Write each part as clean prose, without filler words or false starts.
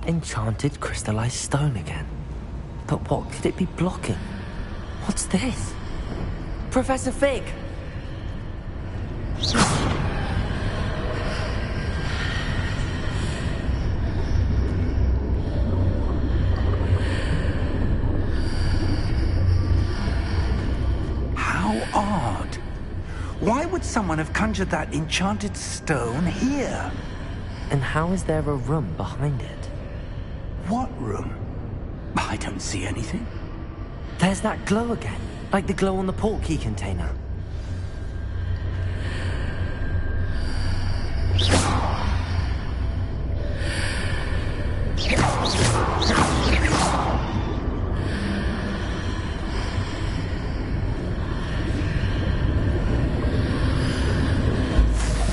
that enchanted crystallized stone again. But what could it be blocking? What's this? Professor Fig! How odd. Why would someone have conjured that enchanted stone here? And how is there a room behind it? What room? I don't see anything. There's that glow again, like the glow on the portkey container.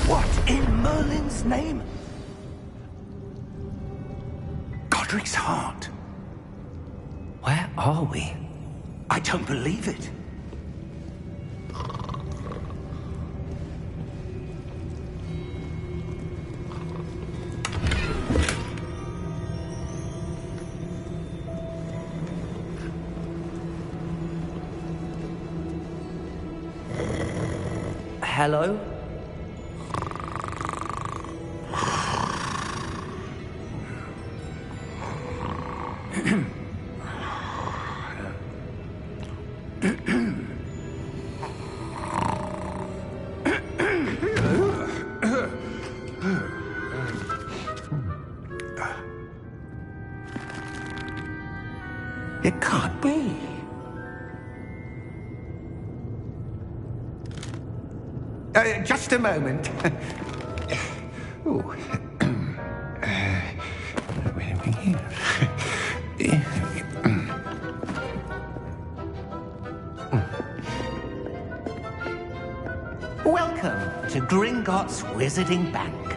What in Merlin's name? Godric's heart. Where are we? I don't believe it. Hello? It can't be. Just a moment. Ooh. Where are we here? Welcome to Gringotts Wizarding Bank.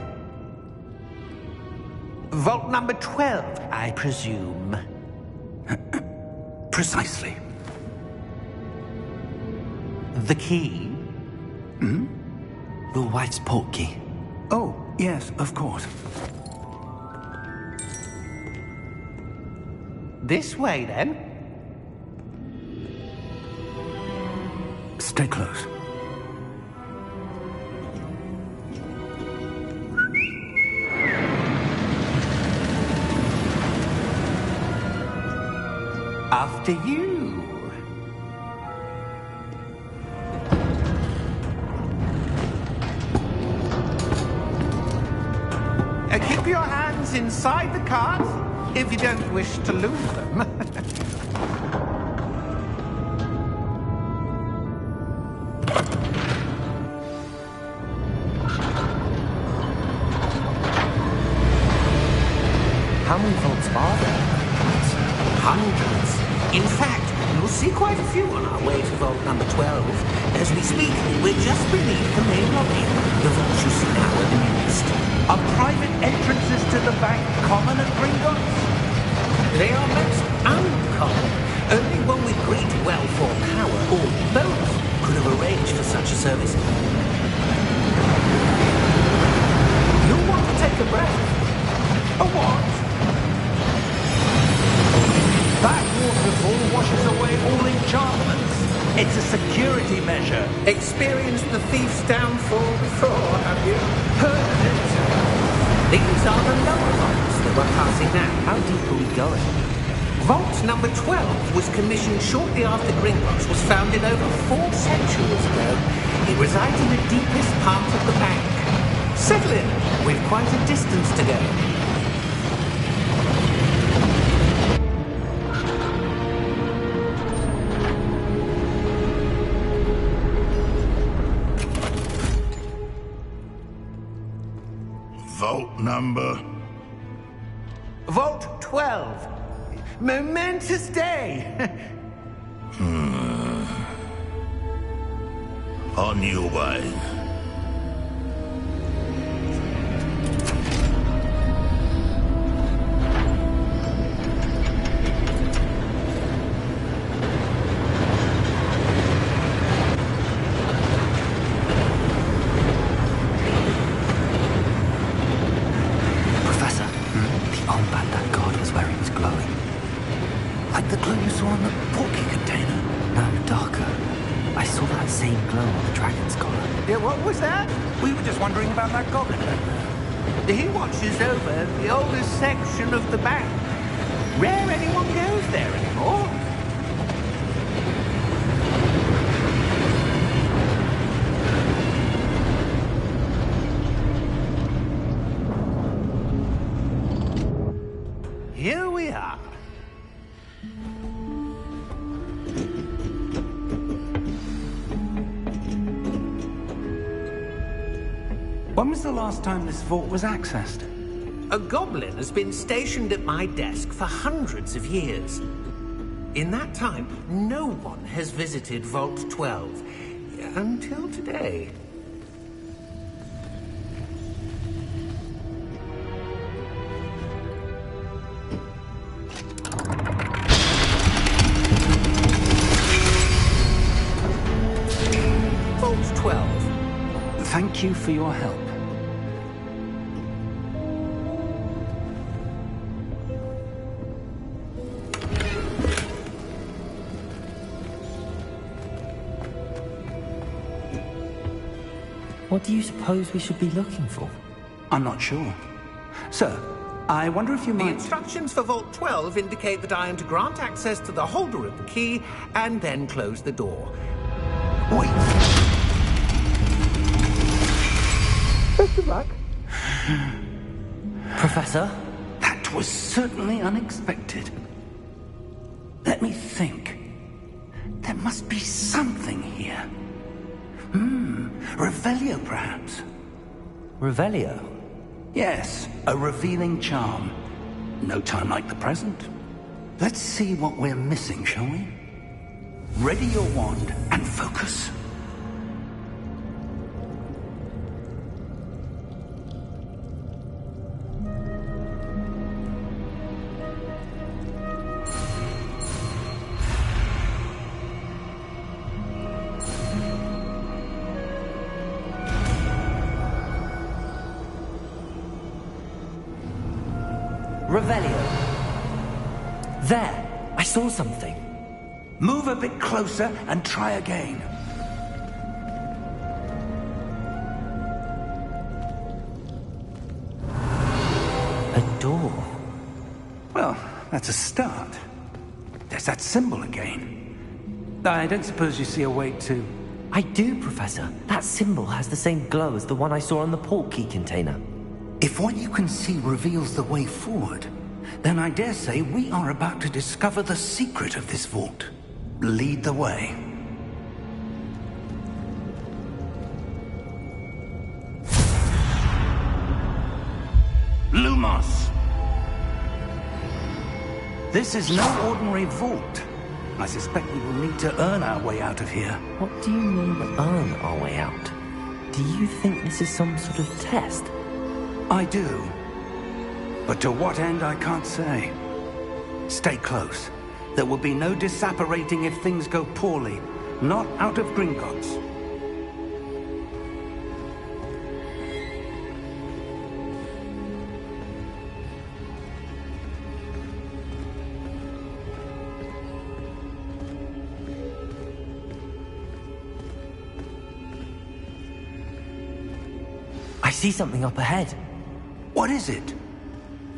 Vault number 12, I presume. Precisely. The key? Hmm? Will White's portkey. Oh, yes, of course. This way, then. Stay close. After you. Keep your hands inside the cart if you don't wish to lose them. How many vaults are there? Hundreds. In fact, you'll see quite a few on our way to vault number 12. As we speak, we're just beneath the main lobby. The vaults you see now are the newest. Are private entrances to the bank common at Gringotts? They are most uncommon. Only one with great wealth or power, or both, could have arranged for such a service. You'll want to take a breath. A what? That waterfall washes away all enchantments. It's a security measure. Experienced the thief's downfall before, have you? Heard of it? These are the lower vaults that we're passing now. How deep are we going? Vault number 12 was commissioned shortly after Gringotts was founded over 4 centuries ago. It resides in the deepest part of the bank. Settle in, we've quite a distance to go. Vault number? Vault 12. Momentous day. On your way. Professor, the armband that guard saw that same glow on the dragon's collar. Yeah, what was that? We were just wondering about that goblin. He watches over the oldest section of the bank. Rare anyone goes there anymore. Here we are. When was the last time this vault was accessed? A goblin has been stationed at my desk for hundreds of years. In that time, no one has visited Vault 12. Until today. Vault 12. Thank you for your help. What do you suppose we should be looking for? I'm not sure. Sir, I wonder if you The might... instructions for Vault 12 indicate that I am to grant access to the holder of the key and then close the door. Wait. Best of luck. Professor? That was certainly unexpected. Let me think. There must be something here. Revelio, perhaps? Revelio? Yes, a revealing charm. No time like the present. Let's see what we're missing, shall we? Ready your wand and focus. Revelio. There! I saw something. Move a bit closer and try again. A door. Well, that's a start. There's that symbol again. I don't suppose you see a way to... I do, Professor. That symbol has the same glow as the one I saw on the port key container. If what you can see reveals the way forward, then I dare say we are about to discover the secret of this vault. Lead the way. Lumos! This is no ordinary vault. I suspect we will need to earn our way out of here. What do you mean, earn our way out? Do you think this is some sort of test? I do. But to what end, I can't say. Stay close. There will be no disapparating if things go poorly. Not out of Gringotts. I see something up ahead. What is it?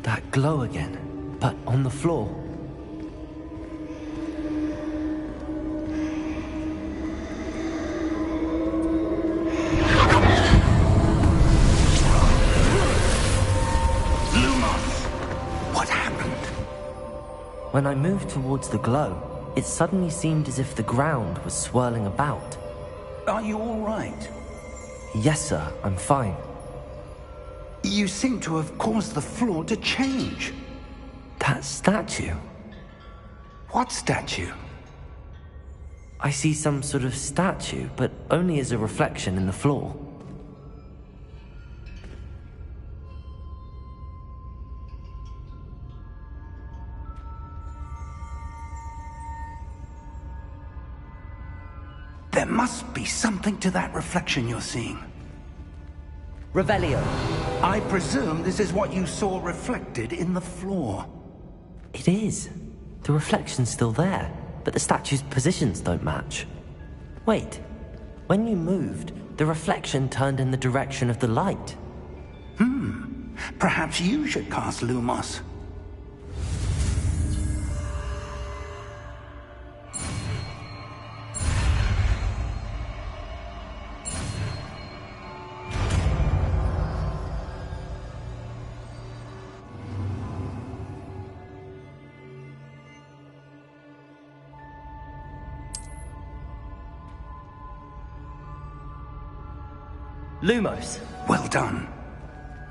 That glow again, but on the floor. Lumos! What happened? When I moved towards the glow, it suddenly seemed as if the ground was swirling about. Are you all right? Yes, sir, I'm fine. You seem to have caused the floor to change. That statue. What statue? I see some sort of statue, but only as a reflection in the floor. There must be something to that reflection you're seeing. Revelio. I presume this is what you saw reflected in the floor. It is. The reflection's still there, but the statue's positions don't match. Wait, When you moved, the reflection turned in the direction of the light. Perhaps you should cast Lumos. Lumos! Well done.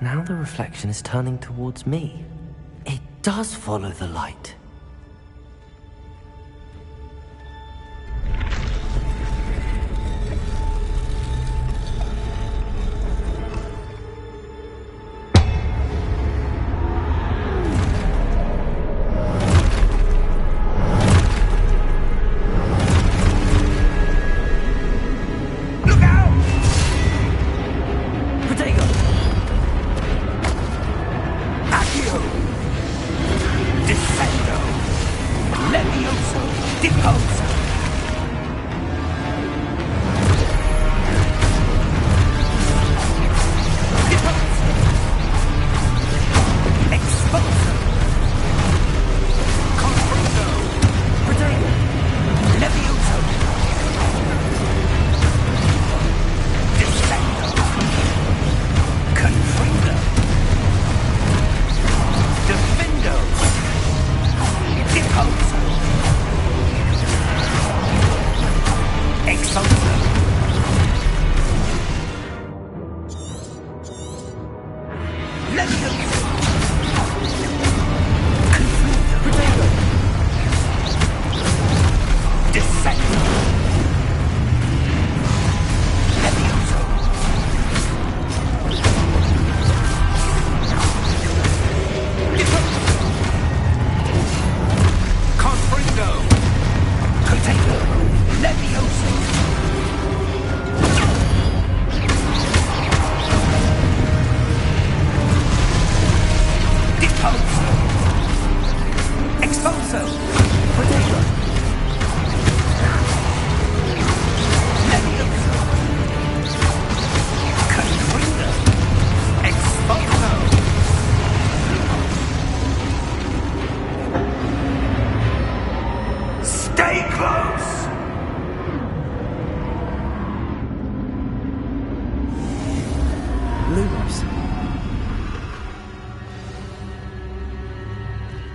Now the reflection is turning towards me. It does follow the light.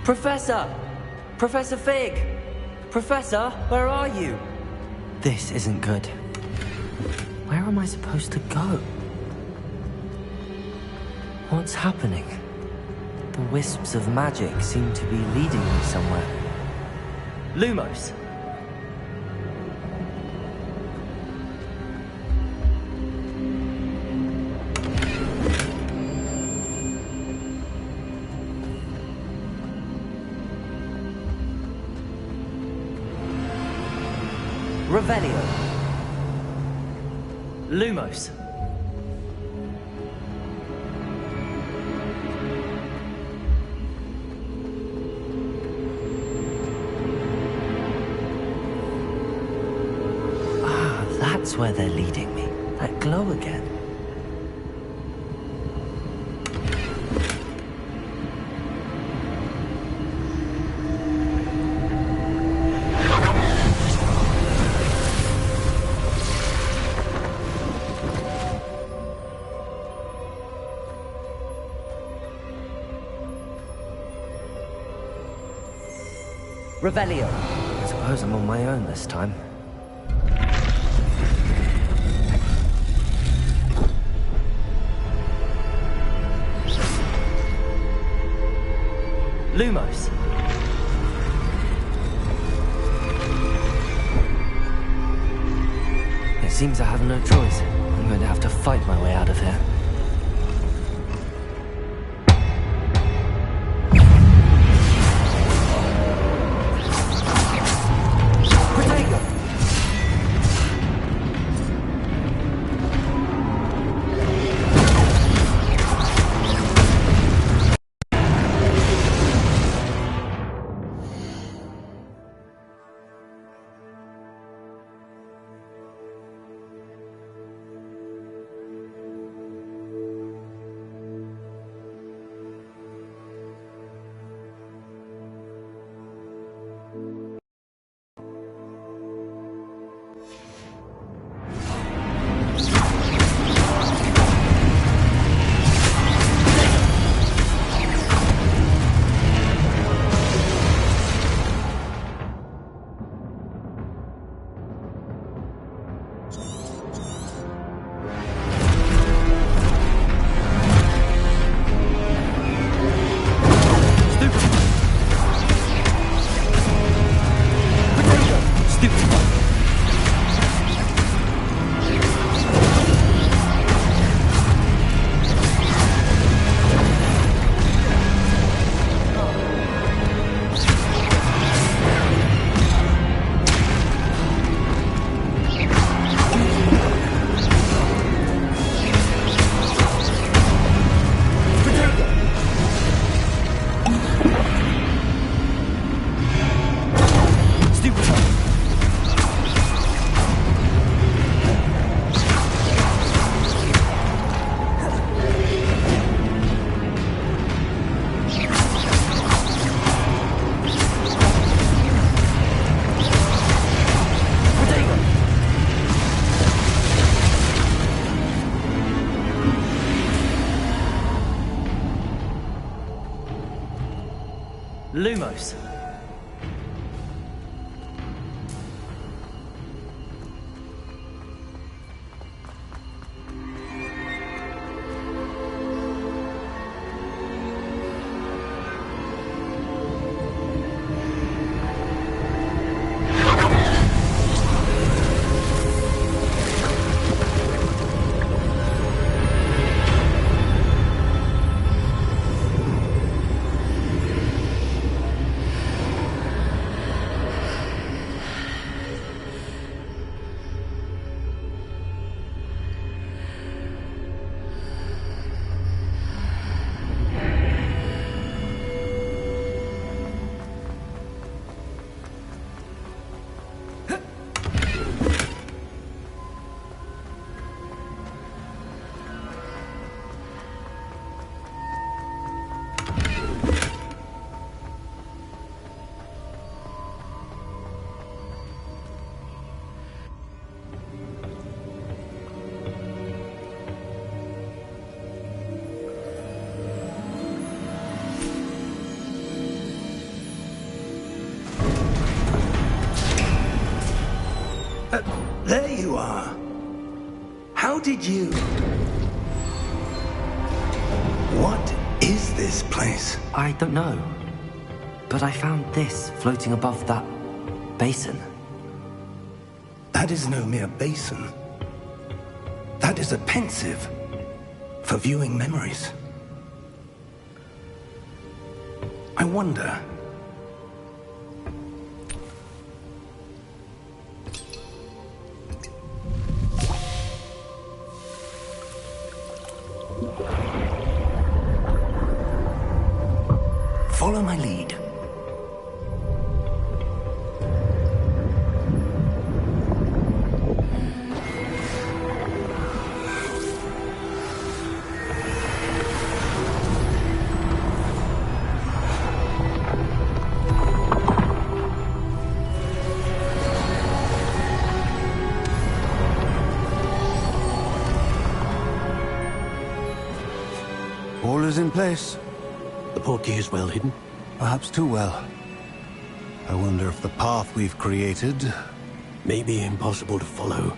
Professor! Professor Fig! Professor, where are you? This isn't good. Where am I supposed to go? What's happening? The wisps of magic seem to be leading me somewhere. Lumos! Revelio. Lumos. Ah, that's where they're leading me. That glow again. Revelio. I suppose I'm on my own this time. Lumos. It seems I have no choice. I'm going to have to fight my way out of here. Lumos. There you are. How did you... What is this place? I don't know. But I found this floating above that basin. That is no mere basin. That is a pensive for viewing memories. I wonder... Follow my lead. All is in place. The portkey is well hidden? Perhaps too well. I wonder if the path we've created... May be impossible to follow.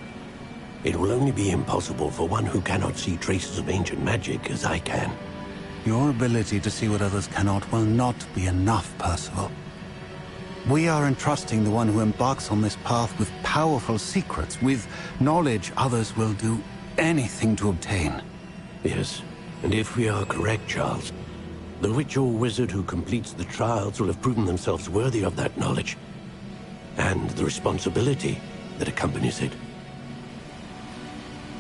It will only be impossible for one who cannot see traces of ancient magic as I can. Your ability to see what others cannot will not be enough, Percival. We are entrusting the one who embarks on this path with powerful secrets, with knowledge others will do anything to obtain. Yes, and if we are correct, Charles, the witch or wizard who completes the trials will have proven themselves worthy of that knowledge, and the responsibility that accompanies it.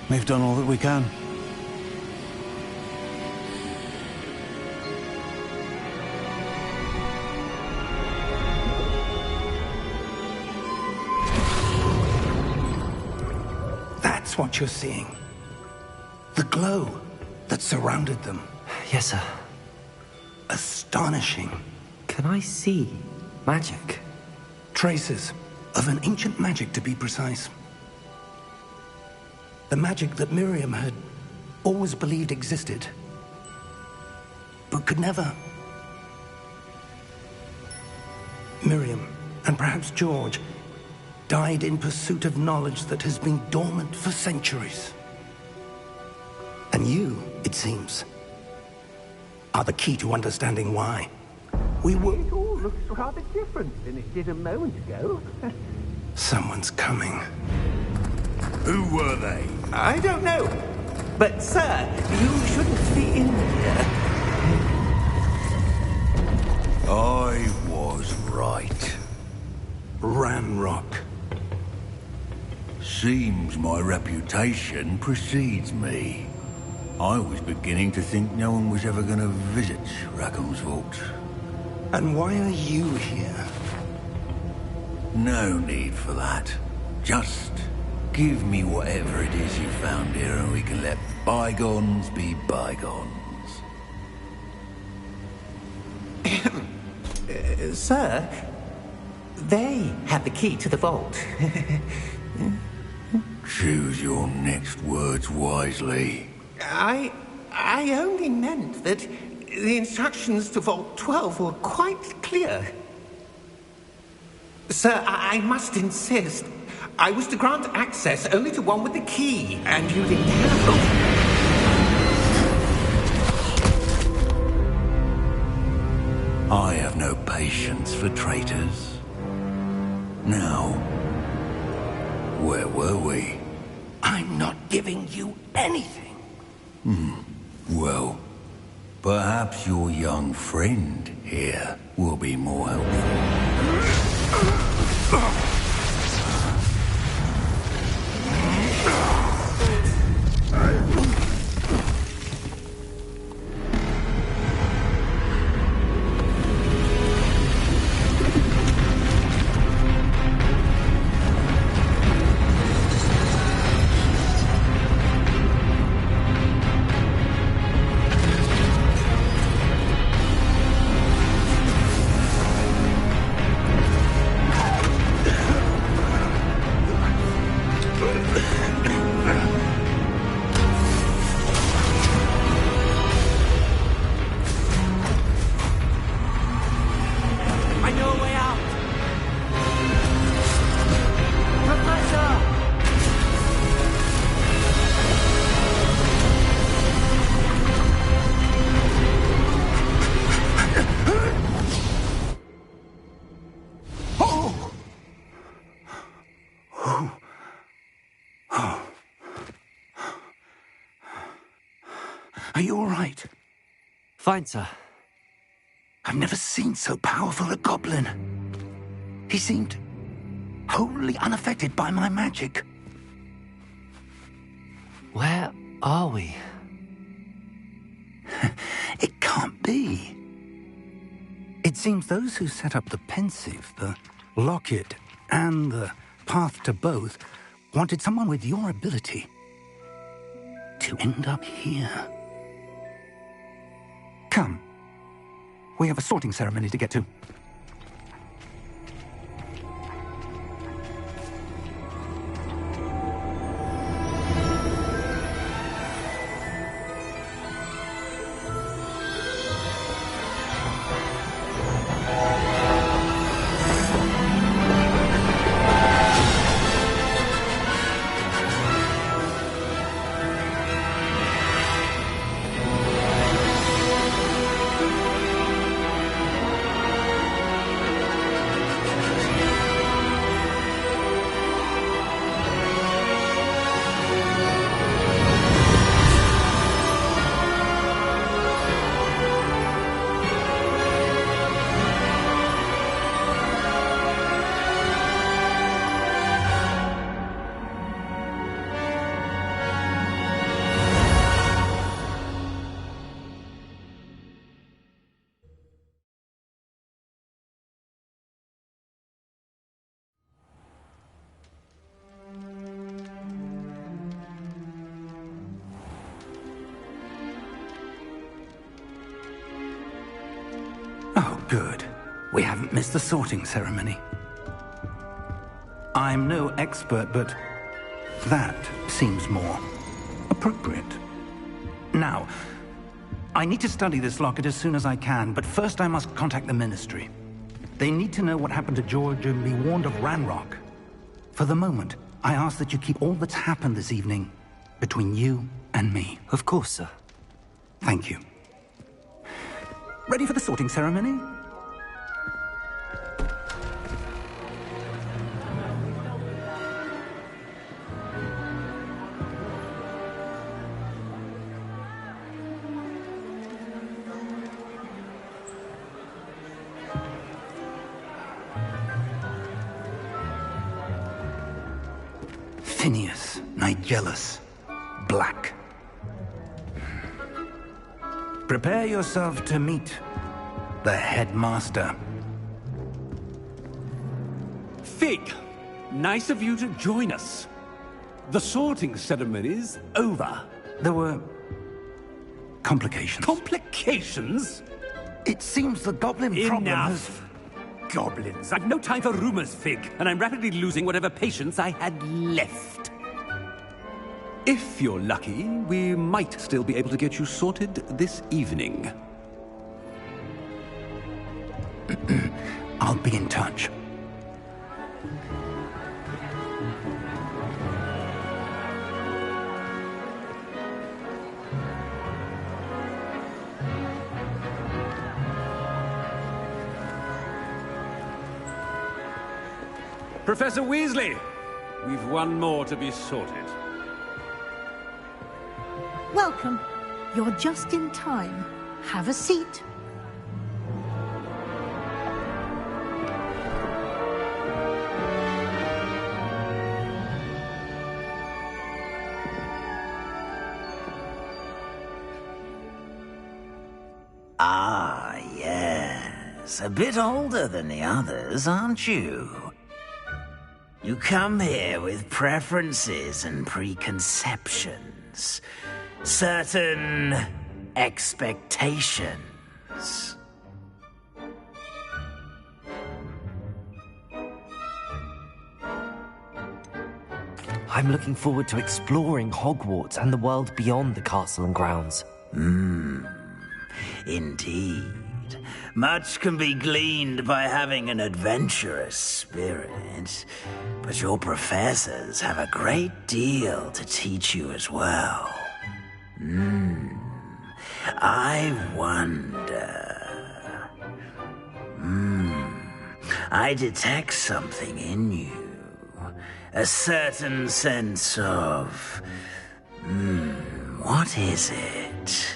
We've done all that we can. That's what you're seeing. The glow that surrounded them. Yes, sir. Astonishing. Can I see magic? Traces of an ancient magic, to be precise. The magic that Miriam had always believed existed, but could never. Miriam, and perhaps George, died in pursuit of knowledge that has been dormant for centuries. And you, it seems, are the key to understanding why. We will... It all looks rather different than it did a moment ago. Someone's coming. Who were they? I don't know. But, sir, you shouldn't be in here. I was right. Ramrock. Seems my reputation precedes me. I was beginning to think no one was ever going to visit Rackham's vault. And why are you here? No need for that. Just give me whatever it is you found here and we can let bygones be bygones. Sir, they have the key to the vault. Choose your next words wisely. I only meant that The instructions to Vault 12 were quite clear. Sir, I must insist. I was to grant access only to one with the key, and you didn't have I have no patience for traitors. Now, where were we? I'm not giving you anything. Well, perhaps your young friend here will be more helpful. Are you all right? Fine, sir. I've never seen so powerful a goblin. He seemed wholly unaffected by my magic. Where are we? It can't be. It seems those who set up the pensive, the locket, and the path to both wanted someone with your ability to end up here. Come. We have a sorting ceremony to get to. Oh, good. We haven't missed the sorting ceremony. I'm no expert, but that seems more appropriate. Now, I need to study this locket as soon as I can, but first I must contact the Ministry. They need to know what happened to George and be warned of Ranrock. For the moment, I ask that you keep all that's happened this evening between you and me. Of course, sir. Thank you. Ready for the sorting ceremony? Phineas, Nigellus, Black. Prepare yourself to meet the headmaster. Fig, nice of you to join us. The sorting ceremony's over. There were complications. Complications? It seems the goblin problem has... Enough. Goblins. I've no time for rumors, Fig, and I'm rapidly losing whatever patience I had left. If you're lucky, we might still be able to get you sorted this evening. I'll be in touch. Professor Weasley! We've one more to be sorted. Welcome. You're just in time. Have a seat. Ah, yes. A bit older than the others, aren't you? You come here with preferences and preconceptions. Certain expectations. I'm looking forward to exploring Hogwarts and the world beyond the castle and grounds. Indeed. Much can be gleaned by having an adventurous spirit, but your professors have a great deal to teach you as well. I wonder... I detect something in you. A certain sense of... what is it?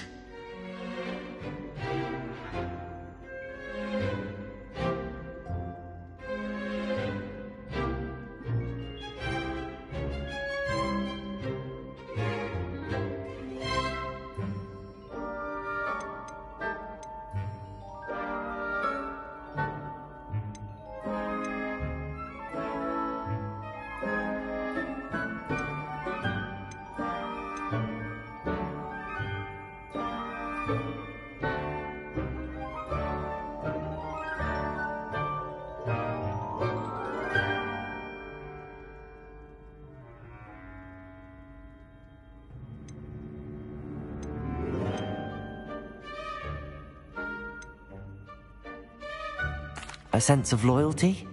A sense of loyalty?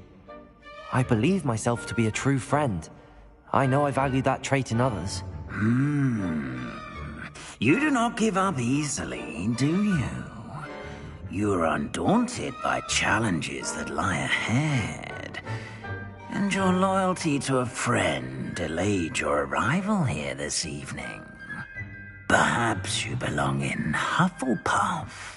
I believe myself to be a true friend. I know I value that trait in others. You do not give up easily, do you? You are undaunted by challenges that lie ahead. And your loyalty to a friend delayed your arrival here this evening. Perhaps you belong in Hufflepuff.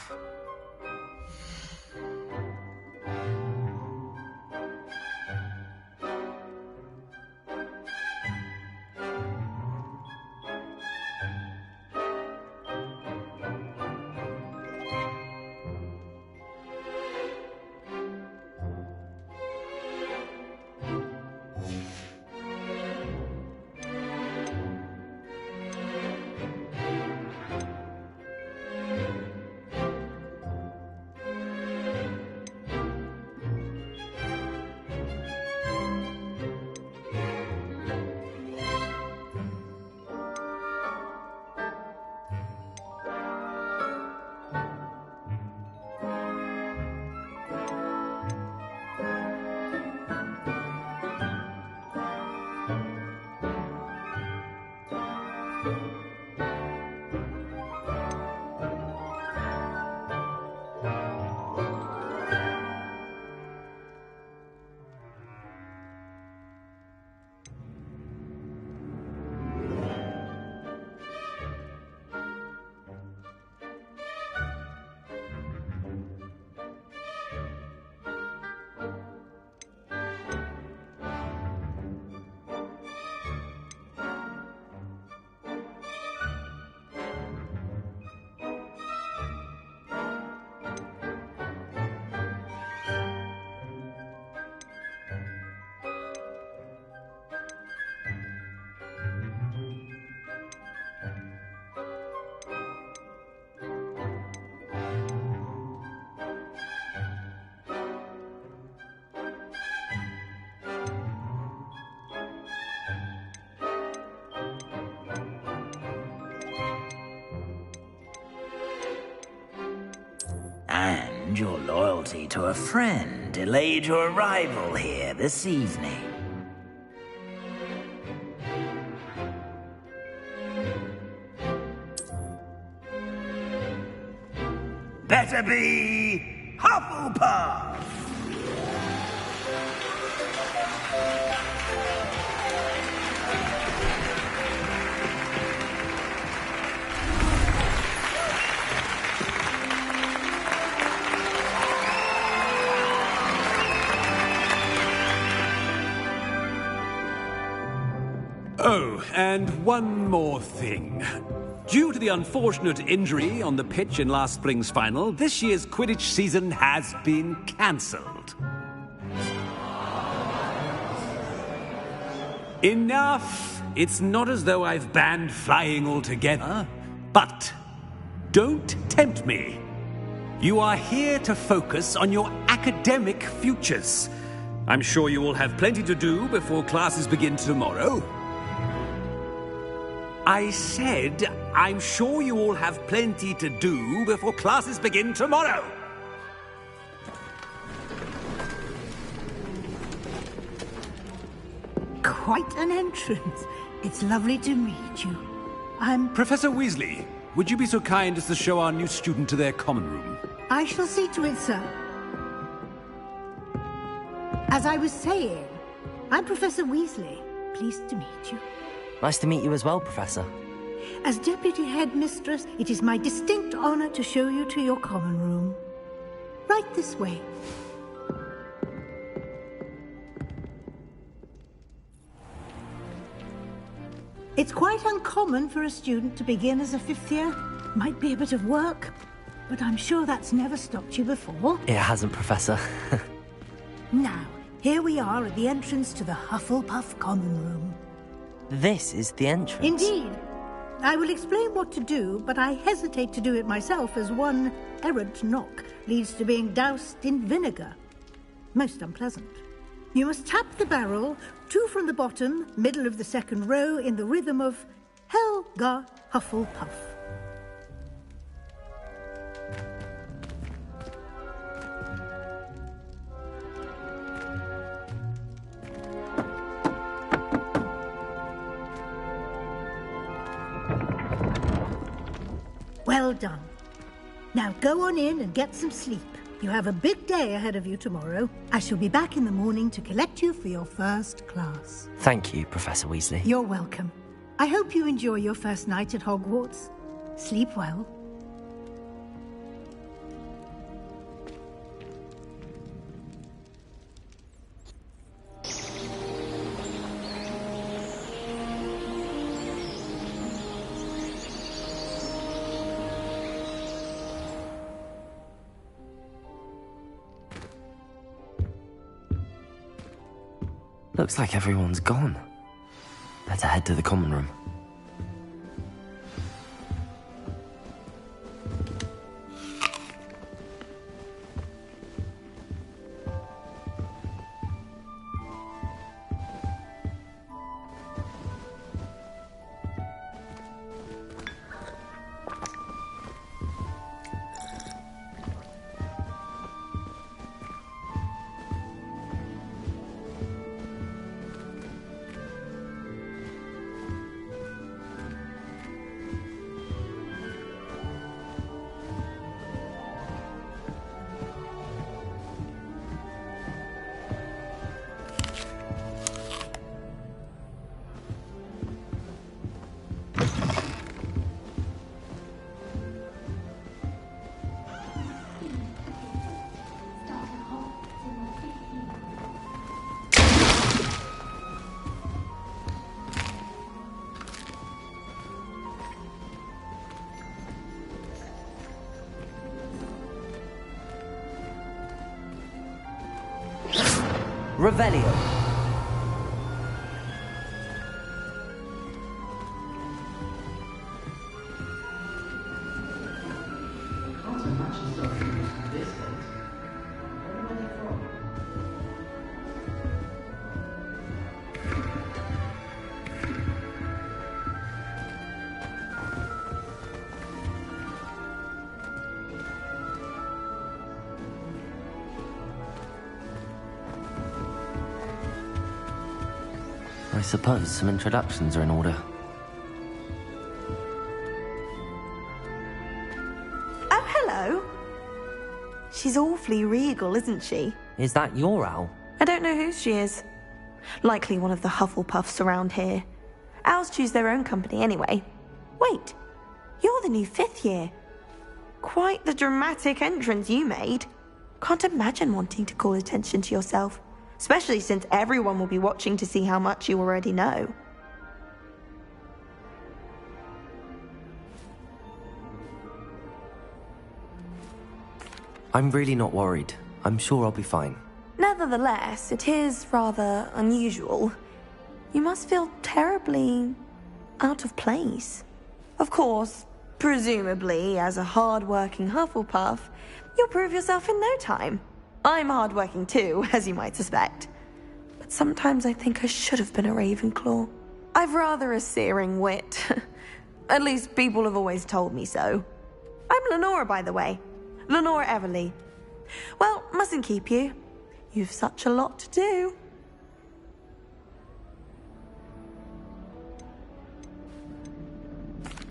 And your loyalty to a friend delayed your arrival here this evening. Better be Hufflepuff! Oh, and one more thing. Due to the unfortunate injury on the pitch in last spring's final, this year's Quidditch season has been cancelled. Enough! It's not as though I've banned flying altogether, but don't tempt me. You are here to focus on your academic futures. I'm sure you will have plenty to do before classes begin tomorrow. I said, I'm sure you all have plenty to do before classes begin tomorrow. Quite an entrance. It's lovely to meet you. Professor Weasley, would you be so kind as to show our new student to their common room? I shall see to it, sir. As I was saying, I'm Professor Weasley. Pleased to meet you. Nice to meet you as well, Professor. As Deputy Headmistress, it is my distinct honor to show you to your common room. Right this way. It's quite uncommon for a student to begin as a fifth year. Might be a bit of work, but I'm sure that's never stopped you before. It hasn't, Professor. Now, here we are at the entrance to the Hufflepuff common room. This is the entrance. Indeed. I will explain what to do, but I hesitate to do it myself as one errant knock leads to being doused in vinegar. Most unpleasant. You must tap the barrel, 2 from the bottom, middle of the second row, in the rhythm of Helga Hufflepuff. Well done. Now go on in and get some sleep. You have a big day ahead of you tomorrow. I shall be back in the morning to collect you for your first class. Thank you, Professor Weasley. You're welcome. I hope you enjoy your first night at Hogwarts. Sleep well. Looks like everyone's gone. Better head to the common room. Revelio. I suppose some introductions are in order. Oh, hello. She's awfully regal, isn't she? Is that your owl? I don't know who she is. Likely one of the Hufflepuffs around here. Owls choose their own company anyway. Wait, you're the new 5th year. Quite the dramatic entrance you made. Can't imagine wanting to call attention to yourself, especially since everyone will be watching to see how much you already know. I'm really not worried. I'm sure I'll be fine. Nevertheless, it is rather unusual. You must feel terribly out of place. Of course, presumably, as a hard-working Hufflepuff, you'll prove yourself in no time. I'm hard-working too, as you might suspect. But sometimes I think I should have been a Ravenclaw. I've rather a searing wit. At least people have always told me so. I'm Lenora, by the way. Lenora Everly. Well, mustn't keep you. You've such a lot to do.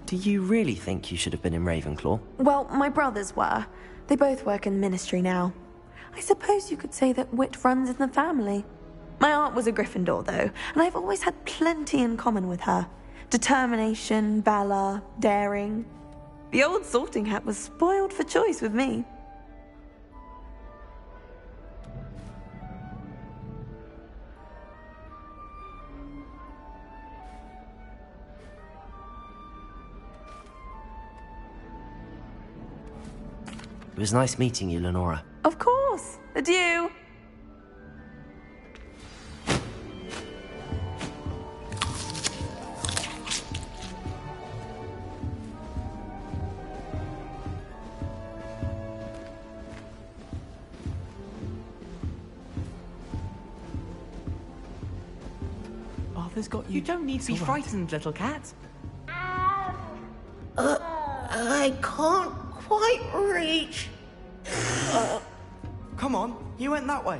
Do you really think you should have been in Ravenclaw? Well, my brothers were. They both work in the ministry now. I suppose you could say that wit runs in the family. My aunt was a Gryffindor, though, and I've always had plenty in common with her. Determination, valor, daring. The old sorting hat was spoiled for choice with me. It was nice meeting you, Lenora. Of course. Adieu. Arthur's got you. You don't need to be frightened, little cat. I can't quite reach. Come on, you went that way.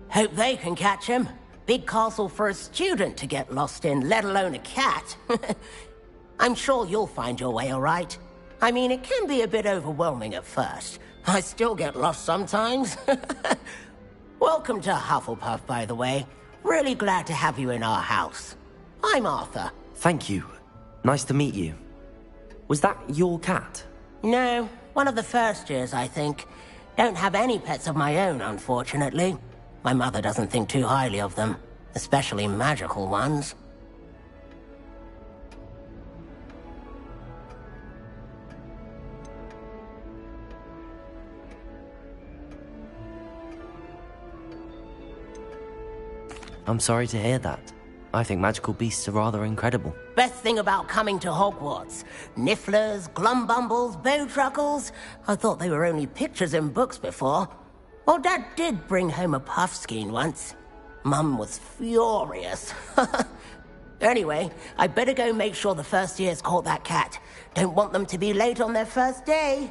Hope they can catch him. Big castle for a student to get lost in, let alone a cat. I'm sure you'll find your way all right. I mean, it can be a bit overwhelming at first. I still get lost sometimes. Welcome to Hufflepuff, by the way. Really glad to have you in our house. I'm Arthur. Thank you. Nice to meet you. Was that your cat? No, one of the first years, I think. Don't have any pets of my own, unfortunately. My mother doesn't think too highly of them, especially magical ones. I'm sorry to hear that. I think magical beasts are rather incredible. Best thing about coming to Hogwarts. Nifflers, glumbumbles, bowtruckles. I thought they were only pictures in books before. Well, Dad did bring home a puffskein once. Mum was furious. Anyway, I better go make sure the first years caught that cat. Don't want them to be late on their first day.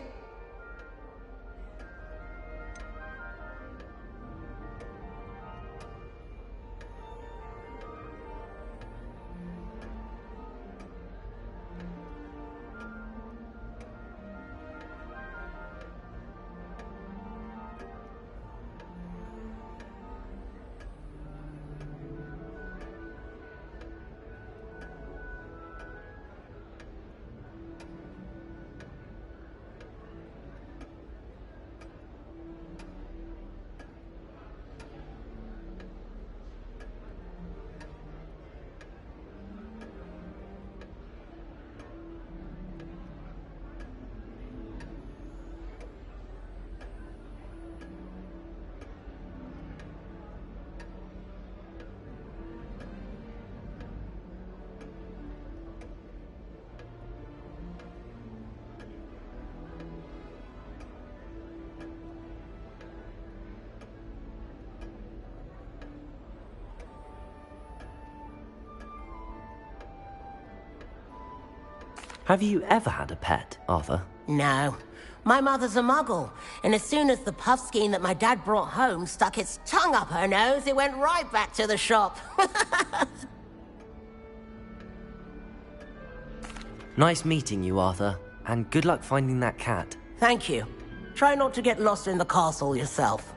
Have you ever had a pet, Arthur? No. My mother's a muggle, and as soon as the puffskein that my dad brought home stuck its tongue up her nose, it went right back to the shop. Nice meeting you, Arthur. And good luck finding that cat. Thank you. Try not to get lost in the castle yourself.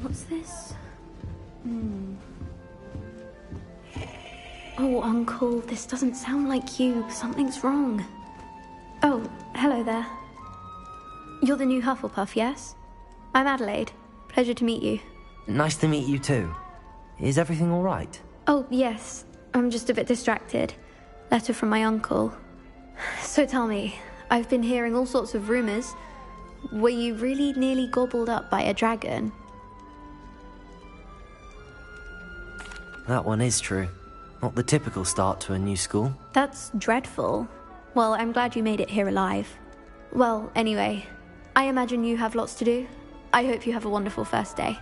What's this? Oh, Uncle, this doesn't sound like you. Something's wrong. Oh, hello there. You're the new Hufflepuff, yes? I'm Adelaide. Pleasure to meet you. Nice to meet you too. Is everything all right? Oh, yes. I'm just a bit distracted. Letter from my uncle. So tell me, I've been hearing all sorts of rumors. Were you really nearly gobbled up by a dragon? That one is true. Not the typical start to a new school. That's dreadful. Well, I'm glad you made it here alive. Well, anyway, I imagine you have lots to do. I hope you have a wonderful first day.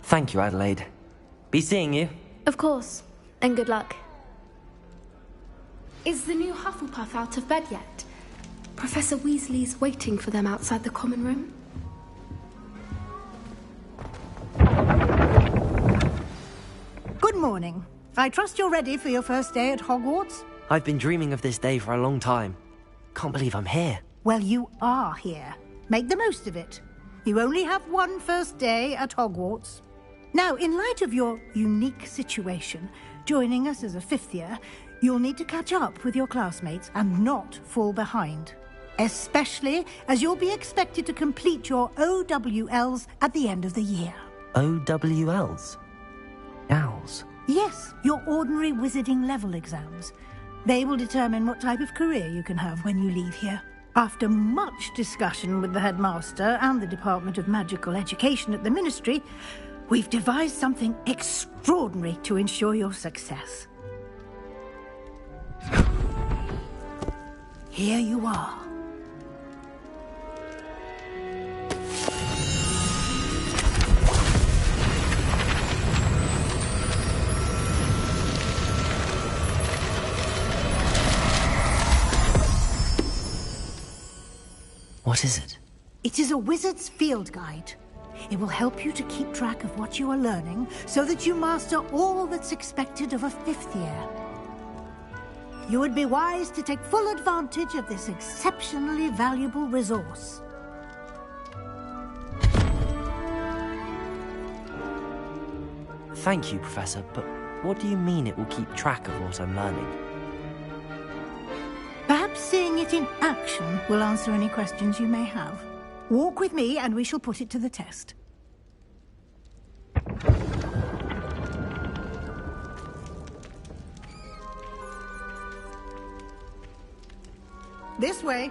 Thank you, Adelaide. Be seeing you. Of course. And good luck. Is the new Hufflepuff out of bed yet? Professor Weasley's waiting for them outside the common room. Good morning. I trust you're ready for your first day at Hogwarts? I've been dreaming of this day for a long time. Can't believe I'm here. Well, you are here. Make the most of it. You only have one first day at Hogwarts. Now, in light of your unique situation, joining us as a fifth year, you'll need to catch up with your classmates and not fall behind. Especially as you'll be expected to complete your OWLs at the end of the year. OWLs? Owls? Yes, your ordinary wizarding level exams. They will determine what type of career you can have when you leave here. After much discussion with the headmaster and the Department of Magical Education at the Ministry, we've devised something extraordinary to ensure your success. Here you are. What is it? It is a wizard's field guide. It will help you to keep track of what you are learning so that you master all that's expected of a 5th year. You would be wise to take full advantage of this exceptionally valuable resource. Thank you, Professor, but what do you mean it will keep track of what I'm learning? Perhaps seeing it in action will answer any questions you may have. Walk with me and we shall put it to the test. This way.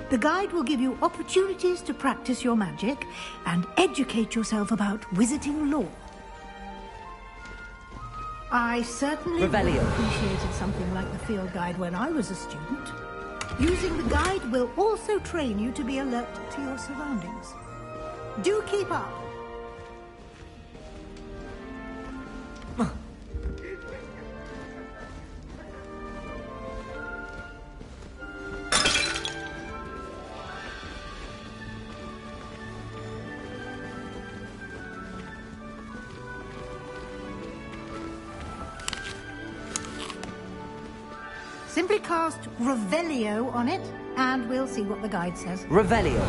The guide will give you opportunities to practice your magic and educate yourself about wizarding lore. I certainly would have appreciated something like the field guide when I was a student. Using the guide will also train you to be alert to your surroundings. Do keep up. Simply cast Revelio on it, and we'll see what the guide says. Revelio.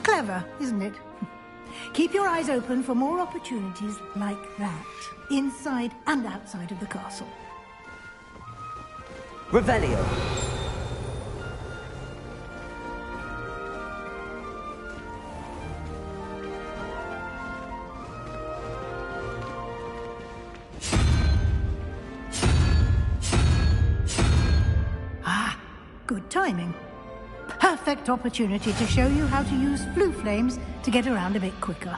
Clever, isn't it? Keep your eyes open for more opportunities like that, inside and outside of the castle. Revelio. Ah, good timing. Perfect opportunity to show you how to use flue flames to get around a bit quicker.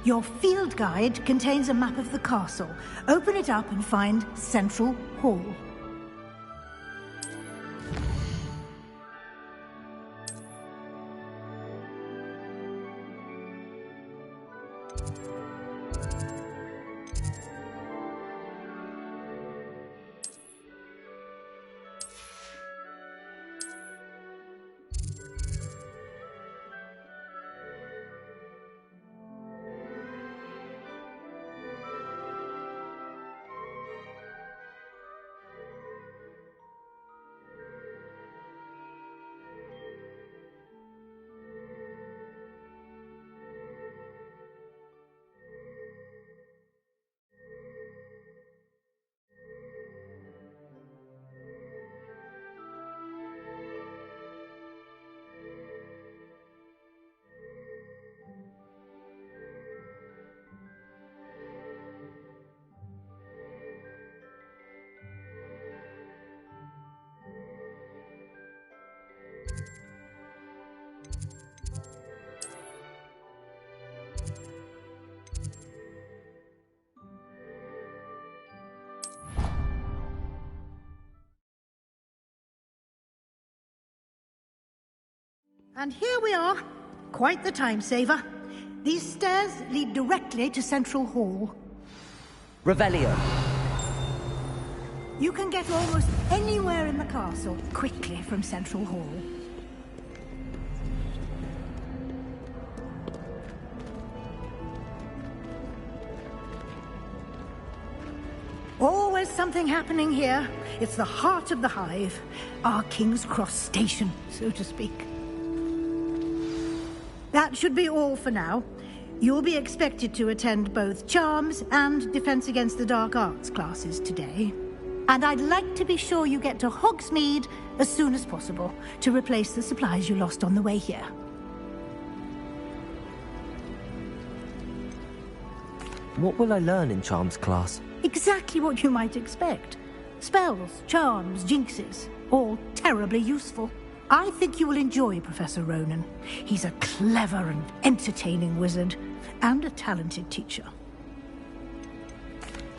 Your field guide contains a map of the castle. Open it up and find Central Hall. And here we are. Quite the time saver. These stairs lead directly to Central Hall. Revelio. You can get almost anywhere in the castle quickly from Central Hall. Always something happening here. It's the heart of the hive. Our King's Cross station, so to speak. That should be all for now. You'll be expected to attend both Charms and Defense Against the Dark Arts classes today. And I'd like to be sure you get to Hogsmeade as soon as possible to replace the supplies you lost on the way here. What will I learn in Charms class? Exactly what you might expect. Spells, charms, jinxes, all terribly useful. I think you will enjoy Professor Ronan. He's a clever and entertaining wizard, and a talented teacher.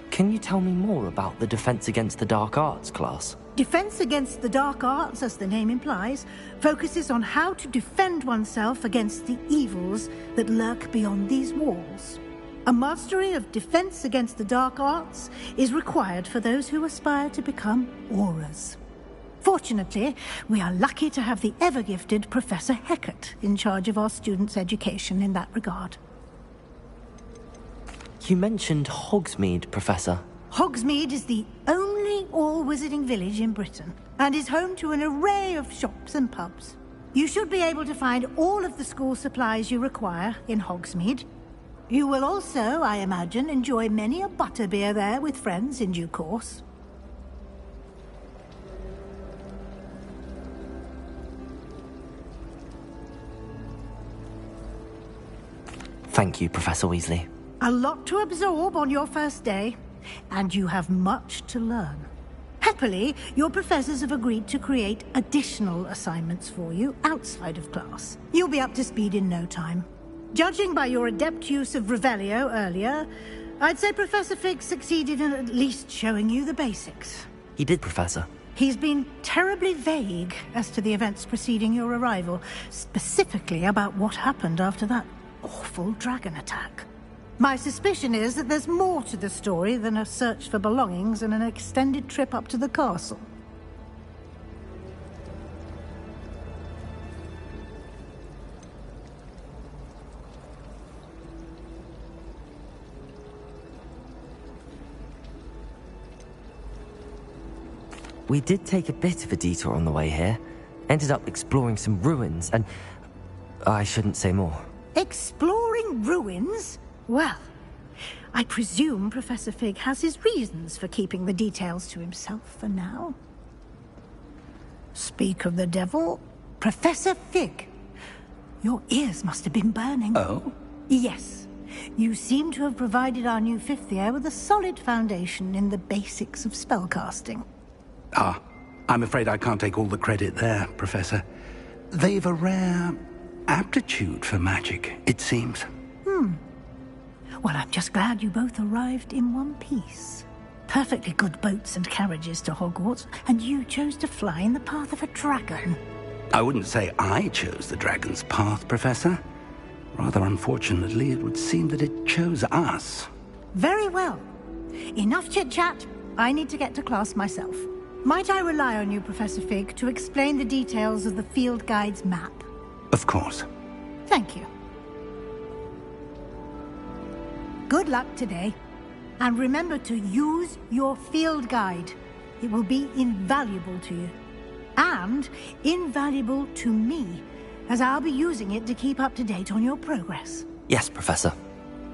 Can you tell me more about the Defense Against the Dark Arts class? Defense Against the Dark Arts, as the name implies, focuses on how to defend oneself against the evils that lurk beyond these walls. A mastery of Defense Against the Dark Arts is required for those who aspire to become Aurors. Fortunately, we are lucky to have the ever-gifted Professor Hecat in charge of our students' education in that regard. You mentioned Hogsmeade, Professor. Hogsmeade is the only all-wizarding village in Britain, and is home to an array of shops and pubs. You should be able to find all of the school supplies you require in Hogsmeade. You will also, I imagine, enjoy many a butterbeer there with friends in due course. Thank you, Professor Weasley. A lot to absorb on your first day, and you have much to learn. Happily, your professors have agreed to create additional assignments for you outside of class. You'll be up to speed in no time. Judging by your adept use of Revelio earlier, I'd say Professor Fig succeeded in at least showing you the basics. He did, Professor. He's been terribly vague as to the events preceding your arrival, specifically about what happened after that awful dragon attack. My suspicion is that there's more to the story than a search for belongings and an extended trip up to the castle. We did take a bit of a detour on the way here. Ended up exploring some ruins and... I shouldn't say more. Exploring ruins? Well, I presume Professor Fig has his reasons for keeping the details to himself for now. Speak of the devil, Professor Fig. Your ears must have been burning. Oh? Yes. You seem to have provided our new fifth year with a solid foundation in the basics of spellcasting. Ah, I'm afraid I can't take all the credit there, Professor. They've a rare aptitude for magic, it seems. Well, I'm just glad you both arrived in one piece. Perfectly good boats and carriages to Hogwarts, and you chose to fly in the path of a dragon. I wouldn't say I chose the dragon's path, Professor. Rather unfortunately, it would seem that it chose us. Very well. Enough chit-chat. I need to get to class myself. Might I rely on you, Professor Fig, to explain the details of the field guide's map? Of course. Thank you. Good luck today. And remember to use your field guide. It will be invaluable to you. And invaluable to me, as I'll be using it to keep up to date on your progress. Yes, Professor.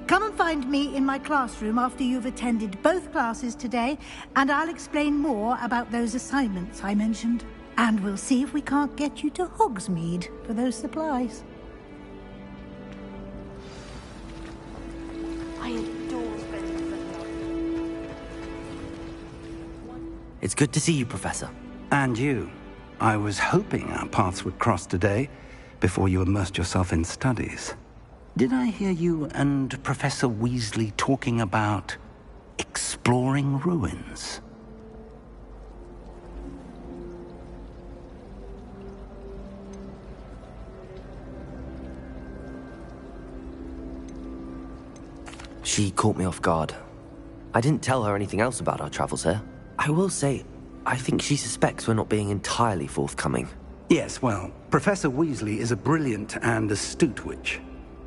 Come and find me in my classroom after you've attended both classes today, and I'll explain more about those assignments I mentioned. And we'll see if we can't get you to Hogsmeade for those supplies. I adore spending the It's good to see you, Professor. And you. I was hoping our paths would cross today, before you immersed yourself in studies. Did I hear you and Professor Weasley talking about exploring ruins? She caught me off guard. I didn't tell her anything else about our travels here. I will say, I think she suspects we're not being entirely forthcoming. Yes, well, Professor Weasley is a brilliant and astute witch.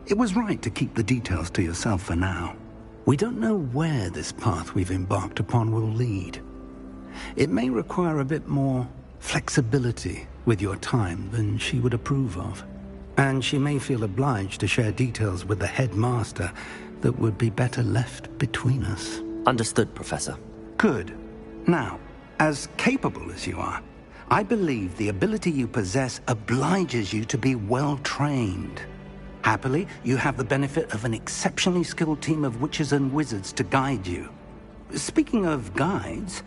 It was right to keep the details to yourself for now. We don't know where this path we've embarked upon will lead. It may require a bit more flexibility with your time than she would approve of. And she may feel obliged to share details with the headmaster that would be better left between us. Understood, Professor. Good. Now, as capable as you are, I believe the ability you possess obliges you to be well-trained. Happily, you have the benefit of an exceptionally skilled team of witches and wizards to guide you. Speaking of guides,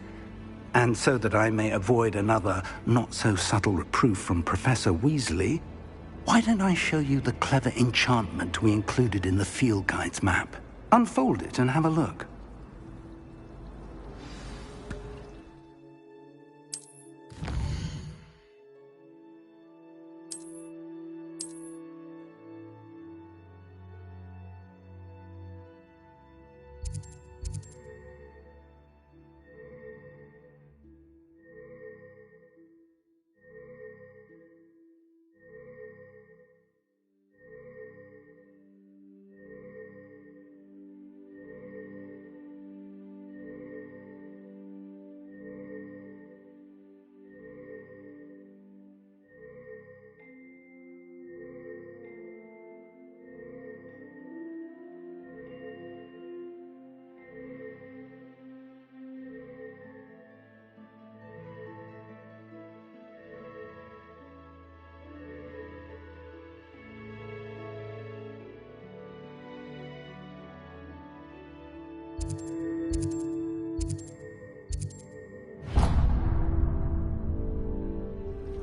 and so that I may avoid another not-so-subtle reproof from Professor Weasley, why don't I show you the clever enchantment we included in the field guide's map? Unfold it and have a look.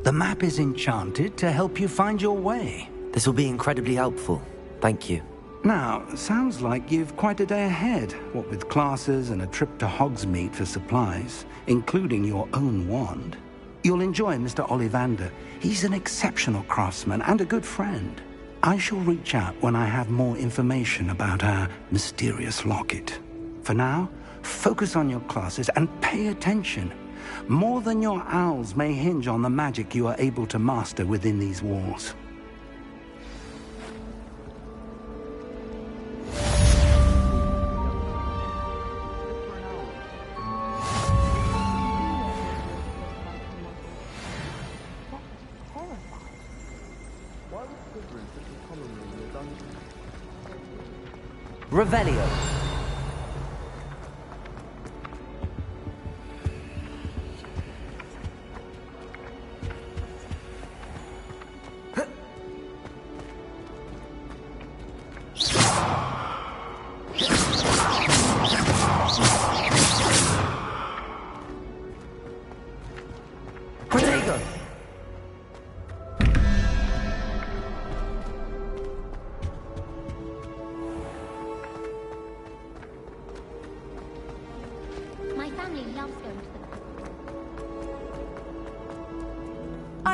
The map is enchanted to help you find your way. This will be incredibly helpful. Thank you. Now, sounds like you've quite a day ahead, what with classes and a trip to Hogsmeade for supplies, including your own wand. You'll enjoy Mr. Ollivander. He's an exceptional craftsman and a good friend. I shall reach out when I have more information about our mysterious locket. For now, focus on your classes and pay attention. More than your owls may hinge on the magic you are able to master within these walls. Revelio.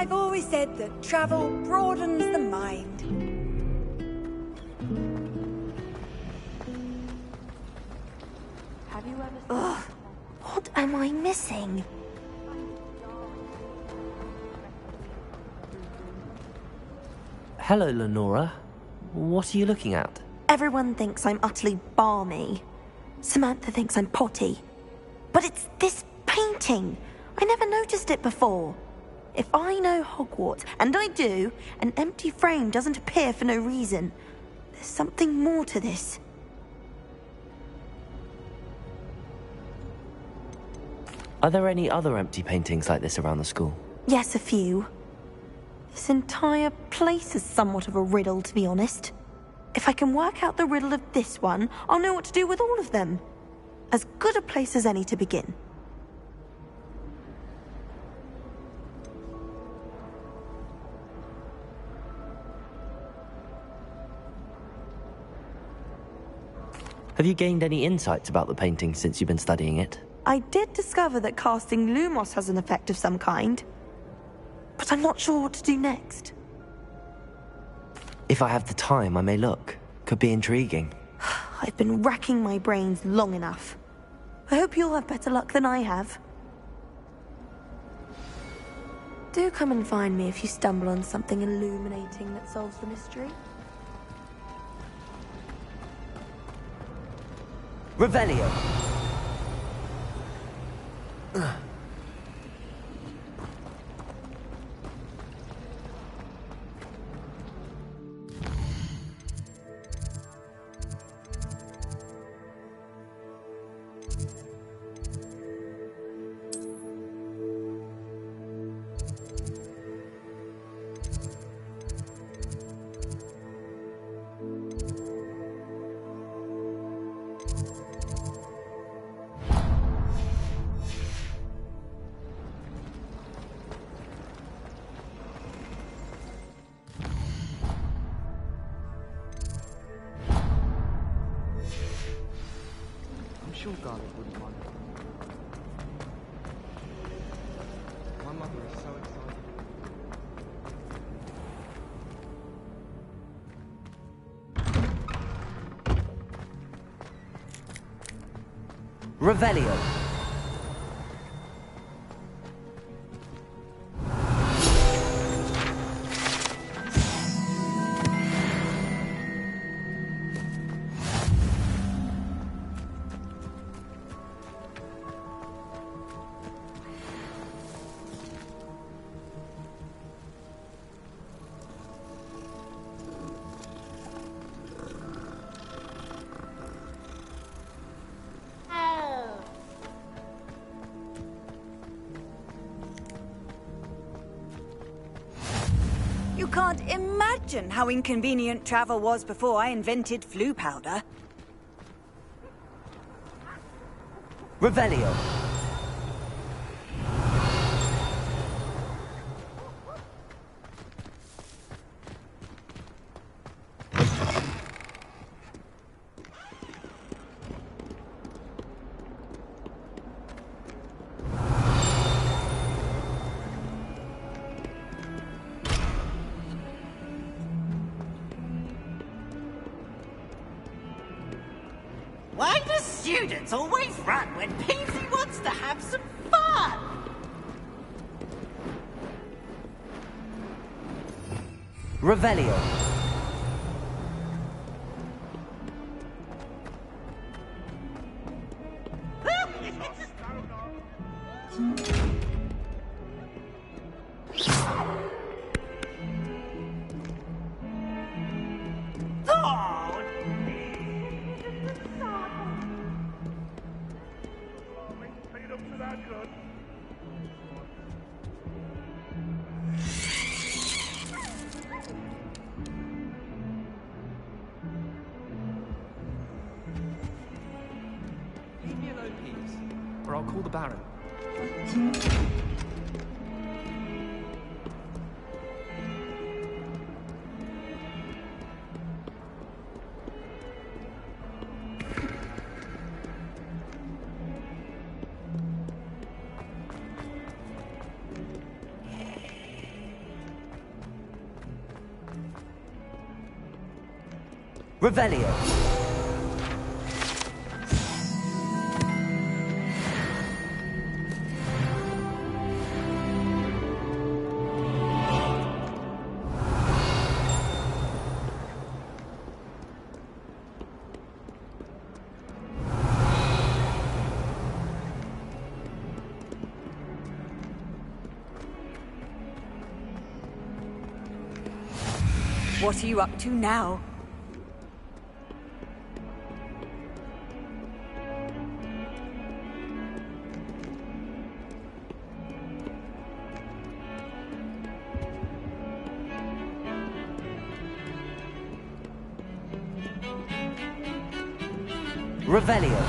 I've always said that travel broadens the mind. Have you ever... Ugh, what am I missing? Hello, Lenora. What are you looking at? Everyone thinks I'm utterly balmy. Samantha thinks I'm potty. But it's this painting. I never noticed it before. If I know Hogwarts, and I do, an empty frame doesn't appear for no reason. There's something more to this. Are there any other empty paintings like this around the school? Yes, a few. This entire place is somewhat of a riddle, to be honest. If I can work out the riddle of this one, I'll know what to do with all of them. As good a place as any to begin. Have you gained any insights about the painting since you've been studying it? I did discover that casting Lumos has an effect of some kind. But I'm not sure what to do next. If I have the time, I may look. Could be intriguing. I've been racking my brains long enough. I hope you'll have better luck than I have. Do come and find me if you stumble on something illuminating that solves the mystery. Revelio. I'm sure Garlic wouldn't mind. My mother is so excited. Revelio. You can't imagine how inconvenient travel was before I invented flu powder. Revelio. Why do students always run when Peasy wants to have some fun? Revelio. Leave me alone, please, or I'll call the Baron. Revelio. What are you up to now? Revelio.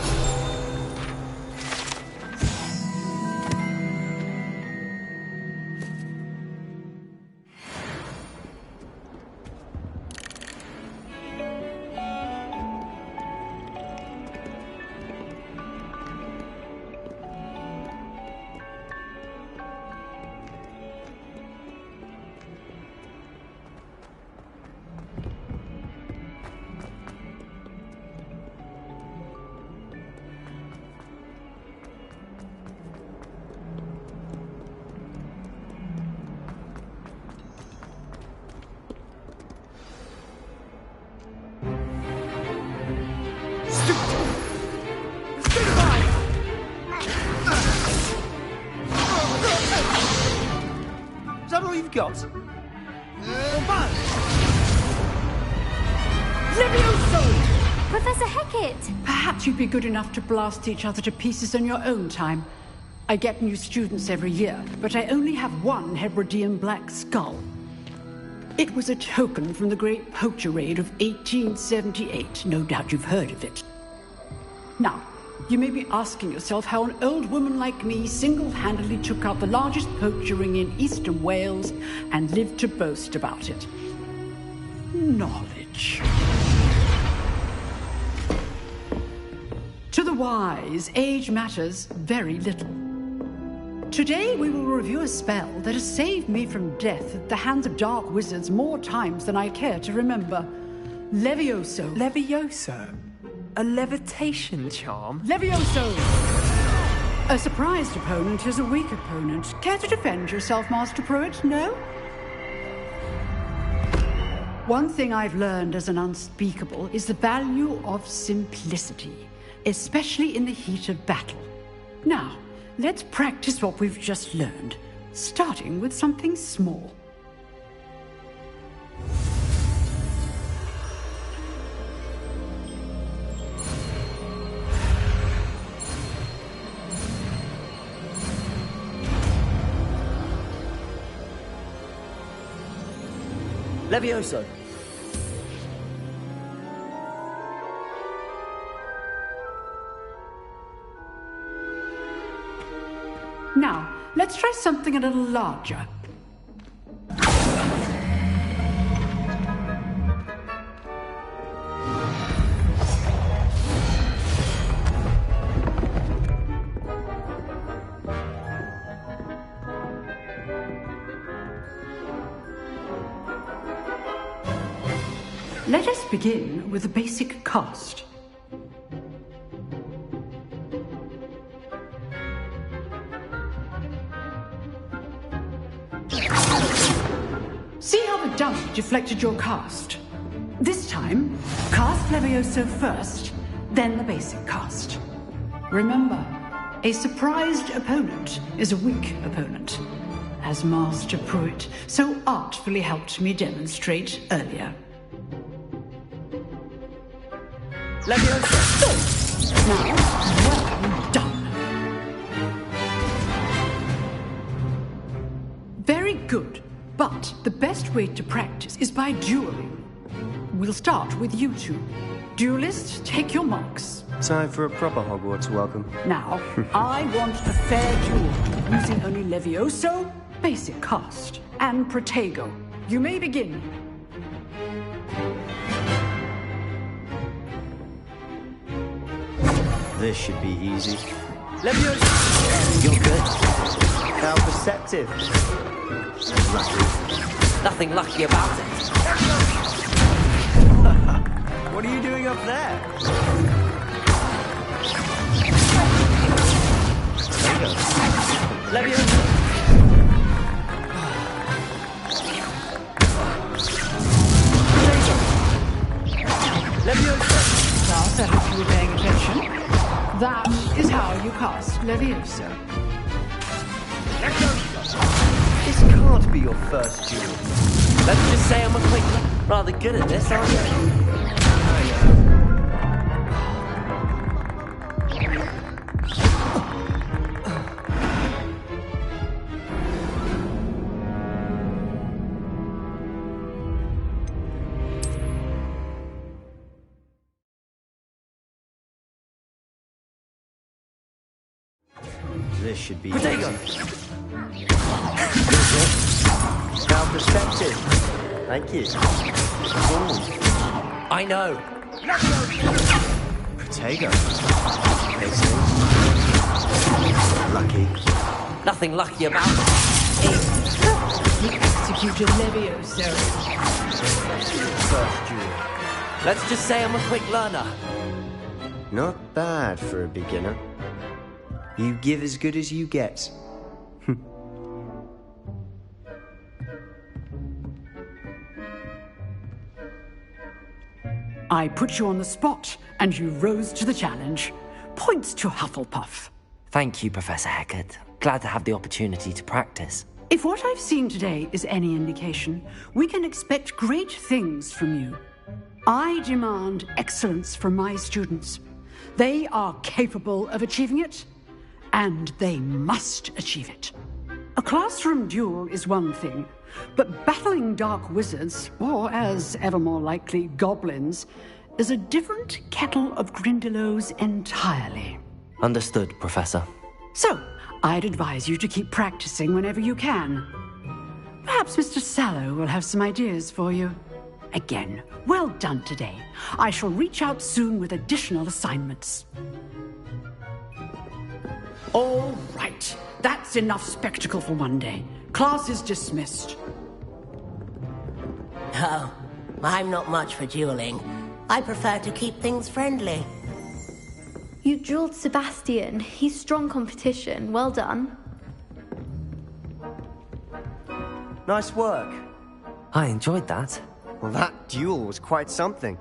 got? Levioso! Professor Hecat! Perhaps you'd be good enough to blast each other to pieces on your own time. I get new students every year, but I only have one Hebridean black skull. It was a token from the Great Poacher Raid of 1878. No doubt you've heard of it. Now, you may be asking yourself how an old woman like me single-handedly took out the largest poacher ring in eastern Wales and lived to boast about it. Knowledge. To the wise, age matters very little. Today we will review a spell that has saved me from death at the hands of dark wizards more times than I care to remember. Levioso. Levioso? A levitation charm? Levioso! A surprised opponent is a weak opponent. Care to defend yourself, Master Pruitt? No? One thing I've learned as an unspeakable is the value of simplicity, especially in the heat of battle. Now, let's practice what we've just learned, starting with something small. Levioso. Now, let's try something a little larger. Let us begin with a basic cast. See how the dummy deflected your cast? This time, cast Levioso first, then the basic cast. Remember, a surprised opponent is a weak opponent, as Master Pruitt so artfully helped me demonstrate earlier. Levioso! Now, well done. Very good, but the best way to practice is by dueling. We'll start with you two. Duelists, take your marks. Time for a proper Hogwarts welcome. Now, I want a fair duel, using only Levioso, basic cast, and Protego. You may begin. This should be easy. Levioso! You're good. How perceptive. Nothing lucky about it. What are you doing up there? Levioso! Levioso! Now, that if you were paying attention, that is how you cast Levioso. This can't be your first duel. Let's just say I'm rather good at this, aren't you? This should be Protego! easy. Now perspective. Thank you. Ooh. I know. Protego. Lucky. Nothing lucky about it. He executed Levioso. First duel. Let's just say I'm a quick learner. Not bad for a beginner. You give as good as you get. I put you on the spot, and you rose to the challenge. Points to Hufflepuff. Thank you, Professor Hecat. Glad to have the opportunity to practice. If what I've seen today is any indication, we can expect great things from you. I demand excellence from my students. They are capable of achieving it, and they must achieve it. A classroom duel is one thing, but battling dark wizards, or as ever more likely, goblins, is a different kettle of Grindylows entirely. Understood, Professor. So, I'd advise you to keep practicing whenever you can. Perhaps Mr. Sallow will have some ideas for you. Again, well done today. I shall reach out soon with additional assignments. All right. That's enough spectacle for one day. Class is dismissed. Oh, I'm not much for dueling. I prefer to keep things friendly. You dueled Sebastian. He's strong competition. Well done. Nice work. I enjoyed that. Well, that duel was quite something.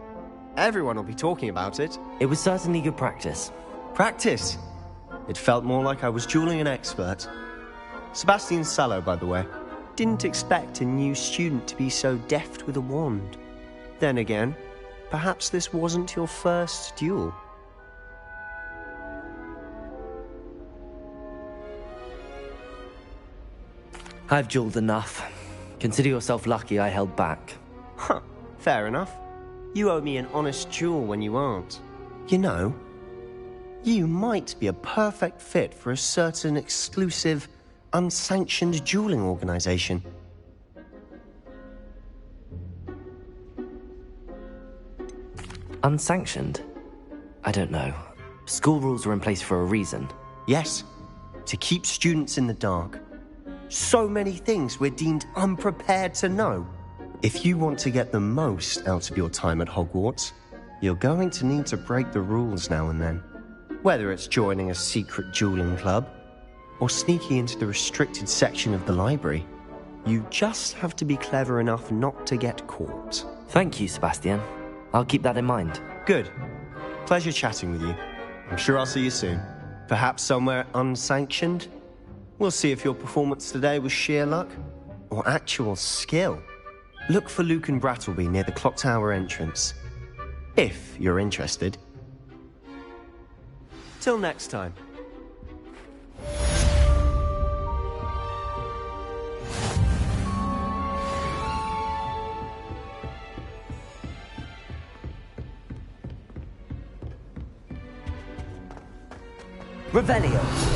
Everyone will be talking about it. It was certainly good practice. Practice? It felt more like I was dueling an expert. Sebastian Sallow, by the way. Didn't expect a new student to be so deft with a wand. Then again, perhaps this wasn't your first duel. I've dueled enough. Consider yourself lucky I held back. Huh, fair enough. You owe me an honest duel when you aren't. You know, you might be a perfect fit for a certain exclusive, unsanctioned dueling organization. Unsanctioned? I don't know. School rules are in place for a reason. Yes, to keep students in the dark. So many things we're deemed unprepared to know. If you want to get the most out of your time at Hogwarts, you're going to need to break the rules now and then. Whether it's joining a secret dueling club, or sneaking into the restricted section of the library, you just have to be clever enough not to get caught. Thank you, Sebastian. I'll keep that in mind. Good. Pleasure chatting with you. I'm sure I'll see you soon. Perhaps somewhere unsanctioned? We'll see if your performance today was sheer luck or actual skill. Look for Luke and Brattleby near the clock tower entrance, if you're interested. Till next time. Revelio.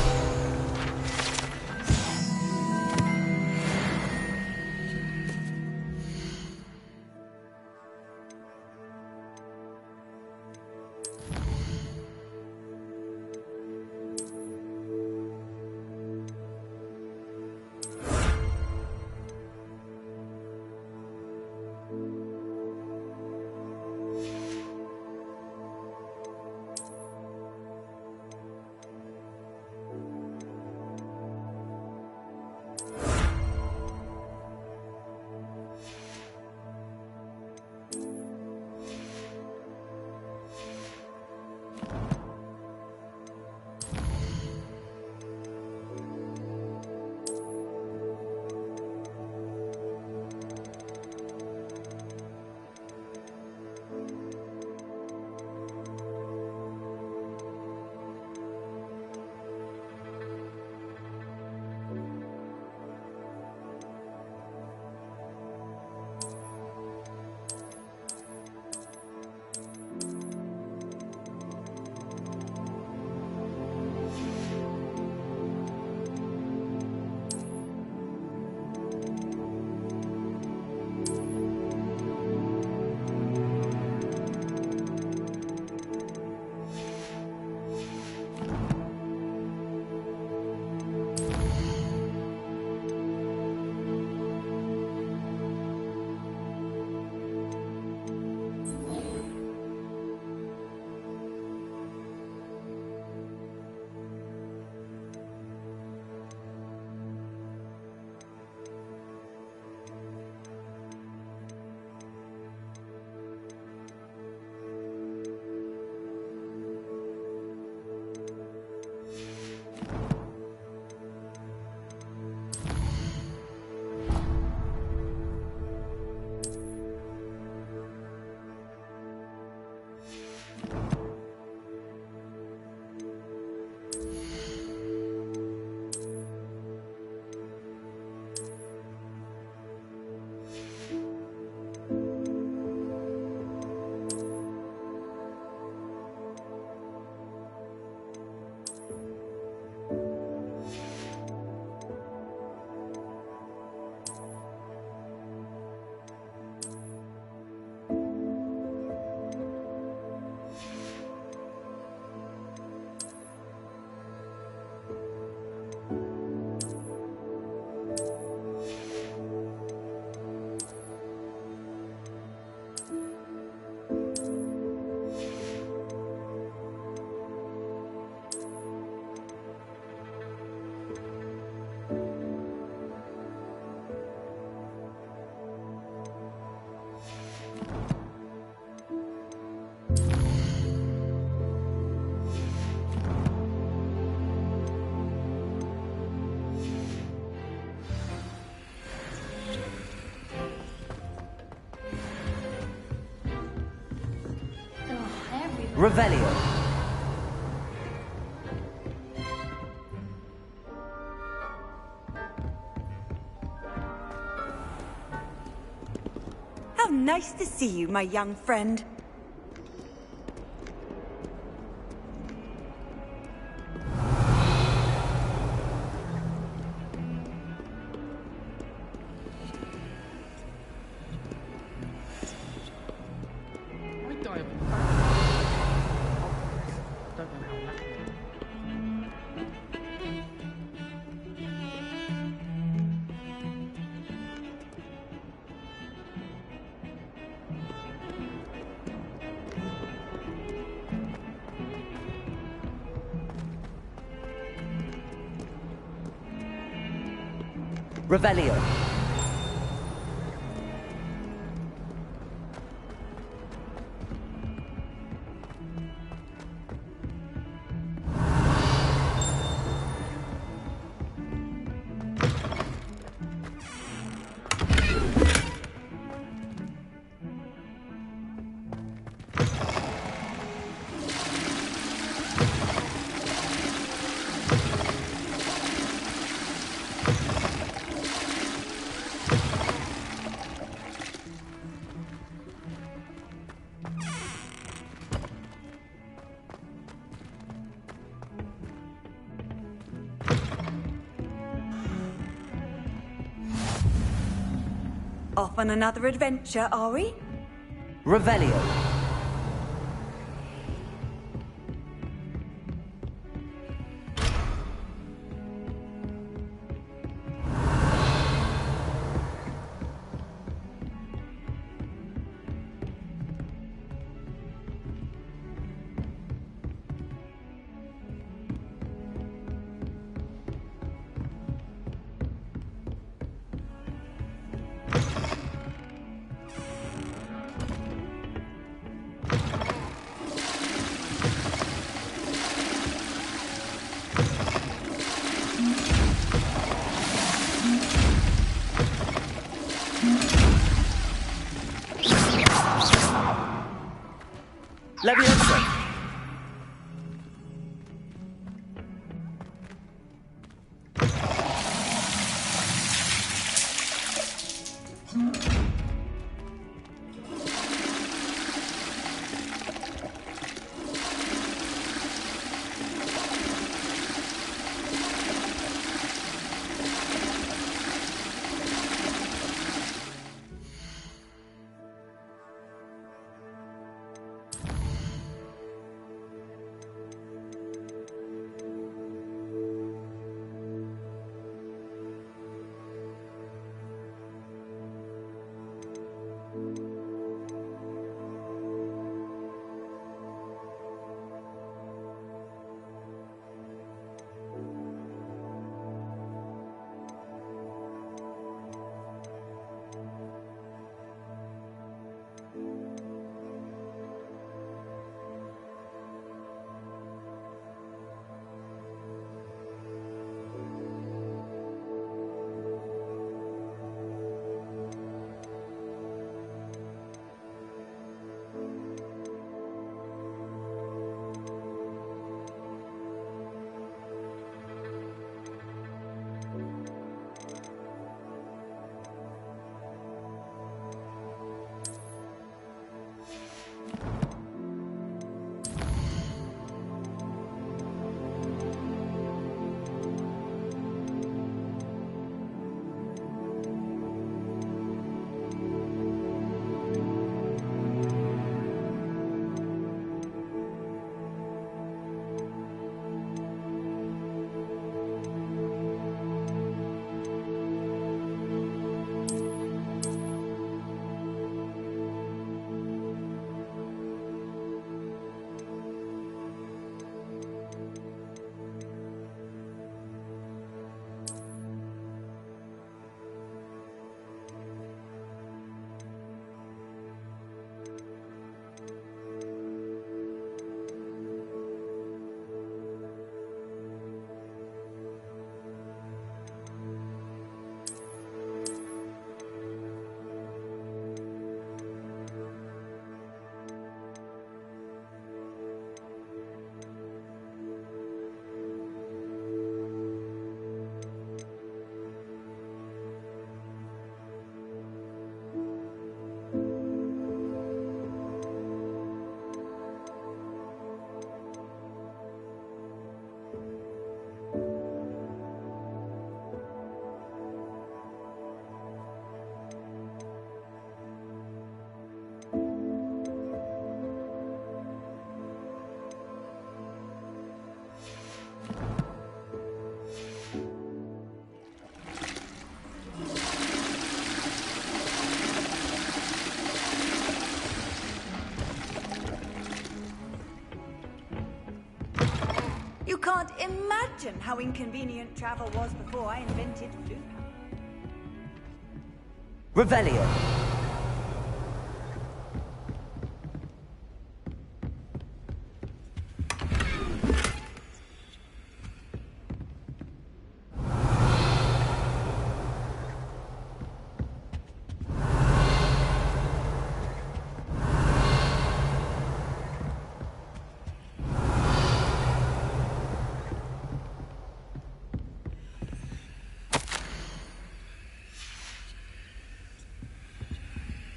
Revelio. How nice to see you, my young friend. Revelio. Off on another adventure, are we? Revelio. Leviosa. You can't imagine how inconvenient travel was before I invented flu powder. Revelio.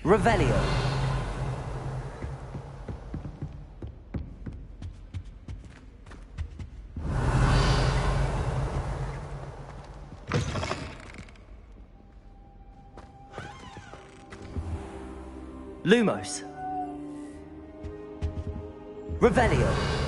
Revelio. Lumos. Revelio.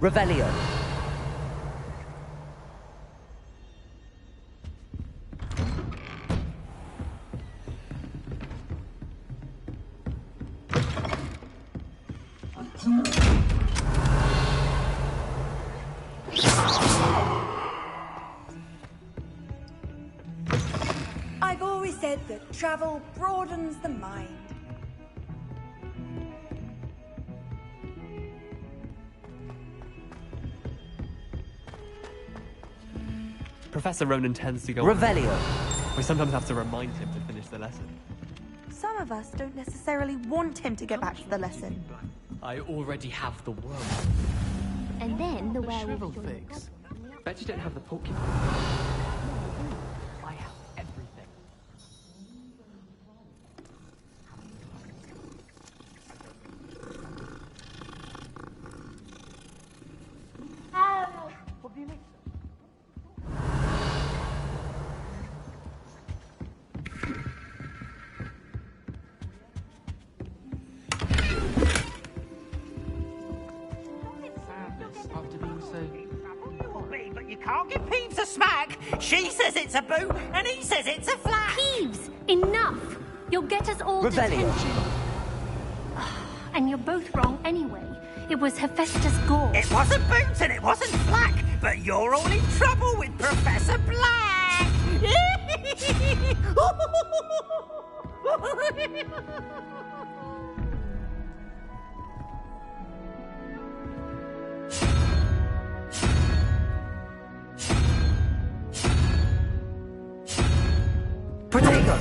Revelio. I've always said that travel broadens the mind. Professor Ronan tends to go Revelio. on. We sometimes have to remind him to finish the lesson. Some of us don't necessarily want him to get back to the lesson. I already have the world. And then the Shrivel werewolf. figs. Bet you don't have the porcupine. I have everything. What do you mean? After being so... But you can't give Peeves a smack. She says it's a boo, and he says it's a flat. Peeves, enough! You'll get us all Revelio. detention. And you're both wrong anyway. It was Hephaestus Gore. It wasn't boots and it wasn't flack, but you're all in trouble with Professor Black. Protego.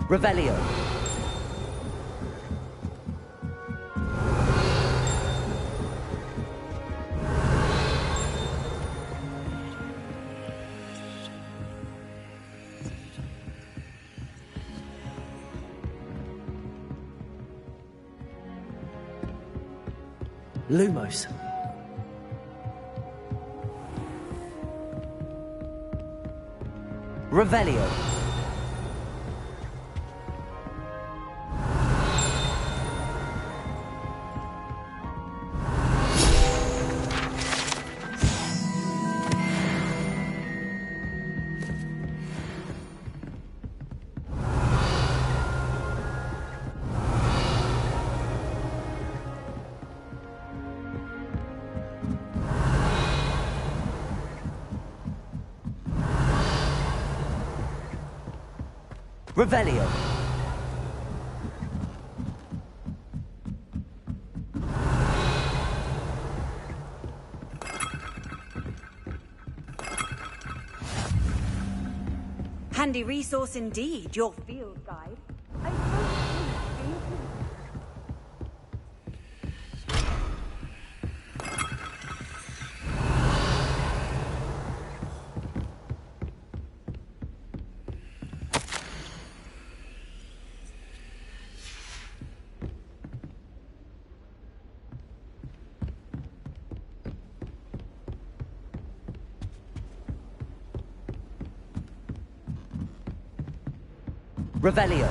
Revelio. Lumos. Revelio. Revelio. Handy resource indeed, your field guide. Revelio.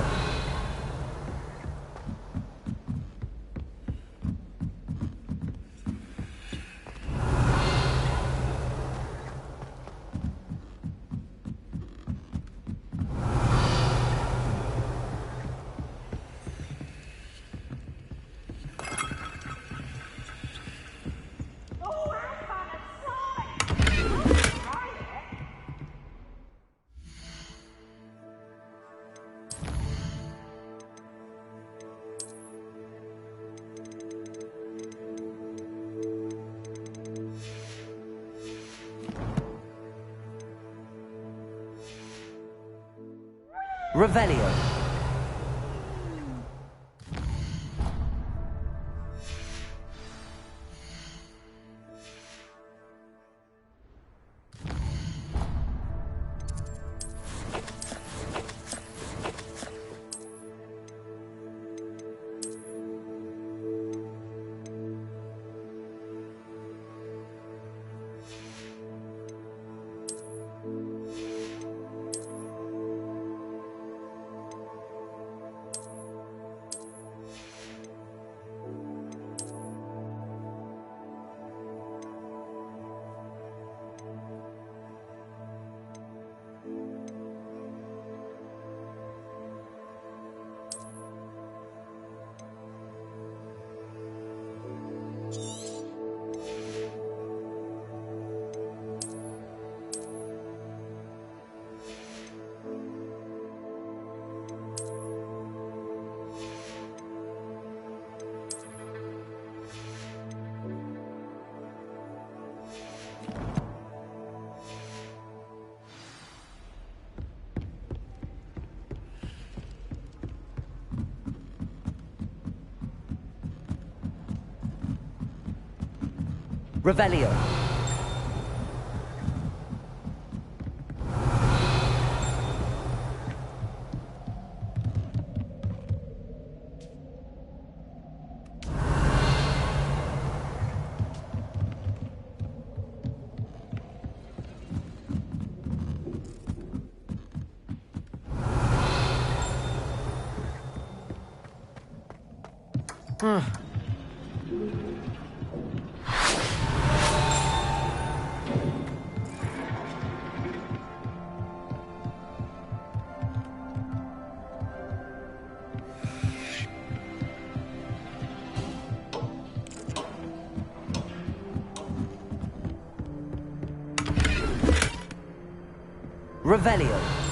Revelio. Revelio. Revelio.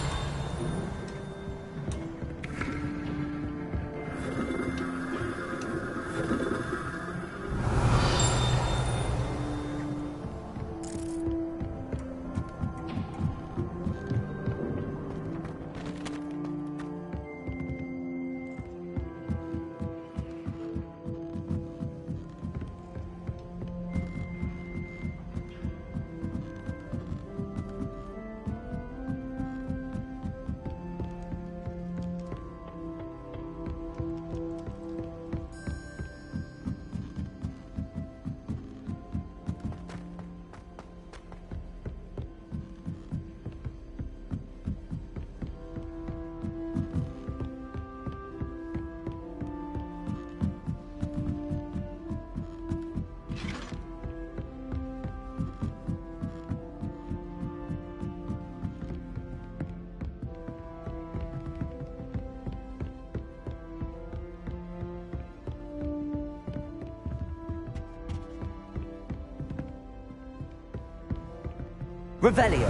Revelio.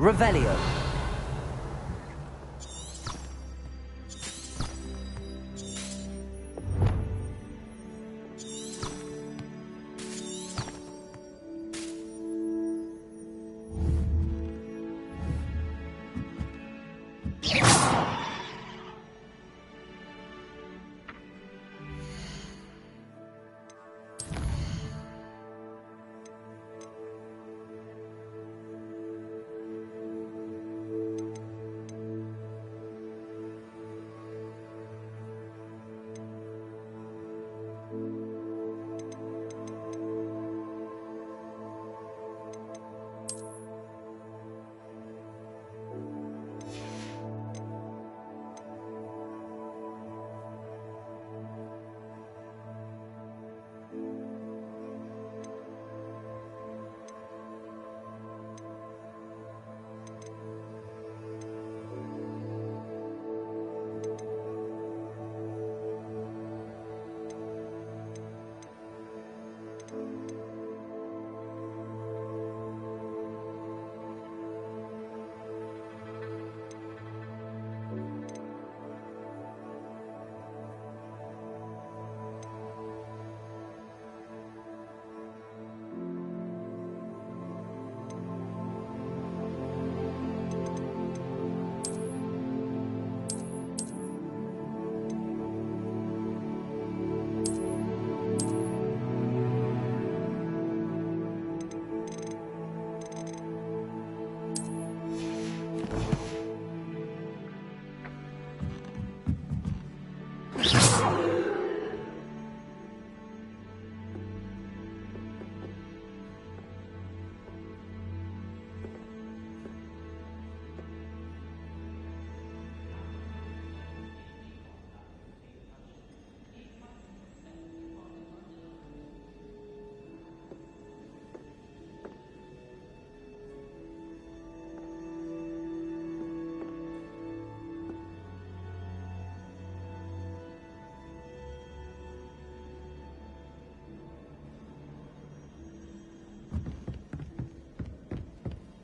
Revelio.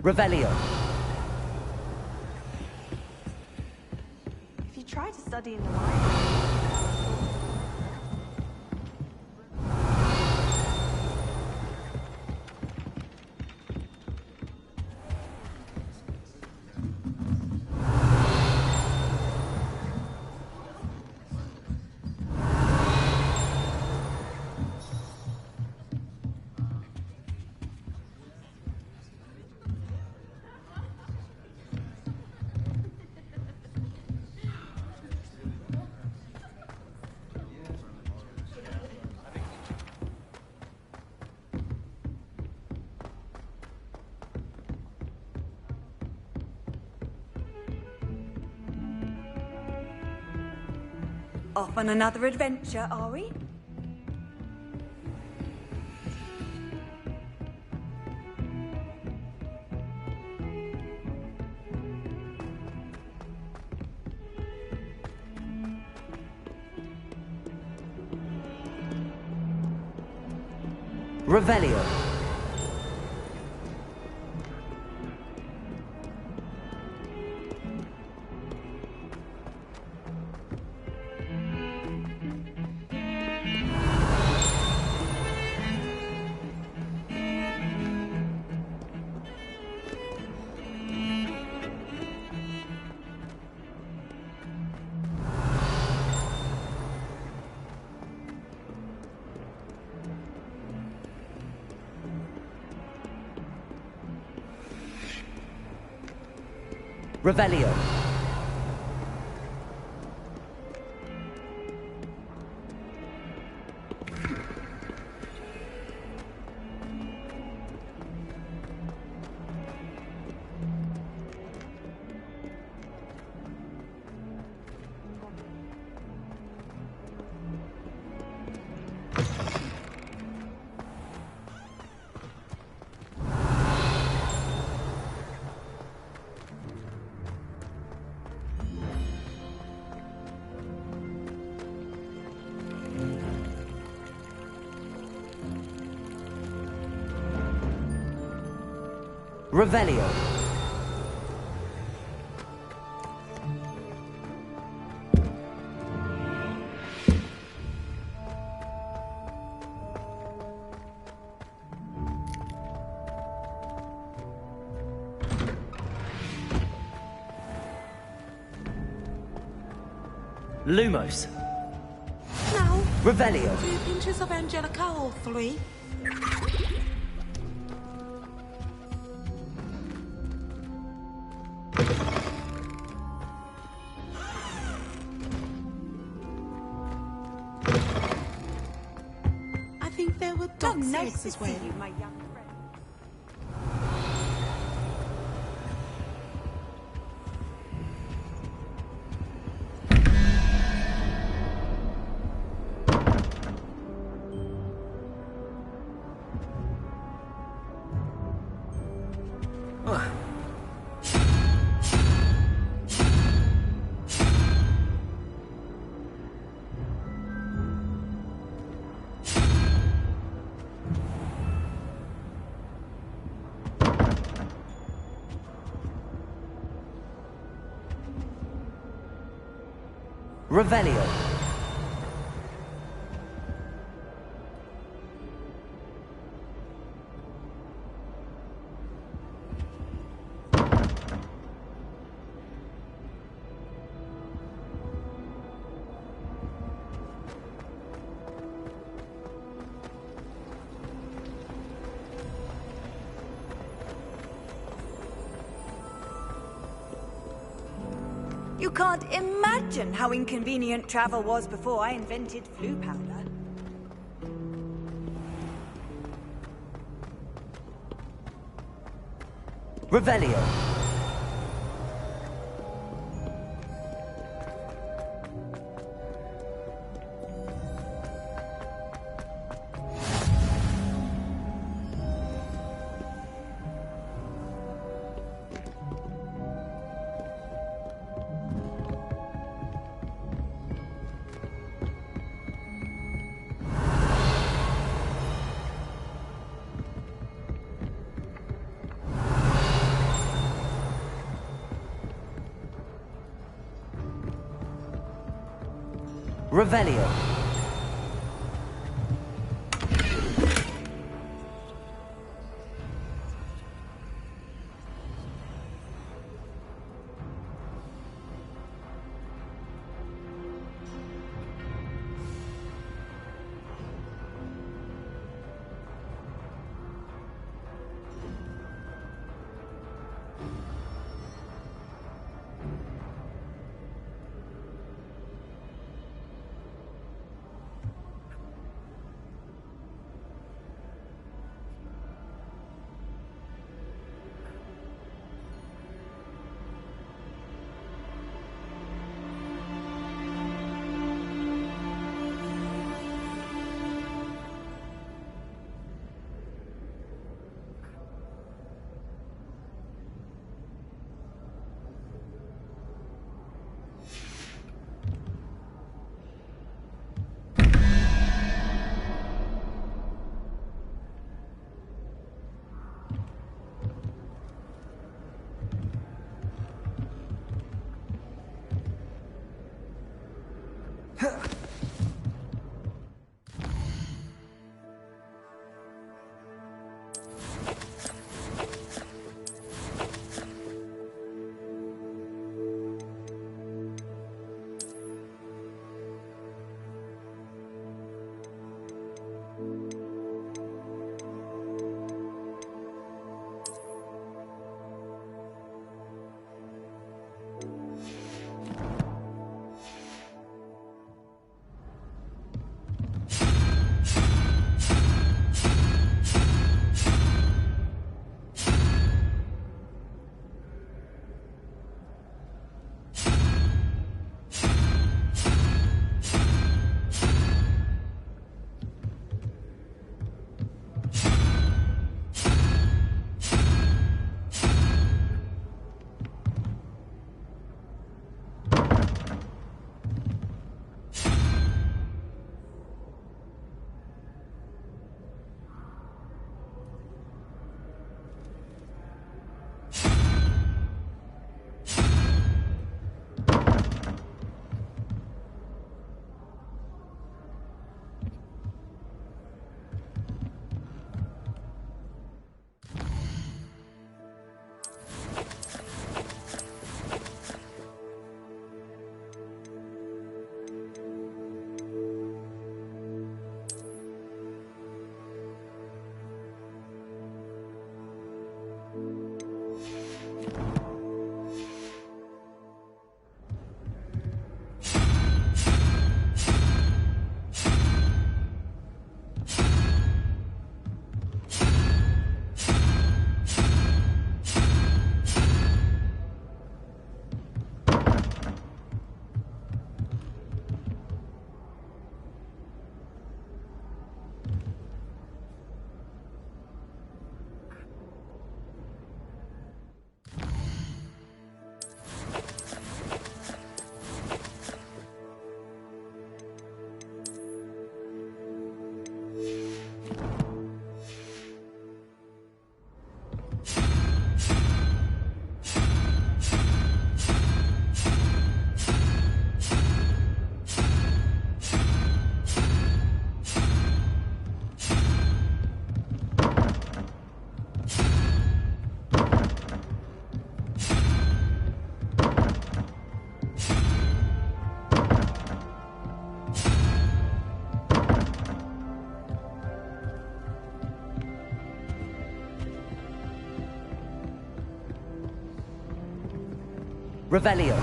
Revelio. If you try to study in the library... Off on another adventure, are we? Revelio. Revelio. Revelio. Lumos. No. Revelio. 2 pinches of Angelica or 3? I think there were dogs nice as to well. see you, my young friend. Revelio. You can't imagine how inconvenient travel was before I invented flu powder. Revelio. Revelio. Revelio.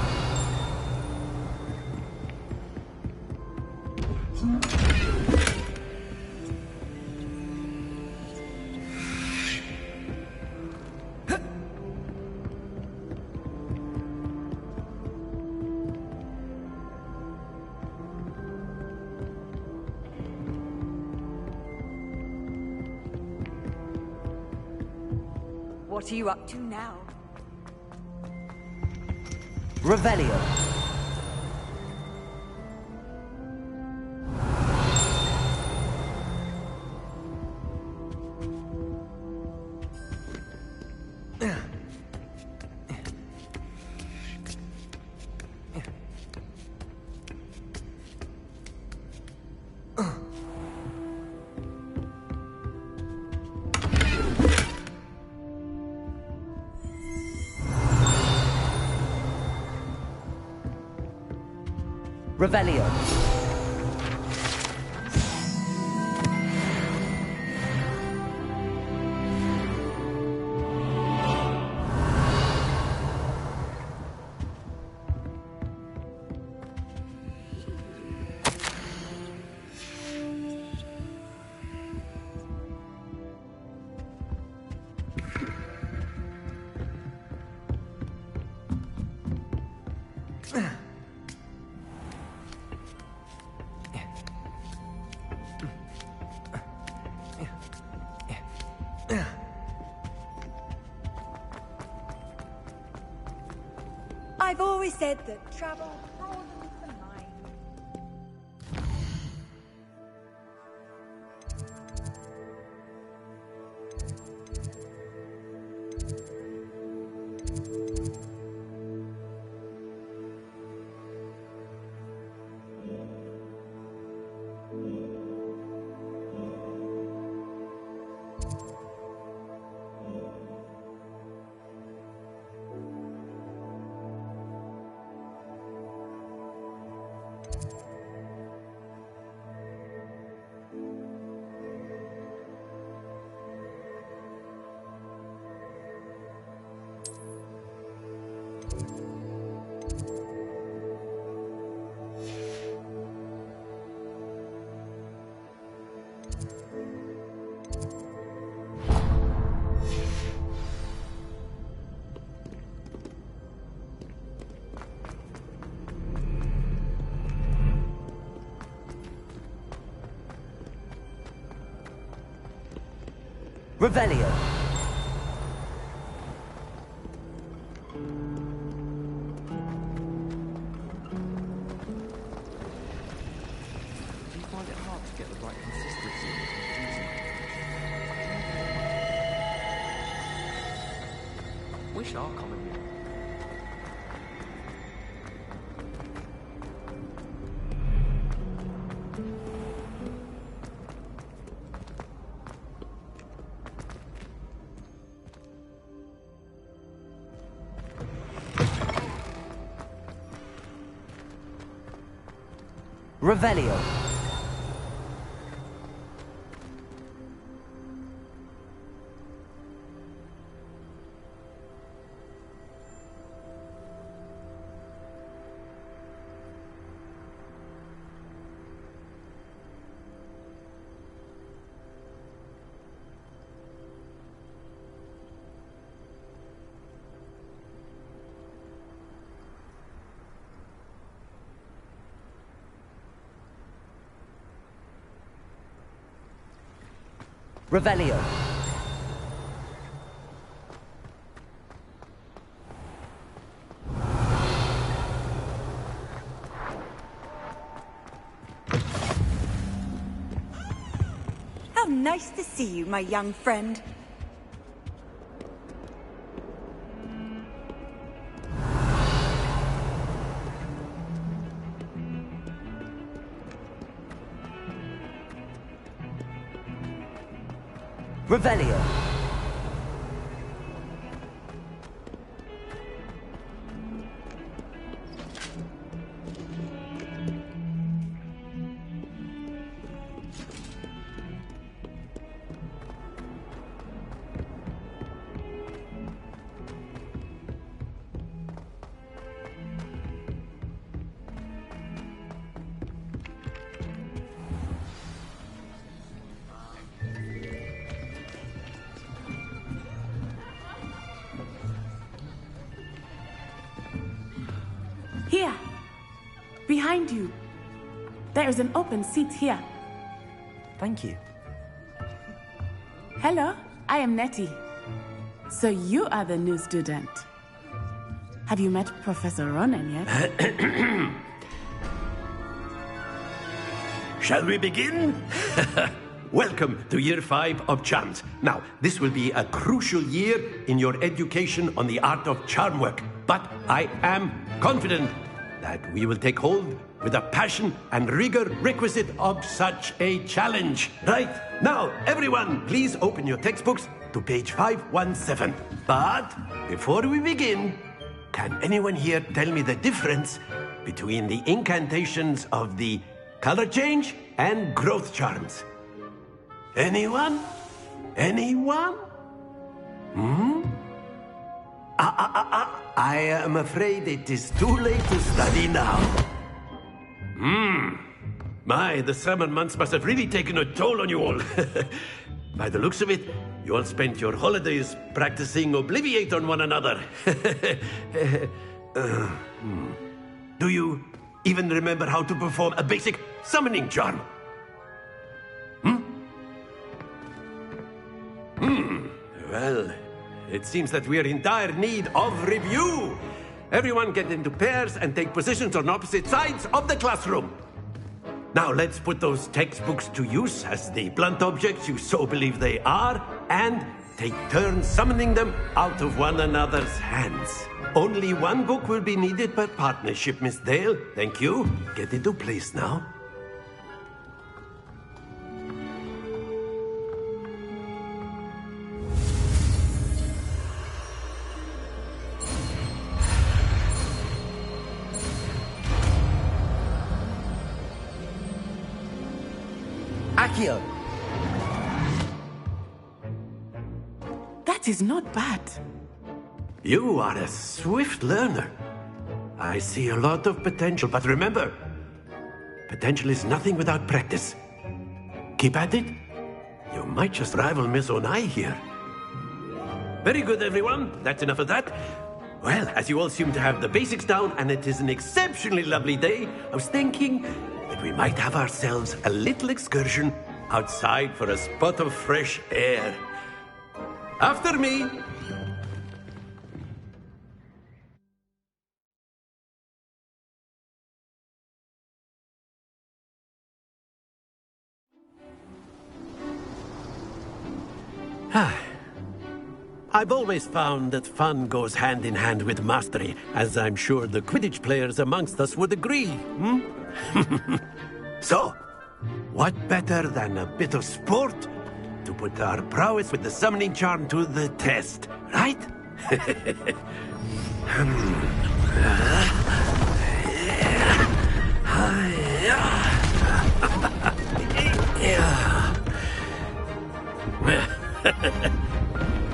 What are you up to now? Revelio. Revelio. I've always said that travel broadens the mind. Revelio. Do you find it hard to get the right consistency? Wish our common room. Revelio. Revelio. How nice to see you, my young friend. Revelio. Here. Behind you. There is an open seat here. Thank you. Hello, I am Nettie. So you are the new student. Have you met Professor Ronan yet? Shall we begin? Welcome to Year 5 of Charms. Now, this will be a crucial year in your education on the art of charm work. But I am confident that we will take hold with the passion and rigor requisite of such a challenge. Right, now, everyone, please open your textbooks to page 517. But before we begin, can anyone here tell me the difference between the incantations of the color change and growth charms? Anyone? Anyone? I am afraid it is too late to study now. My, the summer months must have really taken a toll on you all. By the looks of it, you all spent your holidays practicing Obliviate on one another. Do you even remember how to perform a basic summoning charm? Well, it seems that we are in dire need of review. Everyone get into pairs and take positions on opposite sides of the classroom. Now let's put those textbooks to use as the blunt objects you so believe they are, and take turns summoning them out of one another's hands. Only one book will be needed per partnership, Miss Dale. Thank you. Get into place now. Accio! That is not bad. You are a swift learner. I see a lot of potential, but remember, potential is nothing without practice. Keep at it. You might just rival Miss Onai here. Very good, everyone. That's enough of that. Well, as you all seem to have the basics down, and it is an exceptionally lovely day, I was thinking that we might have ourselves a little excursion outside for a spot of fresh air. After me. I've always found that fun goes hand in hand with mastery, as I'm sure the Quidditch players amongst us would agree. So, what better than a bit of sport to put our prowess with the summoning charm to the test, right?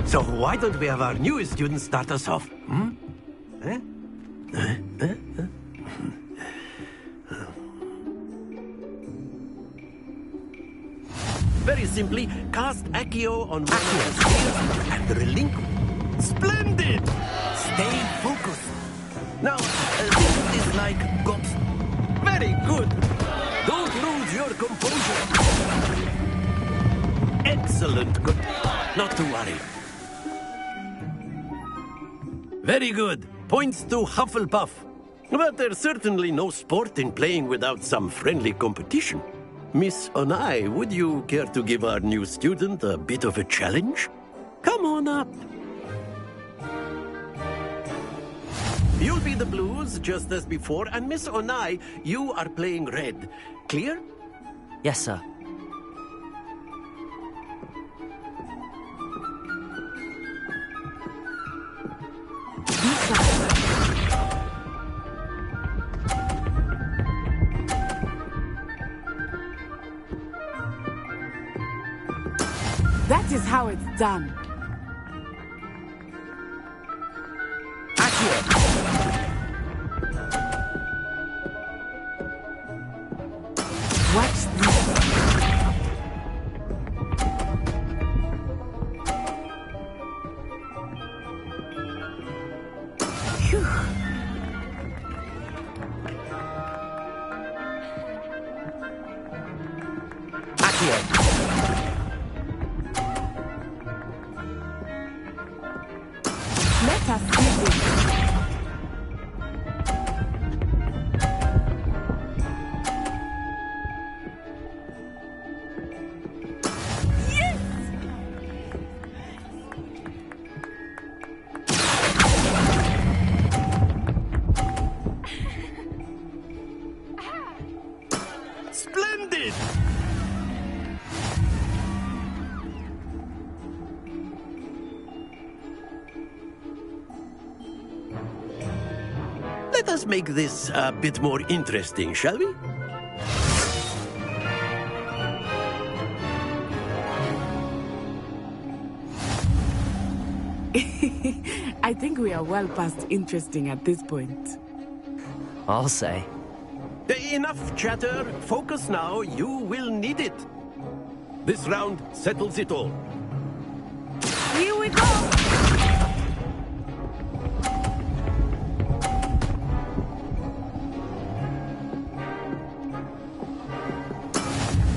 So why don't we have our newest student start us off? Very simply, cast Accio on one of the spheres and relinquish. Splendid! Stay focused. Now, this is like ghost. Very good. Don't lose your composure. Excellent. Good. Not to worry. Very good. Points to Hufflepuff. But there's certainly no sport in playing without some friendly competition. Miss Onai, would you care to give our new student a bit of a challenge? Come on up. You'll be the blues, just as before, and Miss Onai, you are playing red. Clear? Yes, sir. That is how it's done. Watch this. Phew. Let us see this. Splendid! Let us make this a bit more interesting, shall we? I think we are well past interesting at this point. I'll say. Enough chatter. Focus now. You will need it. This round settles it all. Here we go!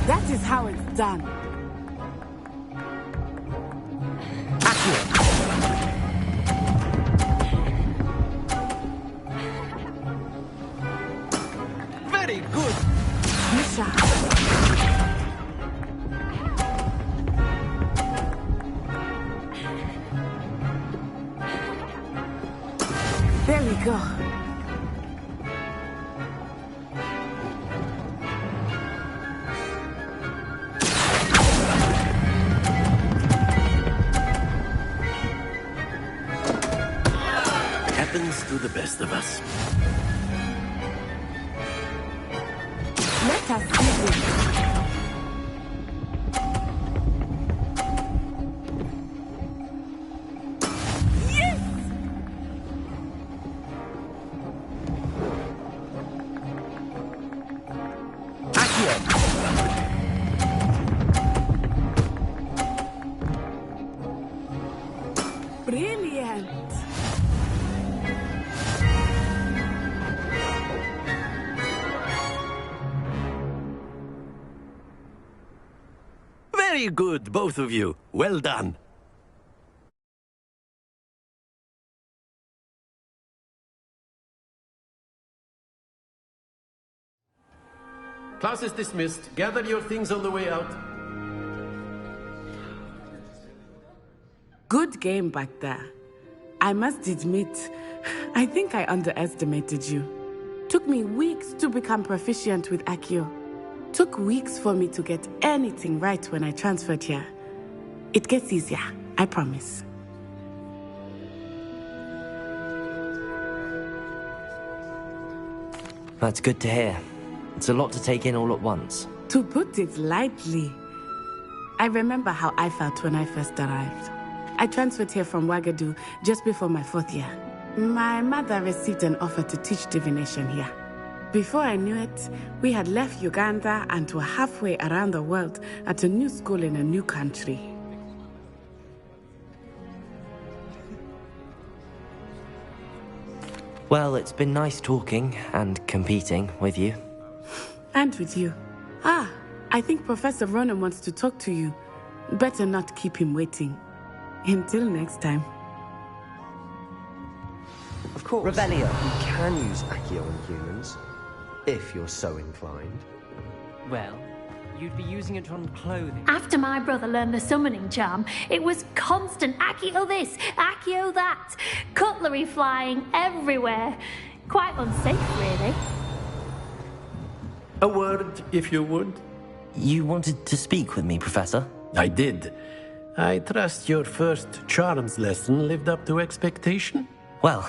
That is how it's done. Very good. Misha. There we go. Happens to the best of us. Let us see this. Brilliant! Very good, both of you. Well done. Class is dismissed. Gather your things on the way out. Good game back there. I must admit, I think I underestimated you. Took me weeks to become proficient with Accio. Took weeks for me to get anything right when I transferred here. It gets easier, I promise. That's good to hear. It's a lot to take in all at once. To put it lightly, I remember how I felt when I first arrived. I transferred here from Wagadu just before my 4th year. My mother received an offer to teach divination here. Before I knew it, we had left Uganda and were halfway around the world at a new school in a new country. Well, it's been nice talking and competing with you. And with you. Ah, I think Professor Ronan wants to talk to you. Better not keep him waiting. Until next time. Of course. Revelio. You can use Accio on humans, if you're so inclined. Well, you'd be using it on clothing. After my brother learned the summoning charm, it was constant Accio this, Accio that. Cutlery flying everywhere. Quite unsafe, really. A word, if you would. You wanted to speak with me, Professor? I did. I trust your first charms lesson lived up to expectation? Well,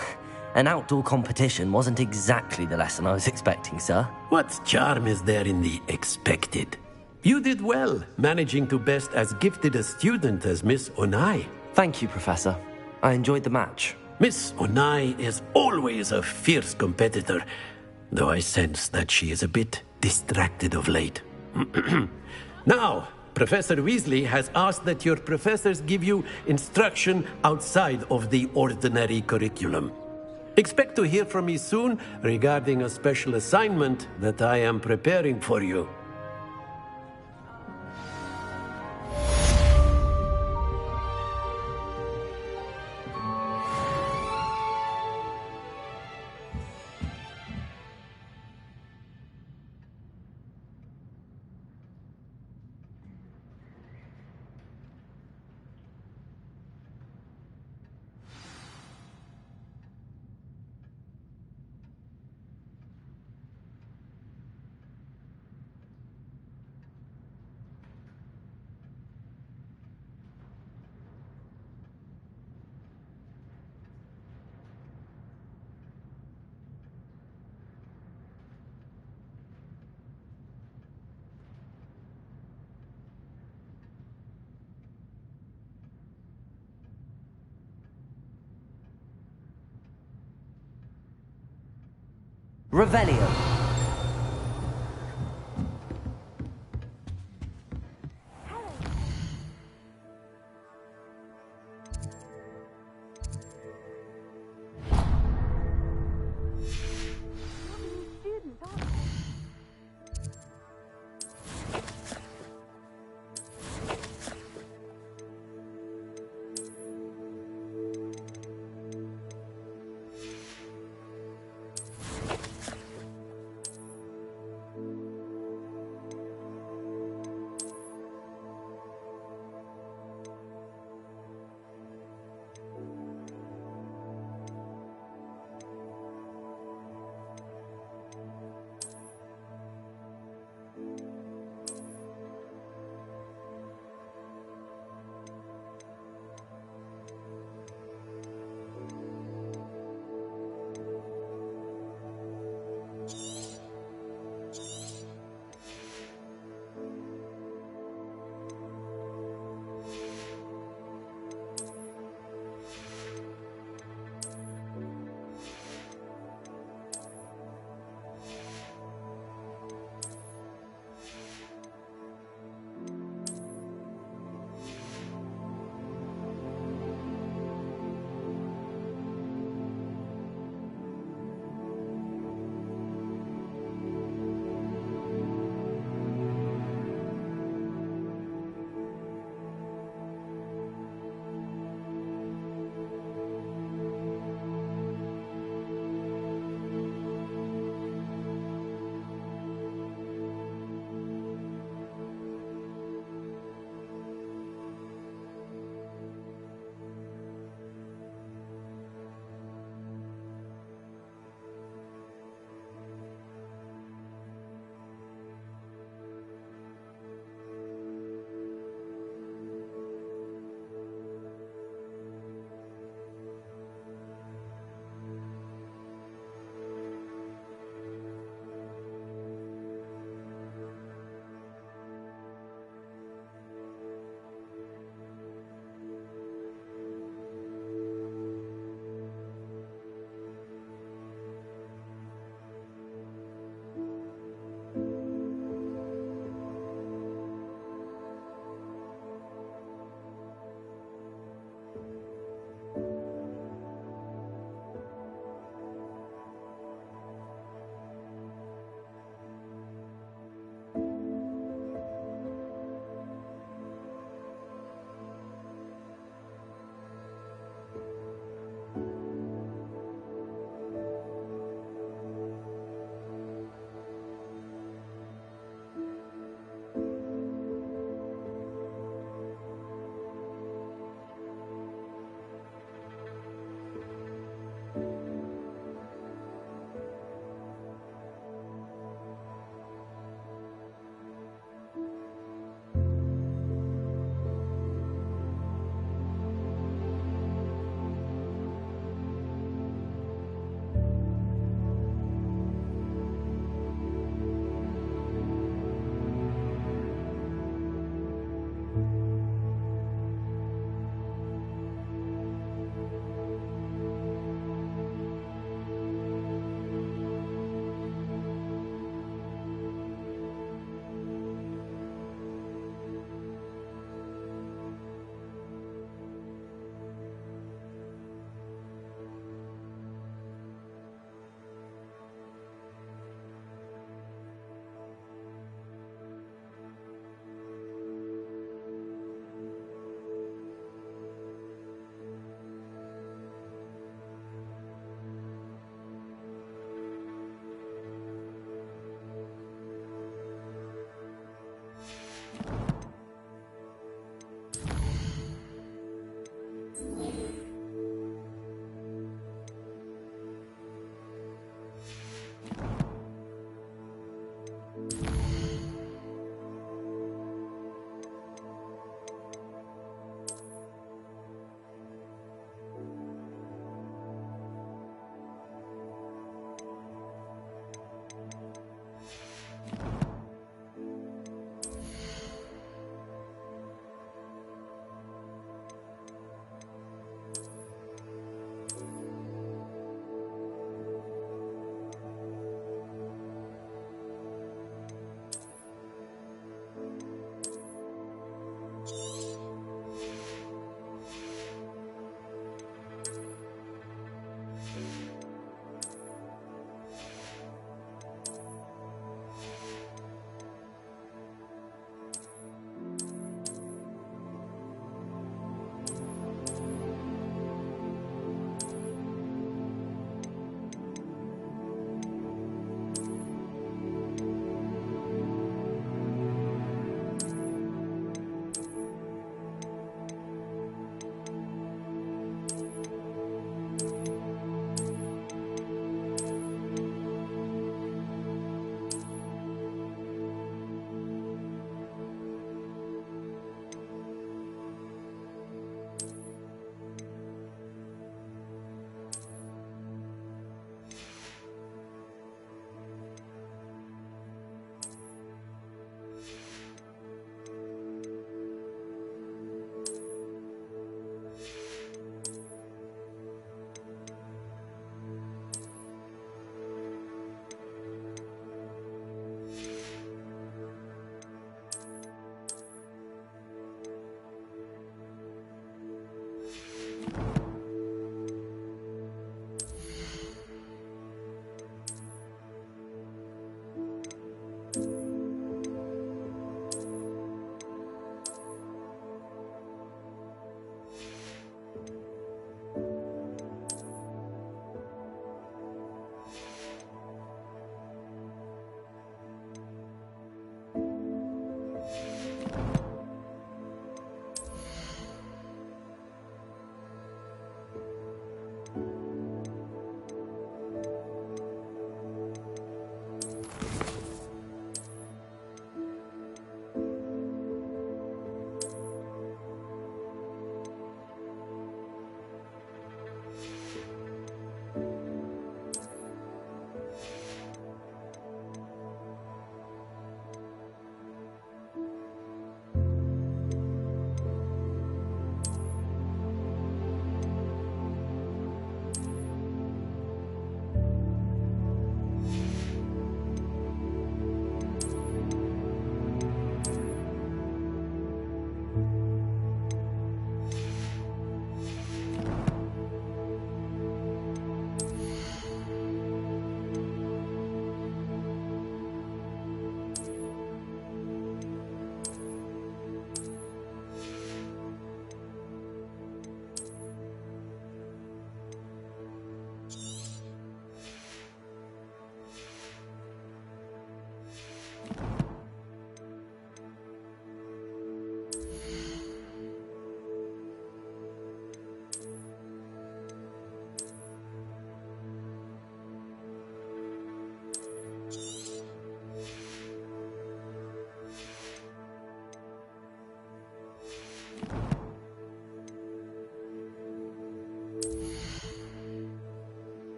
an outdoor competition wasn't exactly the lesson I was expecting, sir. What charm is there in the expected? You did well, managing to best as gifted a student as Miss Onai. Thank you, Professor. I enjoyed the match. Miss Onai is always a fierce competitor, though I sense that she is a bit distracted of late. Now, Professor Weasley has asked that your professors give you instruction outside of the ordinary curriculum. Expect to hear from me soon regarding a special assignment that I am preparing for you. Revelio.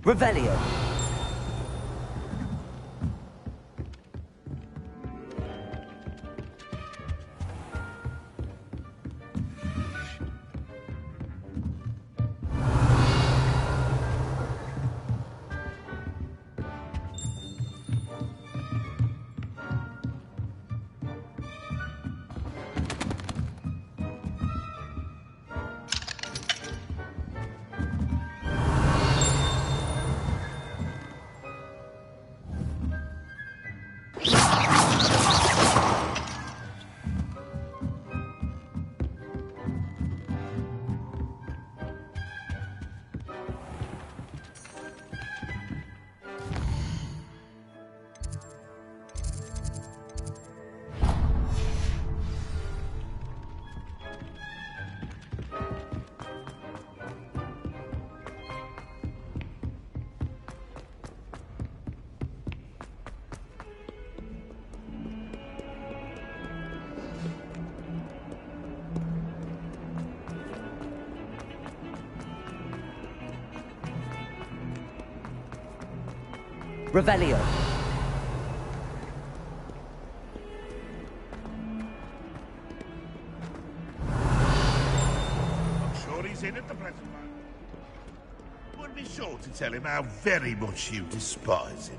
Revelio. Revelio. I'm sure he's in at the present moment. Would be sure to tell him how very much you despise him.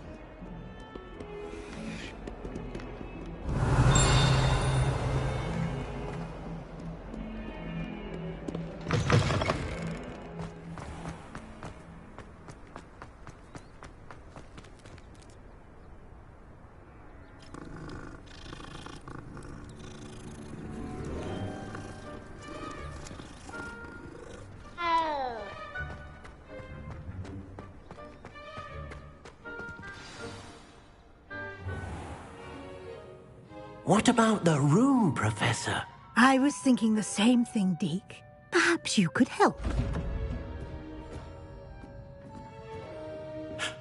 What about the room, Professor? I was thinking the same thing, Deke. Perhaps you could help.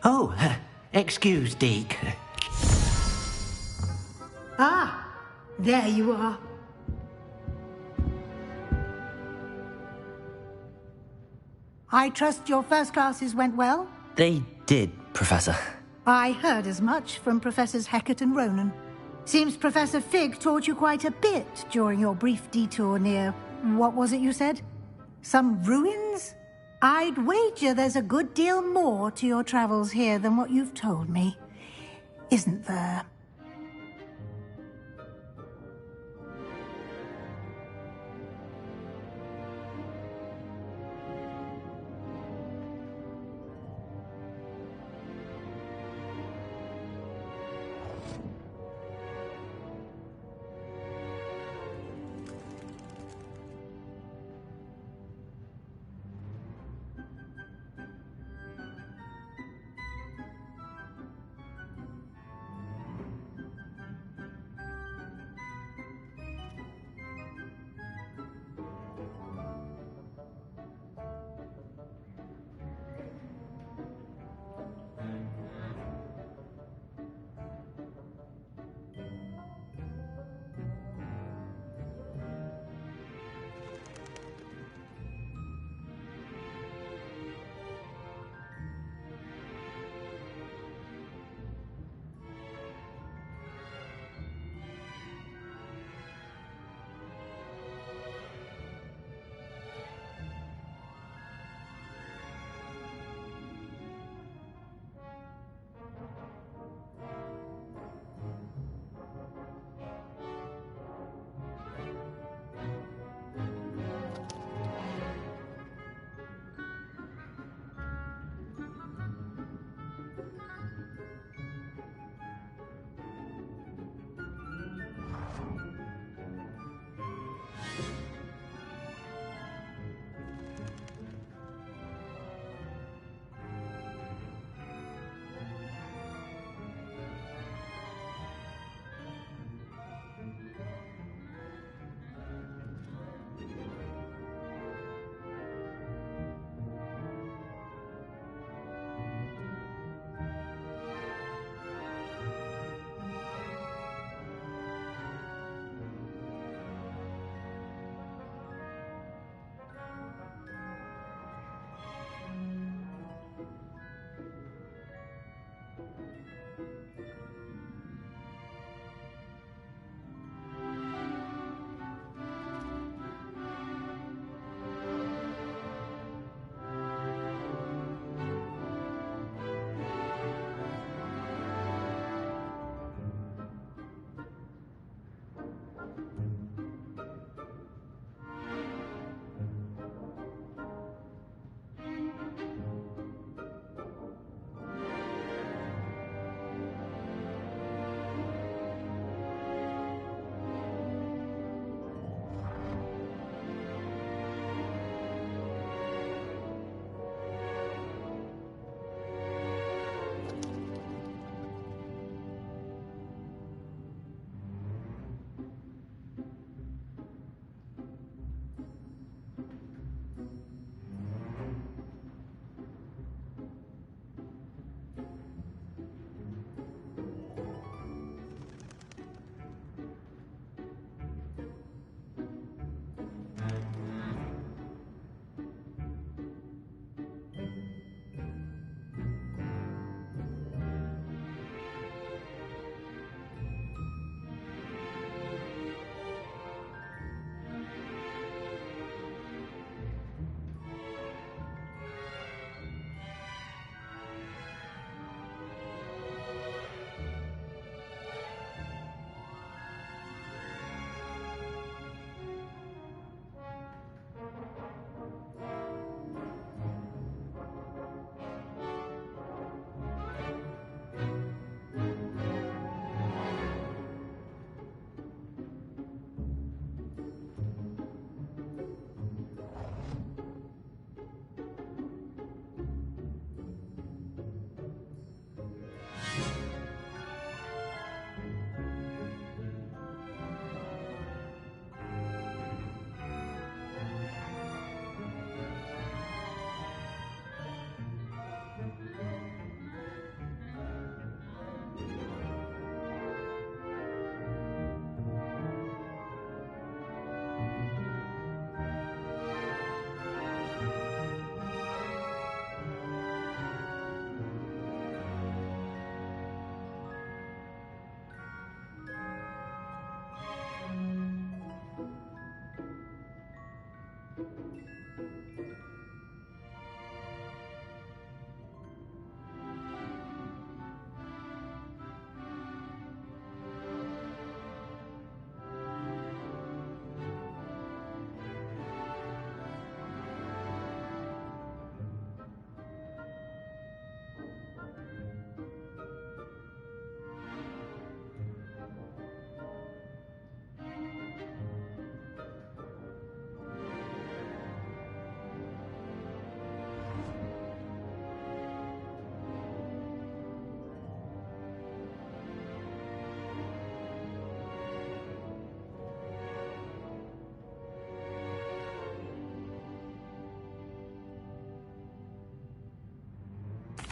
Oh, excuse, Deke. Ah, there you are. I trust your first classes went well? They did, Professor. I heard as much from Professors Hecat and Ronan. Seems Professor Fig taught you quite a bit during your brief detour near... what was it you said? Some ruins? I'd wager there's a good deal more to your travels here than what you've told me. Isn't there?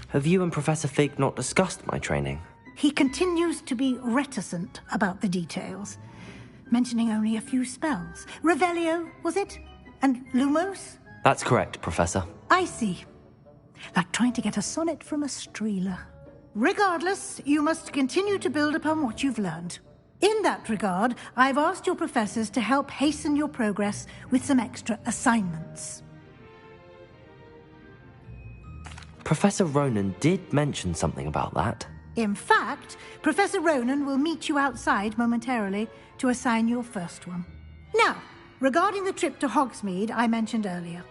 Have you and Professor Fig not discussed my training? He continues to be reticent about the details, mentioning only a few spells. Revelio, was it? And Lumos? That's correct, Professor. I see. Like trying to get a sonnet from a streeler. Regardless, you must continue to build upon what you've learned. In that regard, I've asked your professors to help hasten your progress with some extra assignments. Professor Ronan did mention something about that. In fact, Professor Ronan will meet you outside momentarily to assign your first one. Now, regarding the trip to Hogsmeade I mentioned earlier,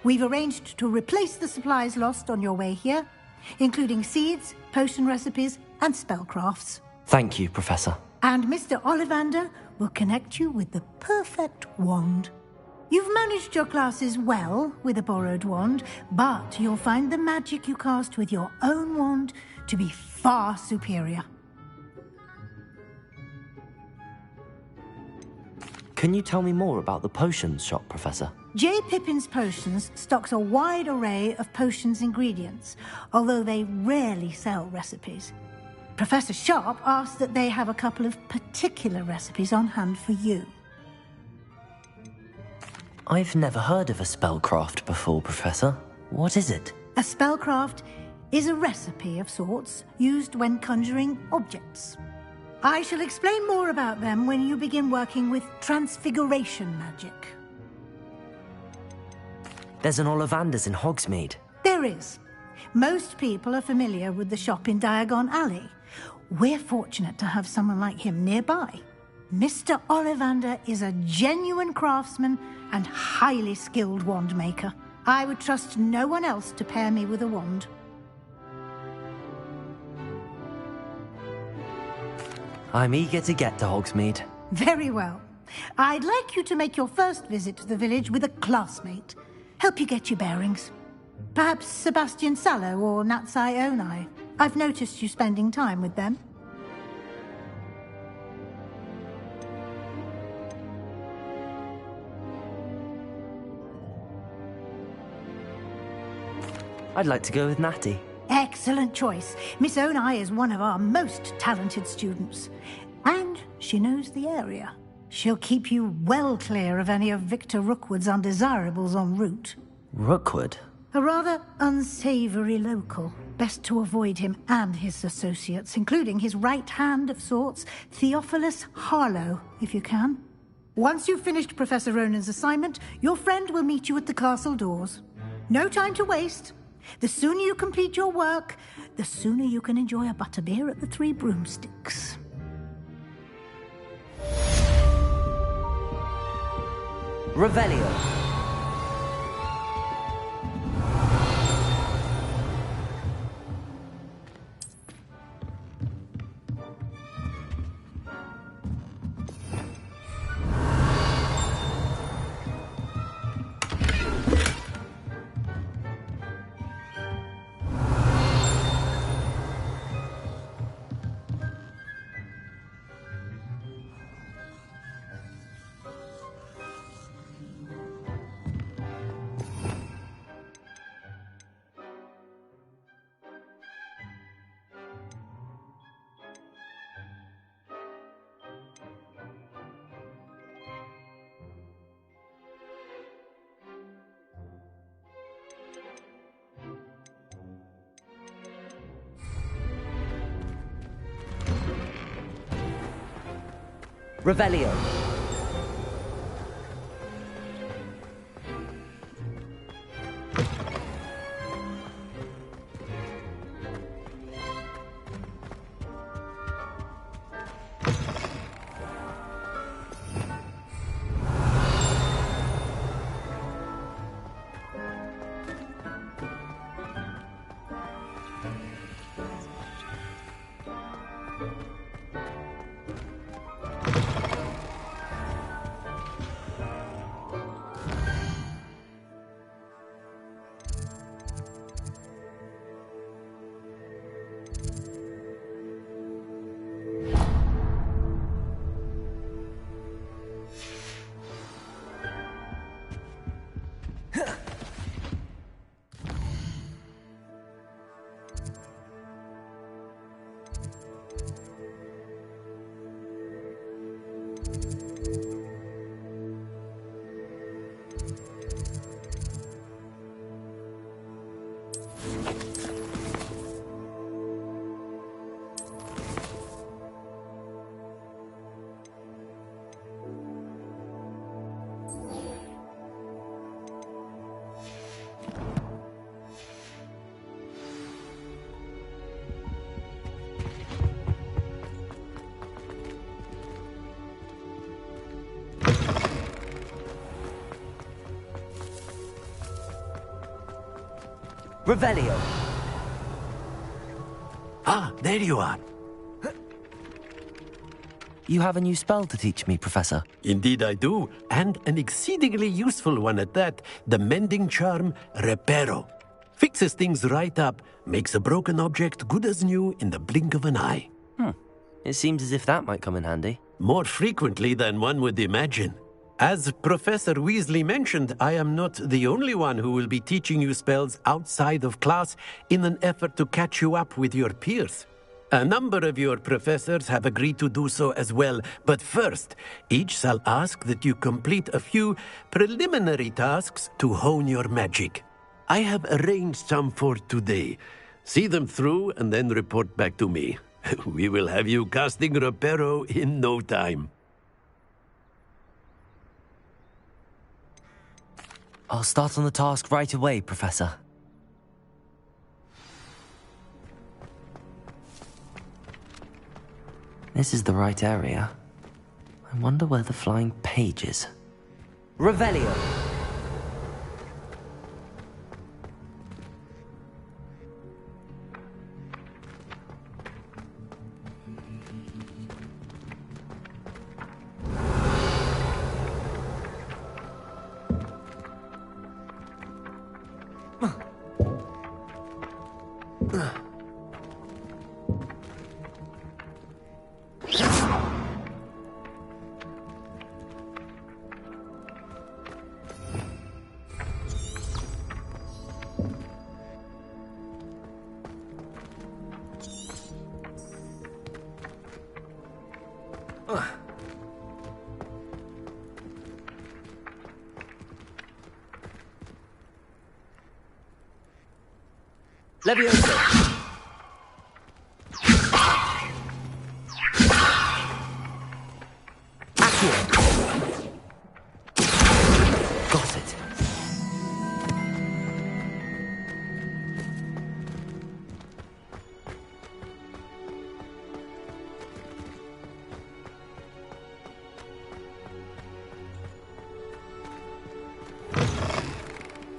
we've arranged to replace the supplies lost on your way here, including seeds, potion recipes, and spellcrafts. Thank you, Professor. And Mr. Ollivander will connect you with the perfect wand. You've managed your classes well with a borrowed wand, but you'll find the magic you cast with your own wand to be far superior. Can you tell me more about the potions shop, Professor? J. Pippin's Potions stocks a wide array of potions ingredients, although they rarely sell recipes. Professor Sharp asked that they have a couple of particular recipes on hand for you. I've never heard of a spellcraft before, Professor. What is it? A spellcraft is a recipe of sorts used when conjuring objects. I shall explain more about them when you begin working with transfiguration magic. There's an Ollivander's in Hogsmeade. There is. Most people are familiar with the shop in Diagon Alley. We're fortunate to have someone like him nearby. Mr. Ollivander is a genuine craftsman and highly skilled wand maker. I would trust no one else to pair me with a wand. I'm eager to get to Hogsmeade. Very well. I'd like you to make your first visit to the village with a classmate. Help you get your bearings. Perhaps Sebastian Sallow or Natsai Onai. I've noticed you spending time with them. I'd like to go with Natty. Excellent choice. Miss Onai is one of our most talented students. And she knows the area. She'll keep you well clear of any of Victor Rookwood's undesirables en route. Rookwood? A rather unsavory local. Best to avoid him and his associates, including his right hand of sorts, Theophilus Harlow, if you can. Once you've finished Professor Ronan's assignment, your friend will meet you at the castle doors. No time to waste. The sooner you complete your work, the sooner you can enjoy a butterbeer at the Three Broomsticks. Revelio. Revelio. Revelio. Ah, there you are. You have a new spell to teach me, Professor. Indeed I do, and an exceedingly useful one at that. The mending charm, Reparo. Fixes things right up, makes a broken object good as new in the blink of an eye. It seems as if that might come in handy. More frequently than one would imagine. As Professor Weasley mentioned, I am not the only one who will be teaching you spells outside of class in an effort to catch you up with your peers. A number of your professors have agreed to do so as well, but first, each shall ask that you complete a few preliminary tasks to hone your magic. I have arranged some for today. See them through and then report back to me. We will have you casting Reparo in no time. I'll start on the task right away, Professor. This is the right area. I wonder where the flying page is. Revelio! Levioso! Accio! Got it.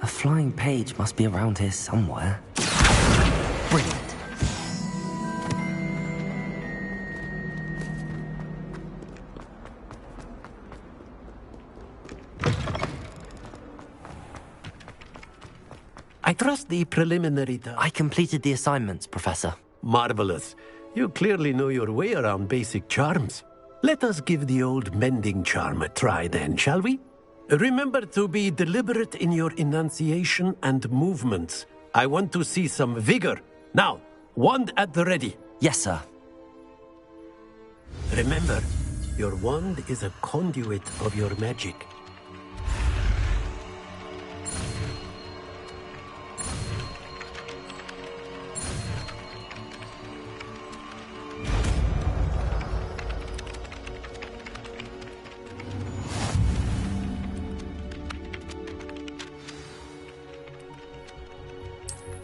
A flying page must be around here somewhere. Brilliant. I trust the preliminary I completed the assignments, Professor. Marvelous. You clearly know your way around basic charms. Let us give the old mending charm a try then, shall we? Remember to be deliberate in your enunciation and movements. I want to see some vigor. Now, wand at the ready. Yes, sir. Remember, your wand is a conduit of your magic.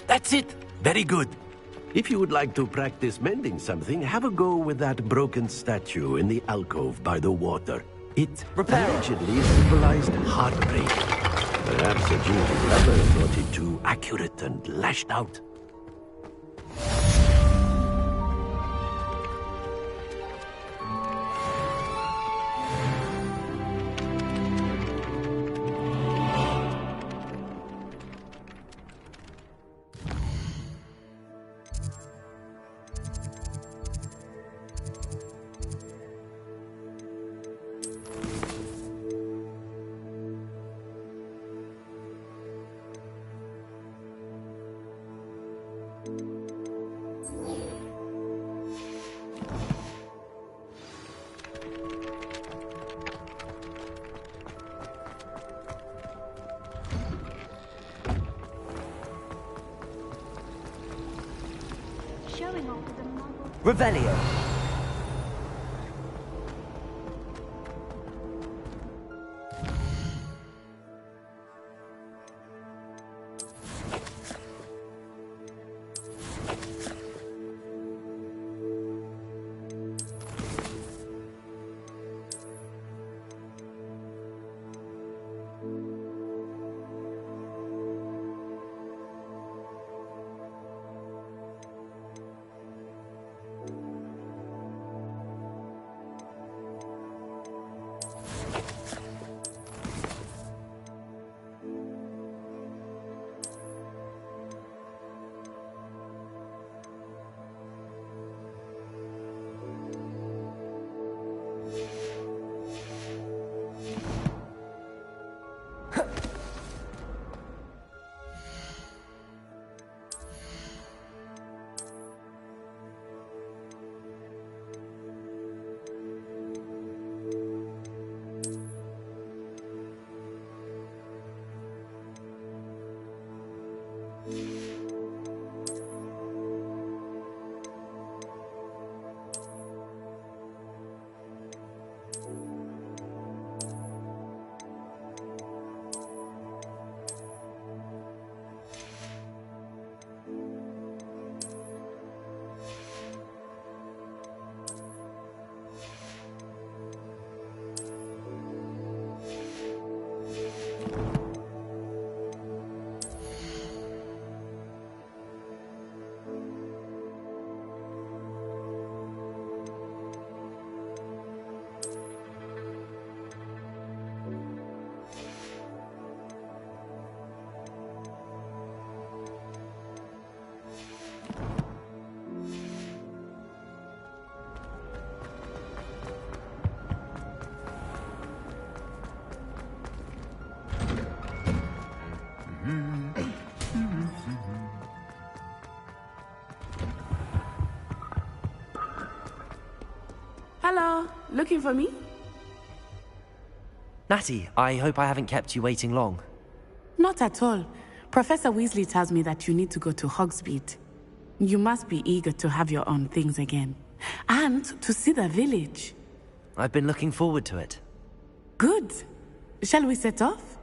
That's it! Very good. If you would like to practice mending something, have a go with that broken statue in the alcove by the water. It allegedly symbolized heartbreak. Perhaps a jilted lover thought it too accurate and lashed out. Revelio. looking for me? Natty, I hope I haven't kept you waiting long. Not at all. Professor Weasley tells me that you need to go to Hogsmeade. You must be eager to have your own things again. And to see the village. I've been looking forward to it. Good. Shall we set off?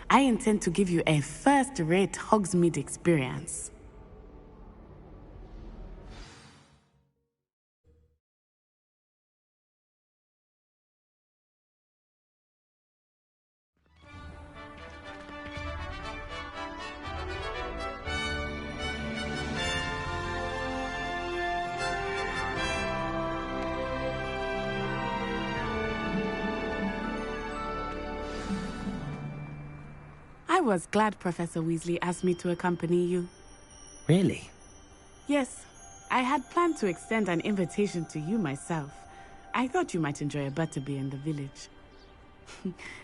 I intend to give you a first-rate Hogsmeade experience. I was glad Professor Weasley asked me to accompany you. Really? Yes, I had planned to extend an invitation to you myself. I thought you might enjoy a butterbeer in the village.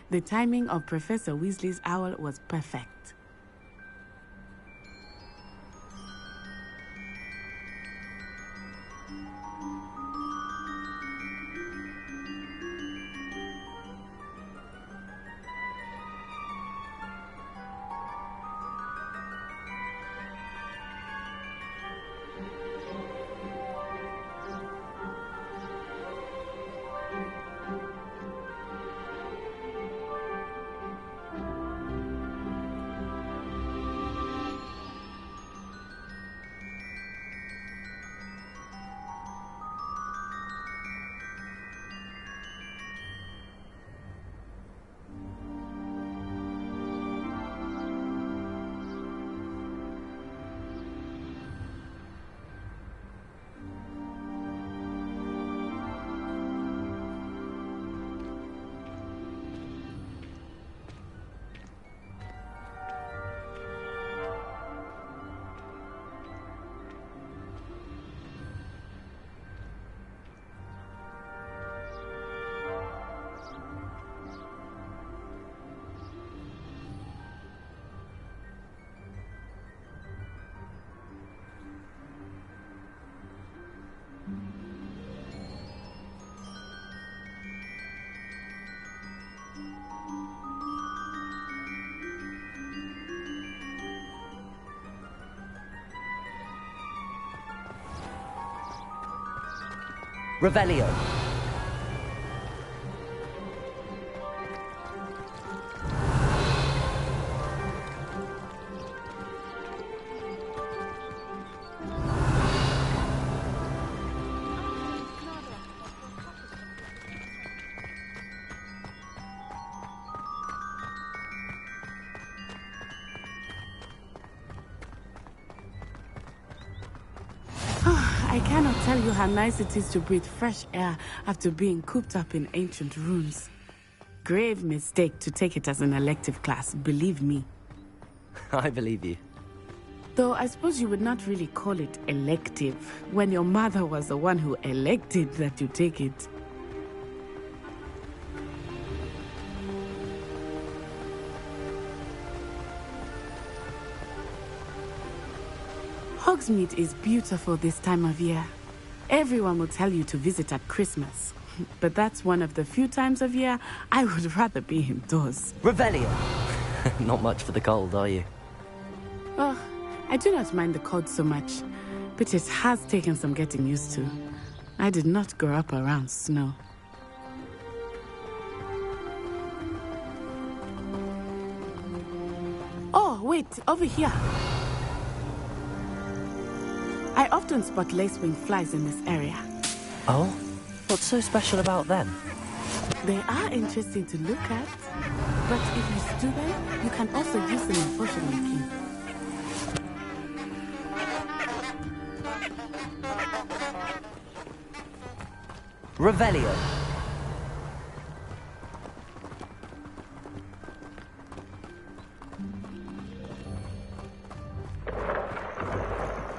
The timing of Professor Weasley's owl was perfect. Revelio. I cannot tell you how nice it is to breathe fresh air after being cooped up in ancient ruins. Grave mistake to take it as an elective class, believe me. I believe you. Though I suppose you would not really call it elective when your mother was the one who elected that you take it. Hogsmeade is beautiful this time of year. Everyone will tell you to visit at Christmas. But that's one of the few times of year I would rather be indoors. Revelio. Not much for the cold, are you? Oh, I do not mind the cold so much, but it has taken some getting used to. I did not grow up around snow. Oh, wait, over here. I often spot lacewing flies in this area. Oh? What's so special about them? They are interesting to look at, but if you stew them, you can also use them in potion making. Revelio.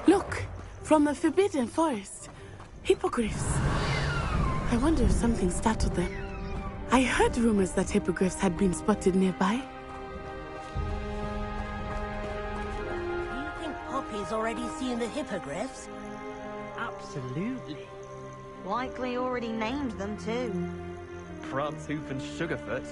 Look, from the Forbidden Forest. Hippogriffs. I wonder if something startled them. I heard rumors that hippogriffs had been spotted nearby. You think, Poppy's already seen the hippogriffs? Absolutely. Likely already named them too. Prance-Hoof and Sugarfoot.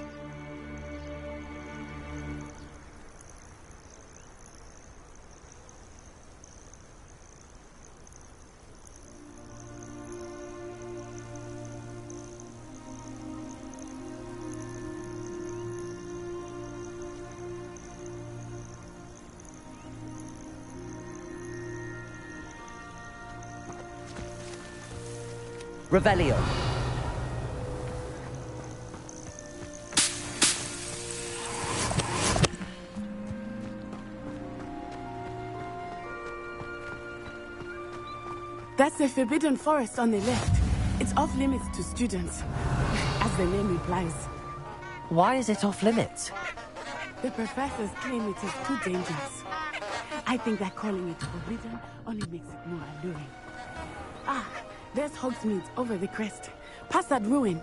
Revelio. That's the Forbidden Forest on the left. It's off limits to students, as the name implies. Why is it off limits? The professors claim it is too dangerous. I think that calling it forbidden only makes it more alluring. Ah, there's Hogsmeade over the crest. Past that ruin.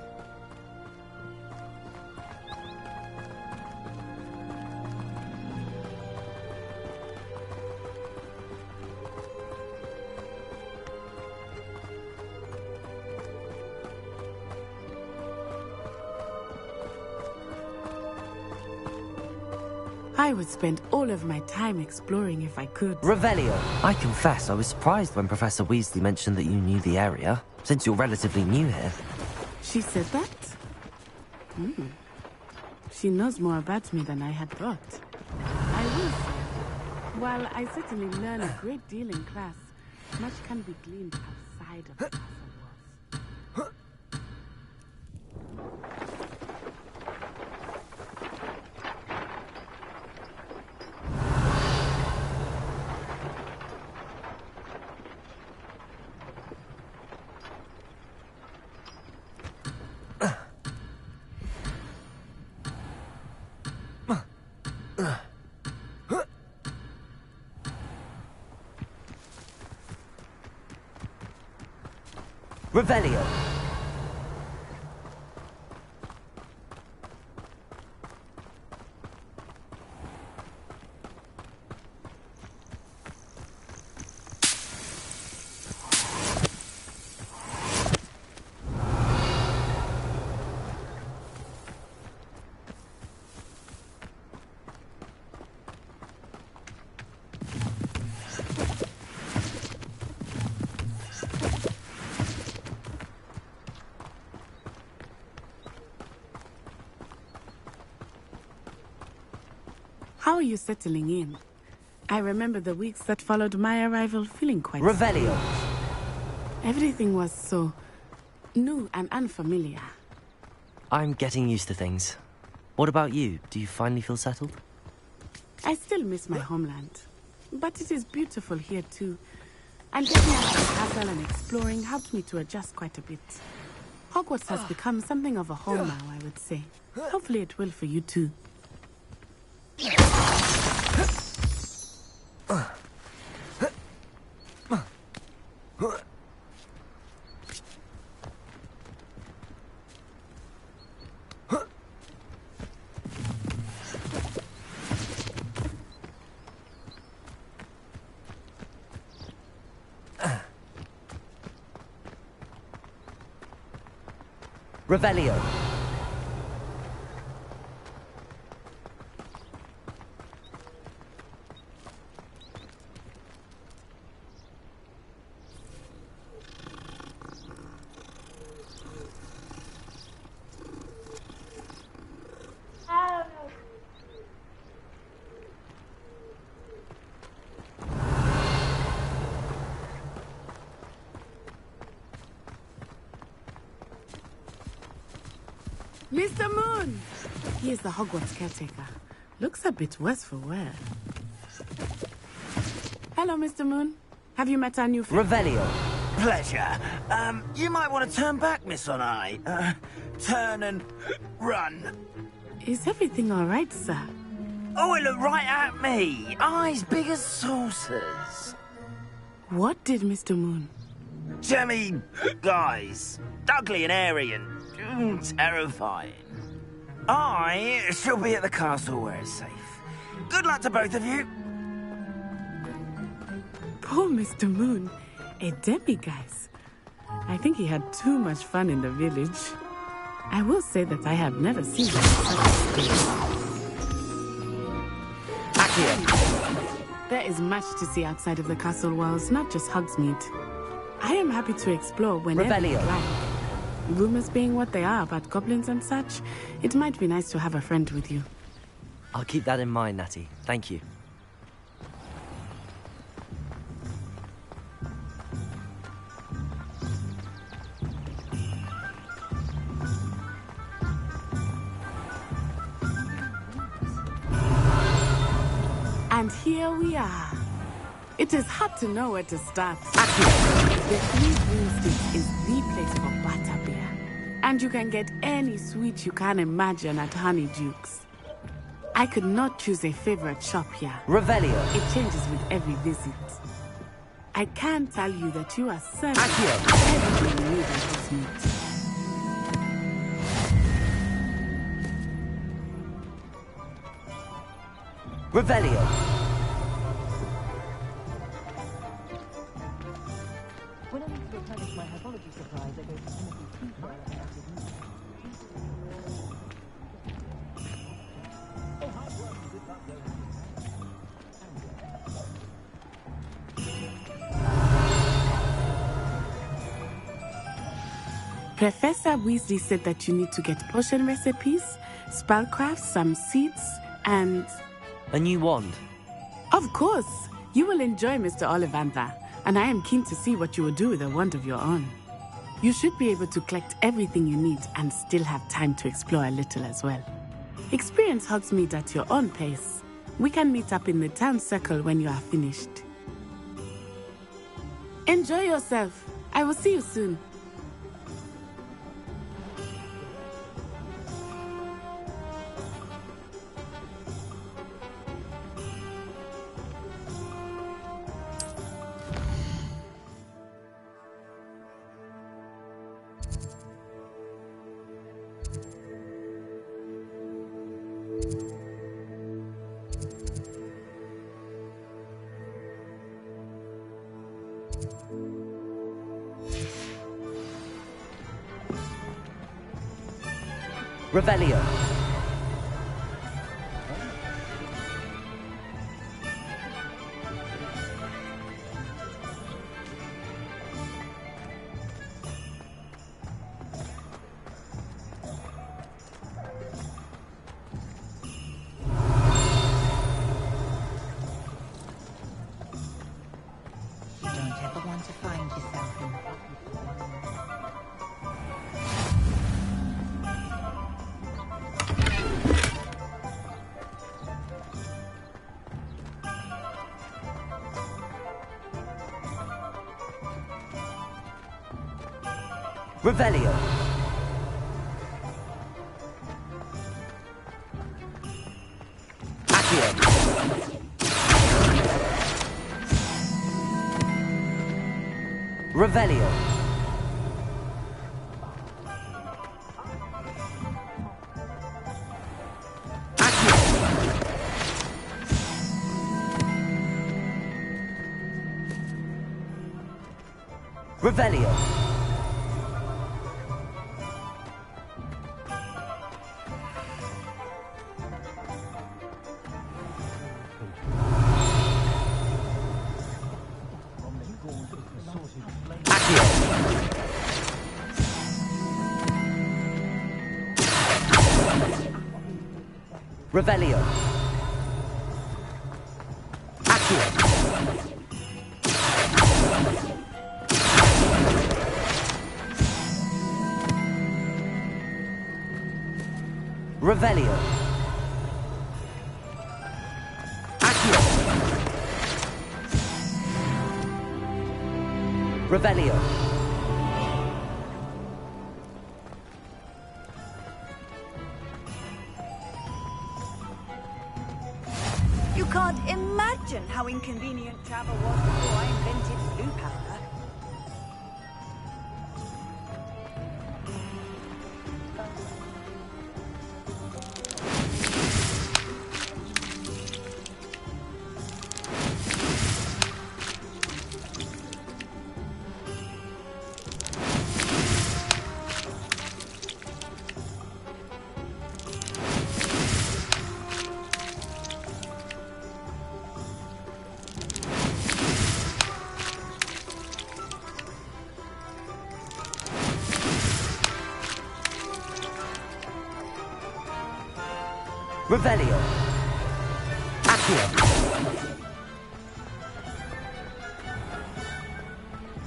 I would spend all of my time exploring if I could. Revelio. I confess, I was surprised when Professor Weasley mentioned that you knew the area, since you're relatively new here. She said that? She knows more about me than I had thought. I will say, while I certainly learn a great deal in class, much can be gleaned outside of the castle walls. Revelio. How are you settling in? I remember the weeks that followed my arrival feeling quite... Revelio. Everything was so new and unfamiliar. I'm getting used to things. What about you? Do you finally feel settled? I still miss my homeland, but it is beautiful here too. And getting out of the castle and exploring helped me to adjust quite a bit. Hogwarts has become something of a home now, I would say. Hopefully it will for you too. Revelio. Mr. Moon! He is the Hogwarts caretaker. Looks a bit worse for wear. Hello, Mr. Moon. Have you met our new friend? Revelio. Pleasure. You might want to turn back, Miss Onai. Turn and run. Is everything all right, sir? Oh, it looked right at me. Eyes big as saucers. What did Mr. Moon? Jemmy, guys. Ugly and airy and terrifying. I shall be at the castle where it's safe. Good luck to both of you. Poor Mr. Moon. A demiguise. I think he had too much fun in the village. I will say that I have never seen him such a state. There is much to see outside of the castle walls, not just Hogsmeade. I am happy to explore whenever you'd like. Rumors being what they are about goblins and such, it might be nice to have a friend with you. I'll keep that in mind, Natty. Thank you. And here we are. It is hard to know where to start. The Three Broomsticks is the place for butterbeer. And you can get any sweet you can imagine at Honeydukes. I could not choose a favorite shop here. Revelio. It changes with every visit. I can tell you that you are certain everything you need at this meet. Revelio. When I need to replenish my herbology supplies, I go to Timothy's Teacher and active meat. Professor Weasley said that you need to get potion recipes, spellcraft, some seeds, and... A new wand? Of course! You will enjoy Mr. Ollivander, and I am keen to see what you will do with a wand of your own. You should be able to collect everything you need and still have time to explore a little as well. Experience Hogsmeade at your own pace. We can meet up in the town circle when you are finished. Enjoy yourself. I will see you soon. Revelio. You don't ever want to find yourself in Revelio. Accio. Revelio. Accio. Revelio. Revelio. Accio. Revelio. Accio. Revelio. You can't imagine how inconvenient travel was before I invented blue powder. Revelio. Accio.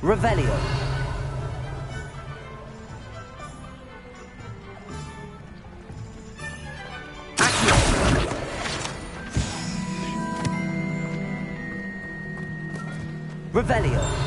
Revelio. Accio. Revelio.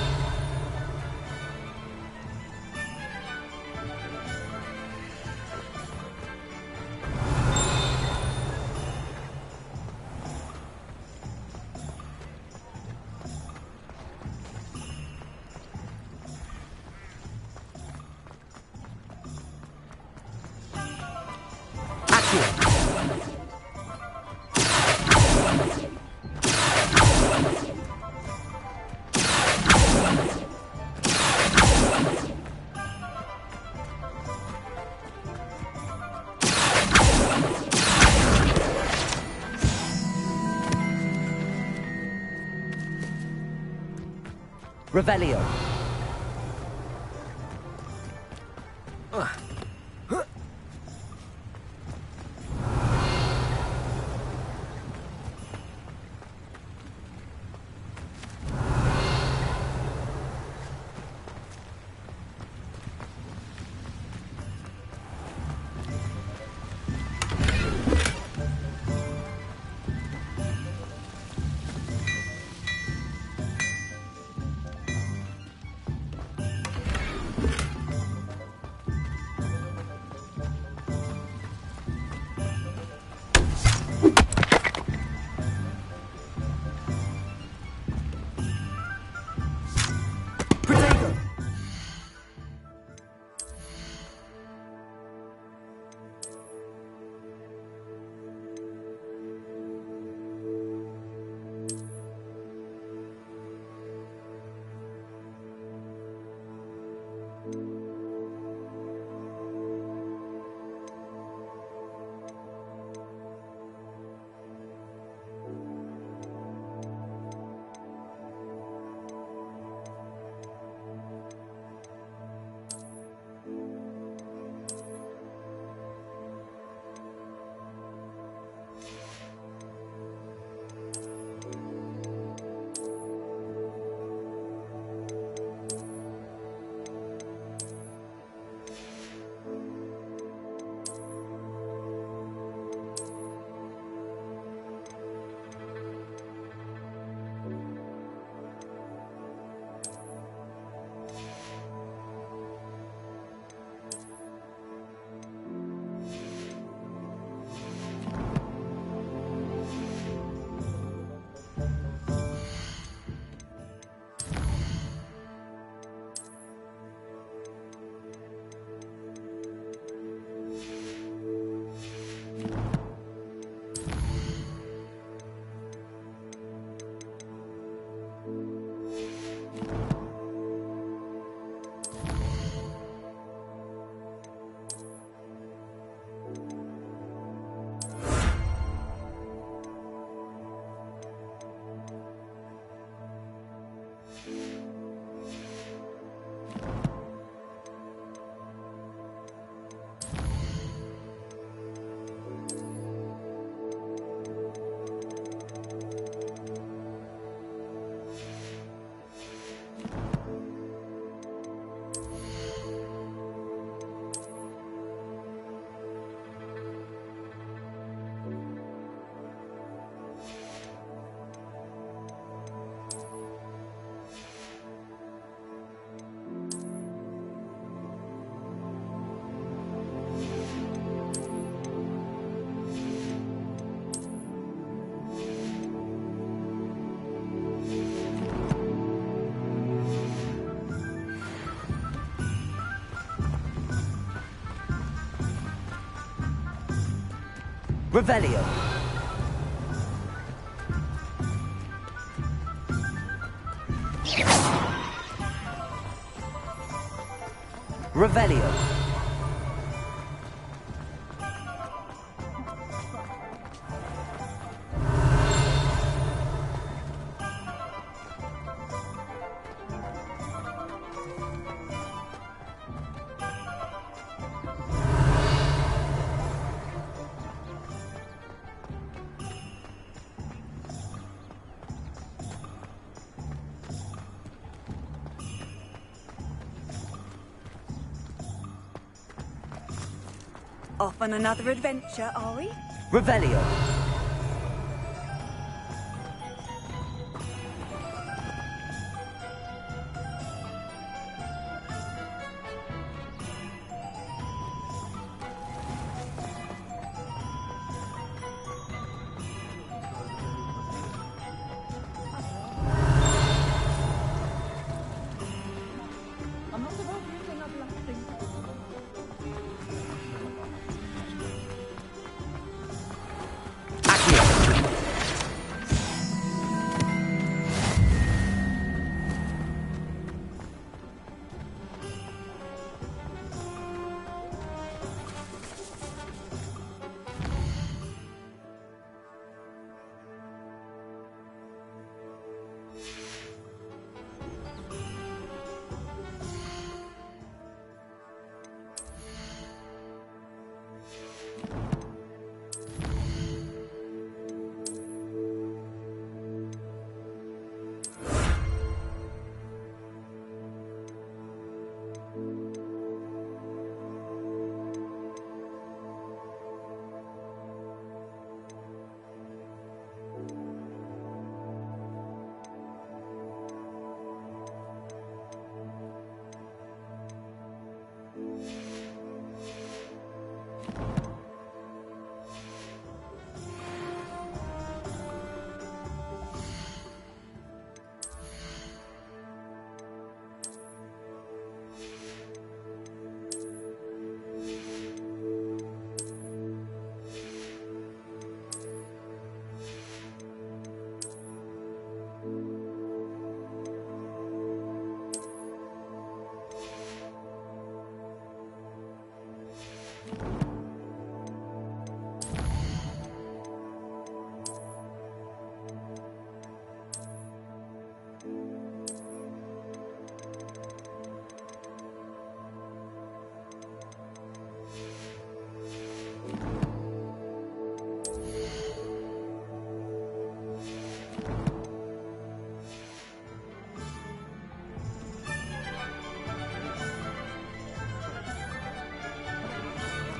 Revelio. Revelio. Revelio. Off on another adventure, are we? Revelio.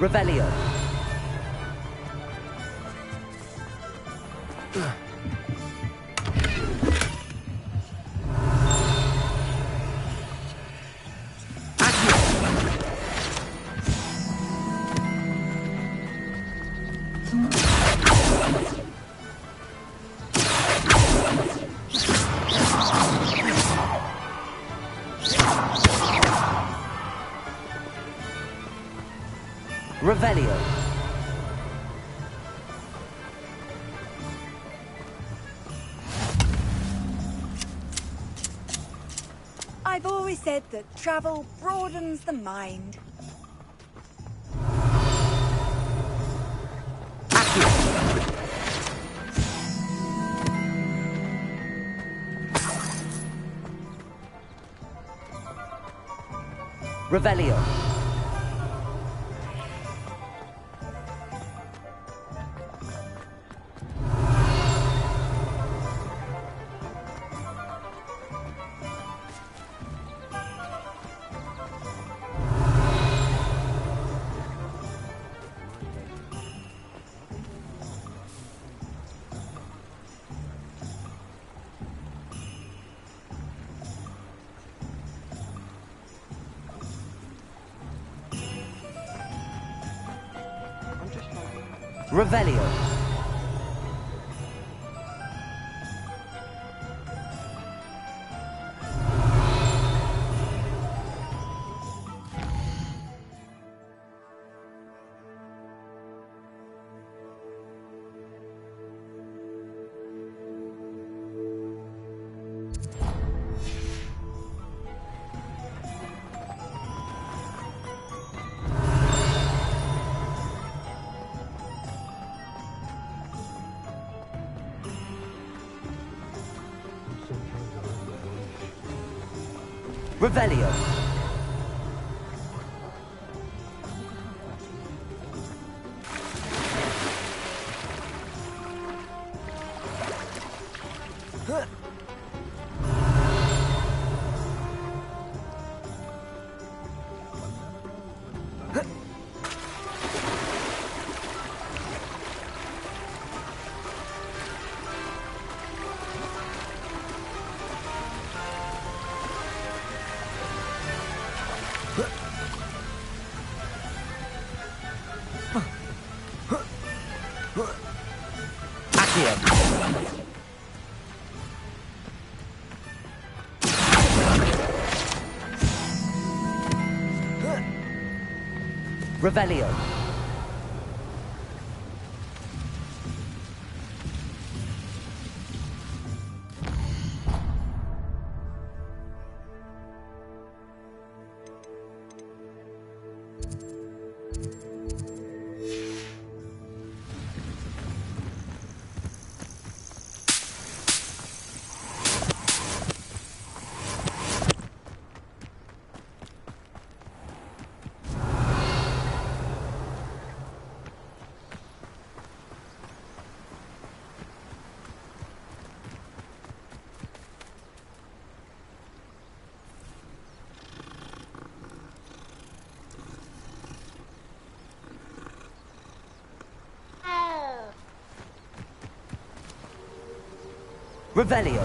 Revelio. Revelio. I've always said that travel broadens the mind. Revelio. Revelio. Revelio. Revelio. Revelio.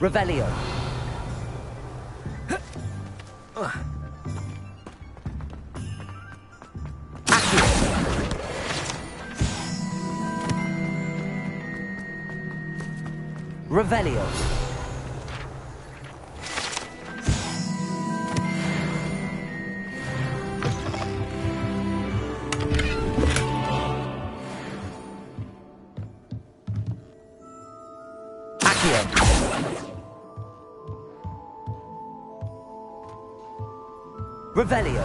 Revelio. Revelio. Revelio.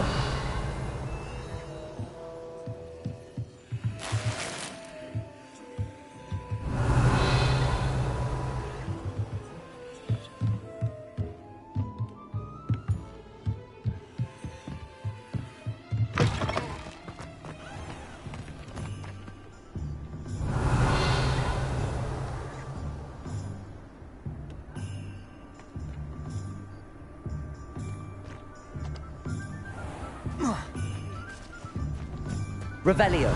Revelio.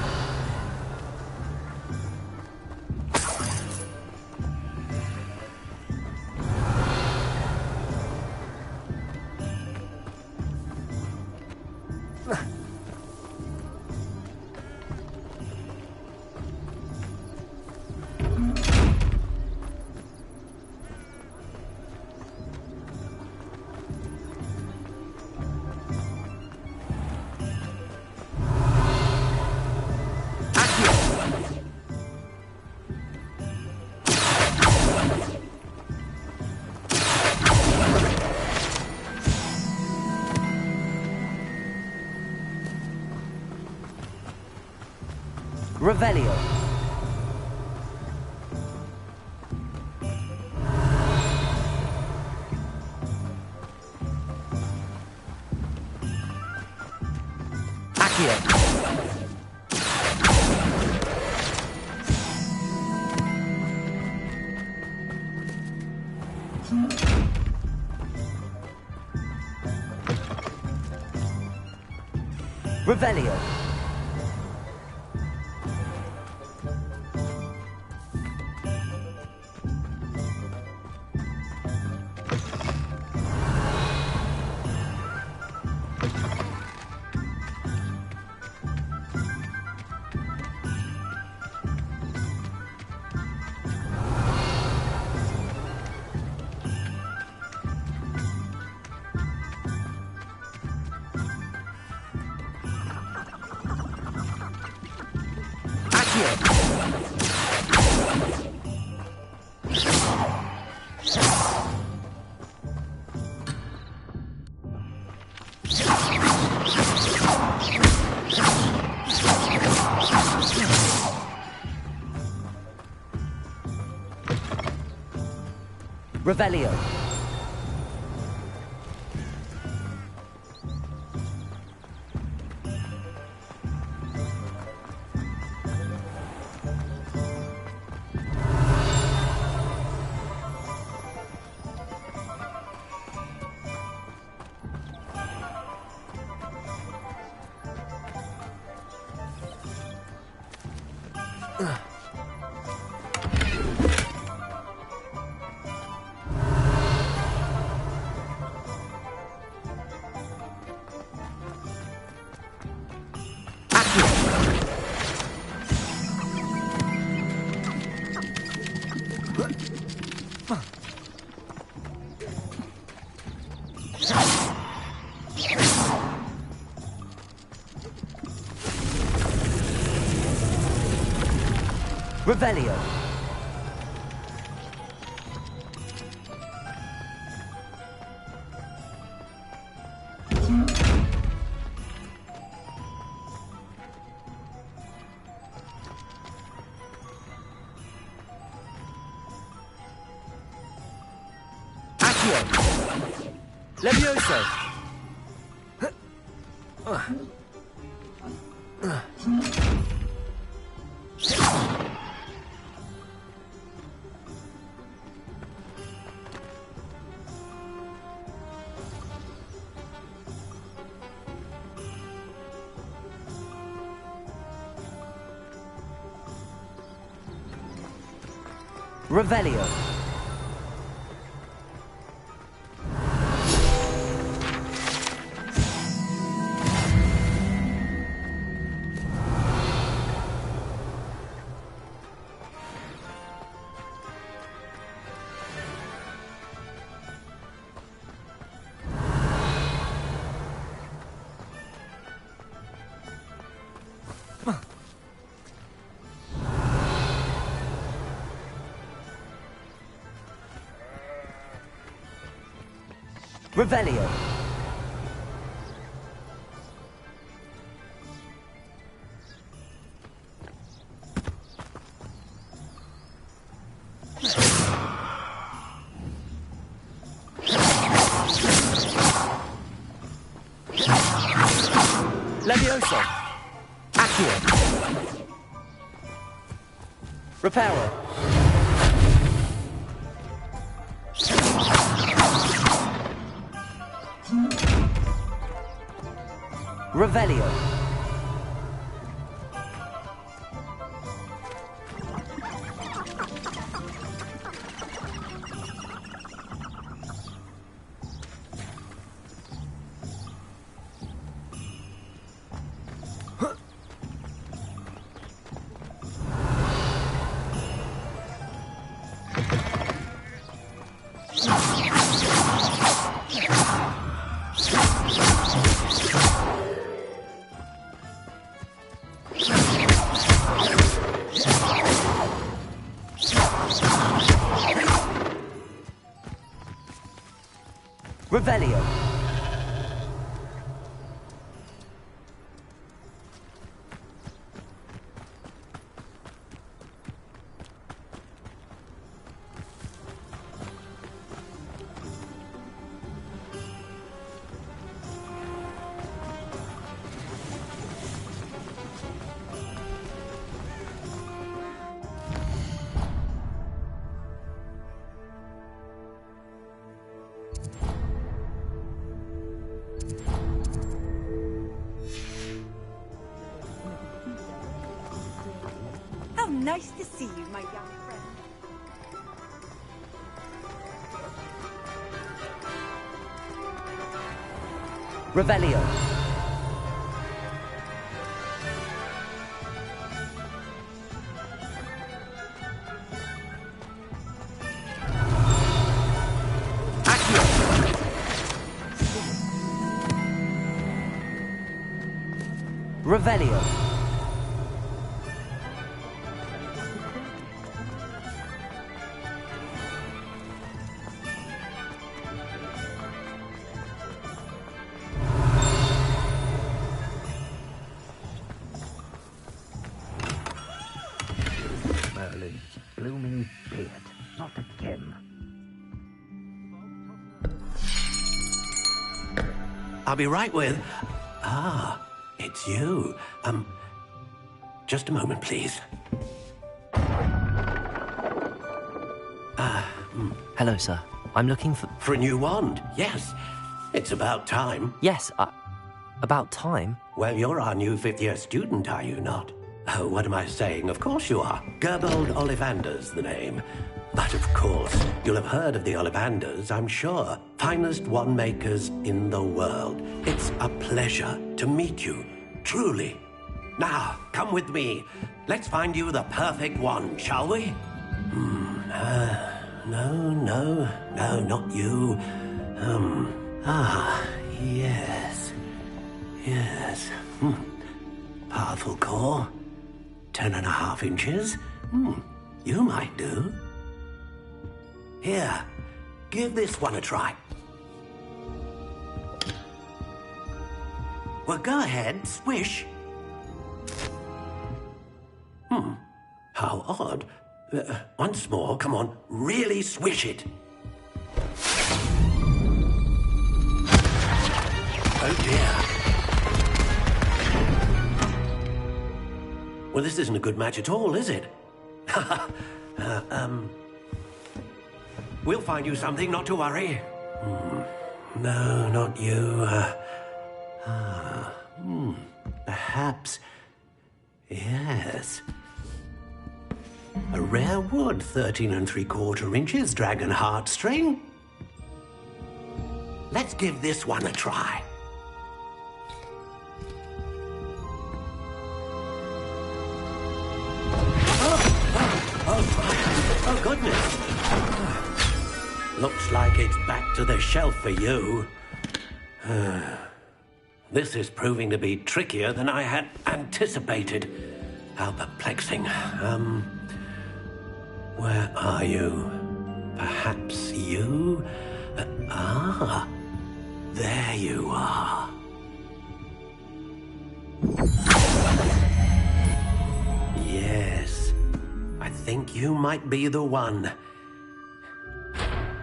Revelio. Accio. Revelio. Revelio. Revelio. Levioso! Revelio. Revelio. Levioso. Accio. Reparo. Revelio. Revelio. How nice to see you, my young friend. Revelio. Accio. Revelio. Merlin's blooming beard. Not again. I'll be right with... Ah, it's you. Just a moment, please. Hello, sir. I'm looking for... For a new wand, yes. It's about time. Yes, about time? Well, you're our new fifth-year student, are you not? Oh, what am I saying? Of course you are. Gerbold Ollivander's the name. But of course, you'll have heard of the Ollivanders, I'm sure. Finest wand makers in the world. It's a pleasure to meet you, truly. Now, come with me. Let's find you the perfect wand, shall we? No, not you. Yes. Powerful core. 10.5 inches. You might do. Here, give this one a try. Well, go ahead, swish. How odd. Once more, come on, really swish it. Oh dear. Well, this isn't a good match at all, is it? We'll find you something, not to worry. No, not you. Perhaps. Yes. A rare wood, 13 3/4 inches, dragon heartstring. Let's give this one a try. Oh, goodness. Looks like it's back to the shelf for you. This is proving to be trickier than I had anticipated. How perplexing. Where are you? Perhaps you? There you are. Yes, I think you might be the one.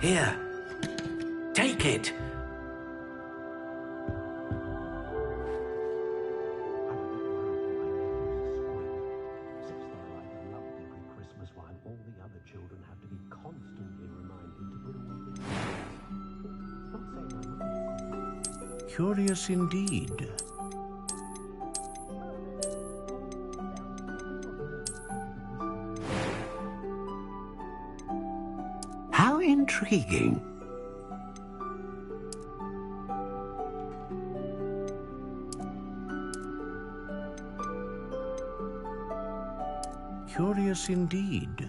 Here, take it. Curious indeed. How intriguing. Curious indeed.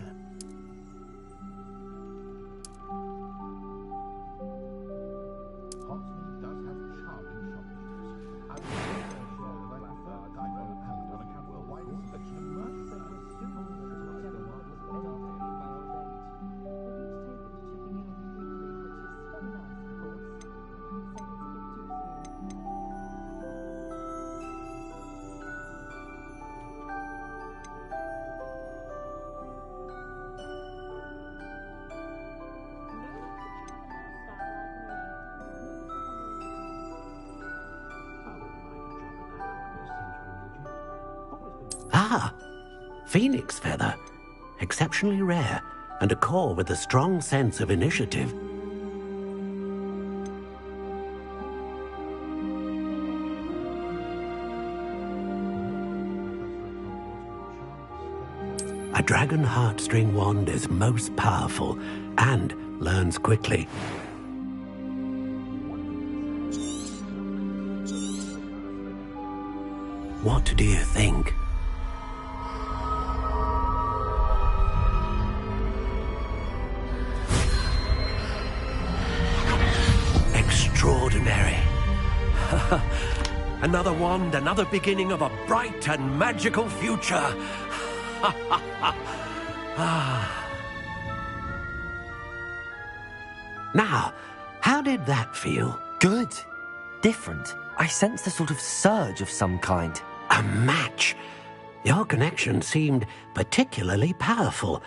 Phoenix feather. Exceptionally rare, and a core with a strong sense of initiative. A dragon heartstring wand is most powerful and learns quickly. What do you think? Extraordinary. Another wand, another beginning of a bright and magical future. Now, how did that feel? Good. Different. I sensed a sort of surge of some kind. A match. Your connection seemed particularly powerful.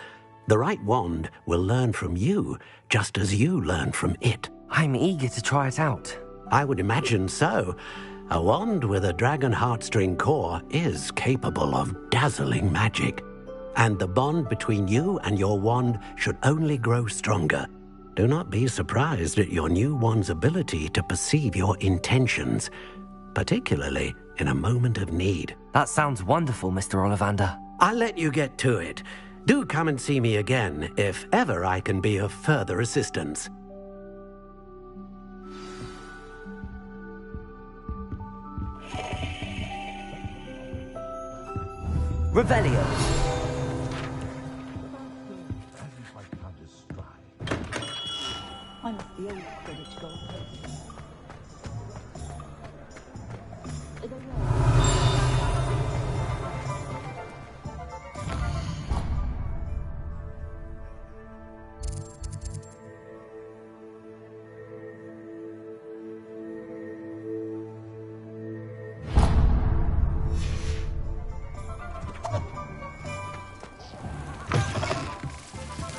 The right wand will learn from you, just as you learn from it. I'm eager to try it out. I would imagine so. A wand with a dragon heartstring core is capable of dazzling magic. And the bond between you and your wand should only grow stronger. Do not be surprised at your new wand's ability to perceive your intentions, particularly in a moment of need. That sounds wonderful, Mr. Ollivander. I'll let you get to it. Do come and see me again if ever I can be of further assistance. Revelio. I'm the old Greenwich gold.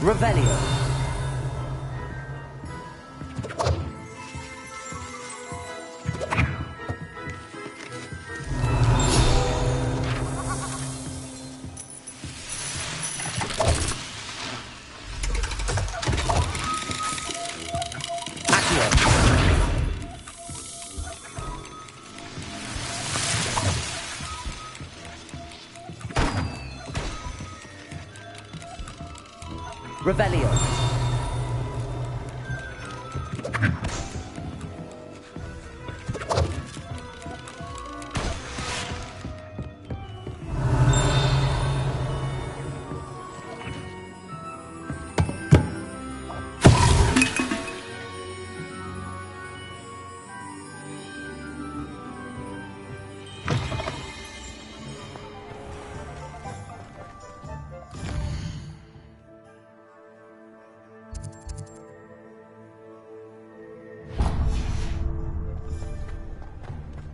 Revelio. Revelio.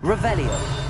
Revelio.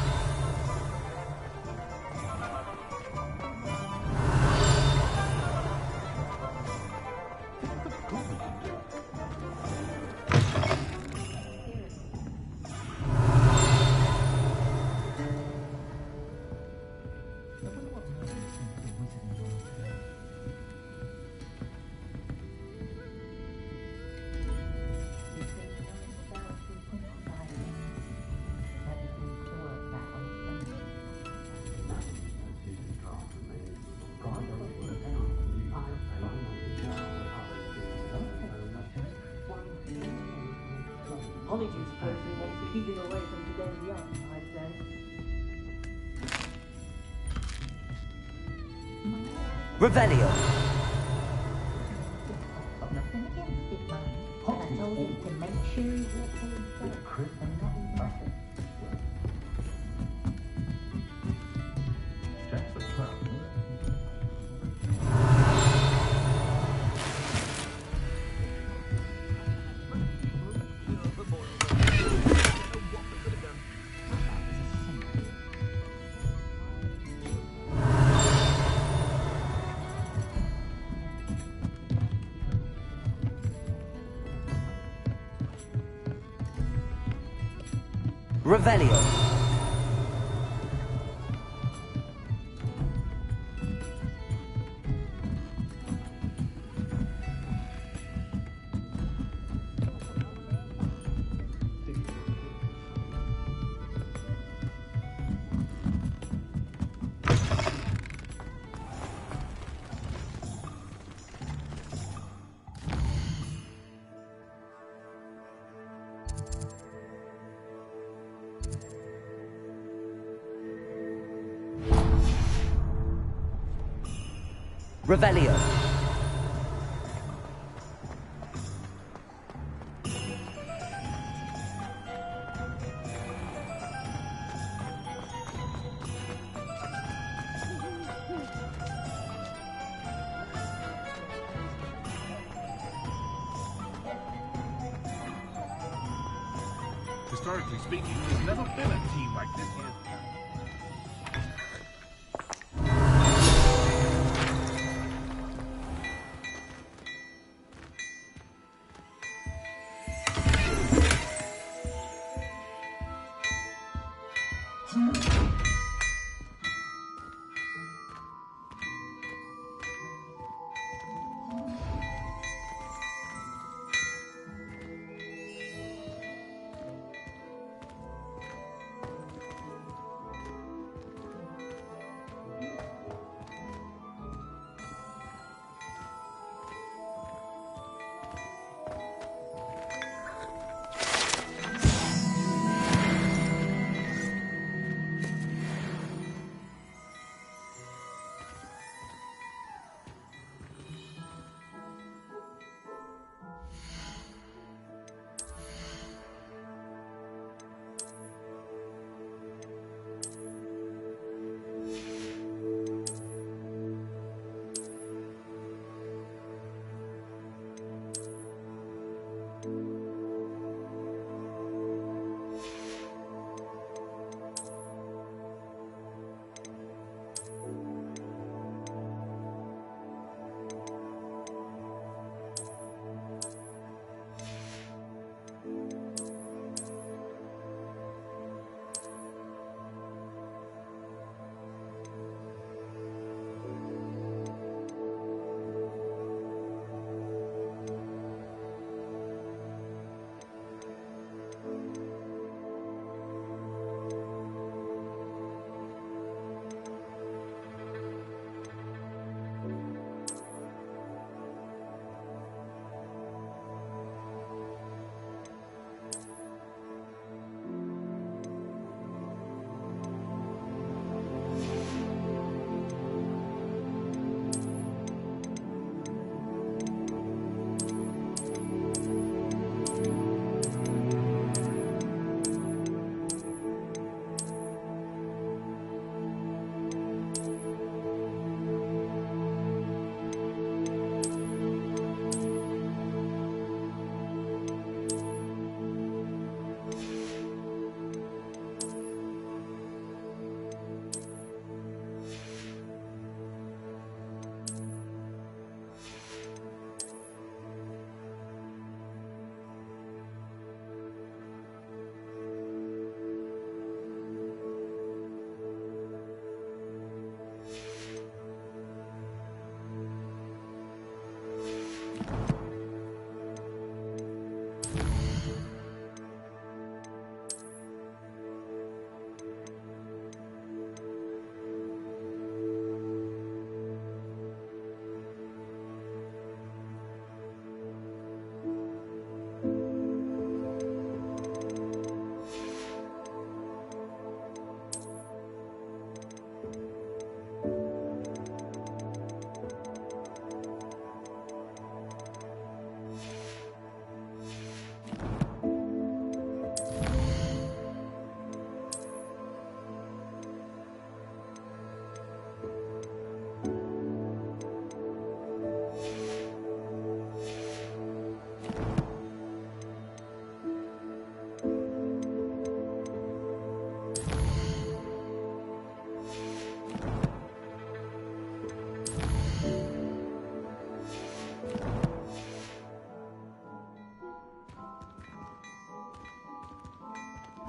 Apologies, person, was keeping away from today's young, I'd say. Revelio. Nothing against it, mind. But I told you to make sure you walk for himself and not his method. That's the problem. Revelio. Revelio. Historically speaking, there's never been a team like this here.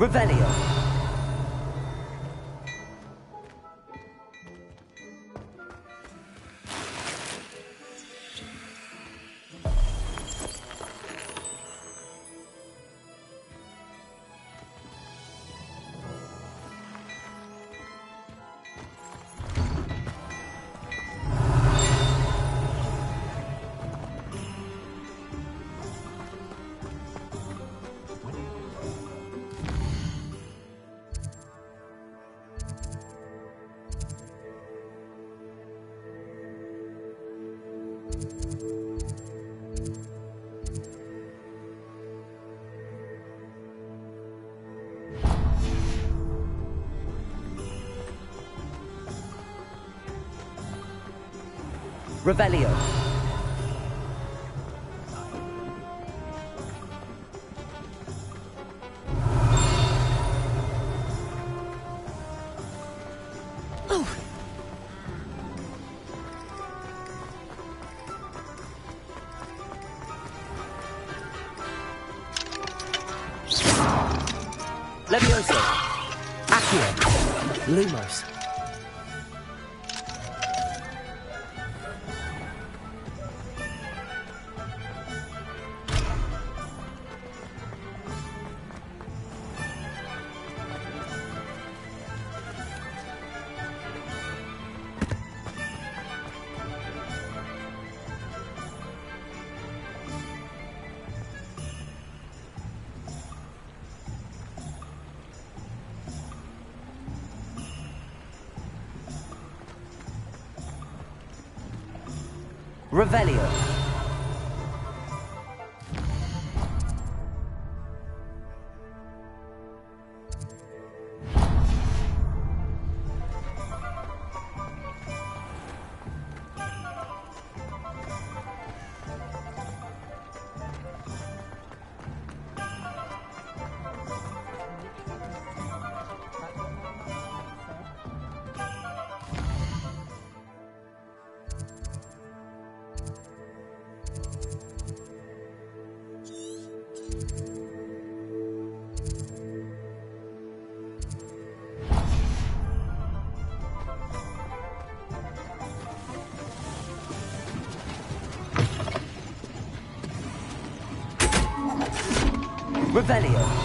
Revelio. Revelio. Levioso. Accio. Lumos. Revelio. Revelio.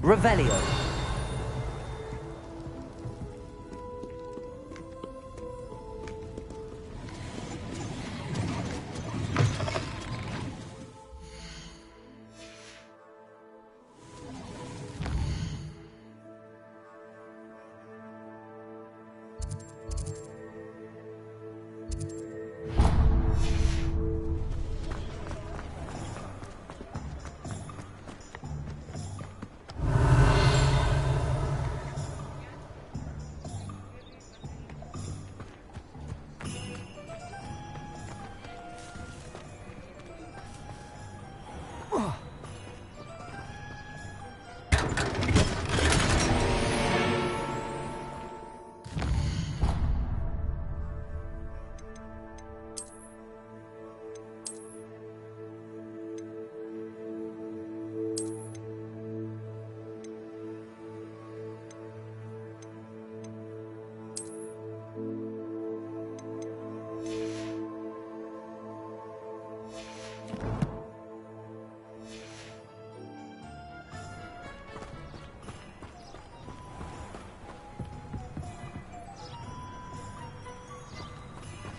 Revelio.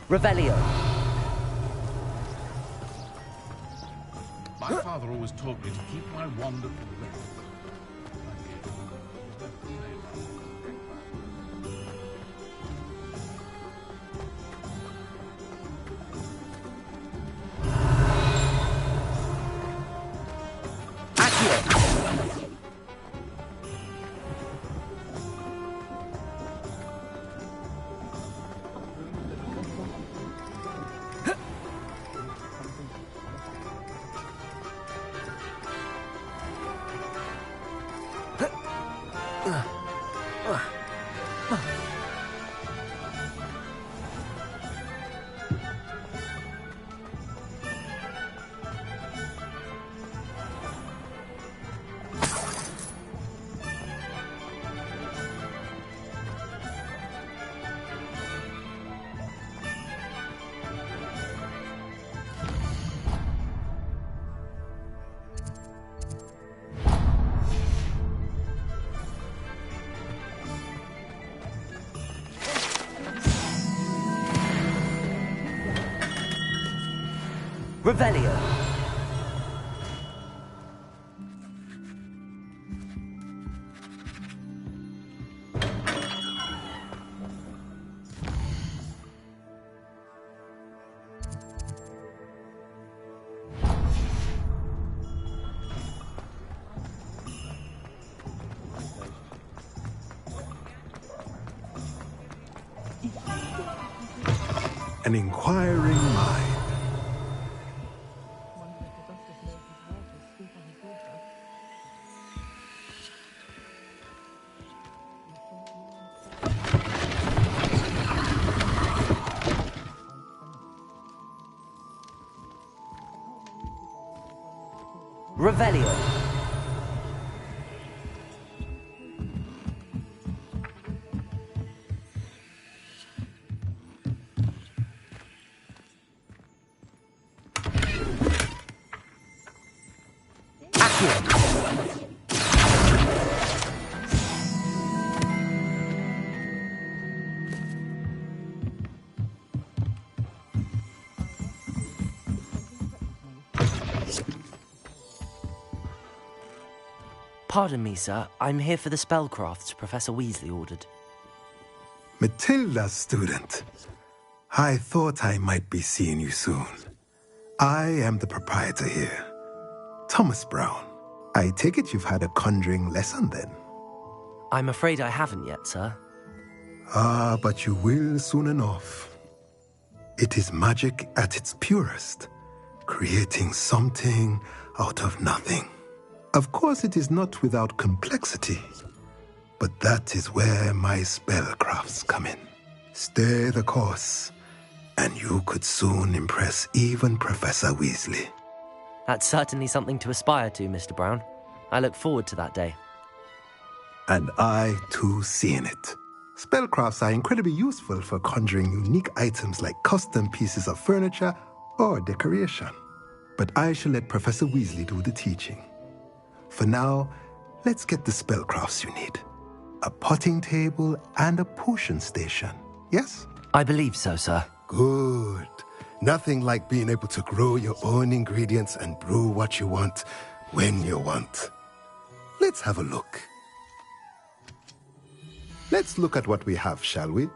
Revelio. My father always taught me to keep my wand at the ready. Revelio. An inquiring mind. Revelio. Pardon me, sir. I'm here for the spellcrafts Professor Weasley ordered. Matilda's student. I thought I might be seeing you soon. I am the proprietor here, Thomas Brown. I take it you've had a conjuring lesson then? I'm afraid I haven't yet, sir. Ah, but you will soon enough. It is magic at its purest, creating something out of nothing. Of course, it is not without complexity, but that is where my spellcrafts come in. Stay the course, and you could soon impress even Professor Weasley. That's certainly something to aspire to, Mr. Brown. I look forward to that day. And I, too, seeing it. Spellcrafts are incredibly useful for conjuring unique items like custom pieces of furniture or decoration. But I shall let Professor Weasley do the teaching. For now, let's get the spellcrafts you need. A potting table and a potion station, yes? I believe so, sir. Good. Nothing like being able to grow your own ingredients and brew what you want when you want. Let's have a look. Let's look at what we have, shall we?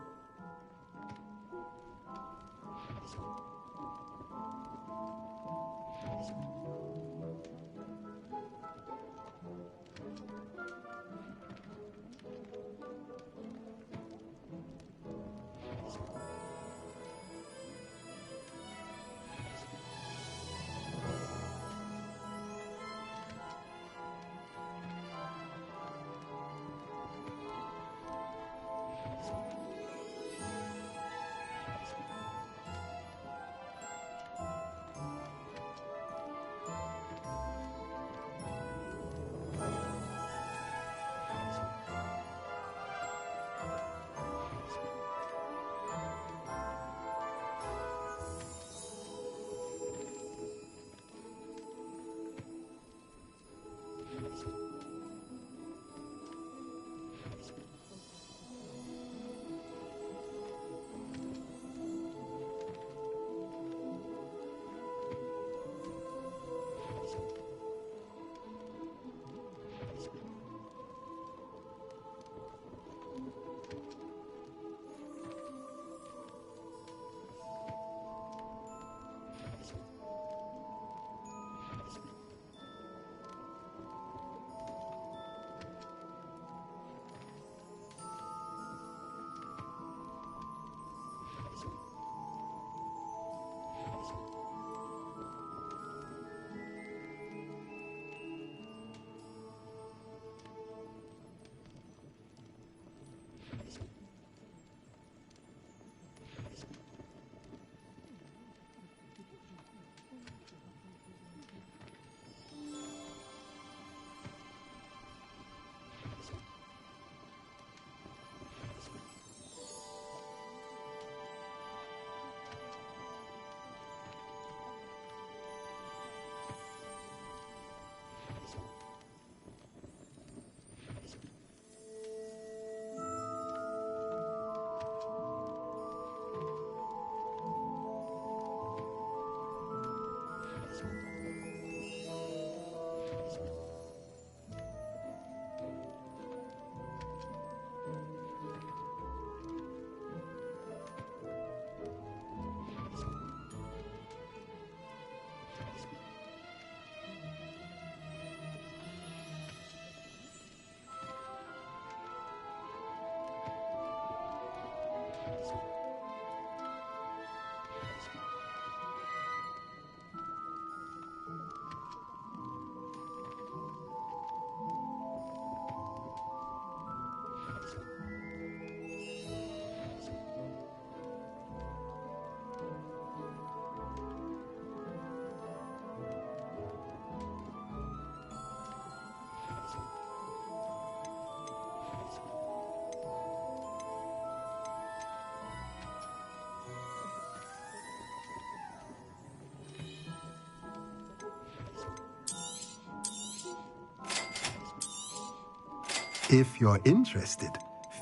If you're interested,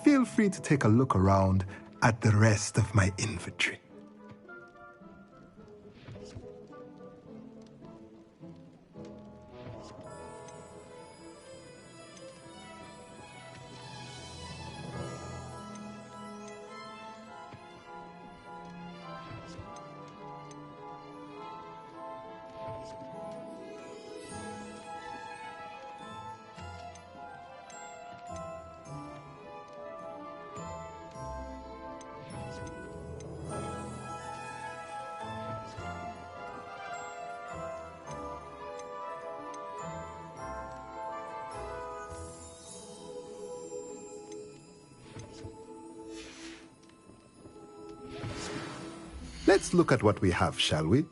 feel free to take a look around at the rest of my inventory. Let's look at what we have, shall we?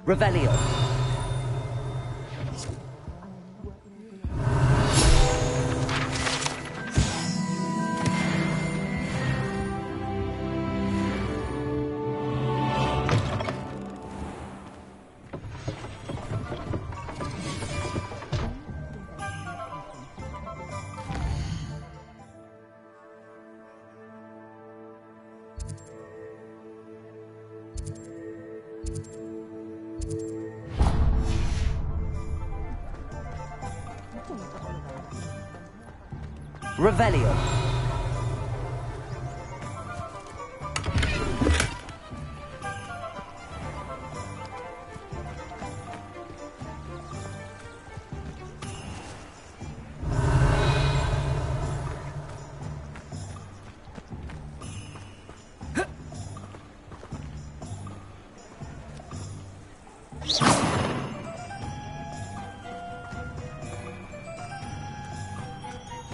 Revelio. Revelio.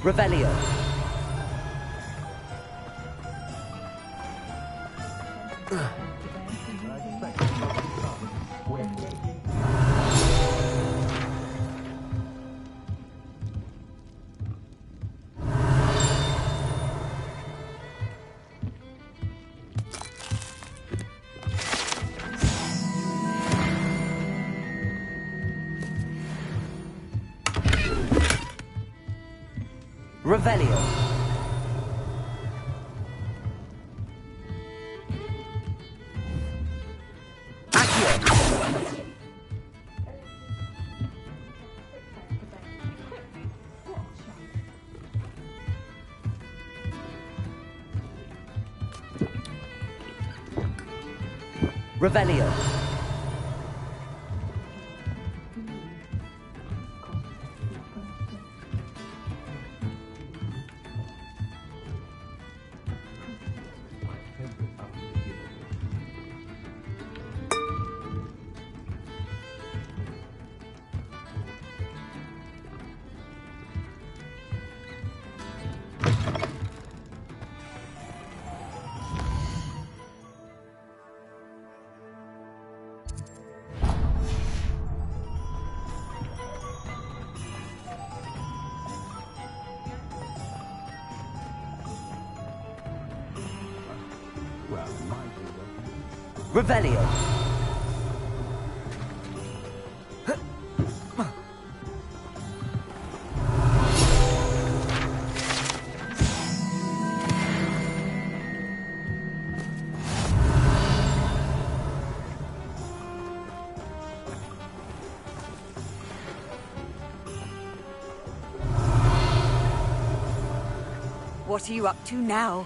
Revelio. Revelio. Revelio. Revelio. What are you up to now?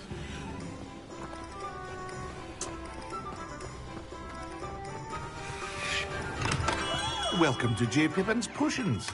Welcome to J. Pippin's Potions.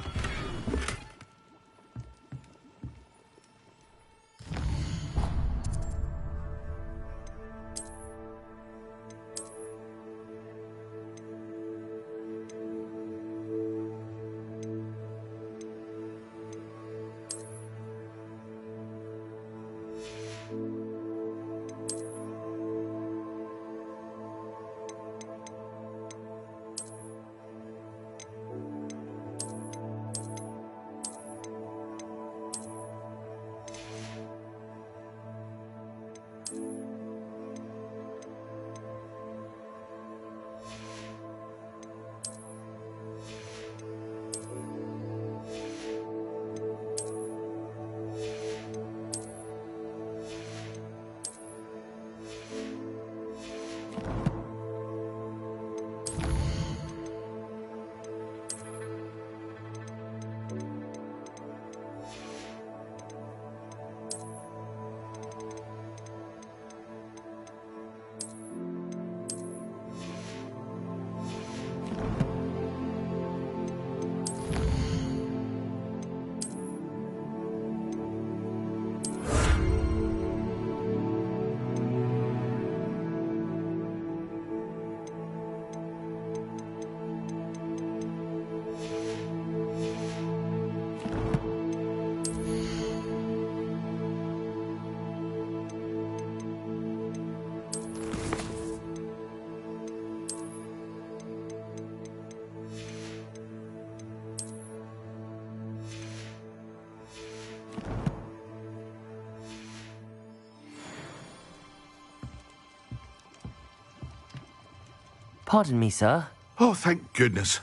Pardon me, sir. Oh, thank goodness.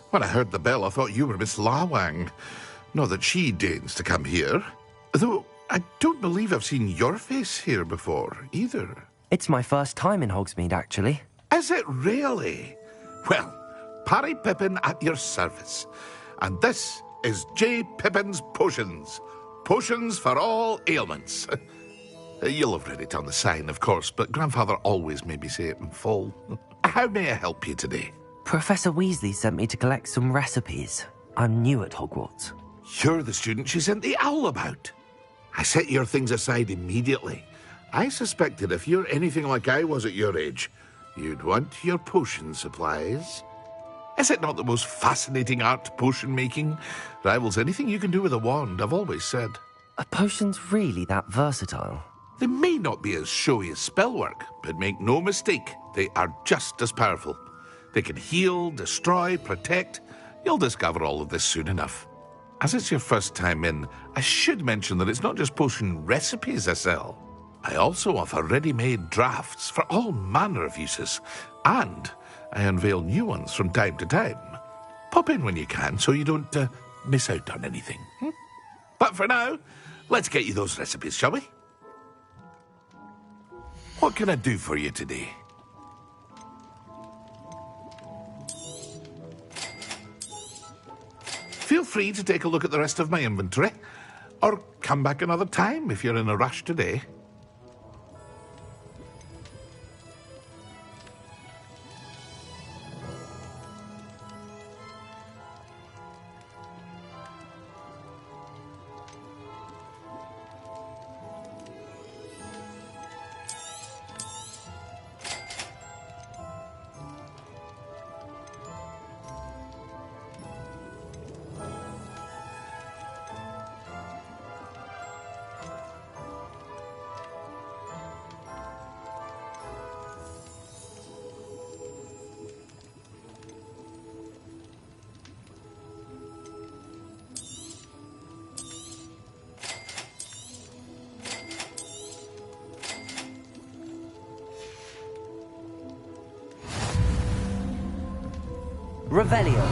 When I heard the bell, I thought you were Miss Lawang. Not that she deigns to come here. Though I don't believe I've seen your face here before, either. It's my first time in Hogsmeade, actually. Is it really? Well, Parry Pippin at your service. And this is J. Pippin's Potions. Potions for all ailments. You'll have read it on the sign, of course, but Grandfather always made me say it in full. How may I help you today? Professor Weasley sent me to collect some recipes. I'm new at Hogwarts. You're the student she sent the owl about. I set your things aside immediately. I suspected if you're anything like I was at your age, you'd want your potion supplies. Is it not the most fascinating art, potion making? Rivals anything you can do with a wand, I've always said. Are potions really that versatile? They may not be as showy as spellwork, but make no mistake, they are just as powerful. They can heal, destroy, protect. You'll discover all of this soon enough. As it's your first time in, I should mention that it's not just potion recipes I sell. I also offer ready-made drafts for all manner of uses, and I unveil new ones from time to time. Pop in when you can so you don't miss out on anything. But for now, let's get you those recipes, shall we? What can I do for you today? Feel free to take a look at the rest of my inventory, or come back another time if you're in a rush today. Revelio.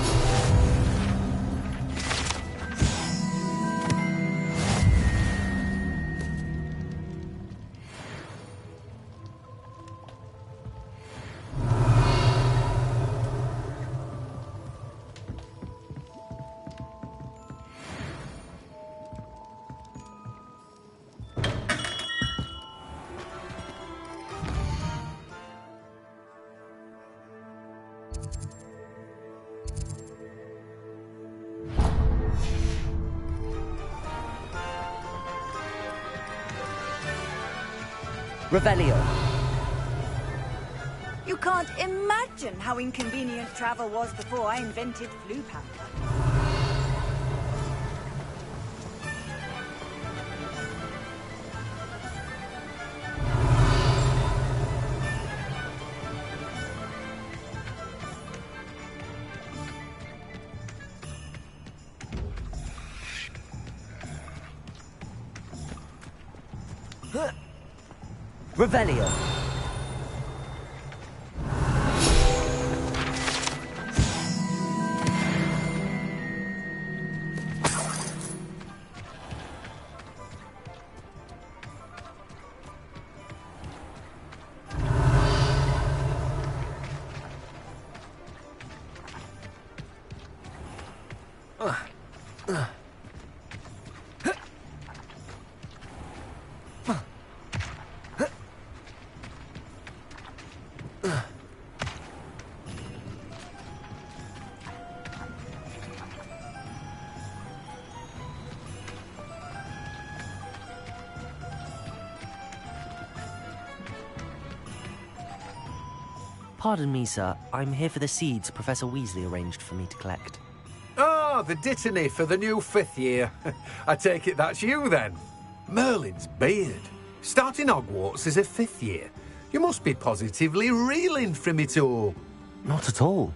Revelio. You can't imagine how inconvenient travel was before I invented flu powder. Revelio. Pardon me, sir. I'm here for the seeds Professor Weasley arranged for me to collect. Ah, the dittany for the new 5th year. I take it that's you, then. Merlin's beard. Starting Hogwarts as a 5th year. You must be positively reeling from it all. Not at all.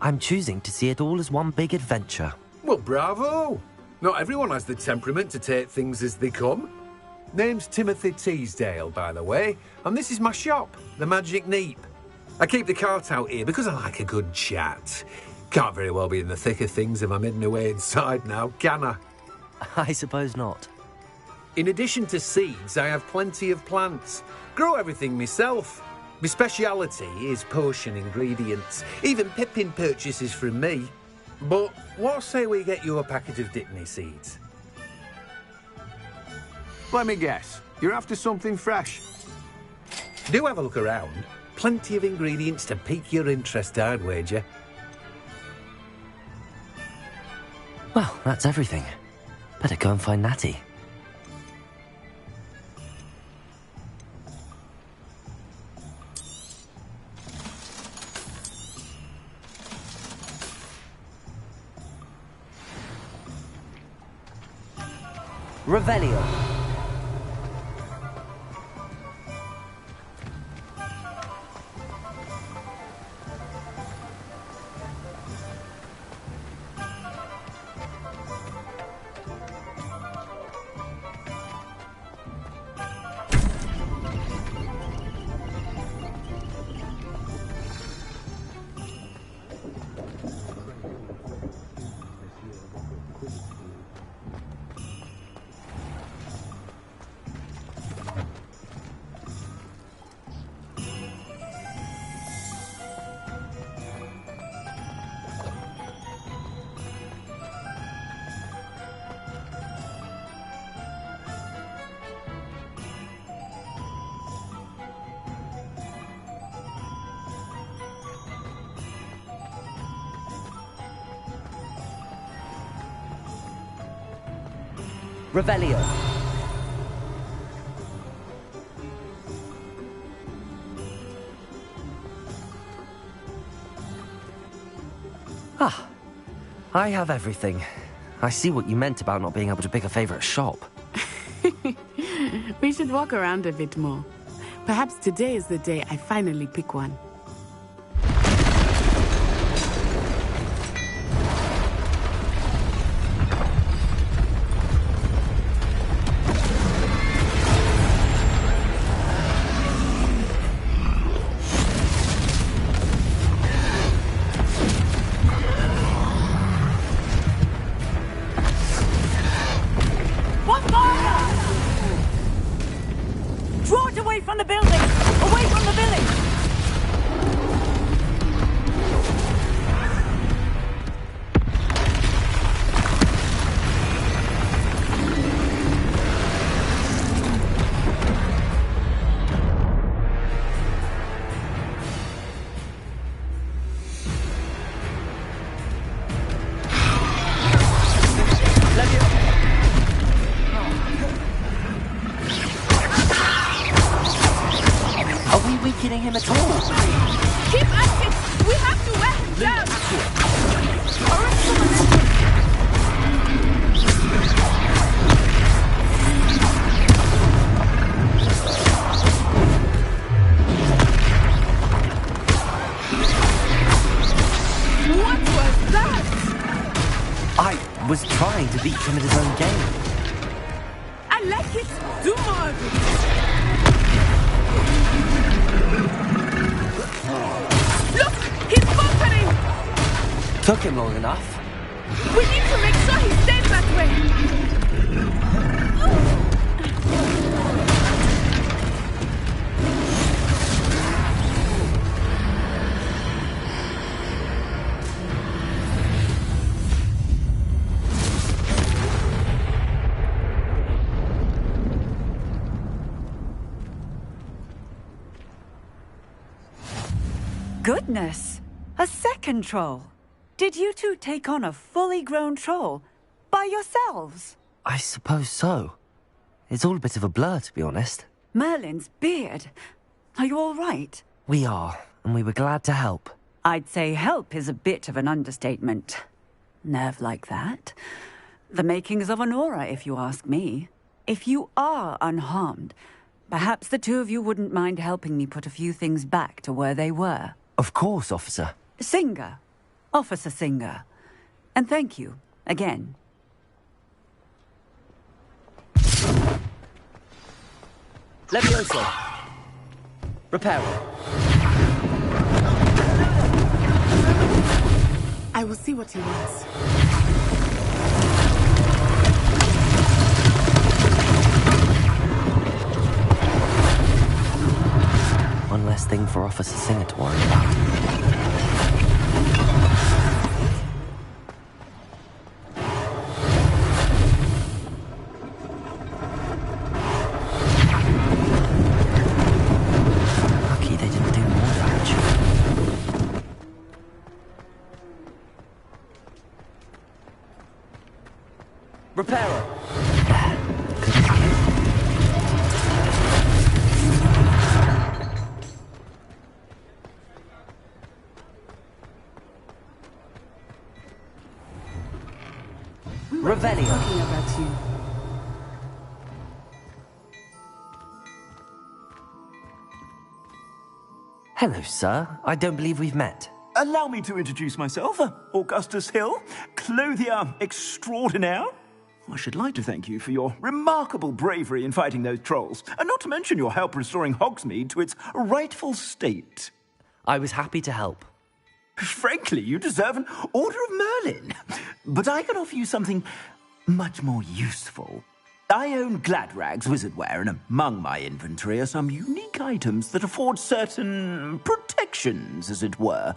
I'm choosing to see it all as one big adventure. Well, bravo. Not everyone has the temperament to take things as they come. Name's Timothy Teasdale, by the way, and this is my shop, the Magic Neep. I keep the cart out here because I like a good chat. Can't very well be in the thick of things if I'm hidden away inside now, can I? I suppose not. In addition to seeds, I have plenty of plants. Grow everything myself. My speciality is potion ingredients. Even Pippin purchases from me. But what say we get you a packet of Dittany seeds? Let me guess. You're after something fresh. Do have a look around. Plenty of ingredients to pique your interest, I'd wager. Well, that's everything. Better go and find Natty. Revelio. Revelio. Ah, I have everything. I see what you meant about not being able to pick a favorite shop. We should walk around a bit more. Perhaps today is the day I finally pick one. Him at all. Keep at it! We have to wear him down! What was that? I was trying to beat him at his own game. I like it! Do more of it! Took him long enough. We need to make sure he stays that way. Goodness! A second troll. Did you two take on a fully grown troll by yourselves? I suppose so. It's all a bit of a blur, to be honest. Merlin's beard. Are you all right? We are, and we were glad to help. I'd say help is a bit of an understatement. Nerve like that. The makings of an aura, if you ask me. If you are unharmed, perhaps the two of you wouldn't mind helping me put a few things back to where they were. Of course, officer. Singer. Officer Singer. And thank you, again. Levioso. Reparo. I will see what he wants. One less thing for Officer Singer to worry about. Lucky they didn't do more damage. Repairer! Revelio. Talking about you. Hello, sir. I don't believe we've met. Allow me to introduce myself, Augustus Hill, clothier extraordinaire. I should like to thank you for your remarkable bravery in fighting those trolls, and not to mention your help restoring Hogsmeade to its rightful state. I was happy to help. Frankly, you deserve an Order of Merlin. But I can offer you something much more useful. I own Gladrag's wizardware, and among my inventory are some unique items that afford certain protections, as it were.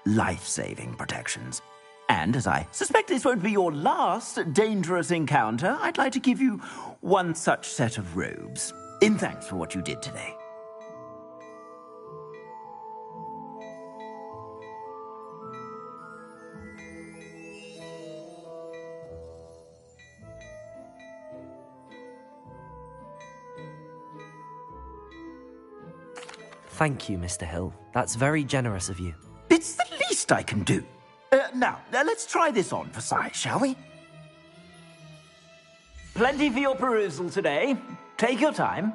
Life-saving protections. And as I suspect this won't be your last dangerous encounter, I'd like to give you one such set of robes, in thanks for what you did today. Thank you, Mr. Hill. That's very generous of you. It's the least I can do. Now, let's try this on for size, shall we? Plenty for your perusal today. Take your time.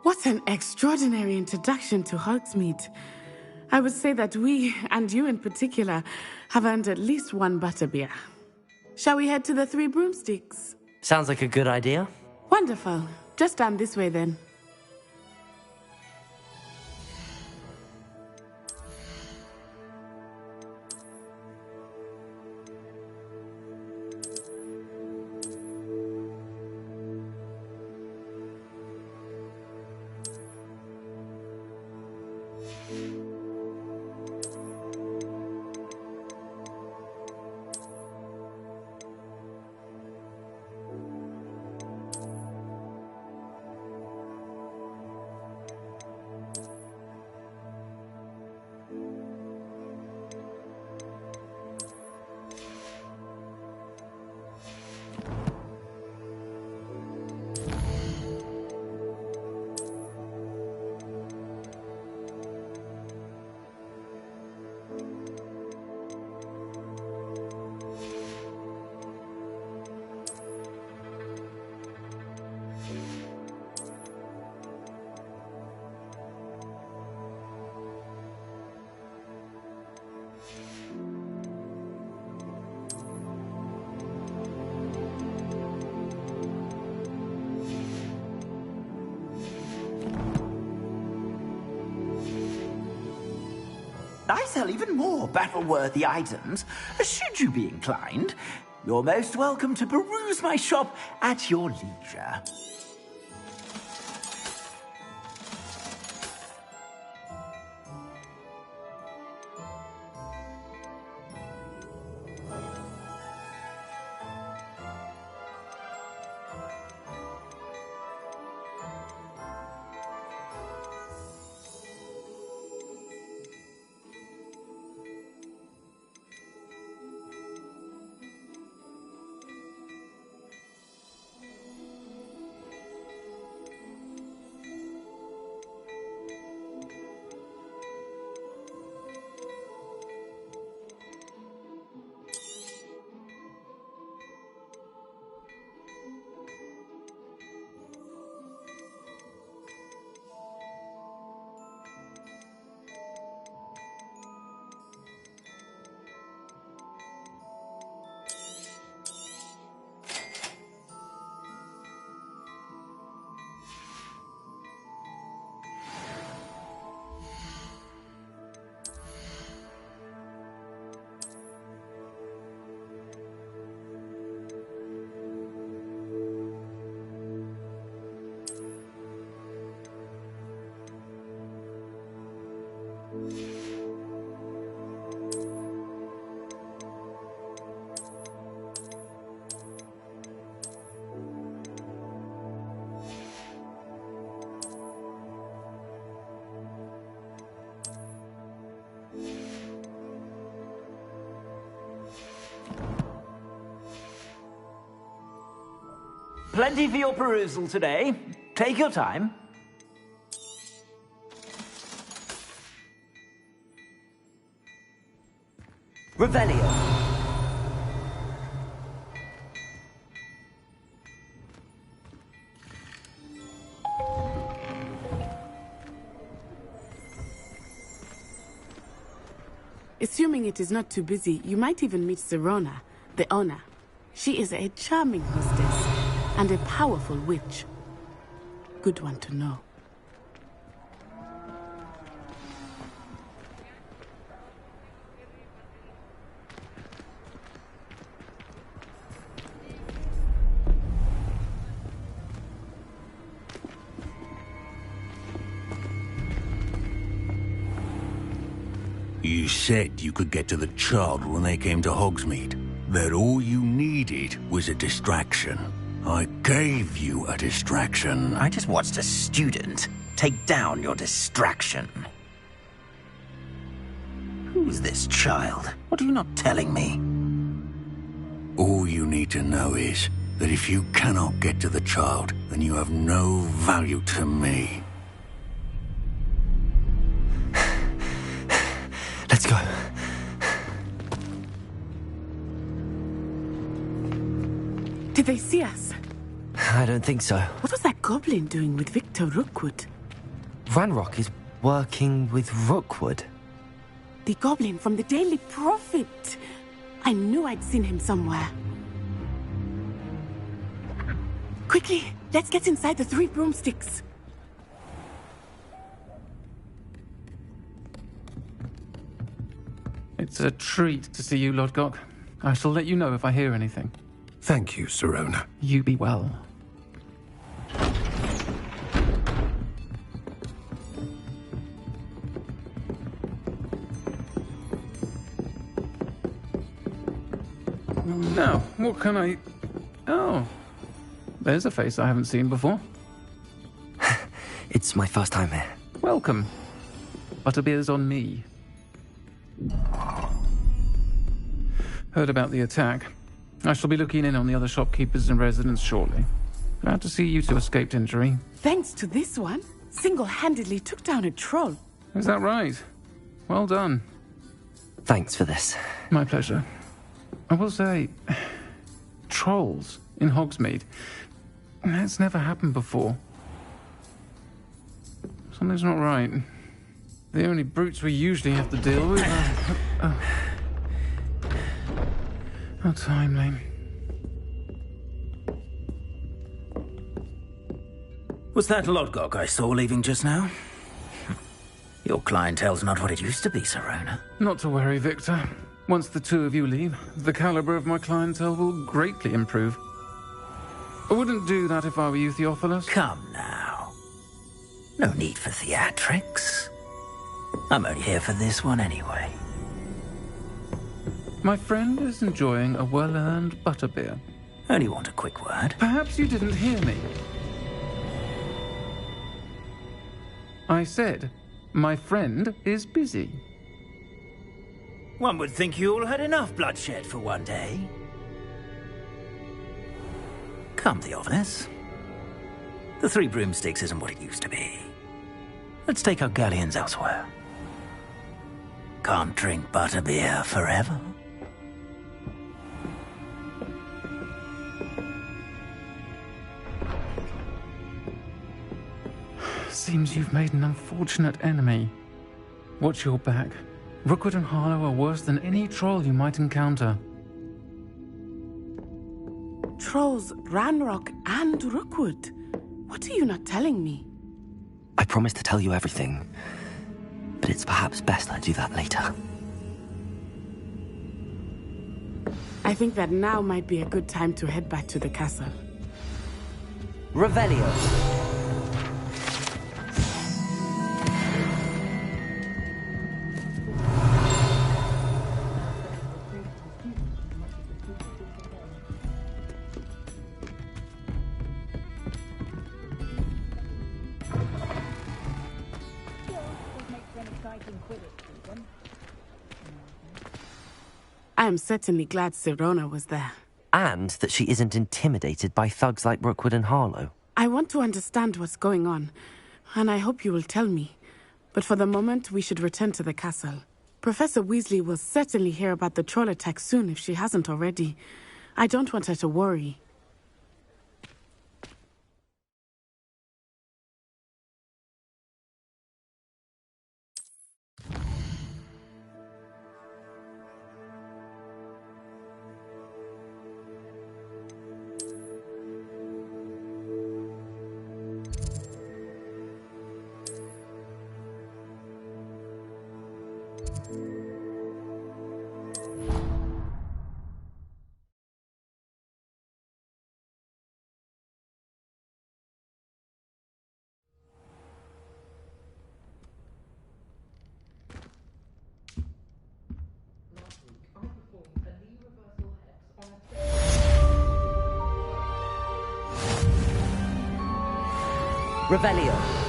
What an extraordinary introduction to Hogsmeade. I would say that we, and you in particular, have earned at least one butterbeer. Shall we head to the Three Broomsticks? Sounds like a good idea. Wonderful. Just down this way then. I sell even more battle-worthy items. Should you be inclined, you're most welcome to peruse my shop at your leisure. Plenty for your perusal today. Take your time. Revelio. Assuming it is not too busy, you might even meet Sirona, the owner. She is a charming hostess and a powerful witch. Good one to know. You said you could get to the child when they came to Hogsmeade. That all you needed was a distraction. I gave you a distraction. I just watched a student take down your distraction. Who's this child? What are you not telling me? All you need to know is that if you cannot get to the child, then you have no value to me. Let's go. Did they see us? I don't think so. What was that goblin doing with Victor Rookwood? Ranrock is working with Rookwood. The goblin from the Daily Prophet. I knew I'd seen him somewhere. Quickly, let's get inside the 3 broomsticks. It's a treat to see you, Lodgok. I shall let you know if I hear anything. Thank you, Sirona. You be well. Now, what can I... Oh, there's a face I haven't seen before. It's my first time here. Welcome. Butterbeer's on me. Heard about the attack. I shall be looking in on the other shopkeepers and residents shortly. Glad to see you two escaped injury. Thanks to this one, single-handedly took down a troll. Is that right? Well done. Thanks for this. My pleasure. I will say, trolls in Hogsmeade. That's never happened before. Something's not right. The only brutes we usually have to deal with are... How timely. Was that Lodgok I saw leaving just now? Your clientele's not what it used to be, Sirona. Not to worry, Victor. Once the two of you leave, the caliber of my clientele will greatly improve. I wouldn't do that if I were you, Theophilus. Come now. No need for theatrics. I'm only here for this one anyway. My friend is enjoying a well-earned butterbeer. Only want a quick word. Perhaps you didn't hear me. I said, my friend is busy. One would think you all had enough bloodshed for one day. Come, Theophilus. The 3 broomsticks isn't what it used to be. Let's take our galleons elsewhere. Can't drink butterbeer forever. Seems you've made an unfortunate enemy. Watch your back. Rookwood and Harlow are worse than any troll you might encounter. Trolls, Ranrock, and Rookwood. What are you not telling me? I promised to tell you everything, but it's perhaps best I do that later. I think that now might be a good time to head back to the castle. Revelio. I am certainly glad Sirona was there. And that she isn't intimidated by thugs like Rookwood and Harlow. I want to understand what's going on, and I hope you will tell me. But for the moment, we should return to the castle. Professor Weasley will certainly hear about the troll attack soon if she hasn't already. I don't want her to worry. Revelio.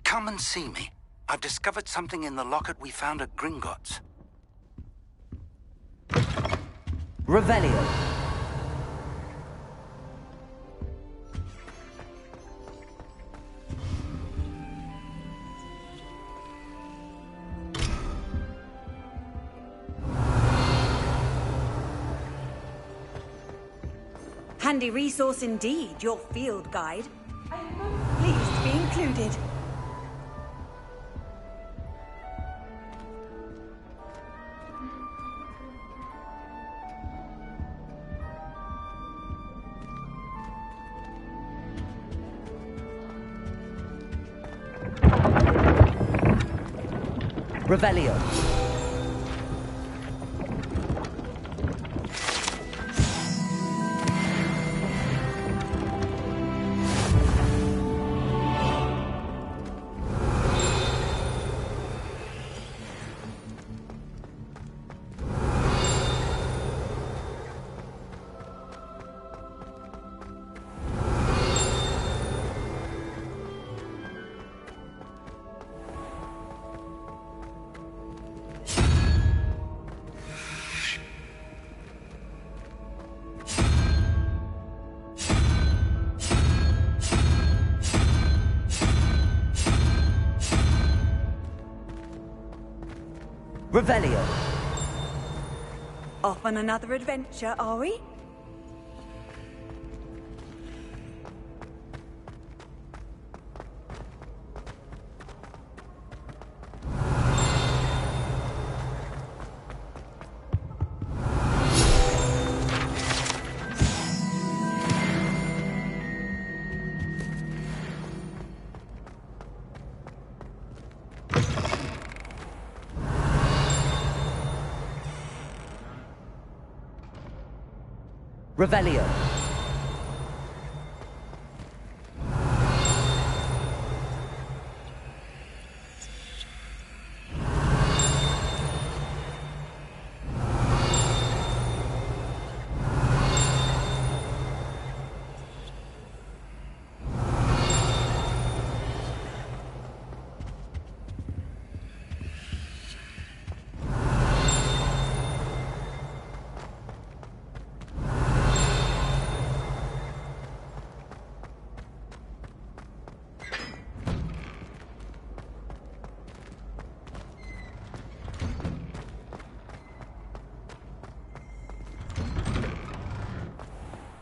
Come and see me. I've discovered something in the locket we found at Gringotts. Revelio. Handy resource indeed, your field guide. I'm most pleased to be included. Revelio. Revelio. Off on another adventure, are we? Revelio.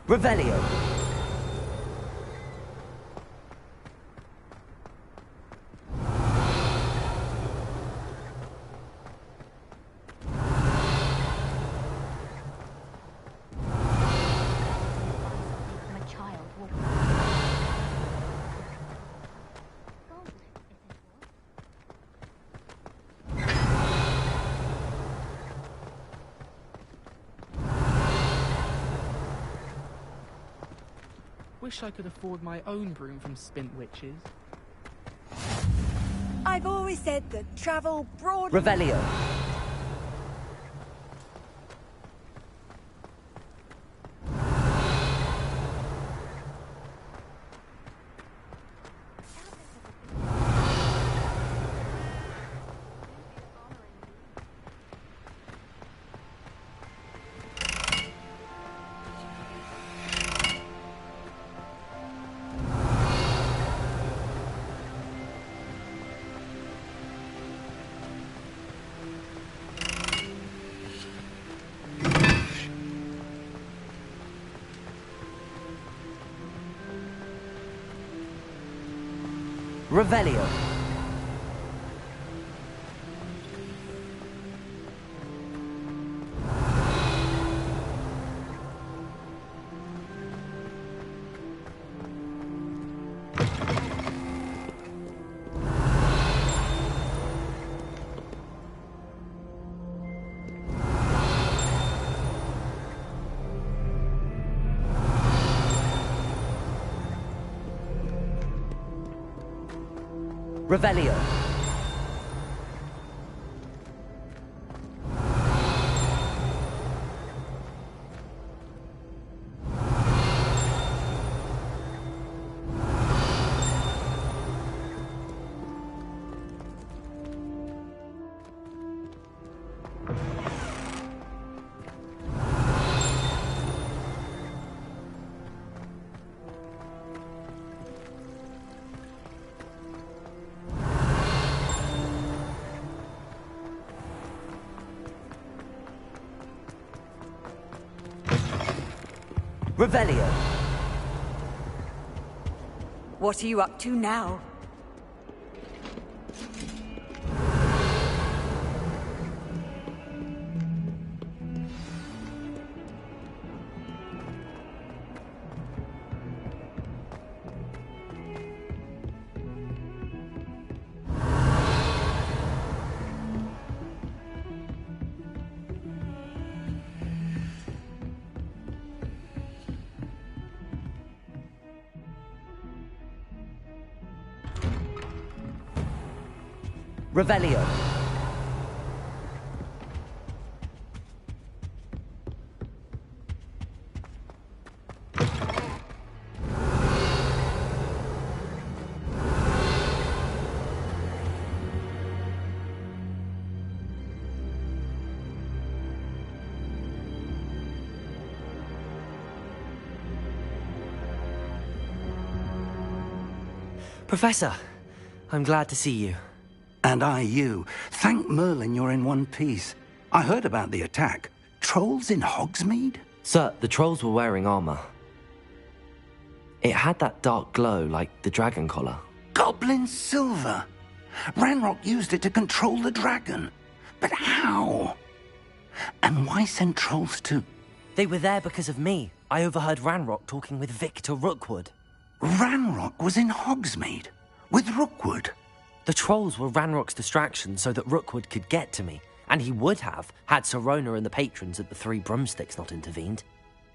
Revelio. Wish I could afford my own broom from Spint Witches. I've always said that travel broad... Revelio. Revelio. Revelio. Revelio. What are you up to now? Revelio. Professor, I'm glad to see you. And I you. Thank Merlin you're in one piece. I heard about the attack. Trolls in Hogsmeade? Sir, the trolls were wearing armor. It had that dark glow like the dragon collar. Goblin silver! Ranrock used it to control the dragon. But how? And why send trolls to... They were there because of me. I overheard Ranrock talking with Victor Rookwood. Ranrock was in Hogsmeade? With Rookwood? The trolls were Ranrock's distraction so that Rookwood could get to me. And he would have, had Sirona and the patrons at the Three Broomsticks not intervened.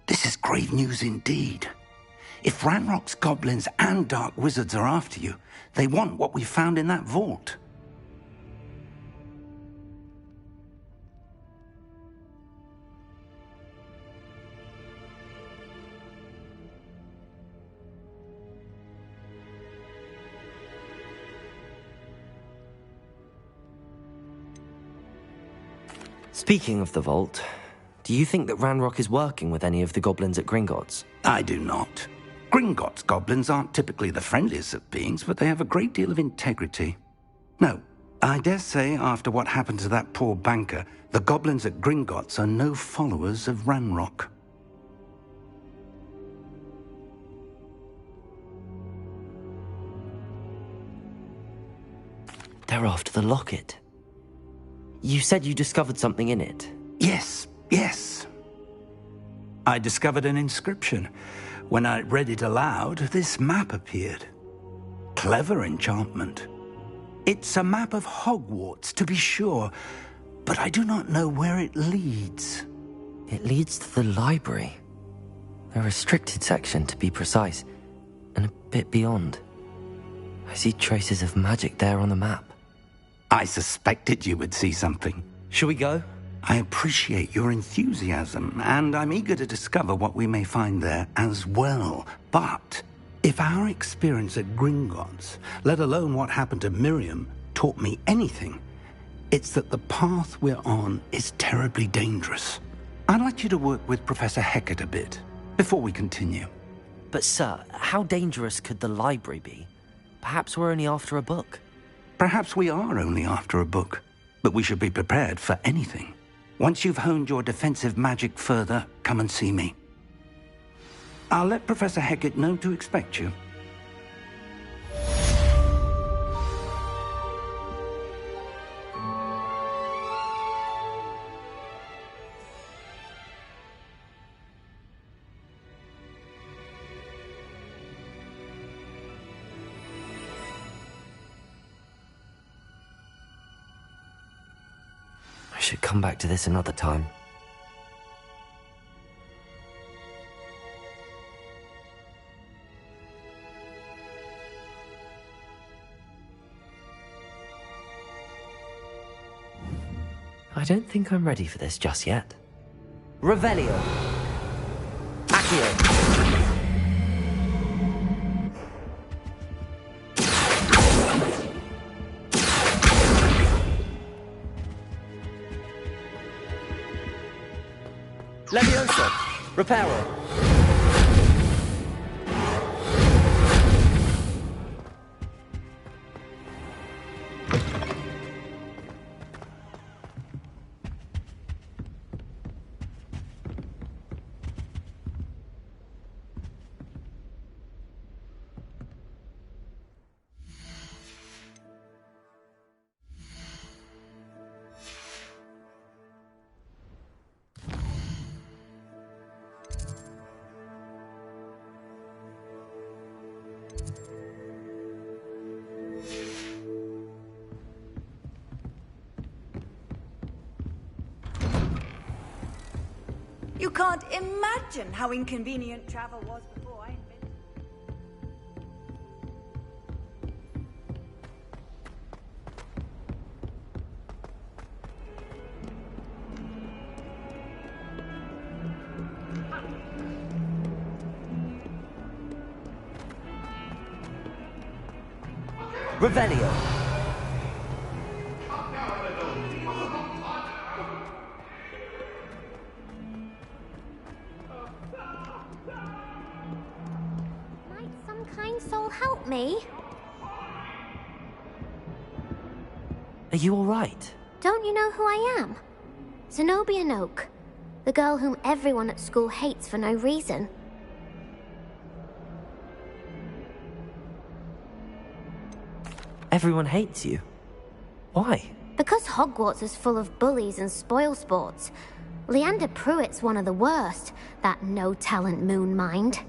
This is grave news indeed. If Ranrock's goblins and dark wizards are after you, they want what we found in that vault. Speaking of the vault, do you think that Ranrock is working with any of the goblins at Gringotts? I do not. Gringotts goblins aren't typically the friendliest of beings, but they have a great deal of integrity. No, I dare say after what happened to that poor banker, the goblins at Gringotts are no followers of Ranrock. They're after the locket. You said you discovered something in it. Yes. I discovered an inscription. When I read it aloud, this map appeared. Clever enchantment. It's a map of Hogwarts, to be sure, but I do not know where it leads. It leads to the library. A restricted section, to be precise. bit beyond. I see traces of magic there on the map. I suspected you would see something. Shall we go? I appreciate your enthusiasm, and I'm eager to discover what we may find there as well. But if our experience at Gringotts, let alone what happened to Miriam, taught me anything, it's that the path we're on is terribly dangerous. I'd like you to work with Professor Hecat a bit before we continue. But sir, how dangerous could the library be? Perhaps we're only after a book. Perhaps we are only after a book, but we should be prepared for anything. Once you've honed your defensive magic further, come and see me. I'll let Professor Hecat know to expect you. I should come back to this another time. I don't think I'm ready for this just yet. Revelio. Accio. Leviosa. Reparo. You can't imagine how inconvenient travel was before I invented. Revelio. Kind soul help me? Are you all right? Don't you know who I am? Zenobia Noak, the girl whom everyone at school hates for no reason. Everyone hates you. Why? Because Hogwarts is full of bullies and spoilsports. Leander Pruitt's one of the worst, that no-talent moon mind.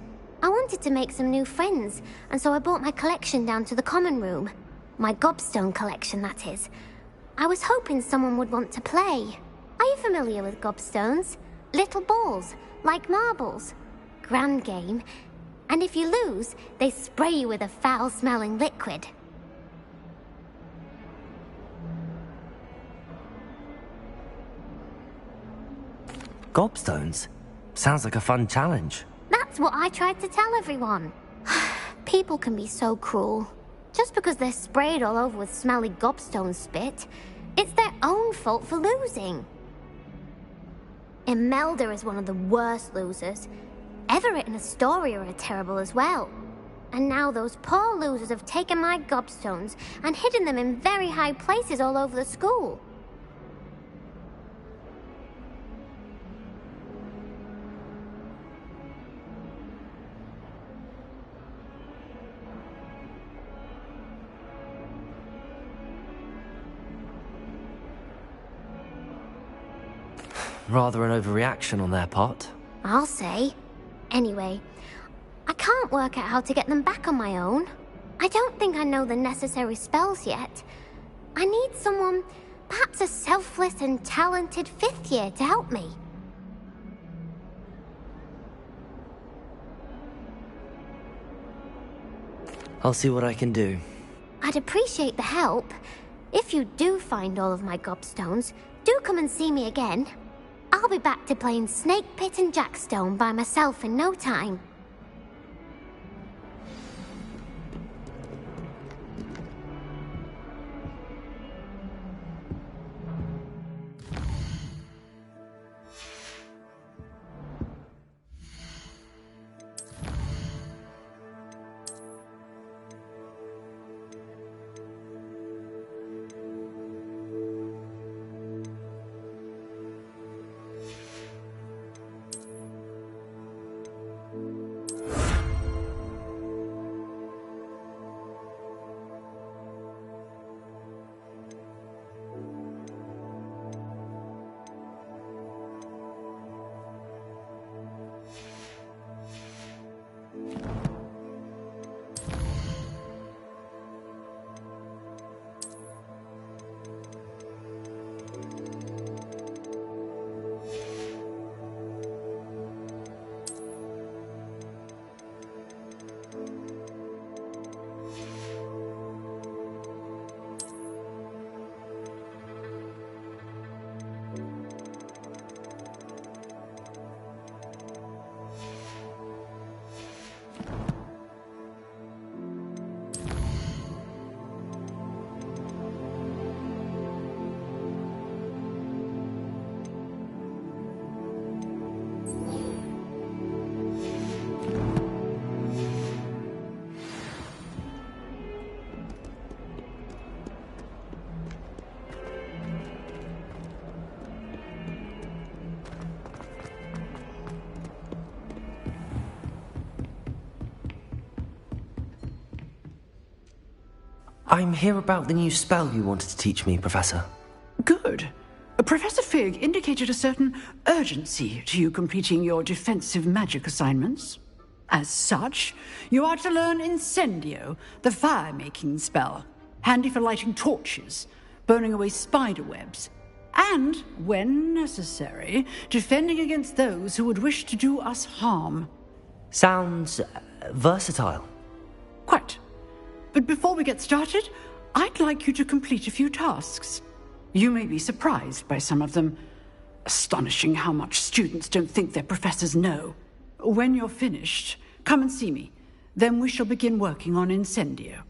I wanted to make some new friends, and so I brought my collection down to the common room. My gobstone collection, that is. I was hoping someone would want to play. Are you familiar with gobstones? Little balls, like marbles. Grand game. And if you lose, they spray you with a foul-smelling liquid. Gobstones? Sounds like a fun challenge. That's what I tried to tell everyone. People can be so cruel. Just because they're sprayed all over with smelly gobstone spit, it's their own fault for losing. Imelda is one of the worst losers. Everett and Astoria are terrible as well. And now those poor losers have taken my gobstones and hidden them in very high places all over the school. Rather an overreaction on their part. I'll say. Anyway, I can't work out how to get them back on my own. I don't think I know the necessary spells yet. I need someone, perhaps a selfless and talented 5th year to help me. I'll see what I can do. I'd appreciate the help. If you do find all of my gobstones, do come and see me again. I'll be back to playing Snake Pit and Jackstone by myself in no time. I'm here about the new spell you wanted to teach me, Professor. Good. Professor Fig indicated a certain urgency to you completing your defensive magic assignments. As such, you are to learn Incendio, the fire-making spell, handy for lighting torches, burning away spider webs, and, when necessary, defending against those who would wish to do us harm. Sounds versatile. Quite. But before we get started, I'd like you to complete a few tasks. You may be surprised by some of them. Astonishing how much students don't think their professors know. When you're finished, come and see me. Then we shall begin working on Incendio.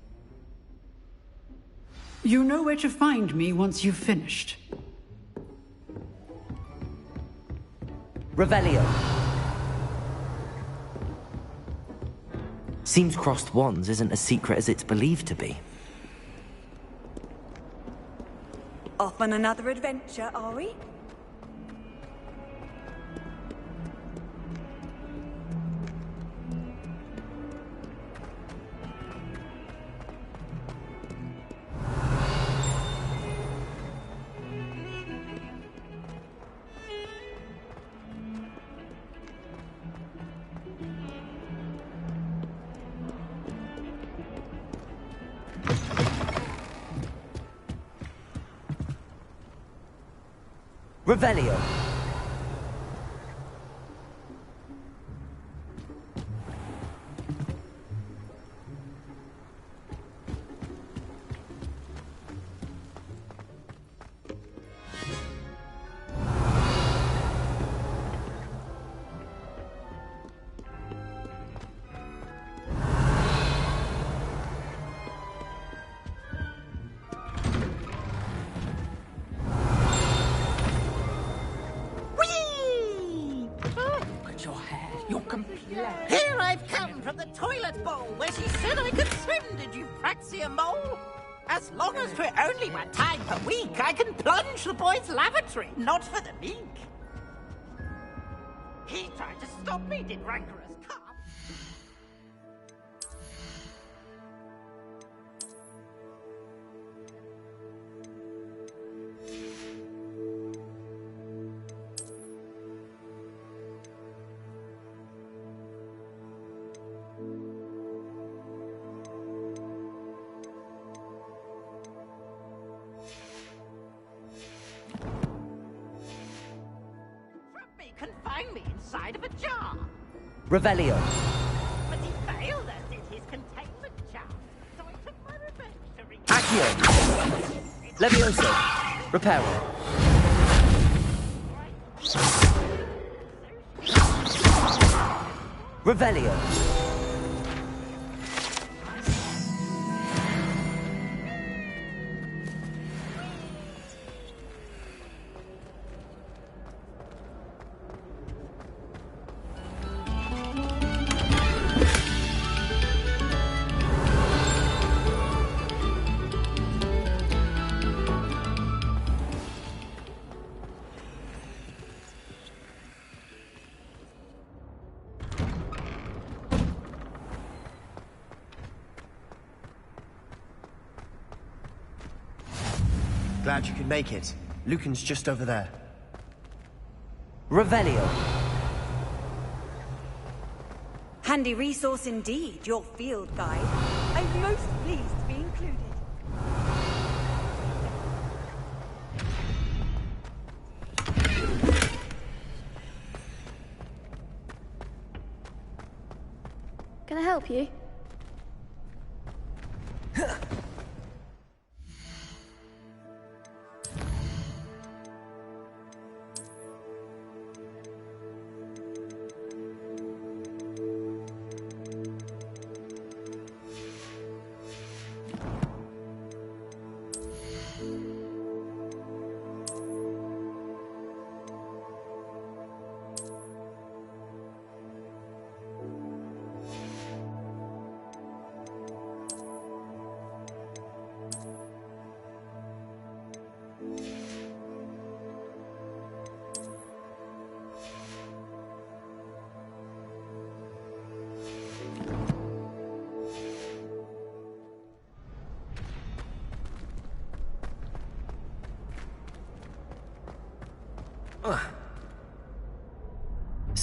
You know where to find me once you've finished. Revelio. Seems crossed wands isn't as secret as it's believed to be. Off on another adventure, are we? Revelio. Here I've come from the toilet bowl where she said I could swim, did you praxia mole? As long as for only 1 time per week, I can plunge the boys' lavatory, not for the meek. He tried to stop me, did rancorous cop. Confine me inside of a jar. Revelio. But he failed us in his containment charm. Accio! Levioso! Reparo! Revelio! Glad you could make it. Lucan's just over there. Revelio. Handy resource indeed, your field guide. I'm most pleased to be included. Can I help you?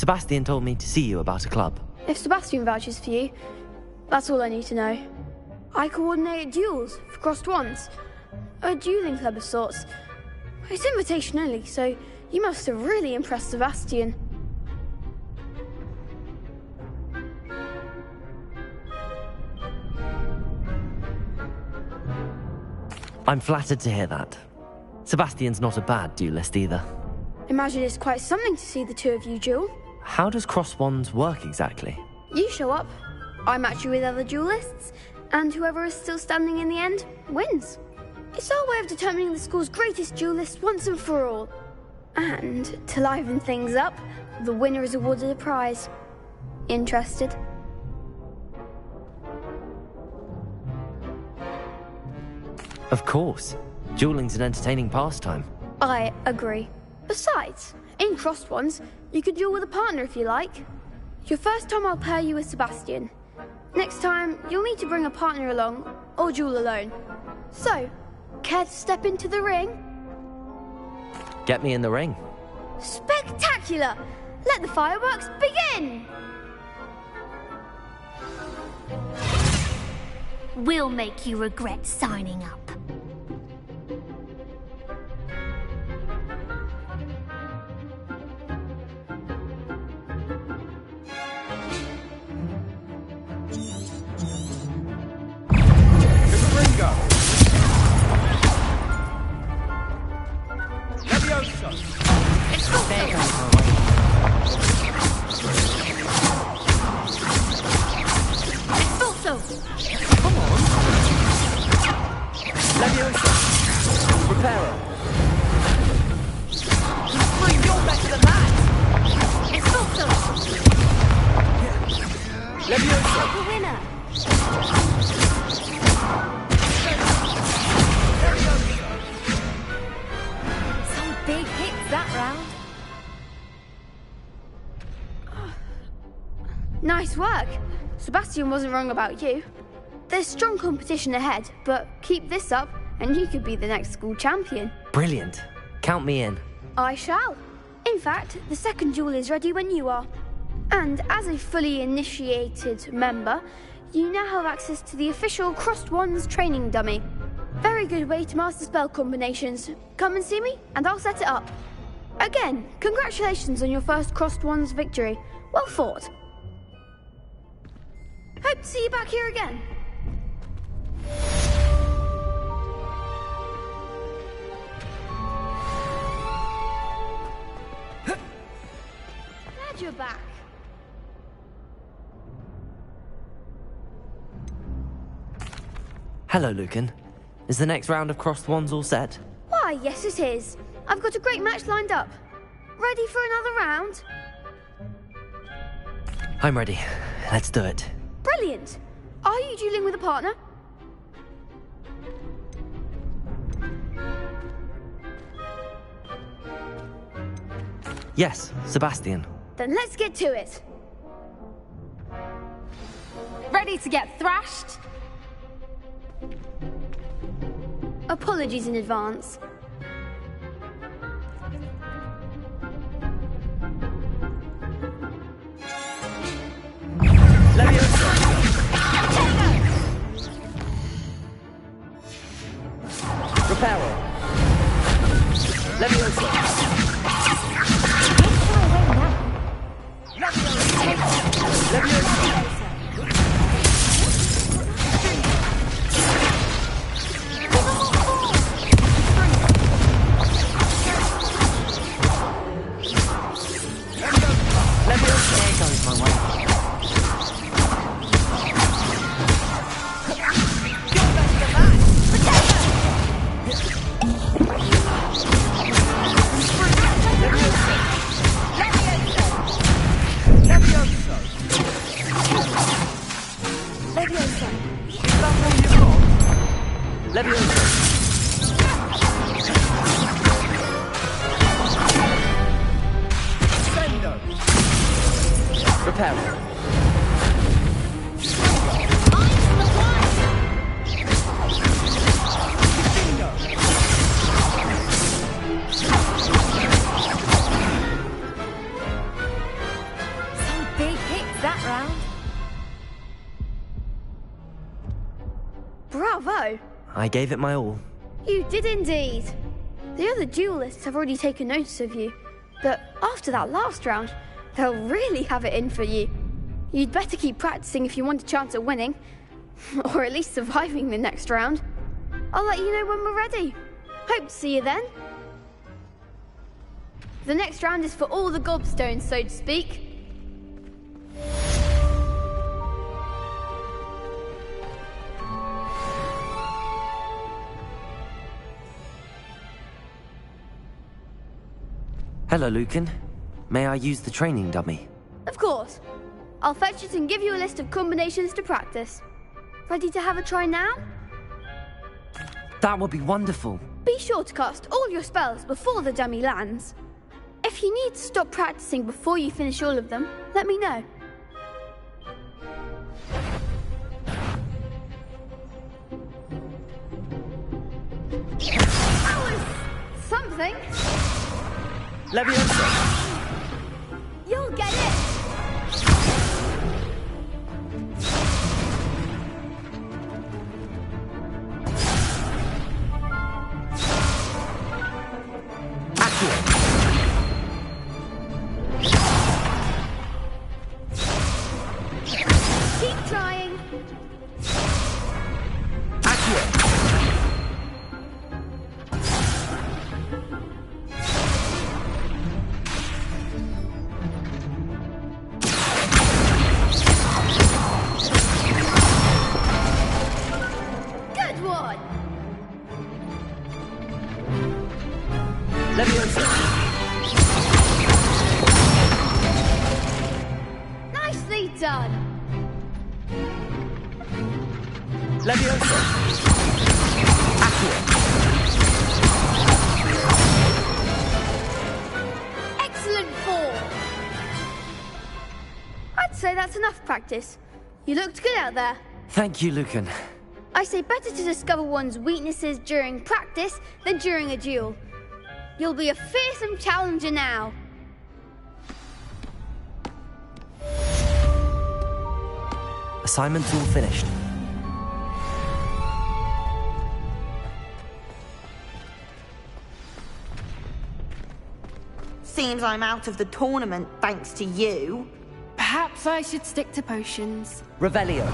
Sebastian told me to see you about a club. If Sebastian vouches for you, that's all I need to know. I coordinate duels for crossed wands. A dueling club of sorts. It's invitation only, so you must have really impressed Sebastian. I'm flattered to hear that. Sebastian's not a bad duelist either. Imagine it's quite something to see the two of you duel. How does cross wands work exactly? You show up, I match you with other duelists, and whoever is still standing in the end wins. It's our way of determining the school's greatest duelist once and for all. And to liven things up, the winner is awarded a prize. Interested? Of course. Dueling's an entertaining pastime. I agree. Besides, in crossed ones, you could duel with a partner if you like. Your first time I'll pair you with Sebastian. Next time, you'll need to bring a partner along, or duel alone. So, care to step into the ring? Get me in the ring. Spectacular! Let the fireworks begin! We'll make you regret signing up. Nice work. Sebastian wasn't wrong about you. There's strong competition ahead, but keep this up and you could be the next school champion. Brilliant. Count me in. I shall. In fact, the second duel is ready when you are. And as a fully initiated member, you now have access to the official Crossed Wands training dummy. Very good way to master spell combinations. Come and see me and I'll set it up. Again, congratulations on your first Crossed Wands victory. Well fought. Hope to see you back here again. you're back. Hello, Lucan. Is the next round of Crossed Wands all set? Why, yes it is. I've got a great match lined up. Ready for another round? I'm ready. Let's do it. Brilliant. Are you dueling with a partner? Yes, Sebastian. Then let's get to it. Ready to get thrashed? Apologies in advance. Reparo. Levioso. Bravo! I gave it my all. You did indeed. The other duelists have already taken notice of you, but after that last round, they'll really have it in for you. You'd better keep practicing if you want a chance at winning, or at least surviving the next round. I'll let you know when we're ready. Hope to see you then. The next round is for all the gobstones, so to speak. Hello, Lucan. May I use the training dummy? Of course. I'll fetch it and give you a list of combinations to practice. Ready to have a try now? That would be wonderful. Be sure to cast all your spells before the dummy lands. If you need to stop practicing before you finish all of them, let me know. That was something. Leviosa! You'll get it! Keep trying. Good one. Nicely done. Leviosa! Excellent form. I'd say that's enough practice. You looked good out there. Thank you, Lucan. I say better to discover one's weaknesses during practice than during a duel. You'll be a fearsome challenger now. Assignment's all finished. Seems I'm out of the tournament thanks to you. Perhaps I should stick to potions. Revelio.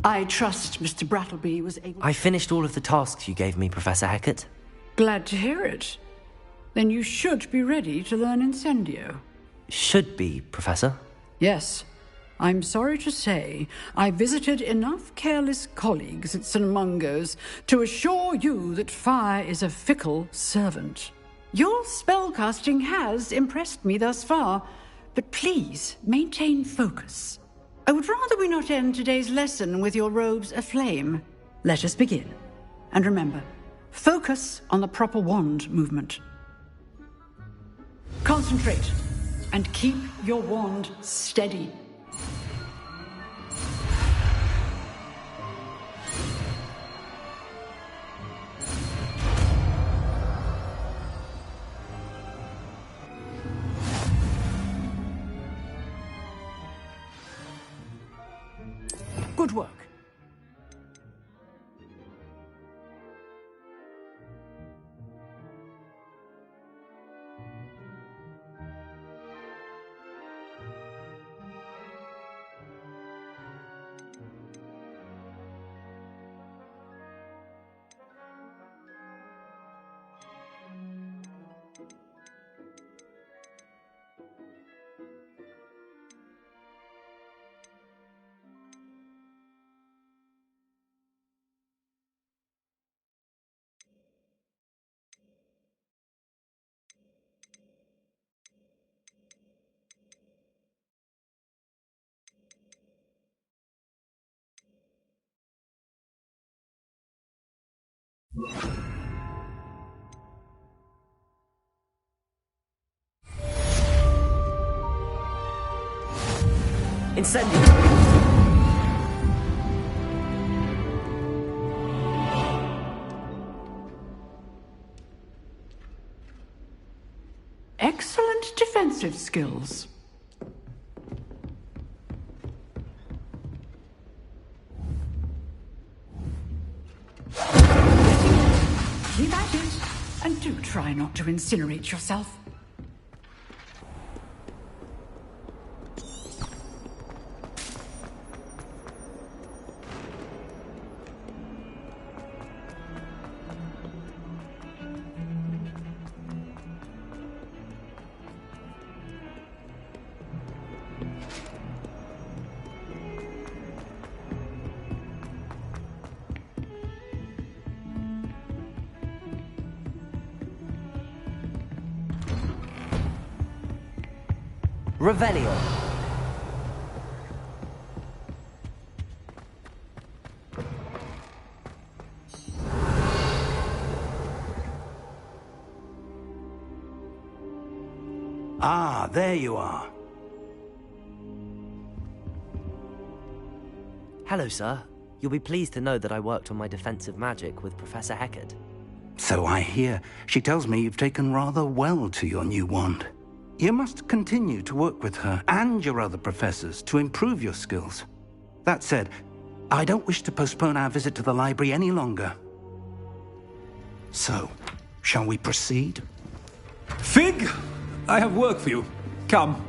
I trust Mr. Brattleby was able... I finished all of the tasks you gave me, Professor Hecat. Glad to hear it. Then you should be ready to learn Incendio. Should be, Professor. Yes. I'm sorry to say, I visited enough careless colleagues at St. Mungo's to assure you that fire is a fickle servant. Your spellcasting has impressed me thus far, but please maintain focus. I would rather we not end today's lesson with your robes aflame. Let us begin. And remember, focus on the proper wand movement. Concentrate, and keep your wand steady. Good work. Incendio! Excellent defensive skills. Keep at it, and do try not to incinerate yourself. Revelio. Ah, there you are. Hello, sir. You'll be pleased to know that I worked on my defensive magic with Professor Hecat. So I hear. She tells me you've taken rather well to your new wand. You must continue to work with her and your other professors to improve your skills. That said, I don't wish to postpone our visit to the library any longer. So, shall we proceed? Fig! I have work for you. Come.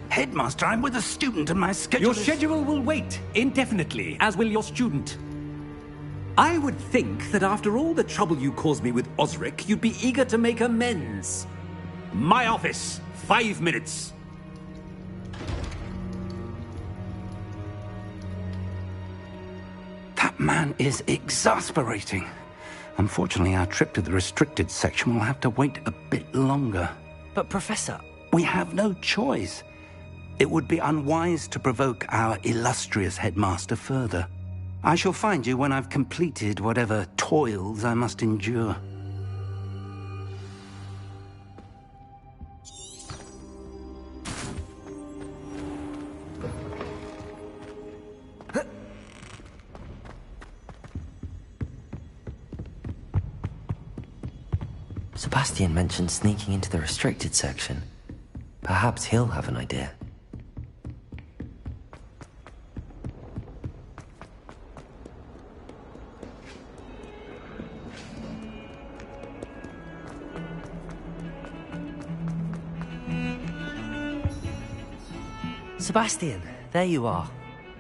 Headmaster, I'm with a student and my schedule Your schedule will wait indefinitely, as will your student. I would think that after all the trouble you caused me with Osric, you'd be eager to make amends. My office. 5 minutes. That man is exasperating. Unfortunately, our trip to the restricted section will have to wait a bit longer. But, Professor... We have no choice. It would be unwise to provoke our illustrious headmaster further. I shall find you when I've completed whatever toils I must endure. Sebastian mentioned sneaking into the restricted section. Perhaps he'll have an idea. Sebastian, there you are.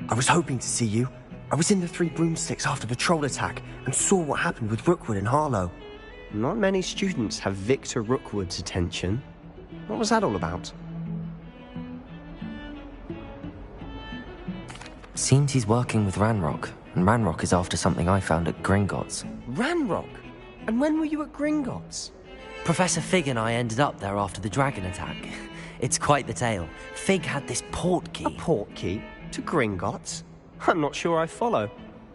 I was hoping to see you. I was in the Three Broomsticks after the troll attack and saw what happened with Rookwood and Harlow. Not many students have Victor Rookwood's attention. What was that all about? Seems he's working with Ranrock, and Ranrock is after something I found at Gringotts. Ranrock? And when were you at Gringotts? Professor Fig and I ended up there after the dragon attack. It's quite the tale. Fig had this port key. A port key? To Gringotts? I'm not sure I follow.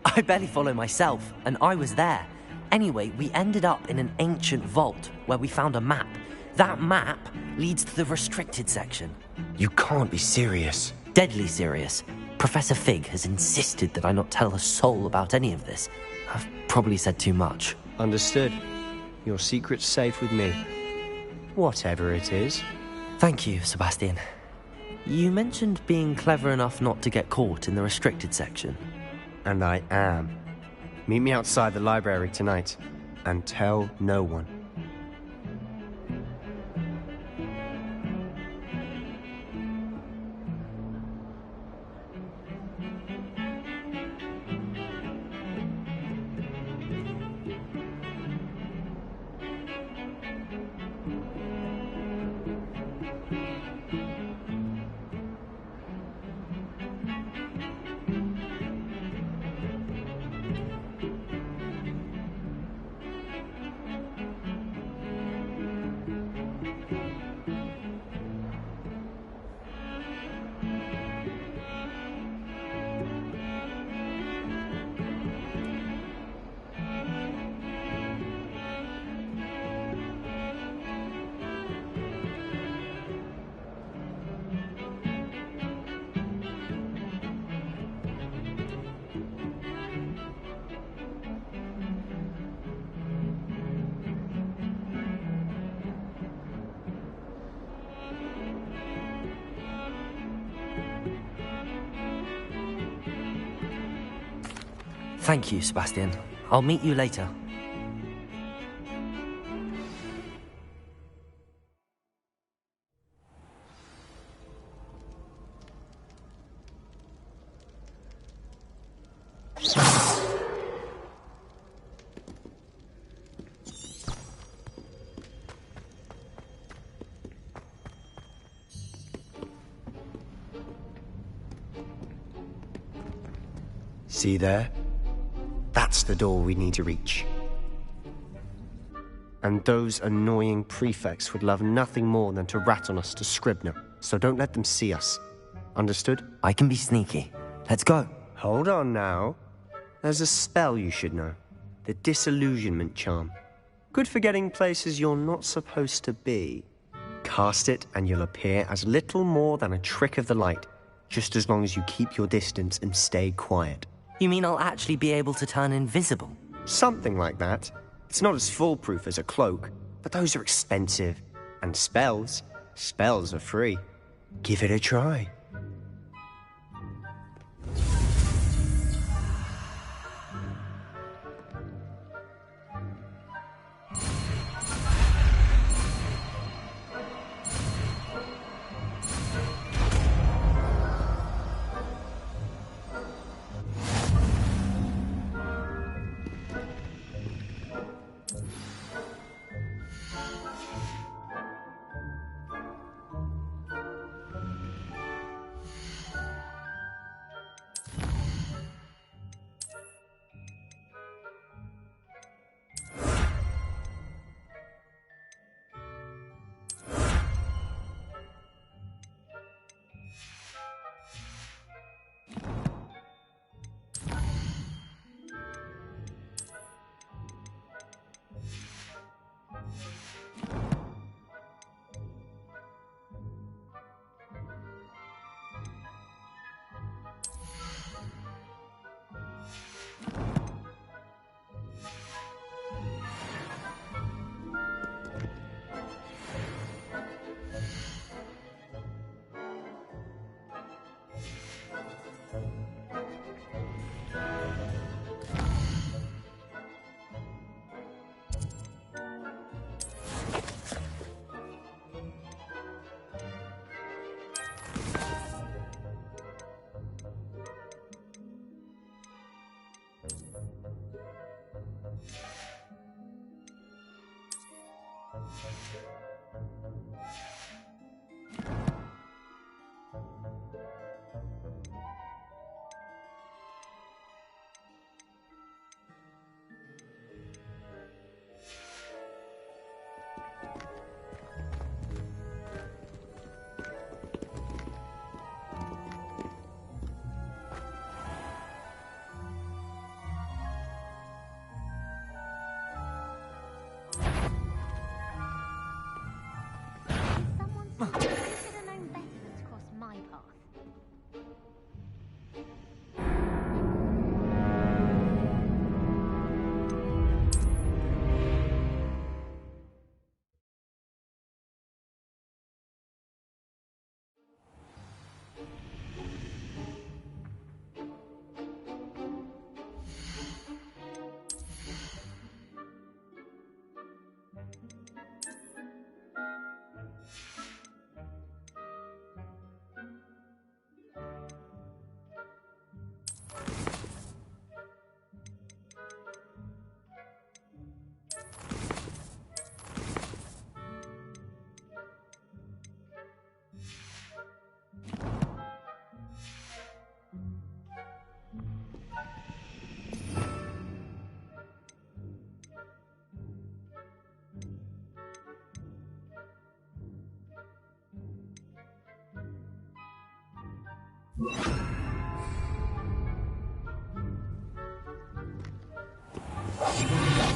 I barely follow myself, and I was there. Anyway, we ended up in an ancient vault where we found a map. That map leads to the restricted section. You can't be serious. Deadly serious. Professor Fig has insisted that I not tell a soul about any of this. I've probably said too much. Understood. Your secret's safe with me. Whatever it is. Thank you, Sebastian. You mentioned being clever enough not to get caught in the restricted section. And I am. Meet me outside the library tonight, and tell no one. Thank you, Sebastian. I'll meet you later. See there? That's the door we need to reach. And those annoying prefects would love nothing more than to rat on us to Scribner, so don't let them see us. Understood? I can be sneaky. Let's go. Hold on now. There's a spell you should know. The Disillusionment Charm. Good for getting places you're not supposed to be. Cast it and you'll appear as little more than a trick of the light, just as long as you keep your distance and stay quiet. You mean I'll actually be able to turn invisible? Something like that. It's not as foolproof as a cloak, but those are expensive. And spells are free. Give it a try.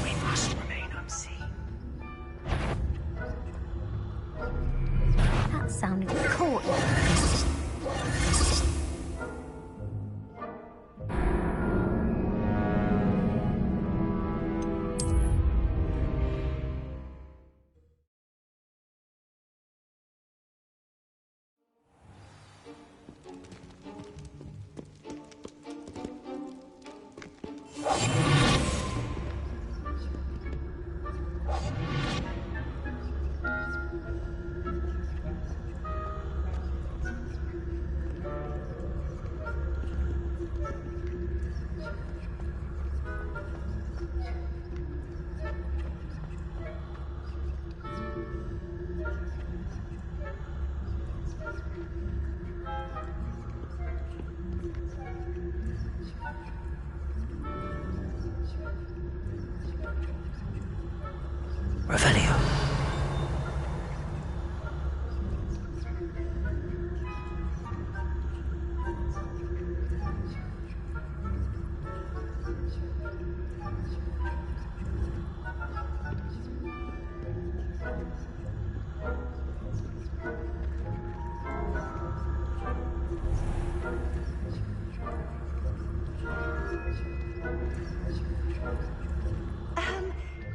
We must remain unseen. That sounded cool. Revelio.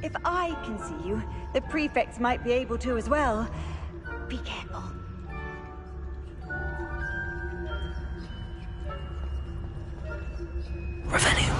If I can see you, the prefects might be able to as well. Be careful. Revelio.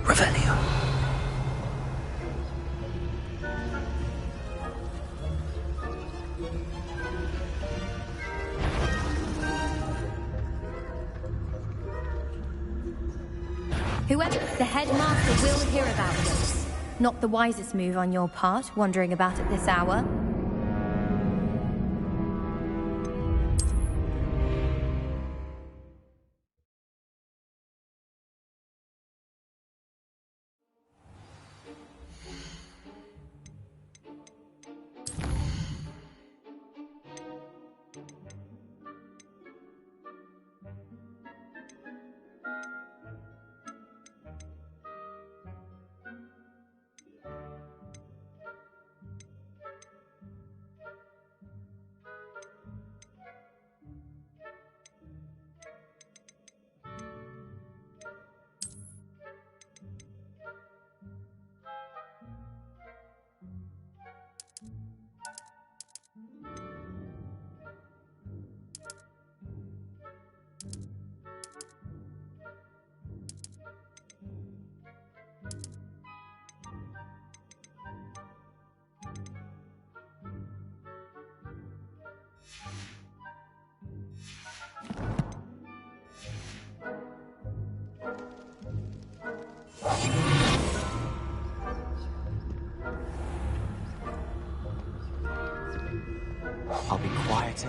Revelio. Whoever, the headmaster will hear about this. Not the wisest move on your part, wandering about at this hour.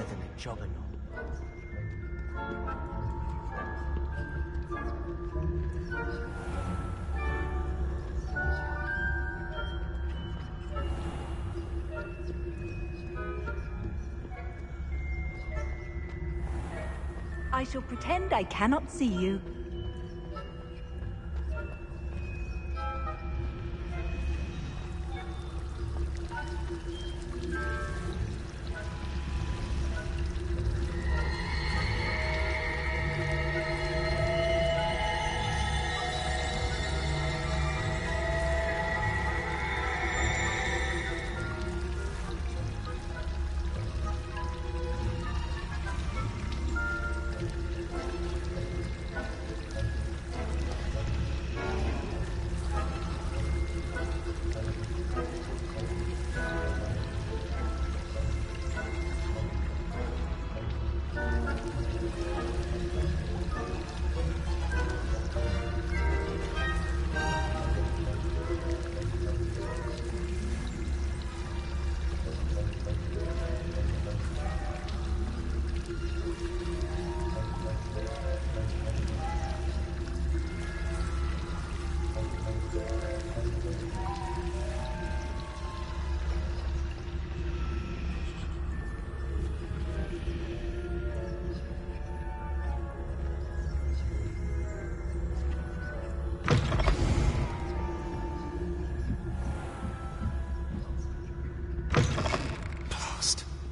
than a juggernaut. I shall pretend I cannot see you.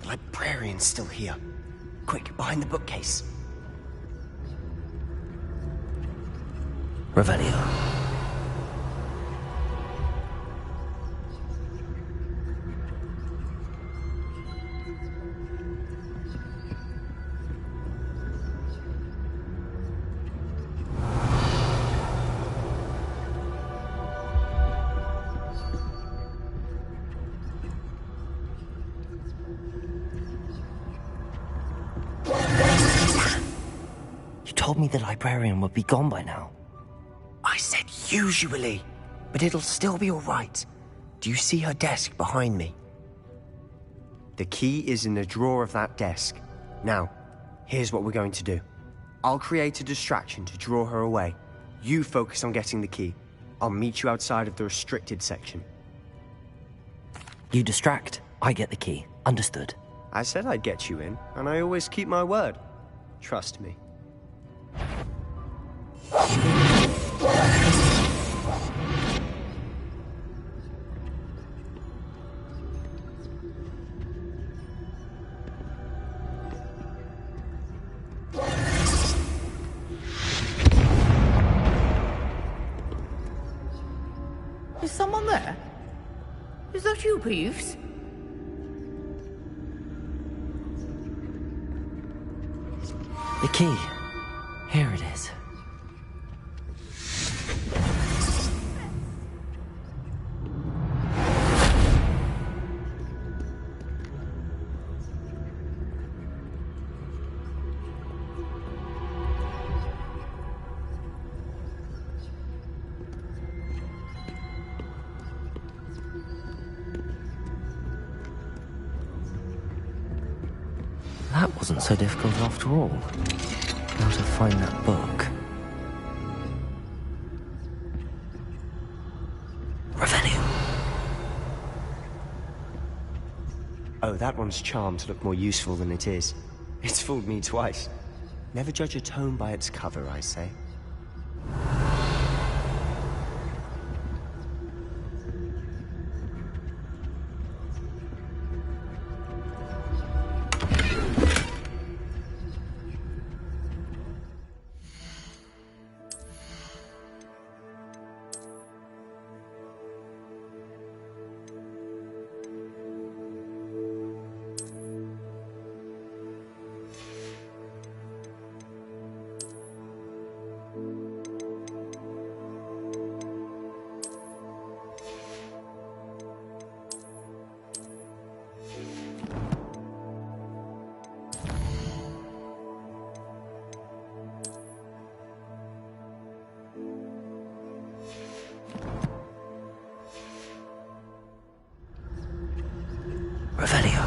Librarian's still here. Quick, behind the bookcase. Revelio. You told me the librarian would be gone by now. I said usually, but it'll still be all right. Do you see her desk behind me? The key is in the drawer of that desk. Now, here's what we're going to do. I'll create a distraction to draw her away. You focus on getting the key. I'll meet you outside of the restricted section. You distract, I get the key. Understood. I said I'd get you in, and I always keep my word. Trust me. Is someone there? Is that you, Peeves? The key. Here it is. That wasn't so difficult after all. How to find that book. Revelio. Oh, that one's charmed to look more useful than it is. It's fooled me twice. Never judge a tome by its cover, I say. Revelio.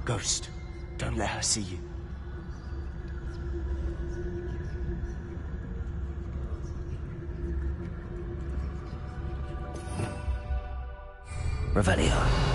Ghost, don't let her see you. Revelio.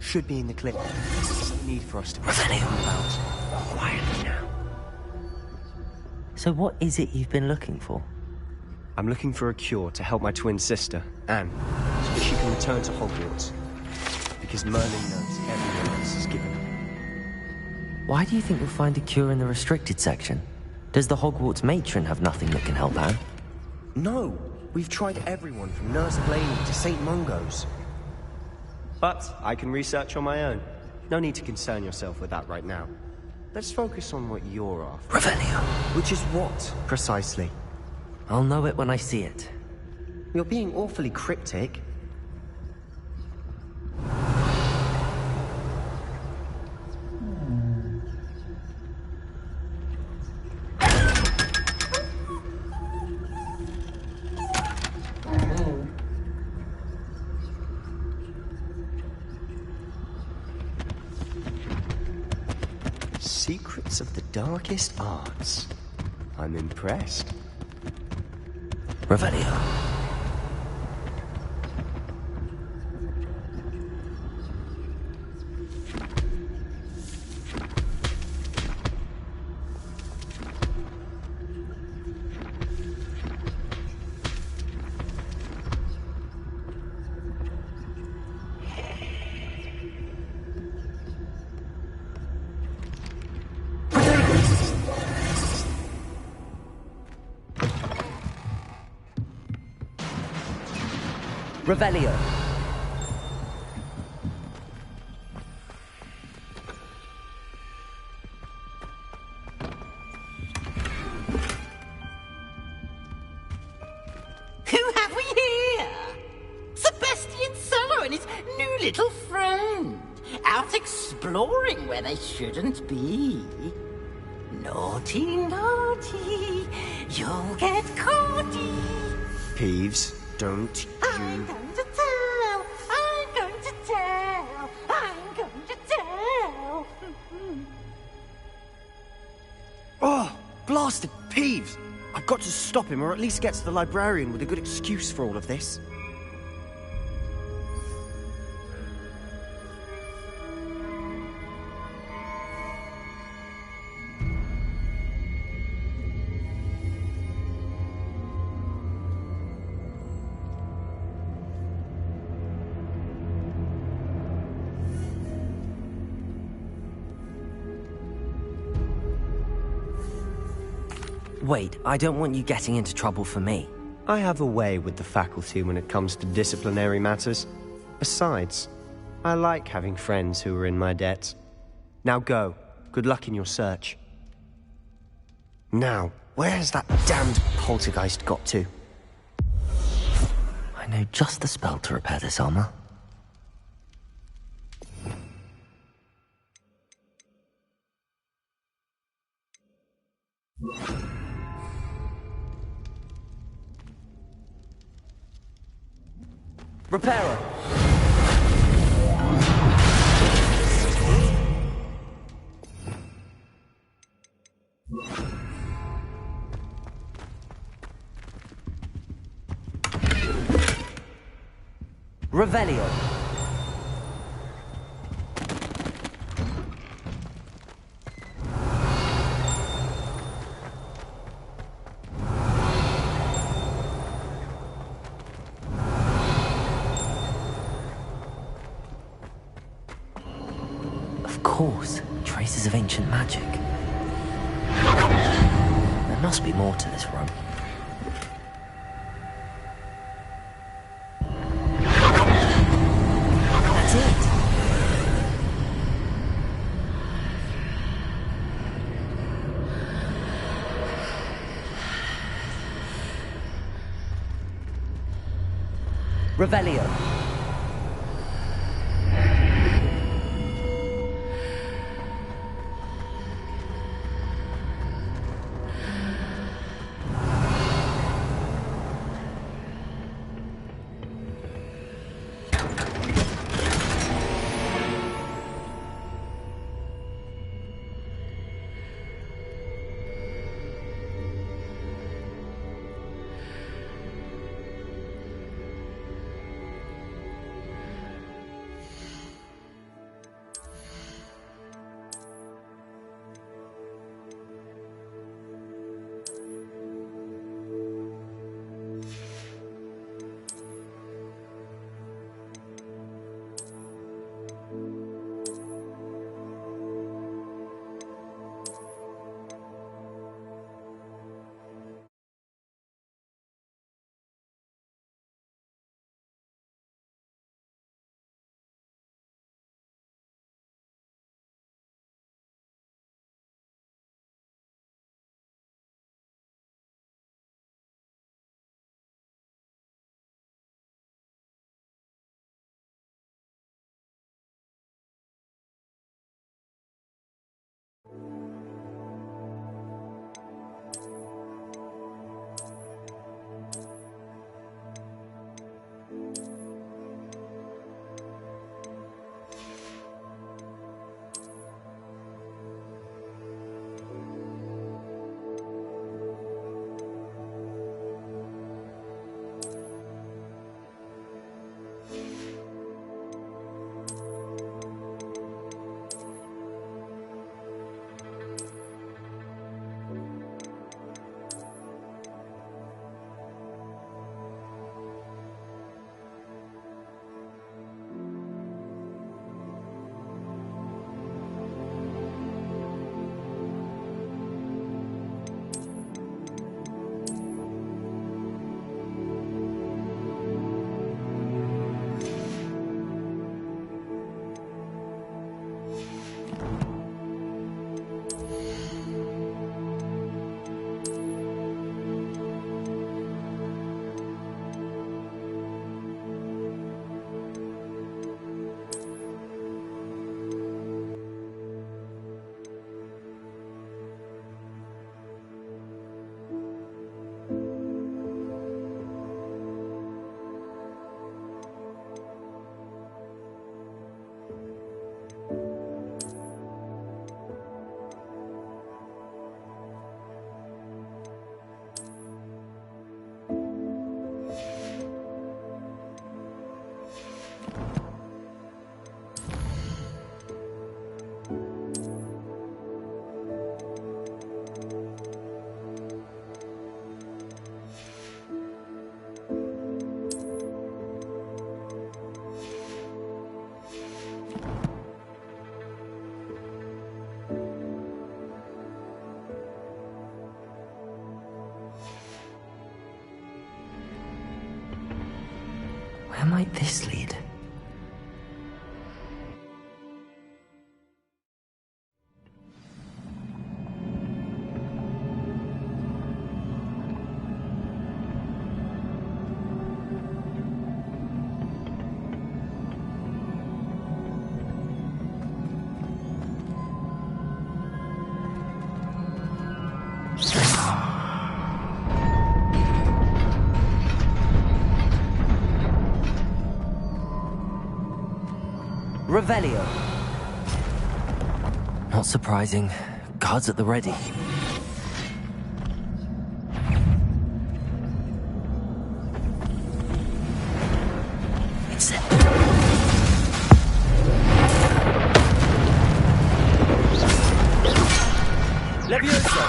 Should be in the clip. There's no need for us to be talking about. Quietly now. So what is it you've been looking for? I'm looking for a cure to help my twin sister, Anne, so that she can return to Hogwarts. Because Merlin knows everyone else is given her. Why do you think we'll find a cure in the restricted section? Does the Hogwarts matron have nothing that can help Anne? No, we've tried everyone from Nurse Blaney to St. Mungo's. But I can research on my own. No need to concern yourself with that right now. Let's focus on what you're after. Revelio. Which is what, precisely? I'll know it when I see it. You're being awfully cryptic. Secrets of the darkest arts. I'm impressed. Revelio. Revelio. Who have we here? Sebastian Solo and his new little friend. Out exploring where they shouldn't be. Naughty, naughty. You'll get caughty. Peeves, don't I'm going to tell. I'm going to tell. I'm going to tell. Oh, blasted Peeves! I've got to stop him, or at least get to the librarian with a good excuse for all of this. Wait, I don't want you getting into trouble for me. I have a way with the faculty when it comes to disciplinary matters. Besides, I like having friends who are in my debt. Now go. Good luck in your search. Now, where has that damned poltergeist got to? I know just the spell to repair this armor. Repairer! Revelio! Of course. Traces of ancient magic. There must be more to this room. That's it! Revelio. Where might this lead? Revelio. Not surprising. Guards at the ready. It's it. Levioso.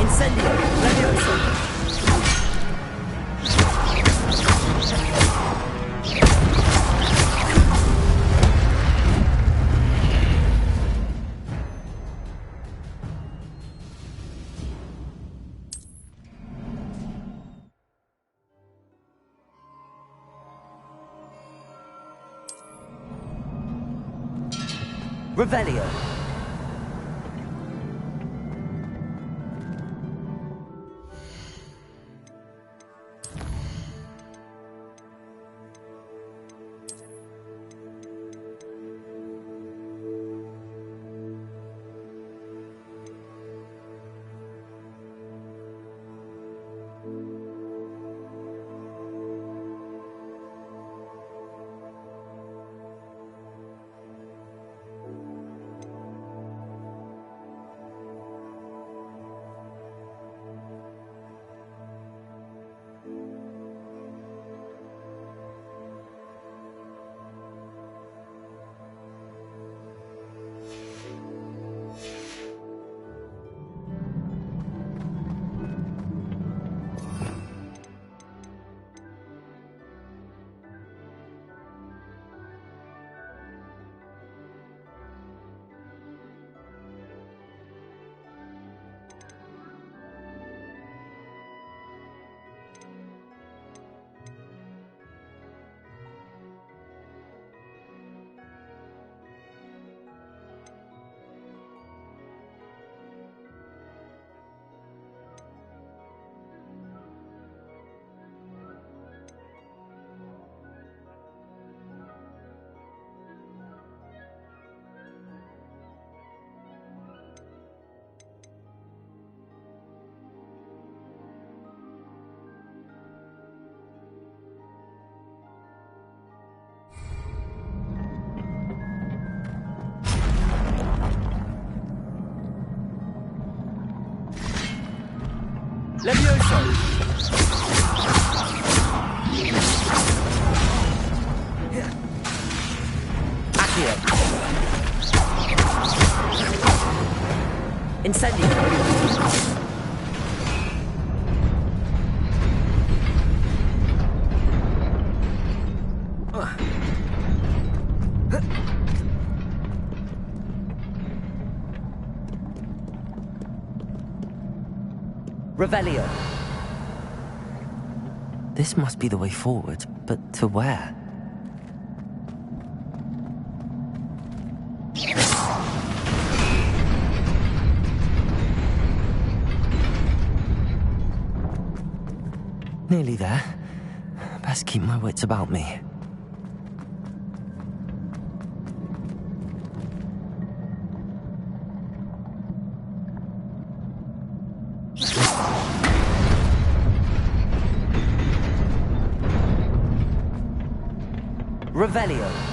Incendio. Levioso. Revelio. Levioso! Accio! Incendio! Revelio. This must be the way forward, but to where? Nearly there. Best keep my wits about me. Revelio.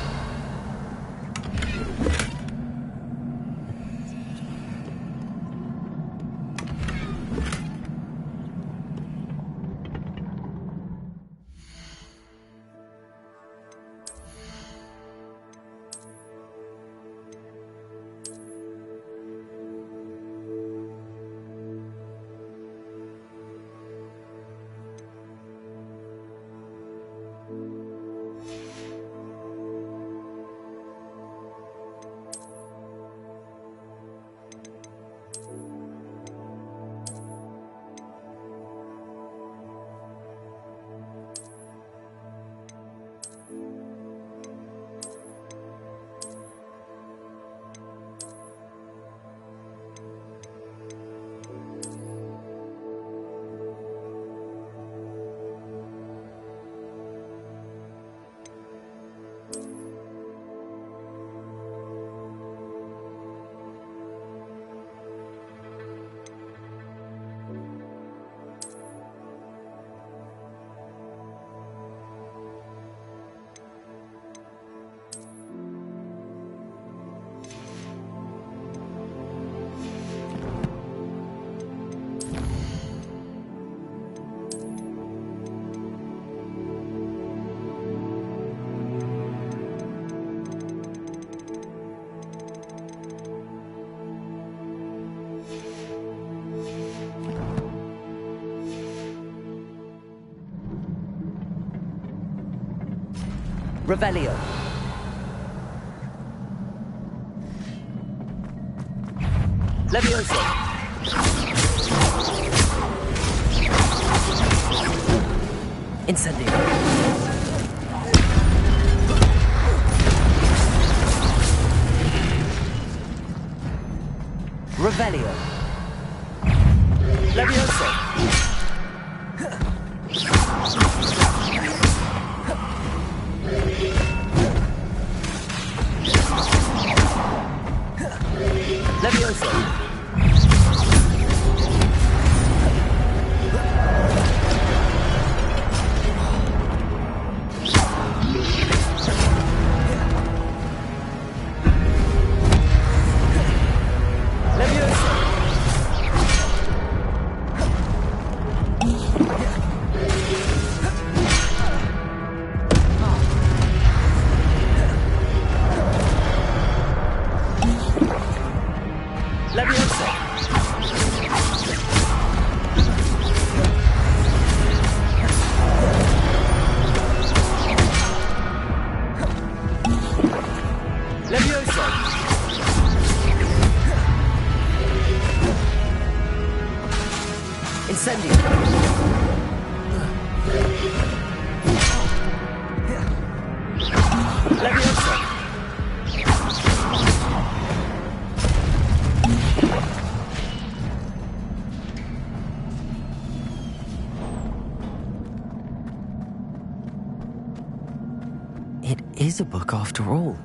Revelio. Levioso. Incendio. It is a book after all.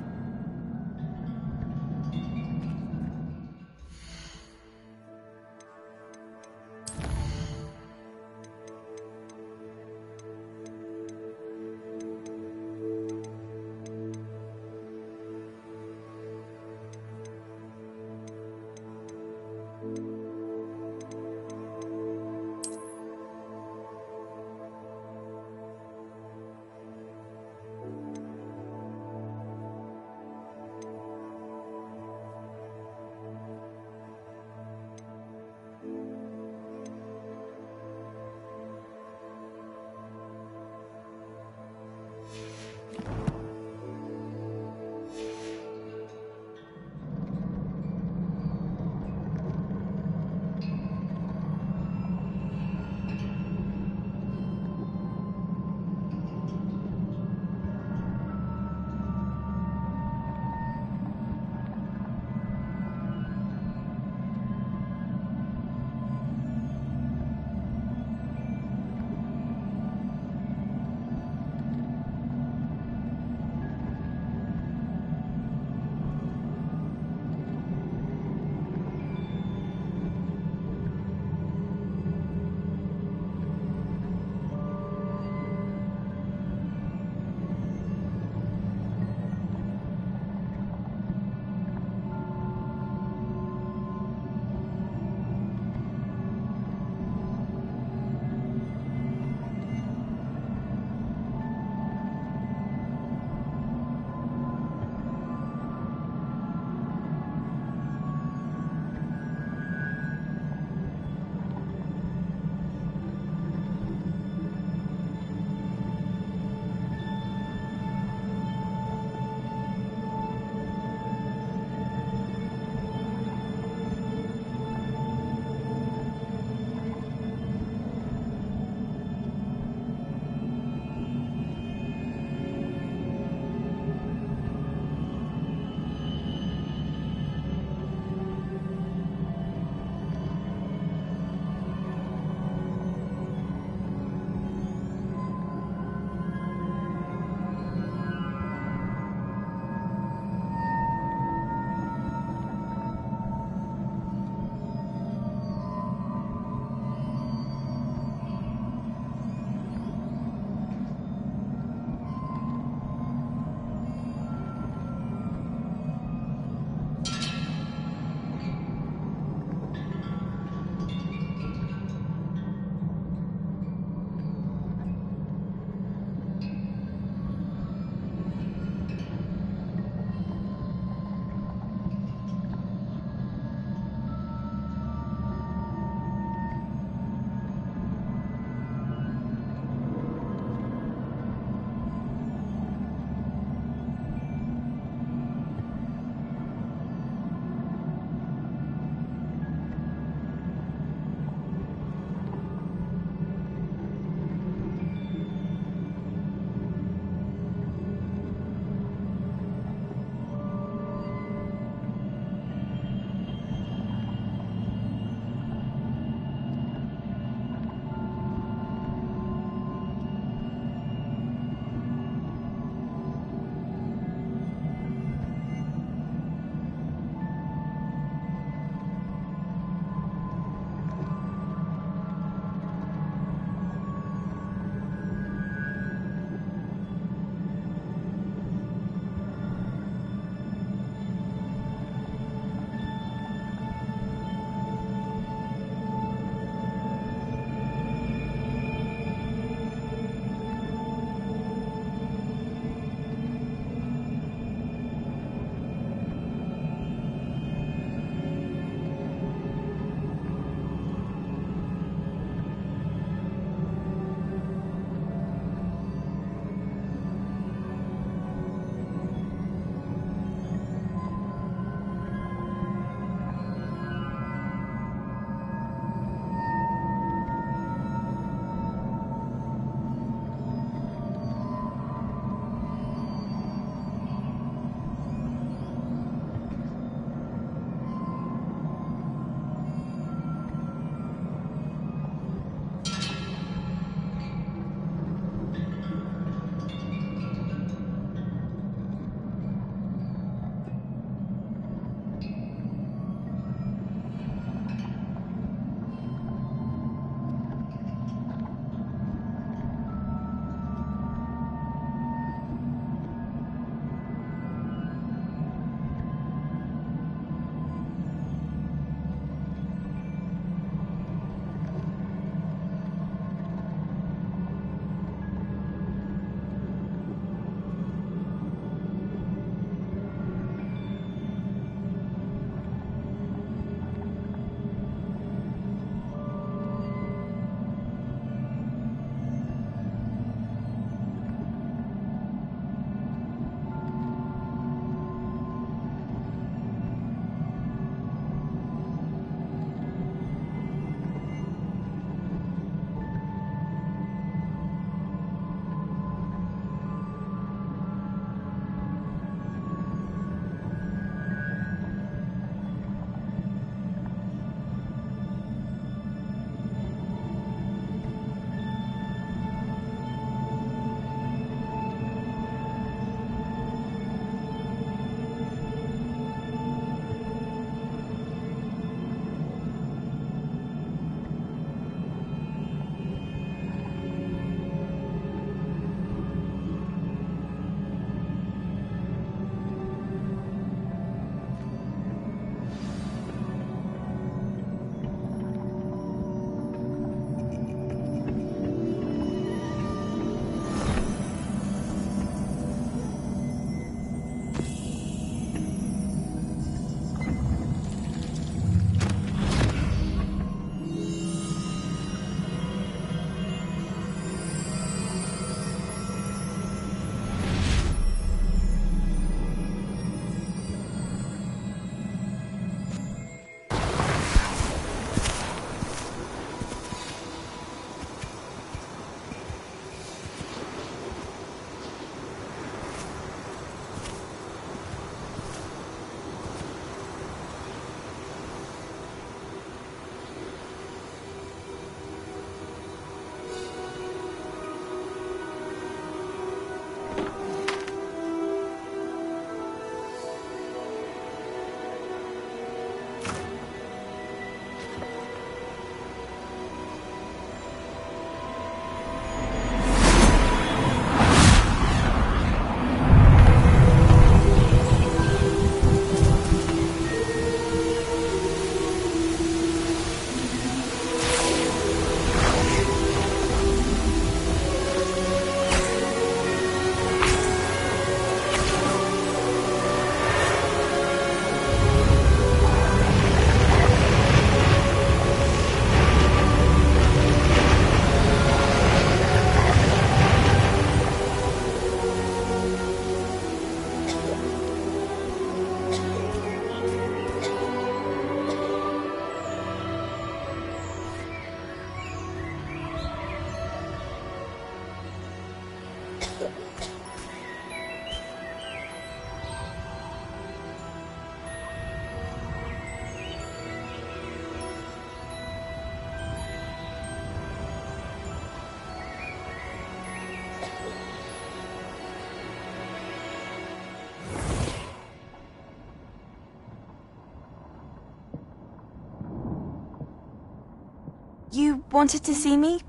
You wanted to see me?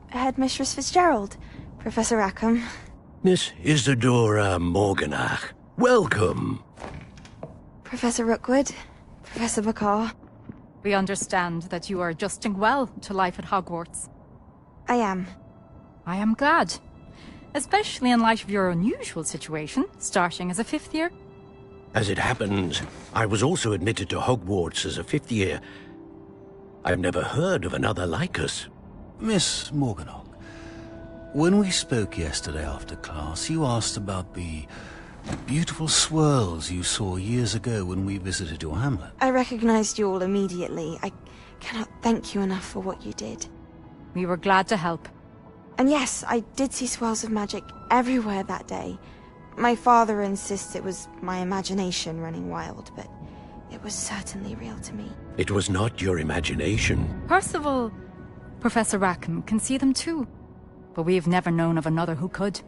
Headmistress Fitzgerald, Professor Rackham. Miss Isadora Morganach, welcome. Professor Rookwood, Professor Bakar. We understand that you are adjusting well to life at Hogwarts. I am. I am glad. Especially in light of your unusual situation, starting as a 5th year. As it happens, I was also admitted to Hogwarts as a 5th year. I've never heard of another like us. Miss Morganach, when we spoke yesterday after class, you asked about the beautiful swirls you saw years ago when we visited your hamlet. I recognized you all immediately. I cannot thank you enough for what you did. We were glad to help. And yes, I did see swirls of magic everywhere that day. My father insists it was my imagination running wild, but it was certainly real to me. It was not your imagination. Percival, Professor Rackham can see them too. But we have never known of another who could.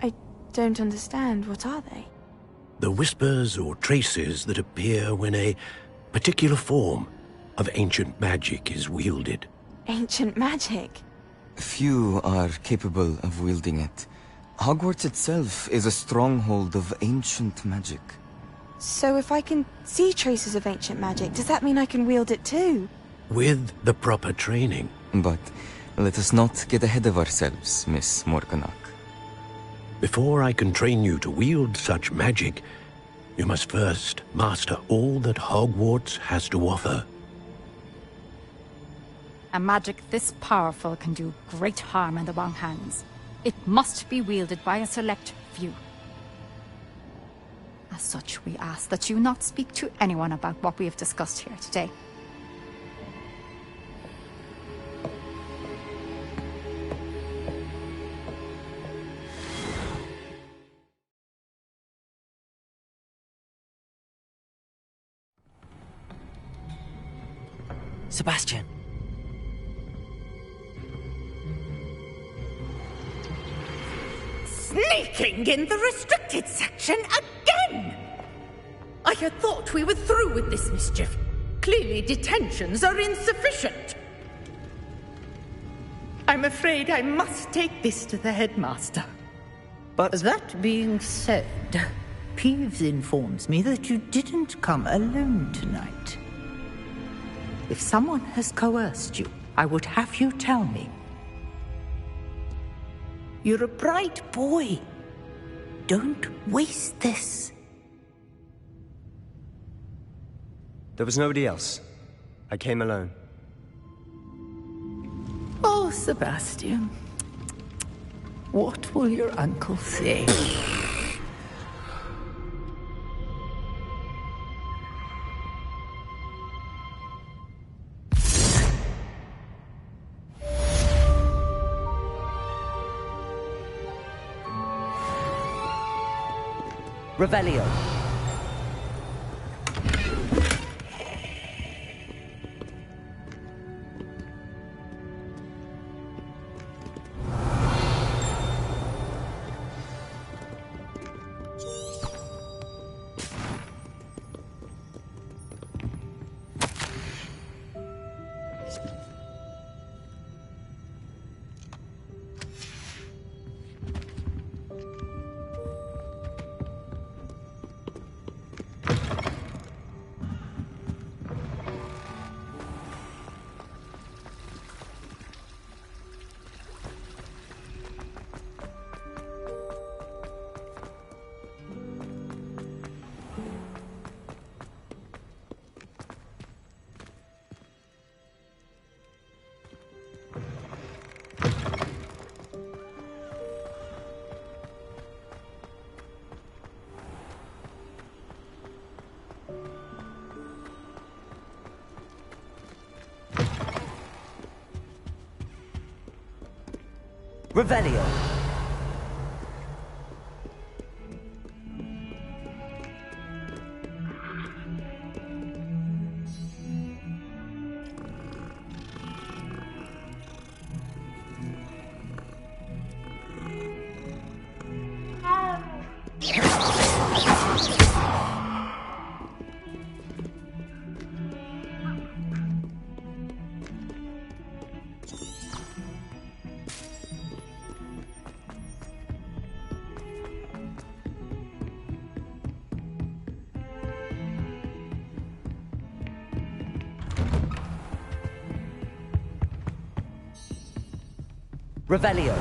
I don't understand. What are they? The whispers or traces that appear when a particular form of ancient magic is wielded. Ancient magic? Few are capable of wielding it. Hogwarts itself is a stronghold of ancient magic. So if I can see traces of ancient magic, does that mean I can wield it too? With the proper training. But let us not get ahead of ourselves, Miss Morganach. Before I can train you to wield such magic, you must first master all that Hogwarts has to offer. A magic this powerful can do great harm in the wrong hands. It must be wielded by a select few. As such, we ask that you not speak to anyone about what we have discussed here today. Sebastian. Sneaking in the restricted section again! I had thought we were through with this mischief. Clearly detentions are insufficient. I'm afraid I must take this to the headmaster. But that being said, Peeves informs me that you didn't come alone tonight. If someone has coerced you, I would have you tell me. You're a bright boy. Don't waste this. There was nobody else. I came alone. Oh, Sebastian. What will your uncle say? Revelio. Revelio. Revelio.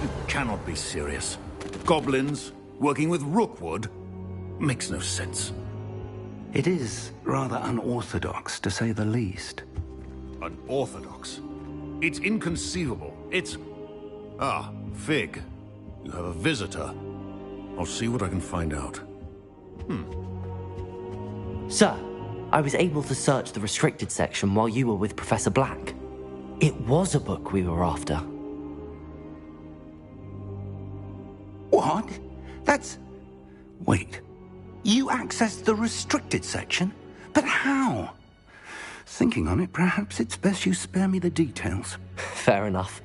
You cannot be serious. Goblins working with Rookwood? Makes no sense. It is rather unorthodox, to say the least. Unorthodox? It's inconceivable. It's... Ah, Fig. You have a visitor. I'll see what I can find out. Sir, I was able to search the restricted section while you were with Professor Black. It was a book we were after. What? That's... Wait. You accessed the restricted section? But how? Thinking on it, perhaps it's best you spare me the details. Fair enough.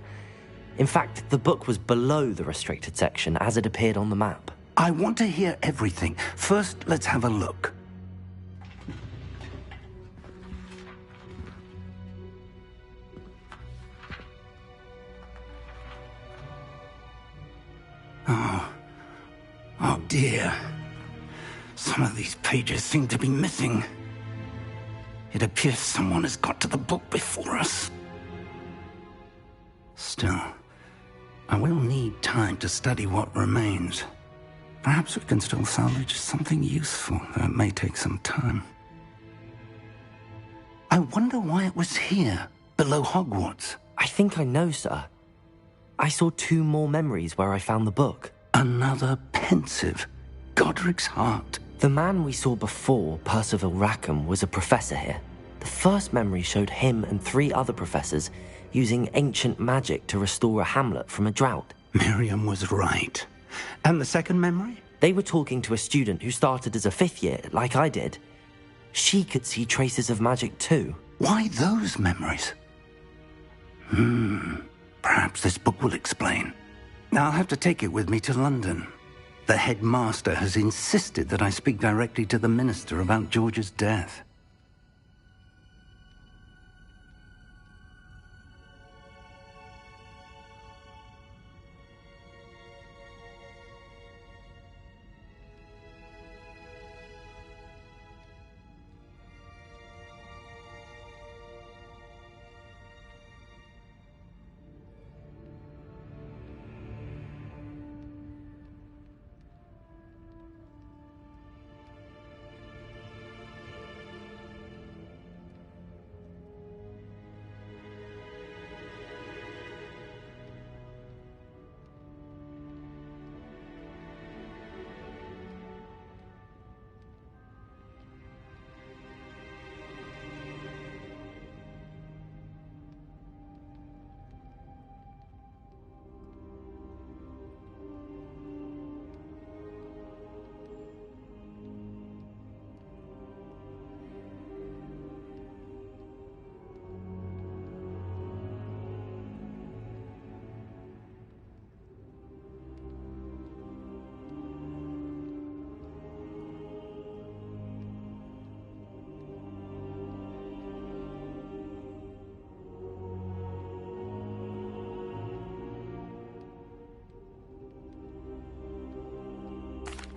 In fact, the book was below the restricted section as it appeared on the map. I want to hear everything. First, let's have a look. Oh dear. Some of these pages seem to be missing. It appears someone has got to the book before us. Still, I will need time to study what remains. Perhaps we can still salvage something useful, though it may take some time. I wonder why it was here, below Hogwarts. I think I know, sir. I saw 2 more memories where I found the book. Another pensive. Godric's heart. The man we saw before, Percival Rackham, was a professor here. The first memory showed him and 3 other professors using ancient magic to restore a hamlet from a drought. Miriam was right. And the second memory? They were talking to a student who started as a 5th year, like I did. She could see traces of magic too. Why those memories? Perhaps this book will explain. I'll have to take it with me to London. The headmaster has insisted that I speak directly to the minister about George's death.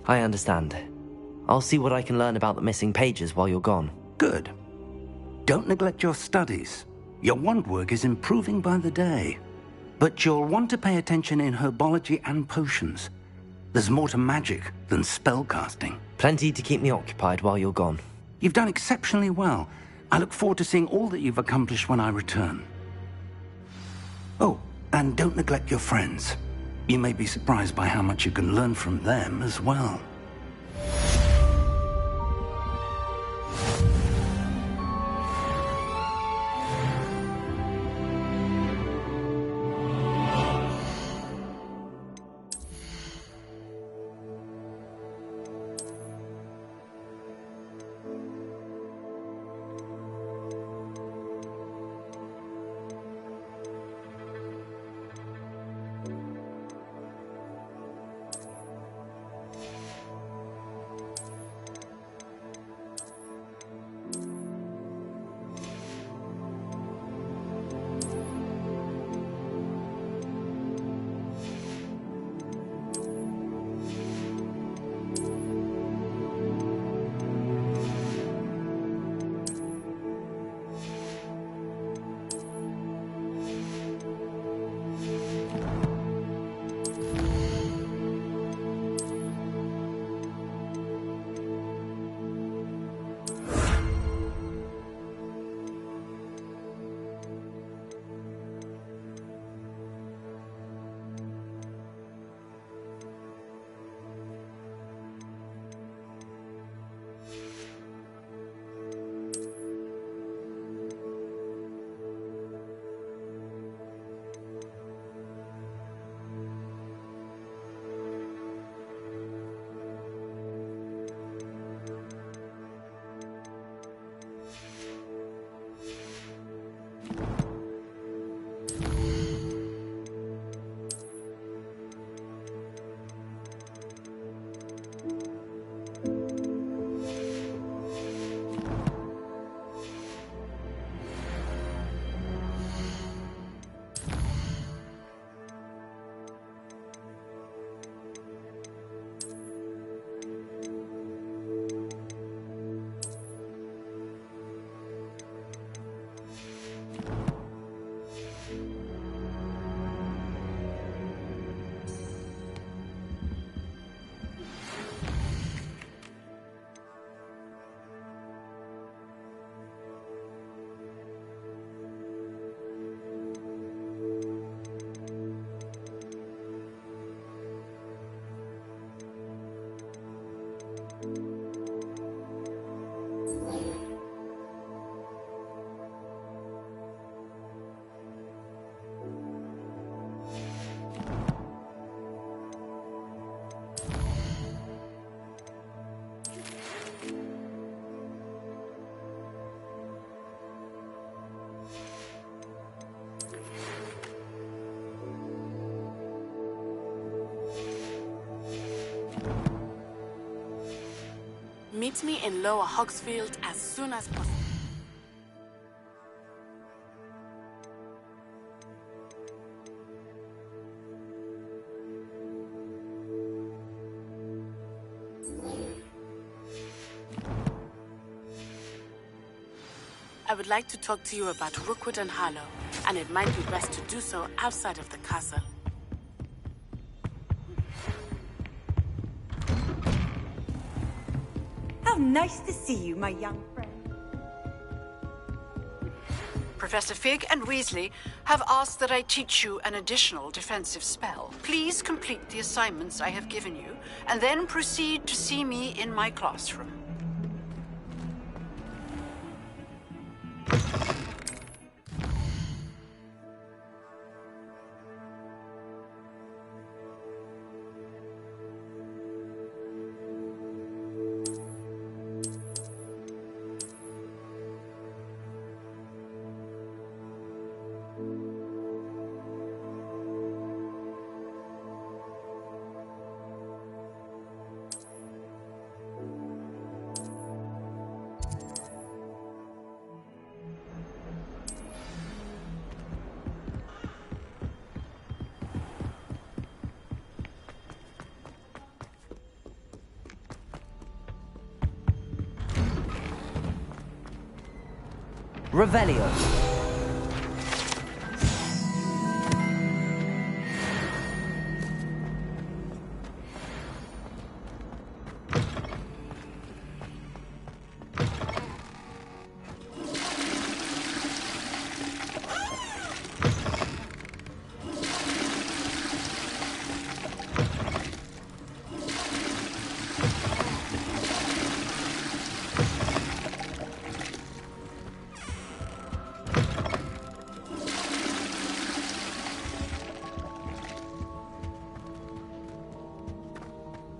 I understand. I'll see what I can learn about the missing pages while you're gone. Good. Don't neglect your studies. Your wand work is improving by the day. But you'll want to pay attention in herbology and potions. There's more to magic than spellcasting. Plenty to keep me occupied while you're gone. You've done exceptionally well. I look forward to seeing all that you've accomplished when I return. Oh, and don't neglect your friends. You may be surprised by how much you can learn from them as well. Meet me in Lower Hogsfield as soon as possible. I would like to talk to you about Rookwood and Harlow, and it might be best to do so outside of the castle. How nice to see you, my young friend. Professor Fig and Weasley have asked that I teach you an additional defensive spell. Please complete the assignments I have given you, and then proceed to see me in my classroom. Revelio.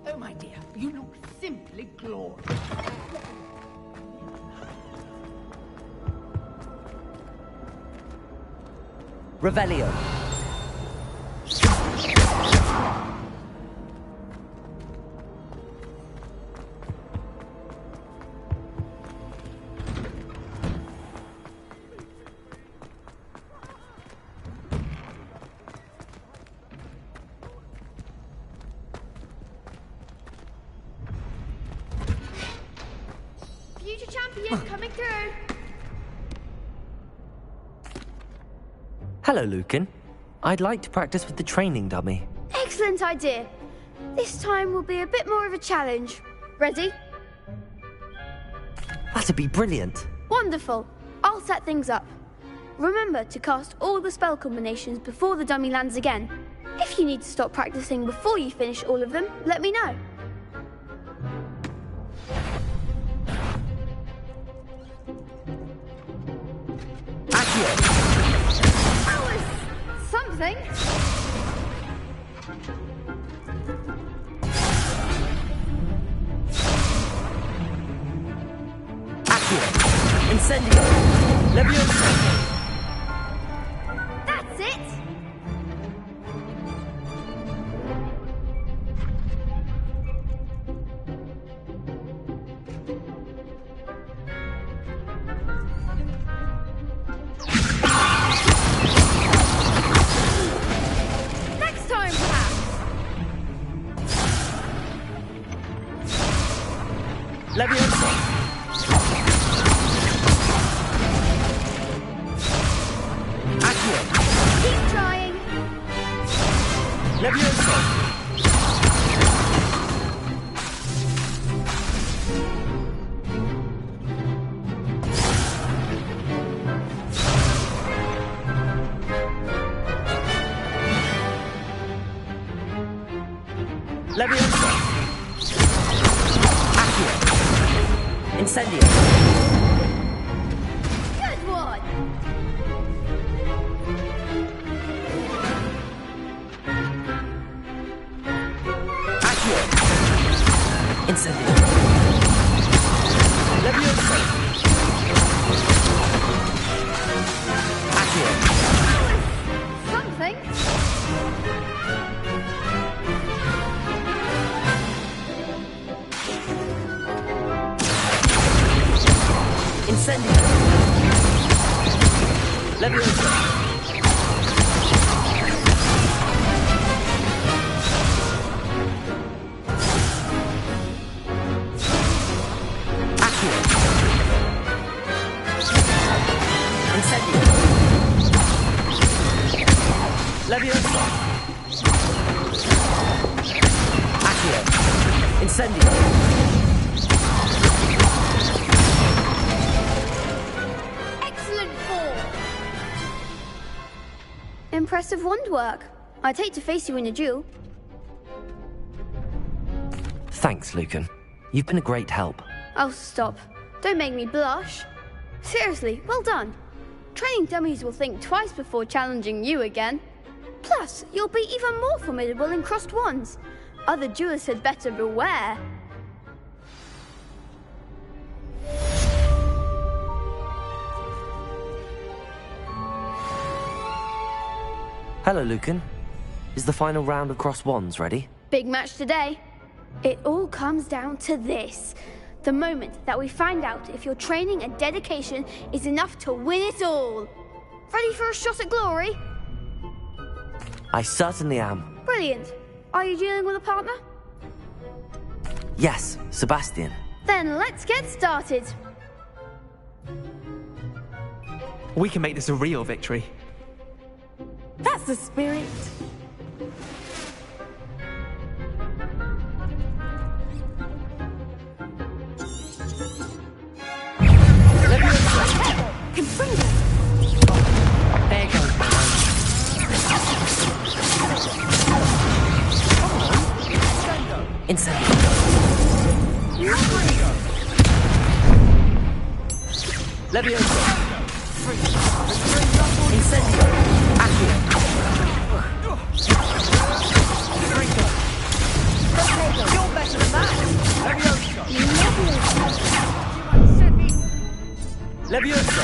Oh, my dear, you look simply glorious. Revelio. Future champion coming through. Hello, Lucan. I'd like to practice with the training dummy. Excellent idea. This time will be a bit more of a challenge. Ready? That'd be brilliant. Wonderful. I'll set things up. Remember to cast all the spell combinations before the dummy lands again. If you need to stop practicing before you finish all of them, let me know. That was something. Incendio. Leviosa. That's it. Next time, perhaps. Leviosa. Keep trying. Leviosa. Leviosa. Accio. Incendio. Good one. Accio. Incendio. Leviosa. Accio. Something. Incendio! Leviosa! Accio! Incendio! Leviosa! Accio! Incendio! Impressive wand work. I'd hate to face you in a duel. Thanks, Lucan. You've been a great help. Oh, stop. Don't make me blush. Seriously, well done. Training dummies will think twice before challenging you again. Plus, you'll be even more formidable in crossed wands. Other duelists had better beware. Hello, Lucan. Is the final round of crossed wands ready? Big match today. It all comes down to this. The moment that we find out if your training and dedication is enough to win it all. Ready for a shot at glory? I certainly am. Brilliant. Are you dealing with a partner? Yes, Sebastian. Then let's get started. We can make this a real victory. That's the spirit. Confringo. There goes my Incendio. Leviosa. Incendio. Accio. You're better than that. Leviosa.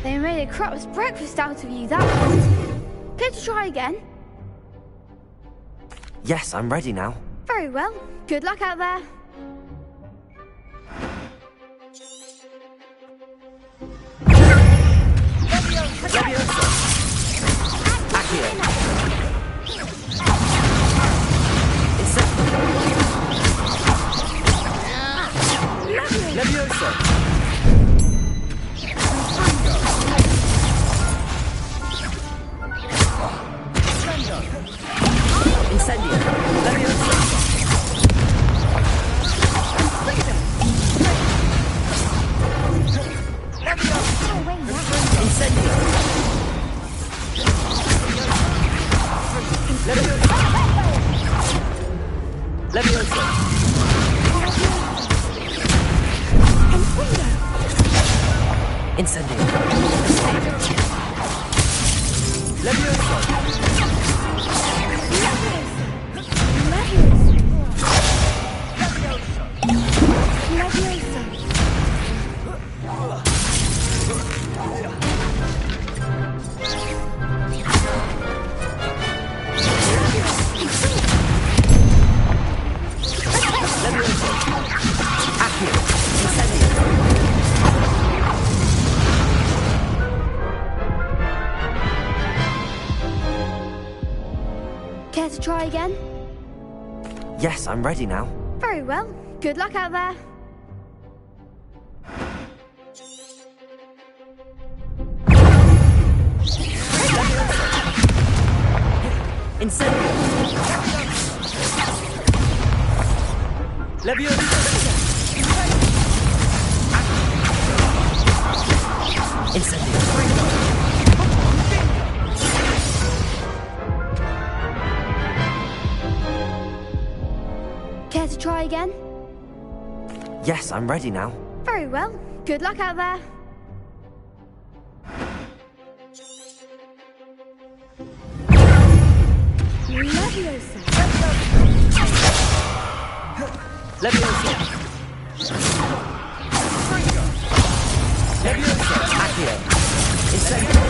They made a crap's breakfast out of you, that was. Care to try again? Yes, I'm ready now. Very well. Good luck out there. Leviosa. Accio. Incendio. Leviosa. Incendio. Leviosa. Incendio. Leviosa. Incendio. Leviosa. Care to try again? Yes, I'm ready now. Very well. Good luck out there. Incendio. Leviosa. Incendio. Care to try again? Yes, I'm ready now. Very well. Good luck out there. Leviosa. Leviosa. Leviosa. Accio. Incendio.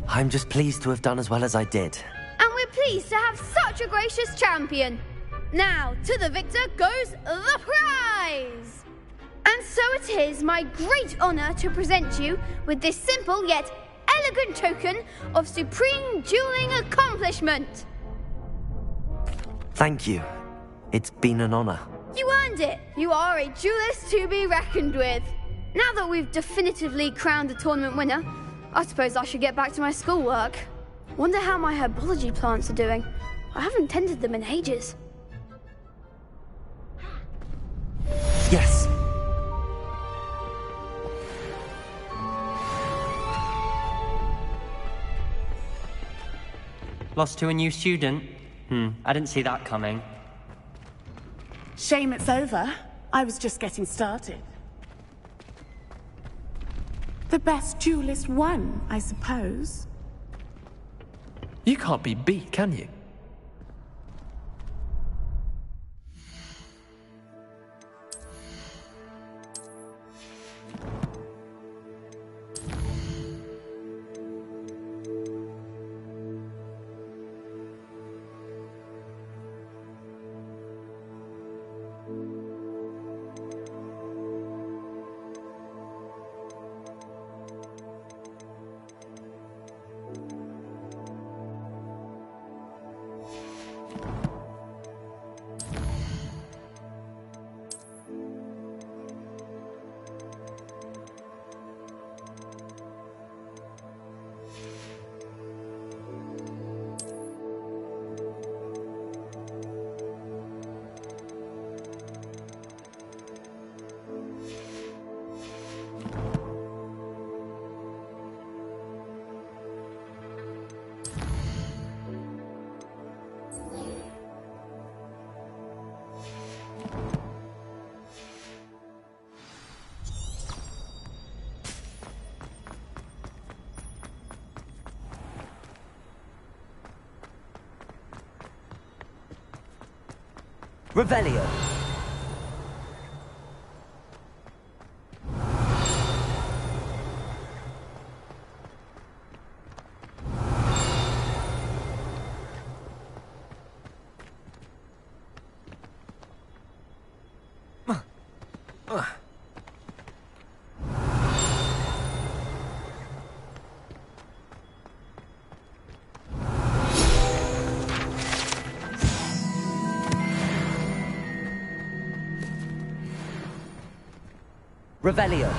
I'm just pleased to have done as well as I did. And we're pleased to have such a gracious champion. Now, to the victor goes the prize! And so it is my great honor to present you with this simple yet elegant token of supreme dueling accomplishment. Thank you. It's been an honor. You earned it. You are a duelist to be reckoned with. Now that we've definitively crowned the tournament winner, I suppose I should get back to my schoolwork. Wonder how my herbology plants are doing. I haven't tended them in ages. Yes. Lost to a new student? I didn't see that coming. Shame it's over. I was just getting started. The best duelist won, I suppose. You can't be beat, can you? Revelio. Revelio.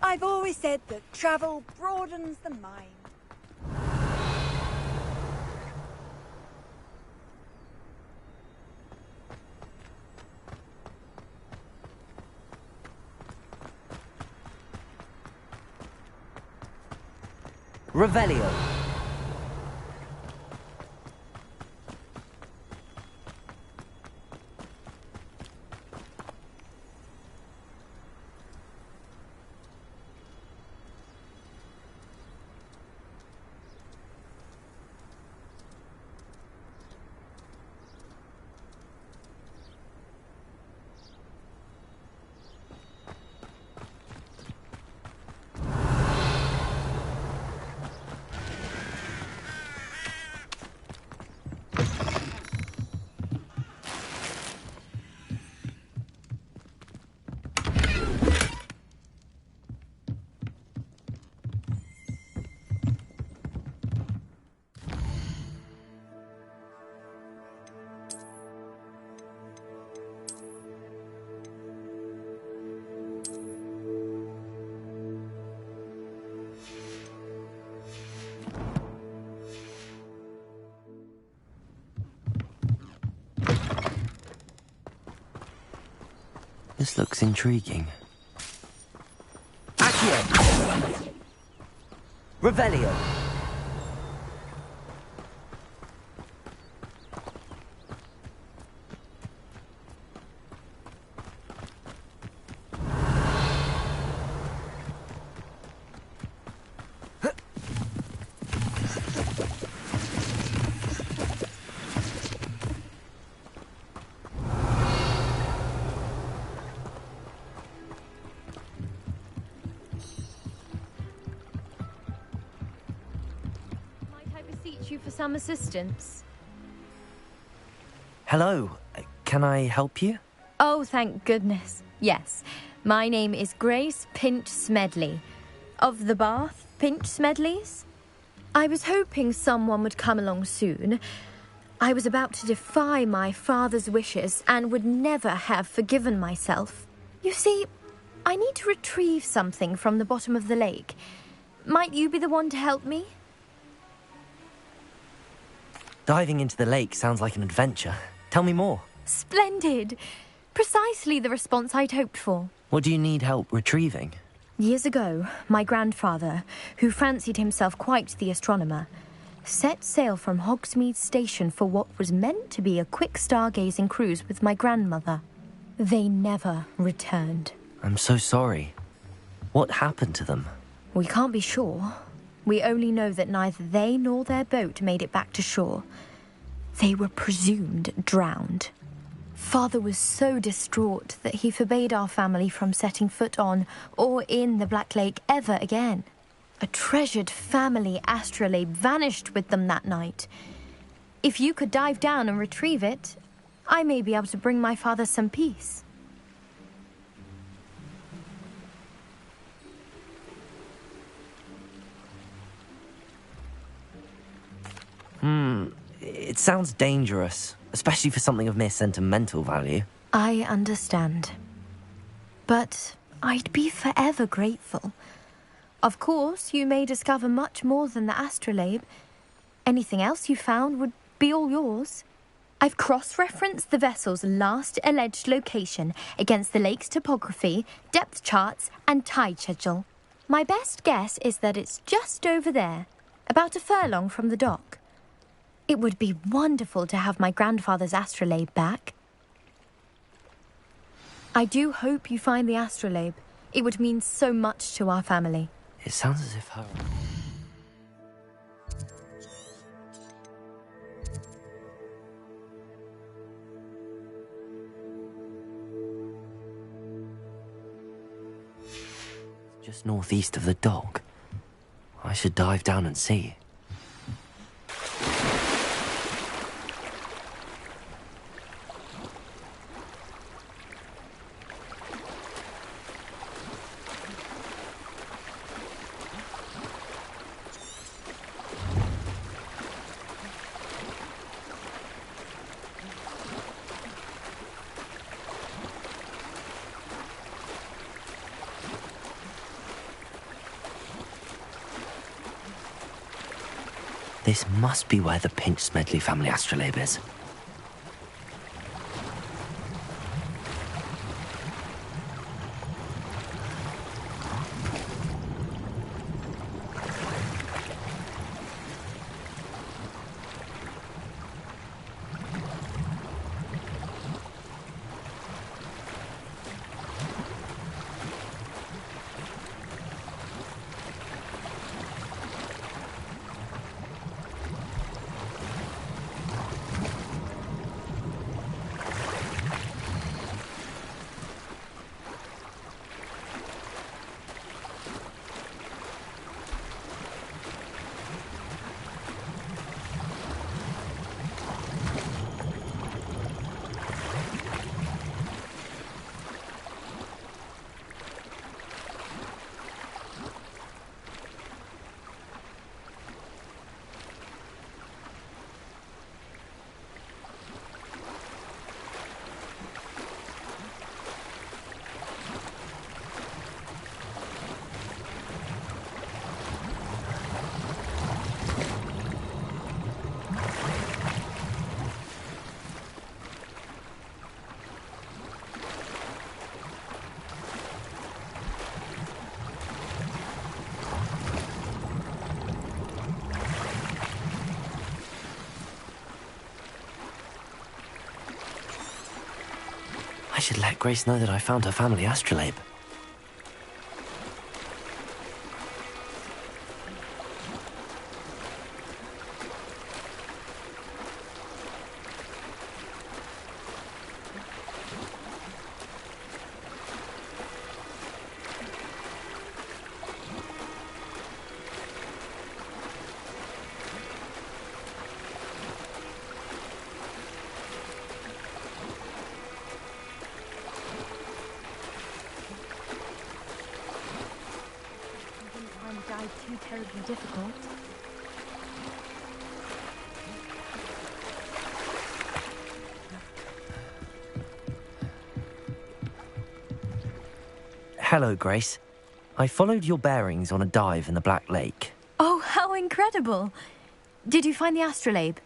I've always said that travel broadens the mind. Revelio. This looks intriguing. Accio! Revelio! You for some assistance? Hello, can I help you? Oh, thank goodness. Yes, my name is Grace Pinch Smedley, of the Bath Pinch Smedleys. I was hoping someone would come along soon. I was about to defy my father's wishes and would never have forgiven myself. You see, I need to retrieve something from the bottom of the lake. Might you be the one to help me? Diving into the lake sounds like an adventure. Tell me more. Splendid! Precisely the response I'd hoped for. What do you need help retrieving? Years ago, my grandfather, who fancied himself quite the astronomer, set sail from Hogsmeade Station for what was meant to be a quick stargazing cruise with my grandmother. They never returned. I'm so sorry. What happened to them? We can't be sure. We only know that neither they nor their boat made it back to shore. They were presumed drowned. Father was so distraught that he forbade our family from setting foot on or in the Black Lake ever again. A treasured family astrolabe vanished with them that night. If you could dive down and retrieve it, I may be able to bring my father some peace. It sounds dangerous, especially for something of mere sentimental value. I understand. But I'd be forever grateful. Of course, you may discover much more than the astrolabe. Anything else you found would be all yours. I've cross-referenced the vessel's last alleged location against the lake's topography, depth charts, and tide schedule. My best guess is that it's just over there, about a furlong from the dock. It would be wonderful to have my grandfather's astrolabe back. I do hope you find the astrolabe. It would mean so much to our family. It sounds as if her... Just northeast of the dock. I should dive down and see. This must be where the Pinch Smedley family astrolabe is. I should let Grace know that I found her family astrolabe. Too terribly difficult. Hello, Grace. I followed your bearings on a dive in the Black Lake. Oh, how incredible! Did you find the astrolabe?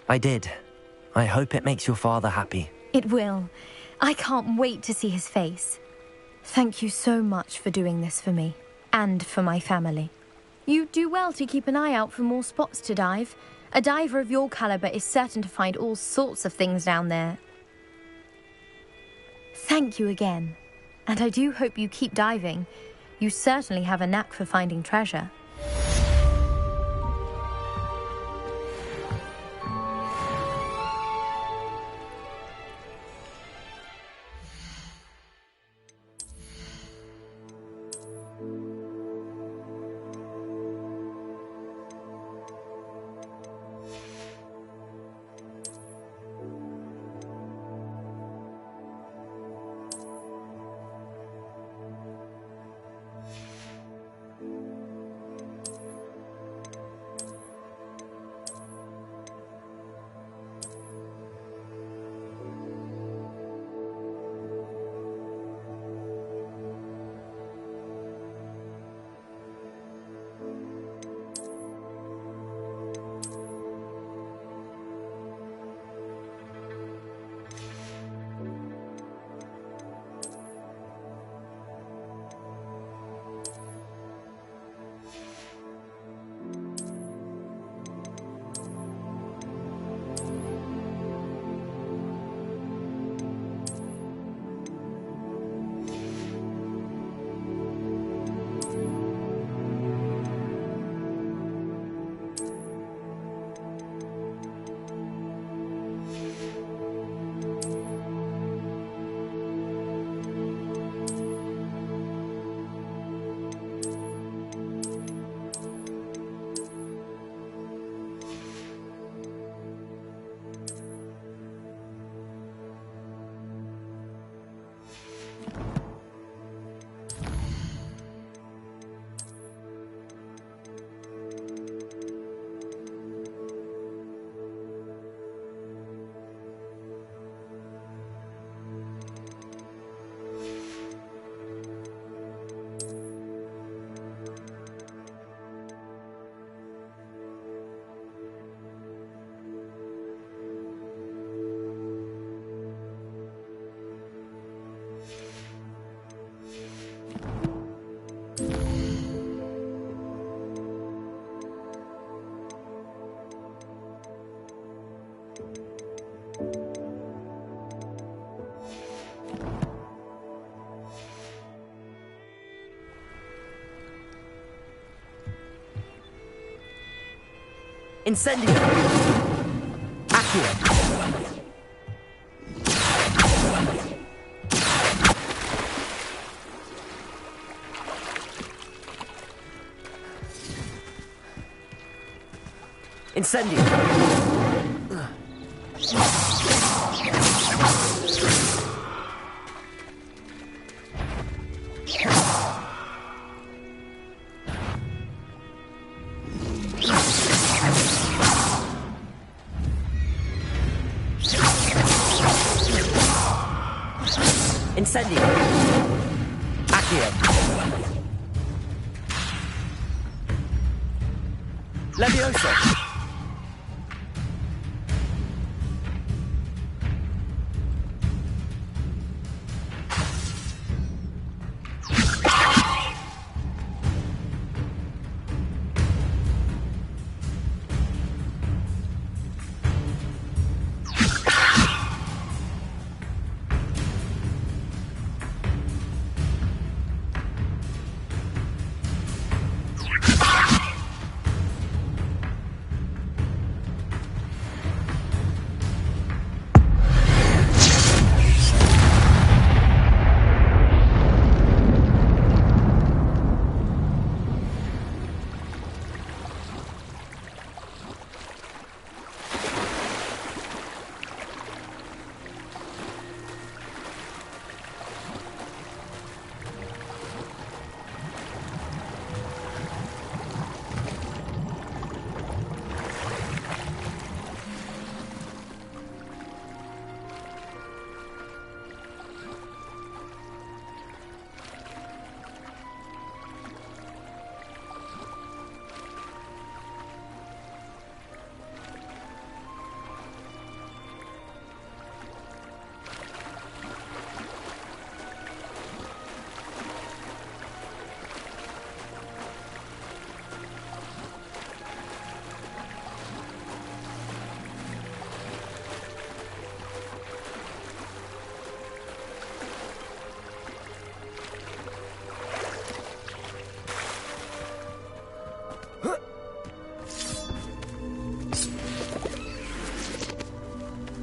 I did. I hope it makes your father happy. It will. I can't wait to see his face. Thank you so much for doing this for me, and for my family. You do well to keep an eye out for more spots to dive. A diver of your caliber is certain to find all sorts of things down there. Thank you again. And I do hope you keep diving. You certainly have a knack for finding treasure. Incendio! Accio! Incendio! Incendio! Accio! Levioso!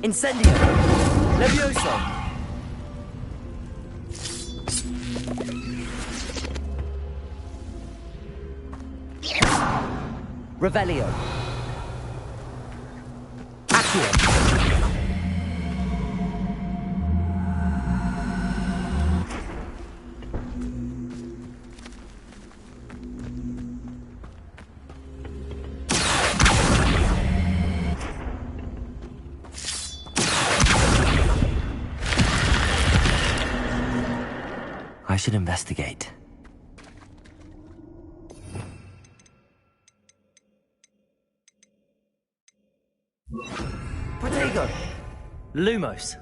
Incendio! Levioso! Revelio! Accio! I should investigate. Protego! Lumos!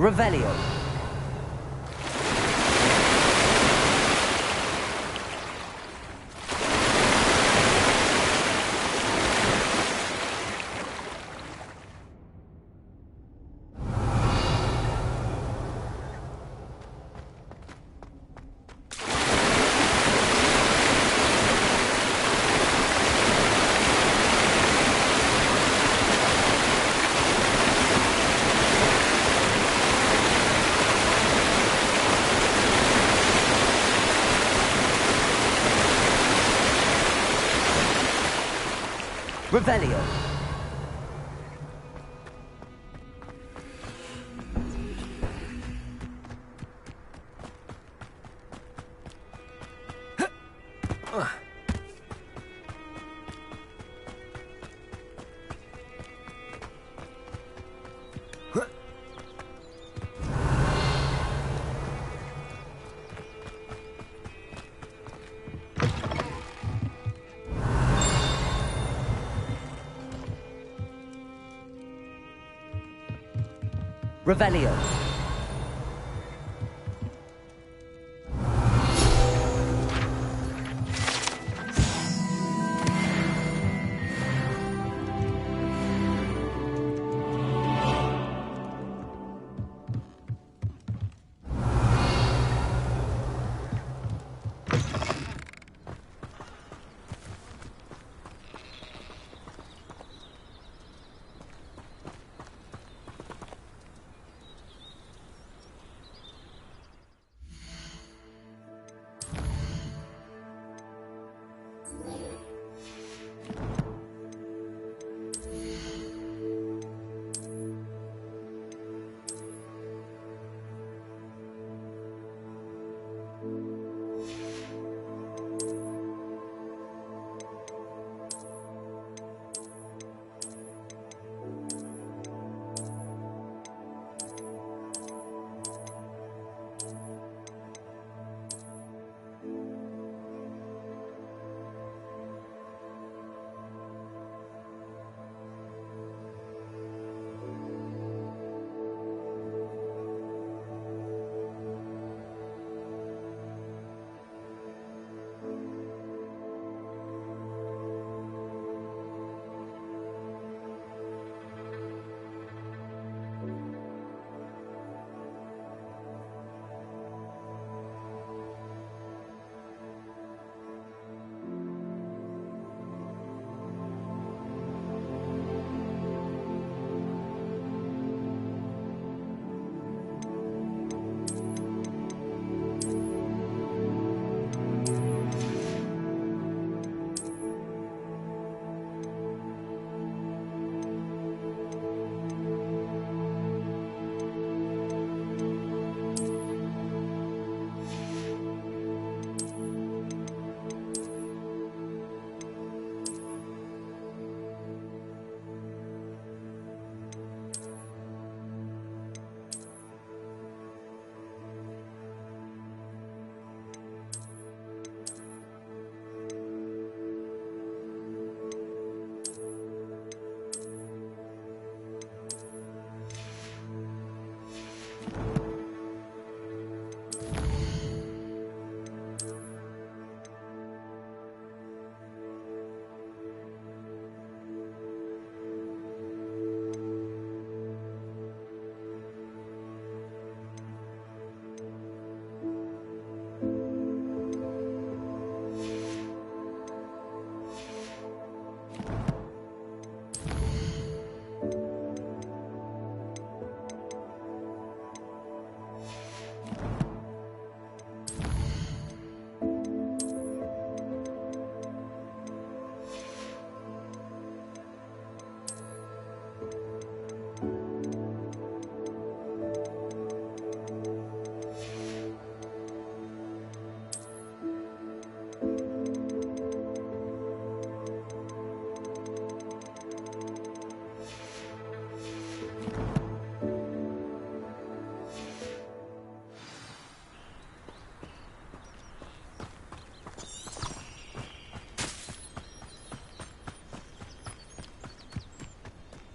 Revelio! Revelio! Revelio!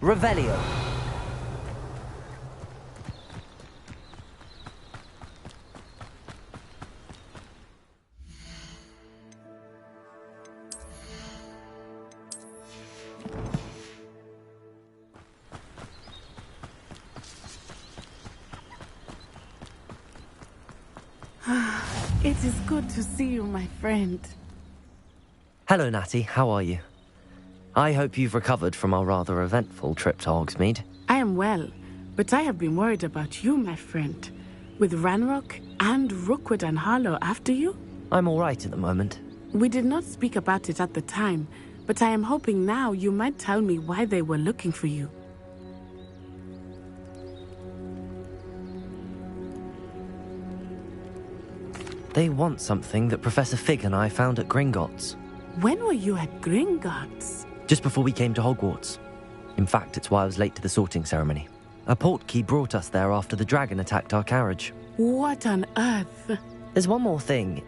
Revelio. It is good to see you, my friend. Hello, Natty. How are you? I hope you've recovered from our rather eventful trip to Hogsmeade. I am well, but I have been worried about you, my friend. With Ranrock and Rookwood and Harlow after you? I'm all right at the moment. We did not speak about it at the time, but I am hoping now you might tell me why they were looking for you. They want something that Professor Fig and I found at Gringotts. When were you at Gringotts? Just before we came to Hogwarts. In fact, it's why I was late to the sorting ceremony. A portkey brought us there after the dragon attacked our carriage. What on earth? There's one more thing.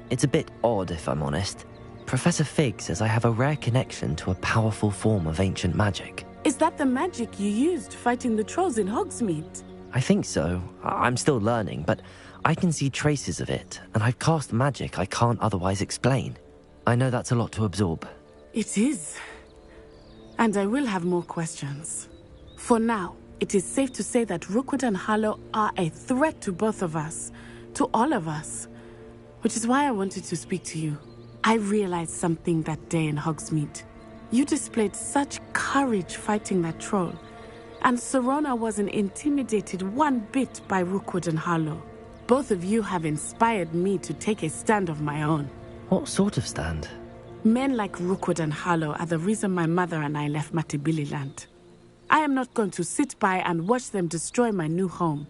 It's a bit odd, if I'm honest. Professor Fig says I have a rare connection to a powerful form of ancient magic. Is that the magic you used fighting the trolls in Hogsmeade? I think so. I'm still learning, but I can see traces of it, and I've cast magic I can't otherwise explain. I know that's a lot to absorb. It is. And I will have more questions. For now, it is safe to say that Rookwood and Harlow are a threat to both of us, to all of us. Which is why I wanted to speak to you. I realized something that day in Hogsmeade. You displayed such courage fighting that troll, and Serona wasn't intimidated one bit by Rookwood and Harlow. Both of you have inspired me to take a stand of my own. What sort of stand? Men like Rookwood and Harlow are the reason my mother and I left Matibili-land. I am not going to sit by and watch them destroy my new home.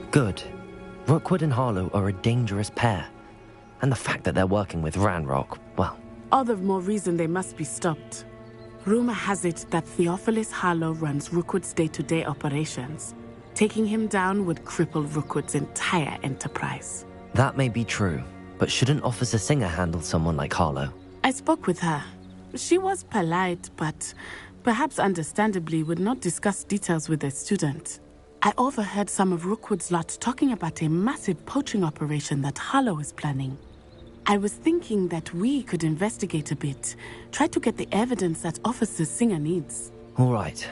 Good. Rookwood and Harlow are a dangerous pair. And the fact that they're working with Ranrock, well... All the more reason they must be stopped. Rumor has it that Theophilus Harlow runs Rookwood's day-to-day operations. Taking him down would cripple Rookwood's entire enterprise. That may be true, but shouldn't Officer Singer handle someone like Harlow? I spoke with her. She was polite, but perhaps understandably would not discuss details with a student. I overheard some of Rookwood's lot talking about a massive poaching operation that Harlow is planning. I was thinking that we could investigate a bit, try to get the evidence that Officer Singer needs. All right,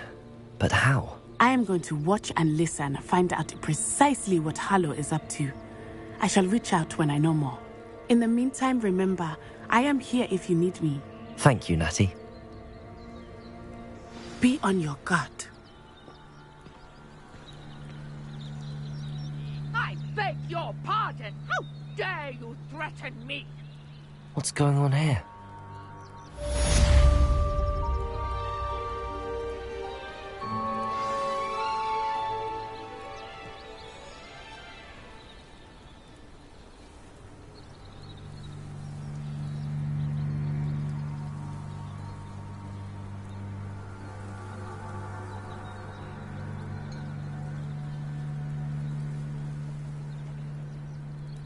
but how? I am going to watch and listen, find out precisely what Harlow is up to. I shall reach out when I know more. In the meantime, remember, I am here if you need me. Thank you, Natty. Be on your guard. I beg your pardon! How dare you threaten me? What's going on here?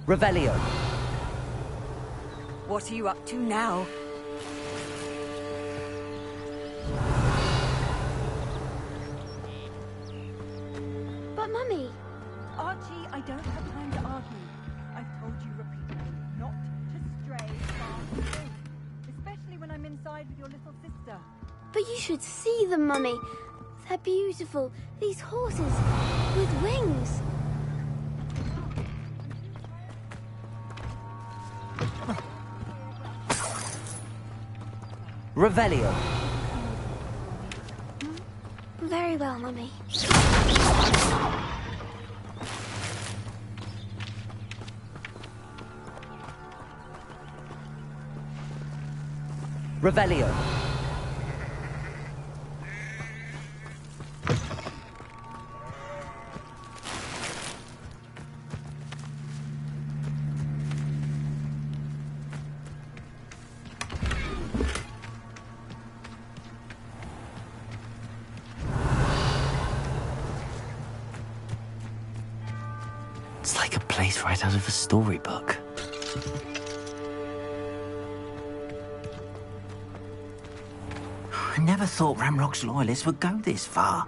Revelio. What are you up to now? But, Mummy... Archie, I don't have time to argue. I've told you repeatedly not to stray far from home, especially when I'm inside with your little sister. But you should see them, Mummy. They're beautiful. These horses with wings. Revelio. Very well, Mummy. Revelio. place right out of a storybook. I never thought Ramrock's loyalists would go this far.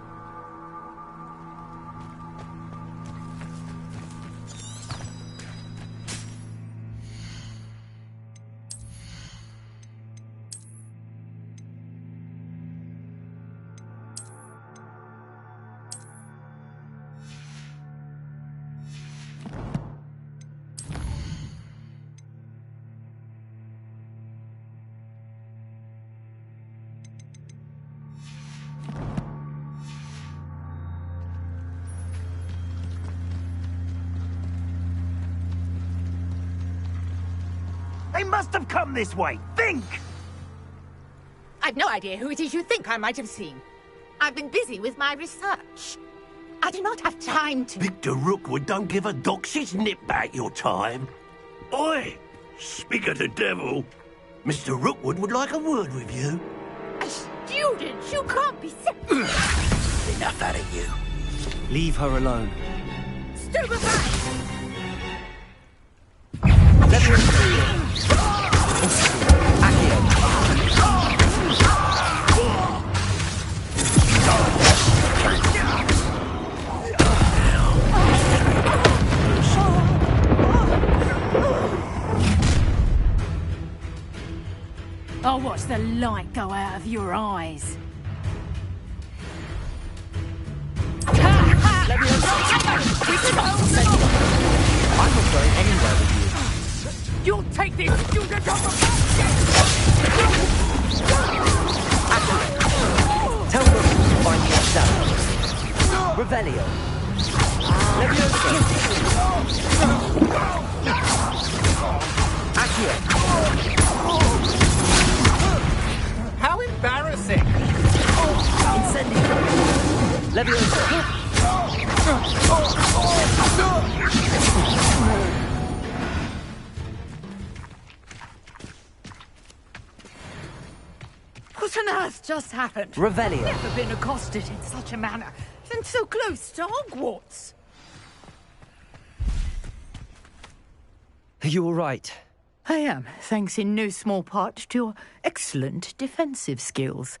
They must have come this way. Think! I've no idea who it is you think I might have seen. I've been busy with my research. I do not have time to... Victor Rookwood don't give a doxy's nip back your time. Oi! Speak of the devil. Mr. Rookwood would like a word with you. A student? You can't be serious. Enough out of you. Leave her alone. Stupefy! Let me see. I'll watch the light go out of your eyes. I'm not going anywhere with you. You'll take this student off the Tell them to find yourself. Revelio. How embarrassing! Incendio. Leviosa. What on earth just happened? Revelio. Never been accosted in such a manner, and so close to Hogwarts. Are you all right? I am, thanks in no small part to your excellent defensive skills.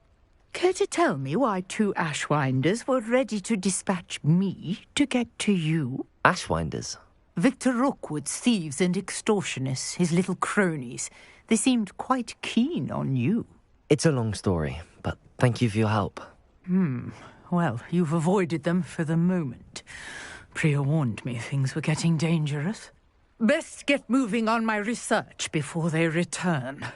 Care to tell me why 2 Ashwinders were ready to dispatch me to get to you? Ashwinders? Victor Rookwood's thieves and extortionists, his little cronies. They seemed quite keen on you. It's a long story, but thank you for your help. Well, you've avoided them for the moment. Priya warned me things were getting dangerous. Best get moving on my research before they return.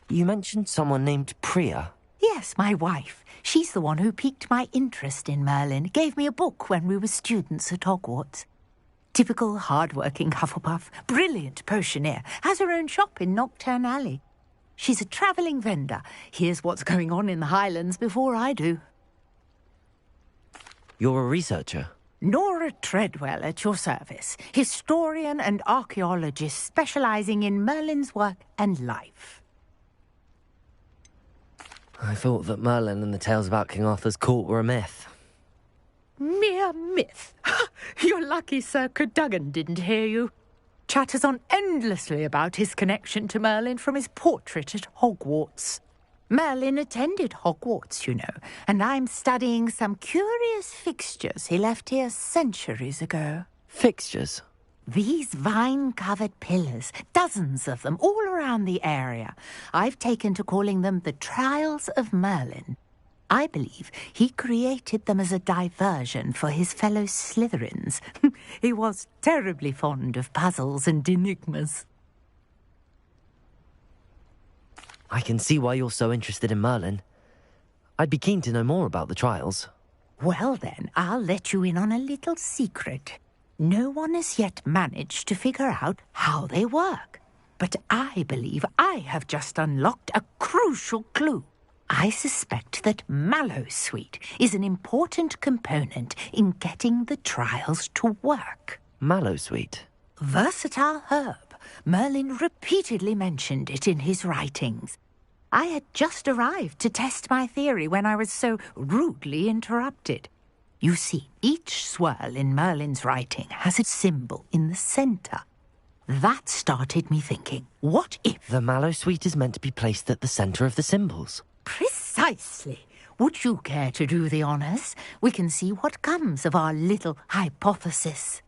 You mentioned someone named Priya. Yes, my wife. She's the one who piqued my interest in Merlin. Gave me a book when we were students at Hogwarts. Typical hard-working Hufflepuff, brilliant potioneer, has her own shop in Nocturne Alley. She's a travelling vendor. Hears what's going on in the Highlands before I do. You're a researcher? Nora Treadwell at your service, historian and archaeologist specialising in Merlin's work and life. I thought that Merlin and the tales about King Arthur's court were a myth. Mere myth. You're lucky Sir Cadogan didn't hear you. Chatters on endlessly about his connection to Merlin from his portrait at Hogwarts. Merlin attended Hogwarts, you know, and I'm studying some curious fixtures he left here centuries ago. Fixtures? These vine-covered pillars, dozens of them, all around the area. I've taken to calling them the Trials of Merlin. I believe he created them as a diversion for his fellow Slytherins. He was terribly fond of puzzles and enigmas. I can see why you're so interested in Merlin. I'd be keen to know more about the trials. Well then, I'll let you in on a little secret. No one has yet managed to figure out how they work. But I believe I have just unlocked a crucial clue. I suspect that Mallowsweet is an important component in getting the trials to work. Mallowsweet? Versatile herb. Merlin repeatedly mentioned it in his writings. I had just arrived to test my theory when I was so rudely interrupted. You see, each swirl in Merlin's writing has a symbol in the center. That started me thinking, what if... The Mallowsweet is meant to be placed at the center of the symbols. Precisely. Would you care to do the honors? We can see what comes of our little hypothesis.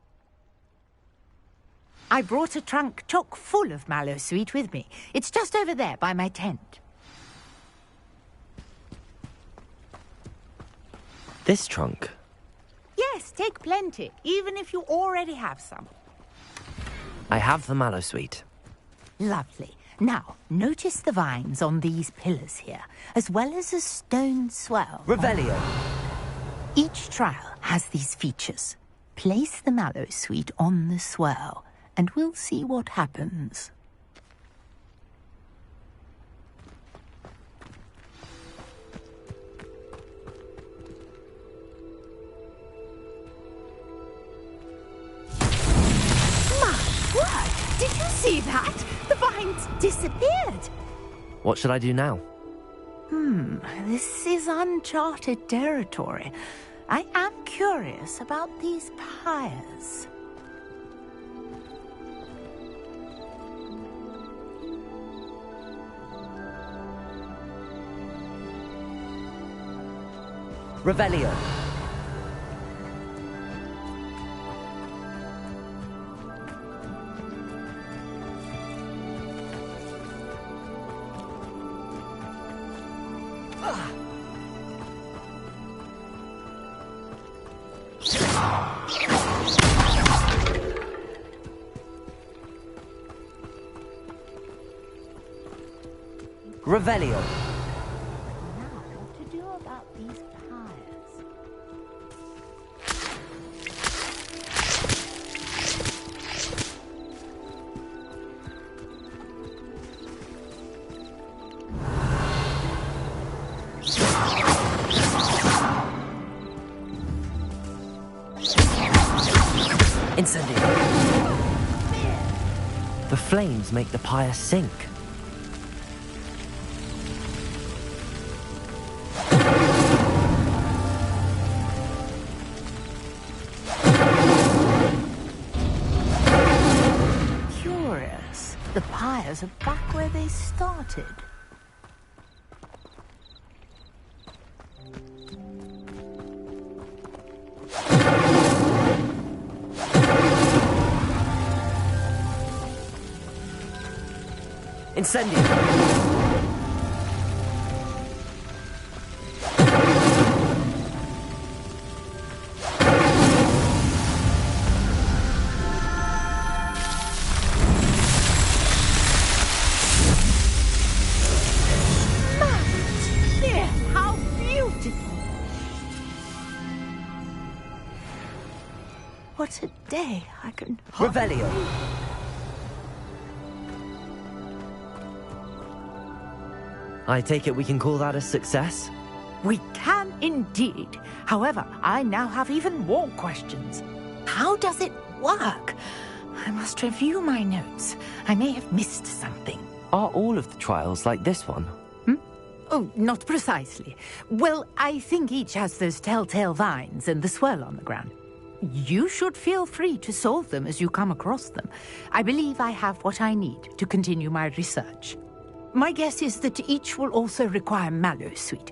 I brought a trunk chock full of Mallowsweet with me. It's just over there by my tent. This trunk? Yes, take plenty, even if you already have some. I have the Mallowsweet. Lovely. Now, notice the vines on these pillars here, as well as a stone swell. Revelio. Each trial has these features. Place the Mallowsweet on the swell, and we'll see what happens. Did you see that? The vines disappeared. What should I do now? This is uncharted territory. I am curious about these pyres. Revelio. Revelio. Now, what to do about these pyres? Incendio. The flames make the pyre sink. Curious. The pyres are back where they started. Incendio. Dear, how beautiful! What a day! I can... Revelio. I take it we can call that a success? We can indeed. However, I now have even more questions. How does it work? I must review my notes. I may have missed something. Are all of the trials like this one? Oh, not precisely. Well, I think each has those telltale vines and the swirl on the ground. You should feel free to solve them as you come across them. I believe I have what I need to continue my research. My guess is that each will also require Mallowsweet,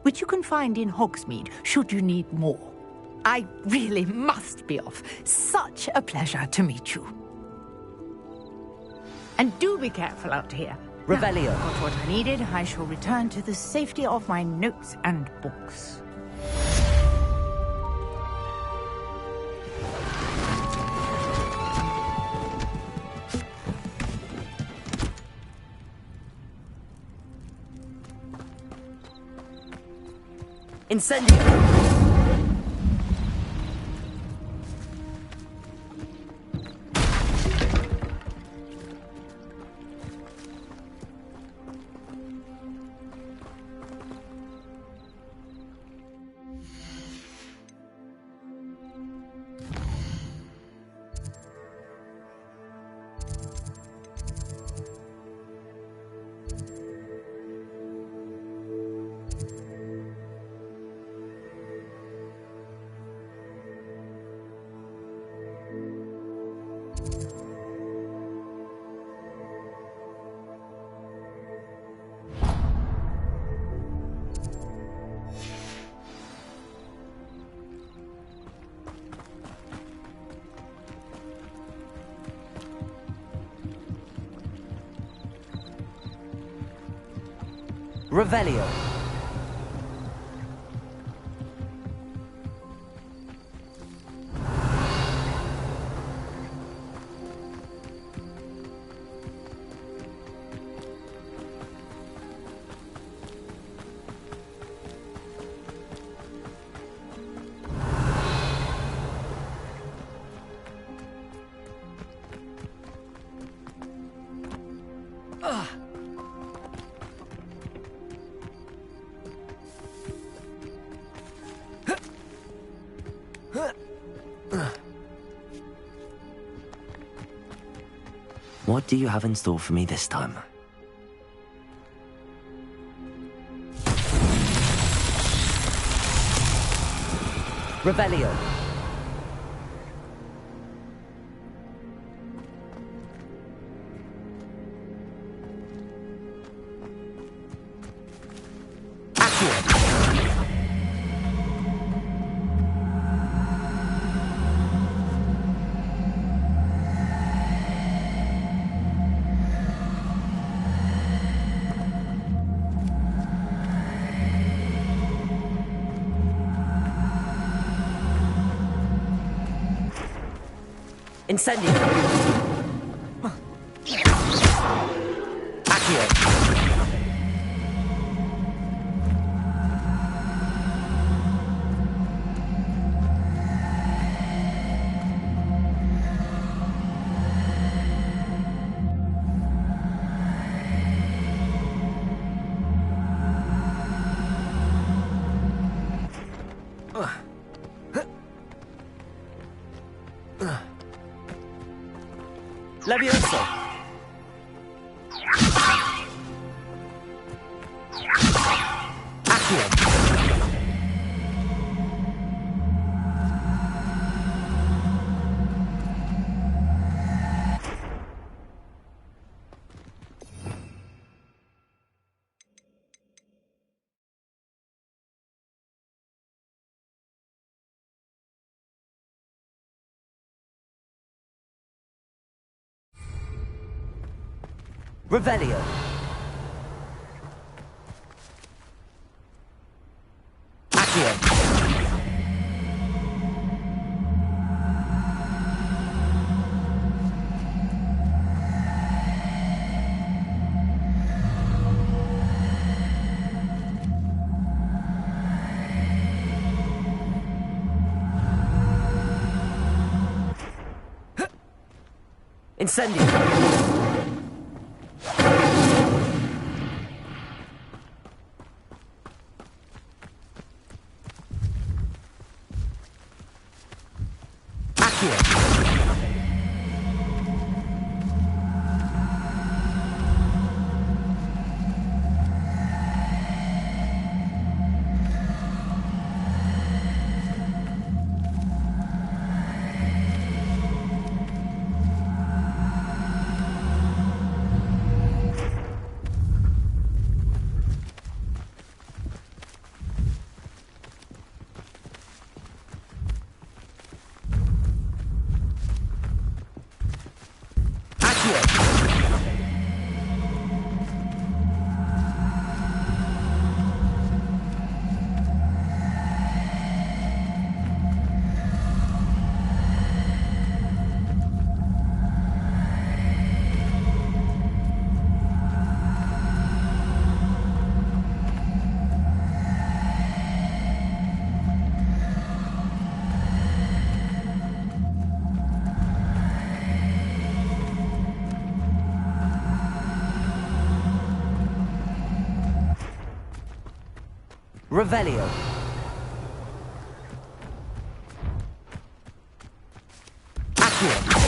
which you can find in Hogsmeade should you need more. I really must be off. Such a pleasure to meet you. And do be careful out here. Revelio. Now, got what I needed. I shall return to the safety of my notes and books. Incendio. Revelio. What do you have in store for me this time? Revelio. Incendio. Accio. Levioso. Accio. Revelio. Accio. Incendio. Revelio. Accio.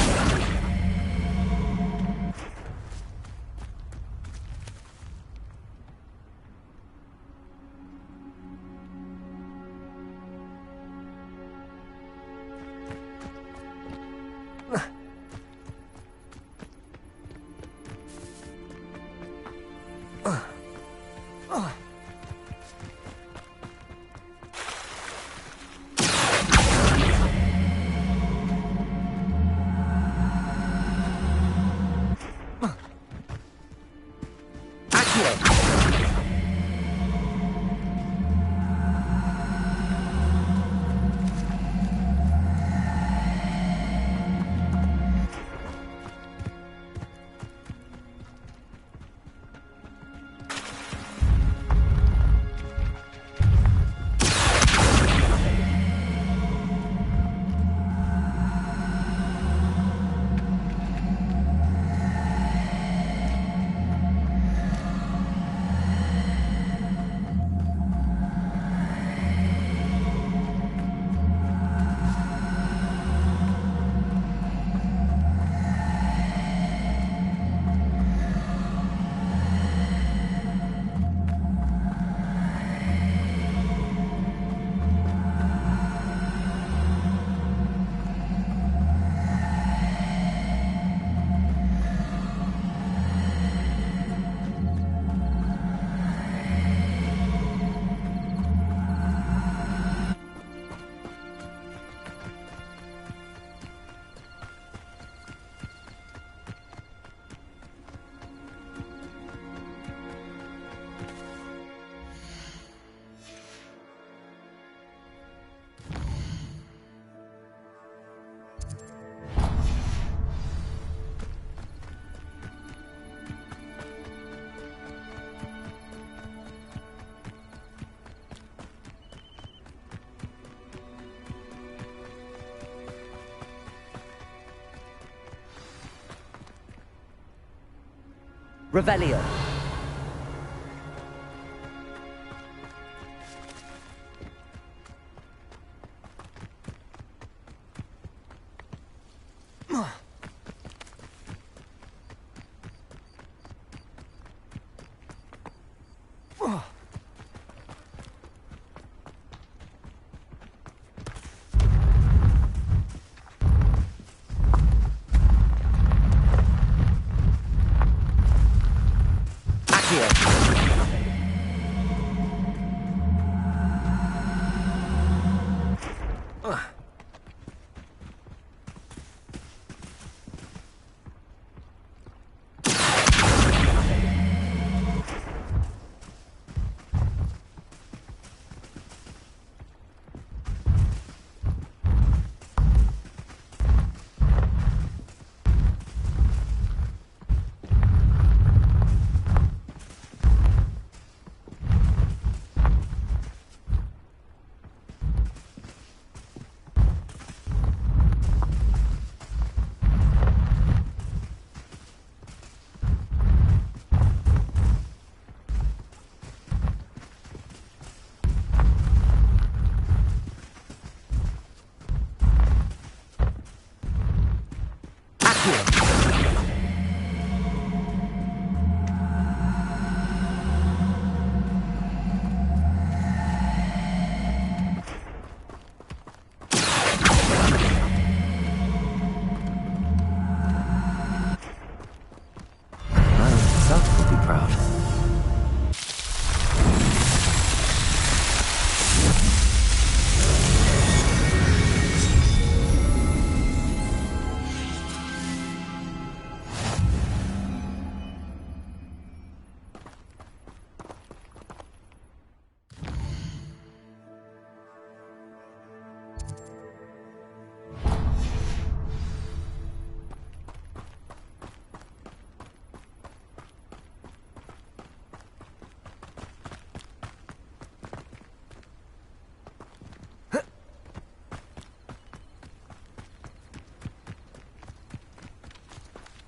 Revelio.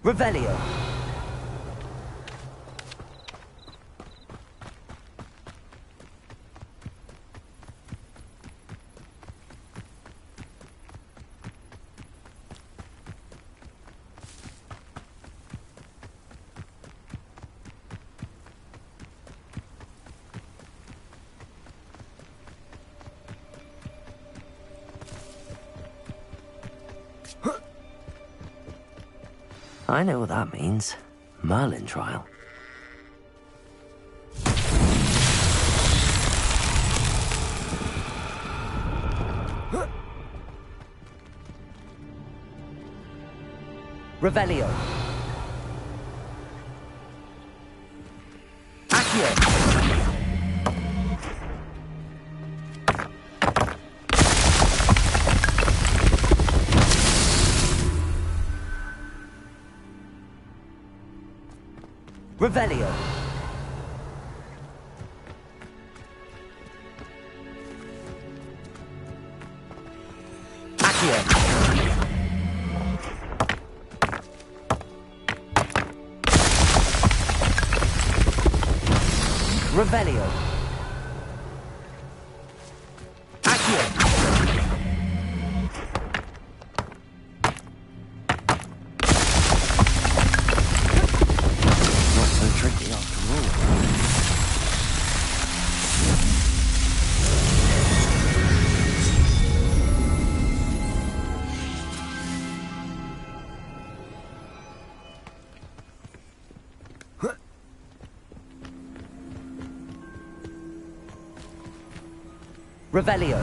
Revelio. I know what that means. Merlin trial. Revelio. Accio. Revelio. Accio. Revelio. Accio. Tricky after all. Revelio.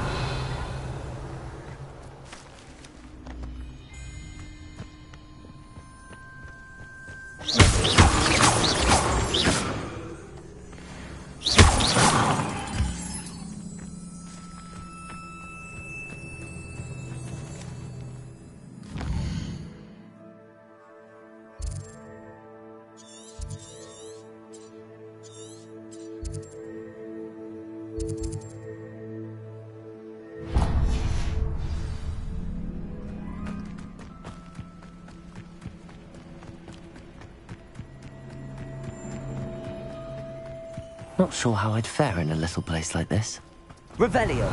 Not sure how I'd fare in a little place like this. Revelio!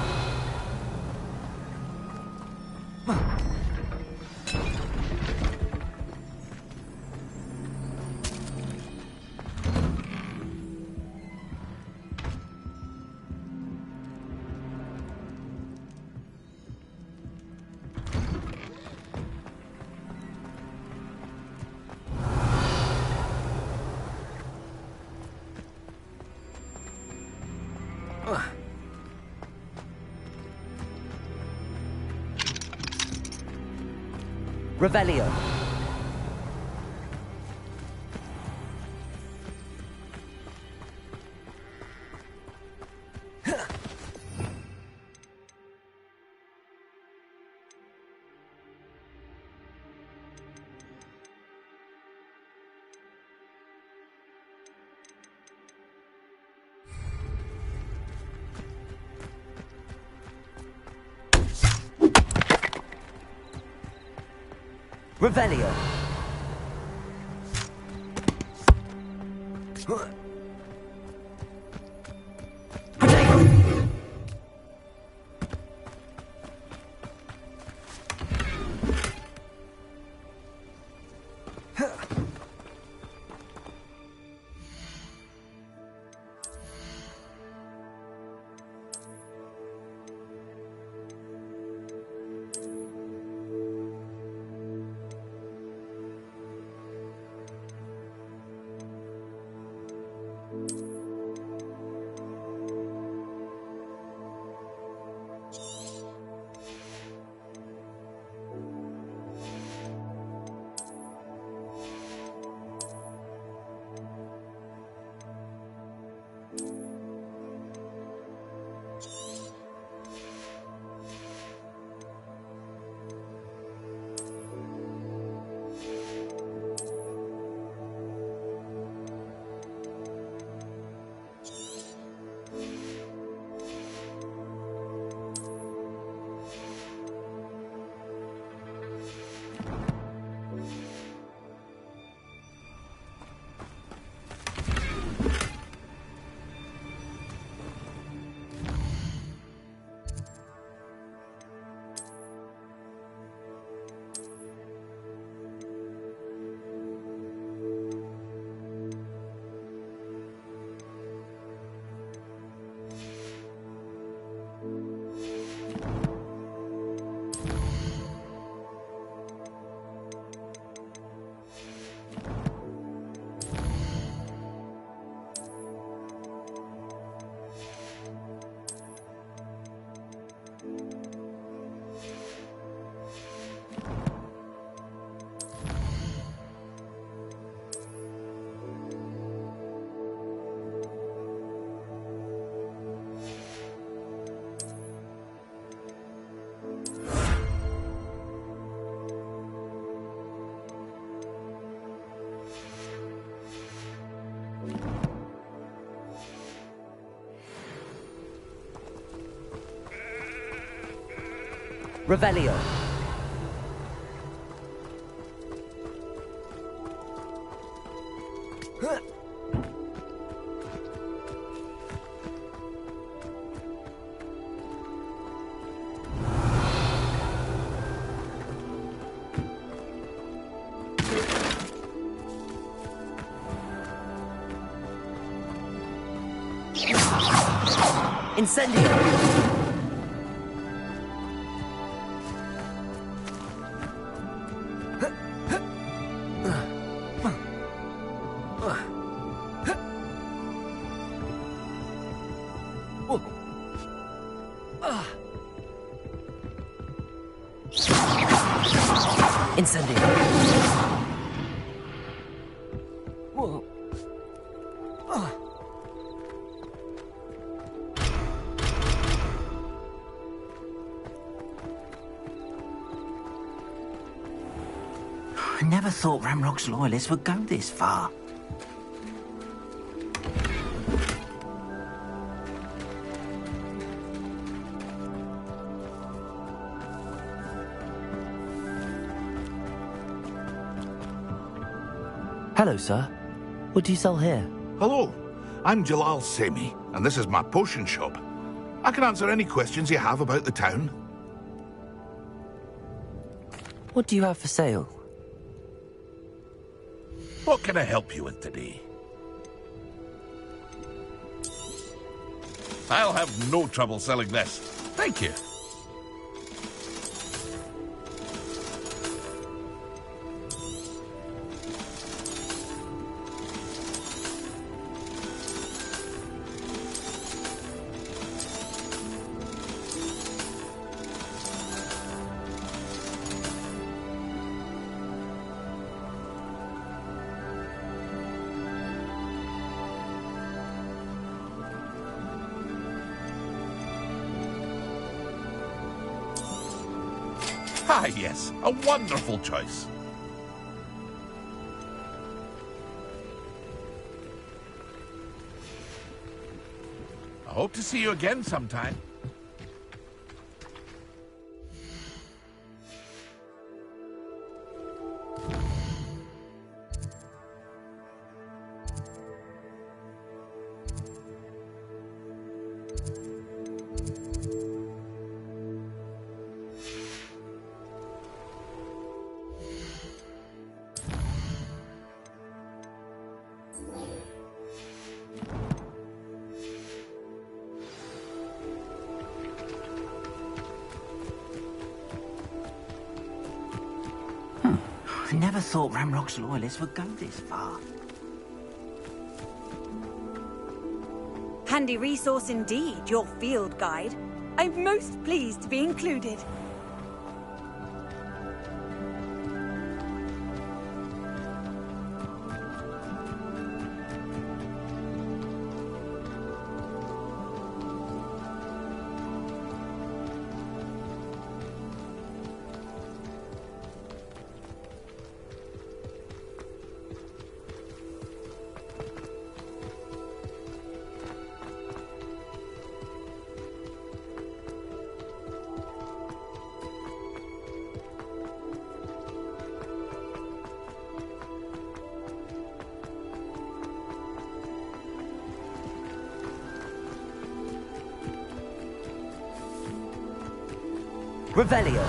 Revelio. Revelio. Revelio. Incendio! Incendio! Whoa. I never thought Ramrock's loyalists would go this far. Hello, sir. What do you sell here? Hello. I'm Jalal Semi, and this is my potion shop. I can answer any questions you have about the town. What do you have for sale? What can I help you with today? I'll have no trouble selling this. Thank you. Ah, yes, a wonderful choice. I hope to see you again sometime. I never thought Ramrock's loyalists would go this far. Handy resource indeed, your field guide. I'm most pleased to be included. Revelio.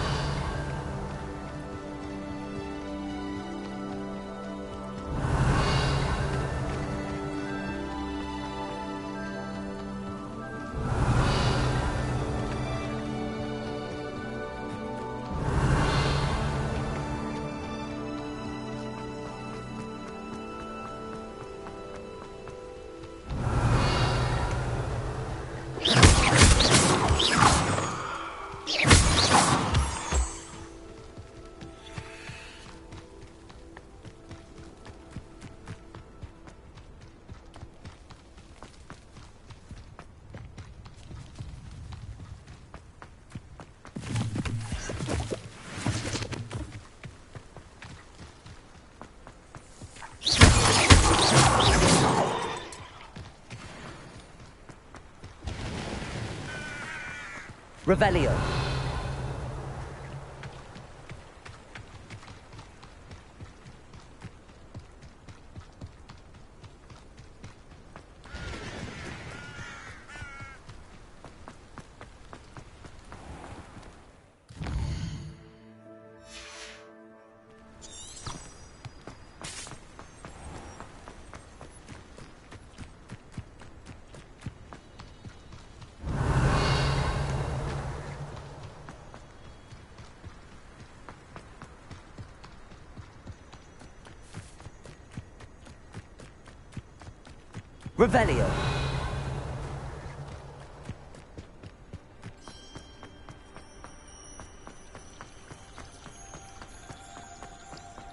Revelio. Revelio.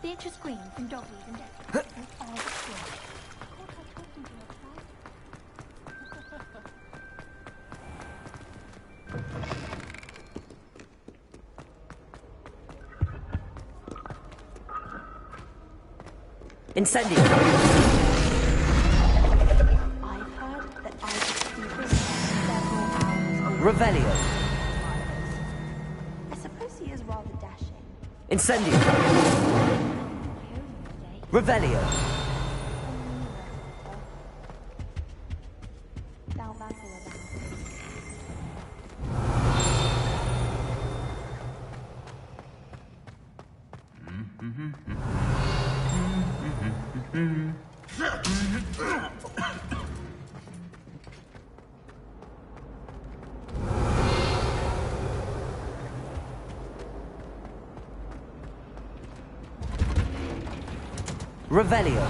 Beatrice Green from Dogweed and Dexter. All the story. Incendio. Revelio. I suppose he is rather dashing. Incendio. Revelio. Revelio.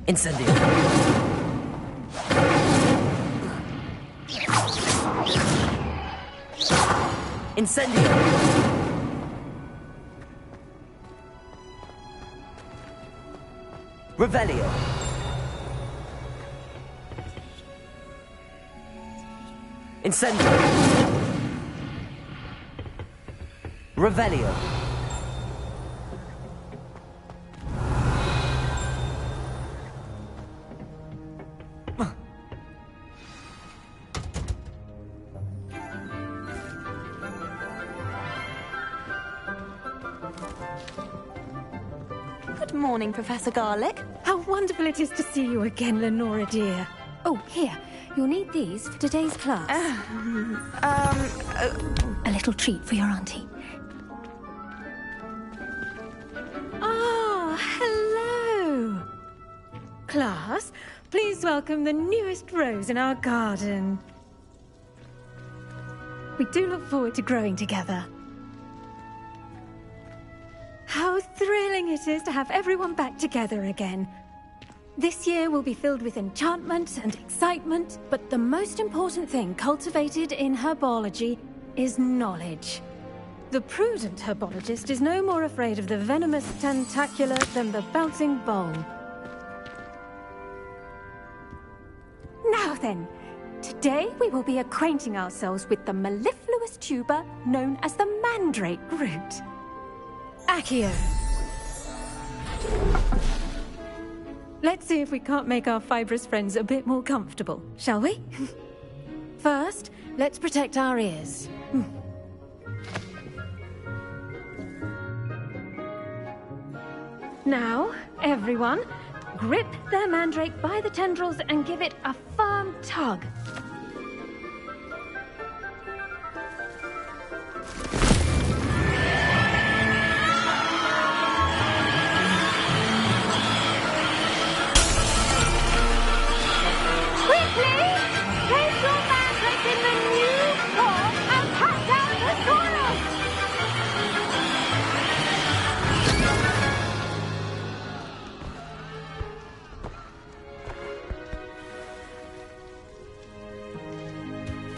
Incendio. Incendio. Revelio. Incendio. Revelio. Good morning, Professor Garlick. How wonderful it is to see you again, Lenora dear. Oh, here. You'll need these for today's class. A little treat for your auntie. Ah, hello. Class, please welcome the newest rose in our garden. We do look forward to growing together. How thrilling it is to have everyone back together again. This year will be filled with enchantment and excitement, but the most important thing cultivated in herbology is knowledge. The prudent herbologist is no more afraid of the venomous tentacula than the bouncing bowl. Now then, today we will be acquainting ourselves with the mellifluous tuber known as the mandrake root. Accio. Let's see if we can't make our fibrous friends a bit more comfortable, shall we? First, let's protect our ears. Now, everyone, grip their mandrake by the tendrils and give it a firm tug.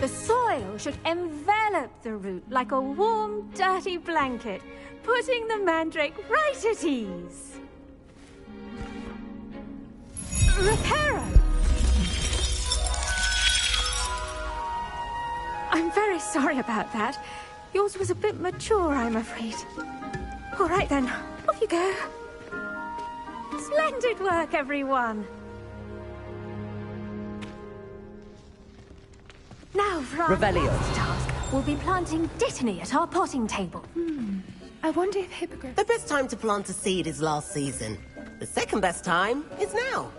The soil should envelop the root like a warm, dirty blanket, putting the mandrake right at ease. Reparo! I'm very sorry about that. Yours was a bit mature, I'm afraid. All right then, off you go. Splendid work, everyone. Now for our next task, we'll be planting Dittany at our potting table. I wonder if hippogriffs... The best time to plant a seed is last season. The second best time is now.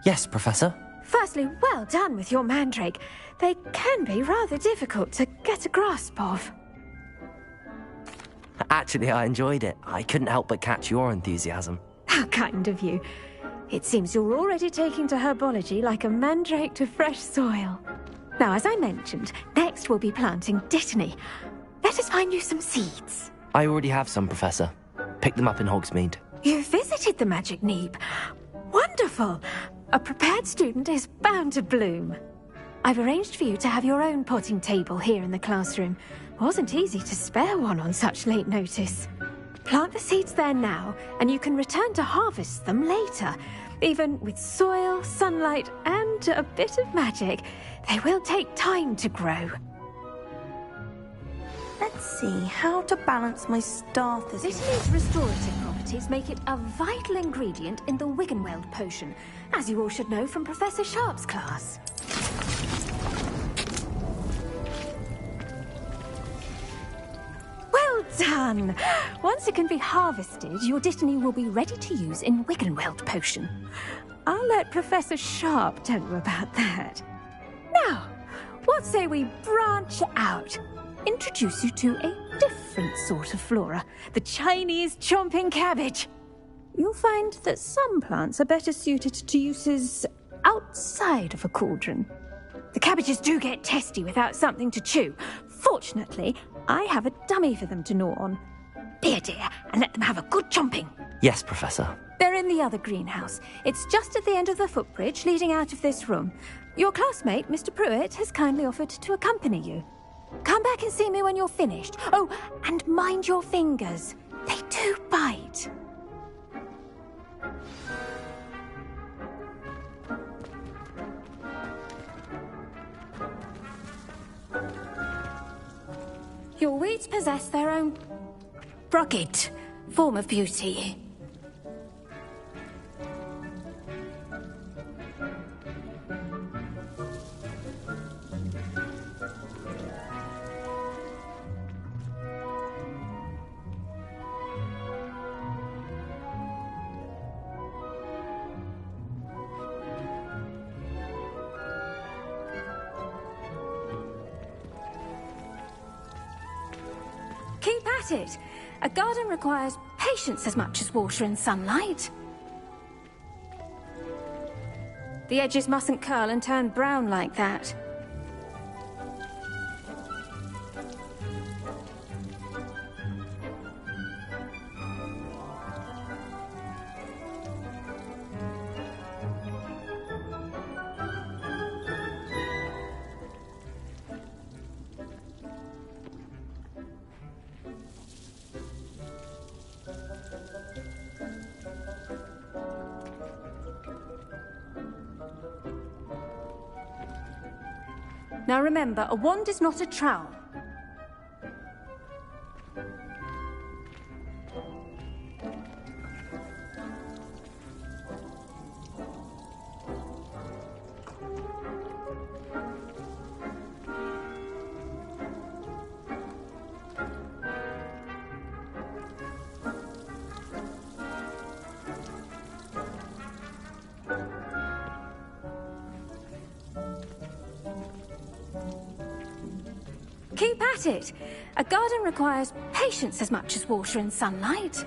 Yes, Professor. Firstly, well done with your mandrake. They can be rather difficult to get a grasp of. Actually, I enjoyed it. I couldn't help but catch your enthusiasm. How kind of you. It seems you're already taking to herbology like a mandrake to fresh soil. Now, as I mentioned, next we'll be planting Dittany. Let us find you some seeds. I already have some, Professor. Picked them up in Hogsmeade. You visited the Magic Neep. Wonderful! A prepared student is bound to bloom. I've arranged for you to have your own potting table here in the classroom. Wasn't easy to spare one on such late notice. Plant the seeds there now, and you can return to harvest them later. Even with soil, sunlight, and a bit of magic, they will take time to grow. Let's see how to balance my staff this Dittany's restorative properties make it a vital ingredient in the Wiggenweld potion, as you all should know from Professor Sharp's class. Well done! Once it can be harvested, your Dittany will be ready to use in Wiggenweld potion. I'll let Professor Sharp tell you about that. Now, what say we branch out? Introduce you to a different sort of flora, the Chinese chomping cabbage. You'll find that some plants are better suited to uses outside of a cauldron. The cabbages do get testy without something to chew. Fortunately, I have a dummy for them to gnaw on. Be a dear and let them have a good chomping. Yes, Professor. They're in the other greenhouse. It's just at the end of the footbridge leading out of this room. Your classmate, Mr. Pruitt, has kindly offered to accompany you. Come back and see me when you're finished. Oh, and mind your fingers. They do bite. Your weeds possess their own rugged form of beauty. Keep at it. A garden requires patience as much as water and sunlight. The edges mustn't curl and turn brown like that. Now remember, a wand is not a trowel. Keep at it. A garden requires patience as much as water and sunlight.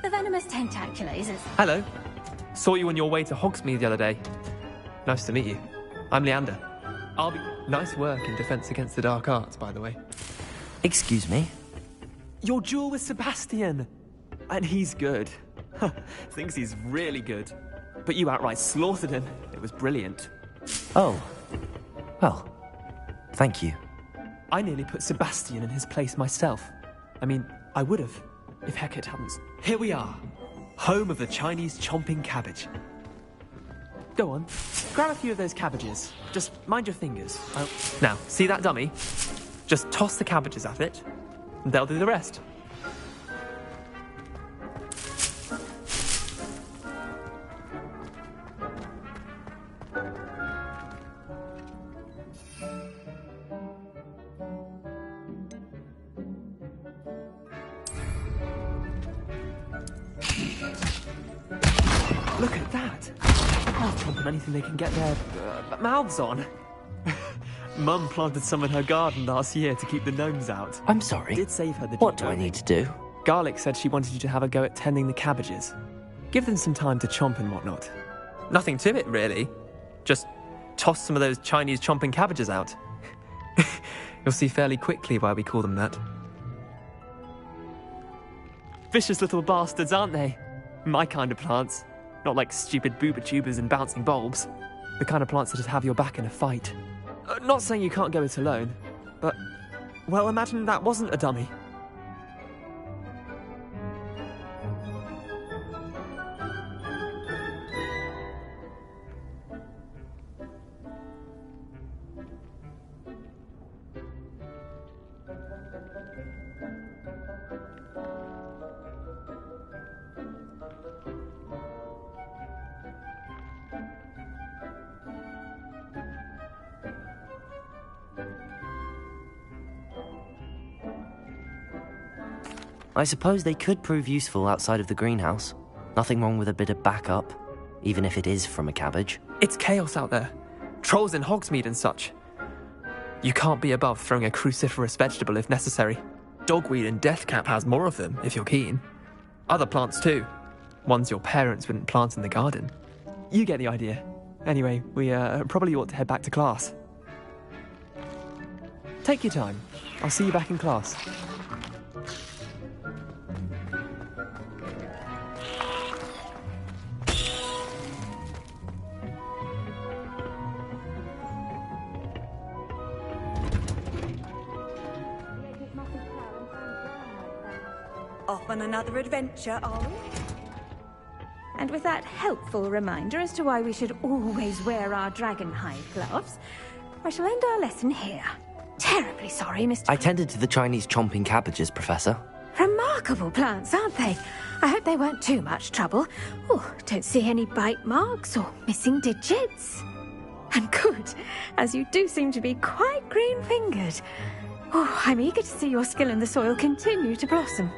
The venomous tentacula is as... Hello. Saw you on your way to Hogsmeade the other day. Nice to meet you. I'm Leander. I'll be... Nice work in Defense Against the Dark Arts, by the way. Excuse me? Your duel with Sebastian. And he's good. Thinks he's really good. But you outright slaughtered him. It was brilliant. Oh. Well, thank you. I nearly put Sebastian in his place myself. I mean, I would have, if Hecate hadn't. Here we are. Home of the Chinese chomping cabbage. Go on, grab a few of those cabbages. Just mind your fingers. Now, see that dummy? Just toss the cabbages at it, and they'll do the rest. Look at that! I'll chomp on anything they can get their mouths on. Mum planted some in her garden last year to keep the gnomes out. I'm sorry. Did save her the What do I need to do? Garlic said she wanted you to have a go at tending the cabbages. Give them some time to chomp and whatnot. Nothing to it, really. Just toss some of those Chinese chomping cabbages out. You'll see fairly quickly why we call them that. Vicious little bastards, aren't they? My kind of plants. Not like stupid booba tubers and bouncing bulbs. The kind of plants that just have your back in a fight. Not saying you can't go it alone, but, well, imagine that wasn't a dummy. I suppose they could prove useful outside of the greenhouse. Nothing wrong with a bit of backup, even if it is from a cabbage. It's chaos out there. Trolls in Hogsmeade and such. You can't be above throwing a cruciferous vegetable if necessary. Dogweed and deathcap has more of them, if you're keen. Other plants too. Ones your parents wouldn't plant in the garden. You get the idea. Anyway, we probably ought to head back to class. Take your time. I'll see you back in class. Off on another adventure, are we? And with that helpful reminder as to why we should always wear our dragonhide gloves, I shall end our lesson here. Terribly sorry, Mr. I tended to the Chinese chomping cabbages, Professor. Remarkable plants, aren't they? I hope they weren't too much trouble. Oh, don't see any bite marks or missing digits. And good, as you do seem to be quite green-fingered. Oh, I'm eager to see your skill in the soil continue to blossom.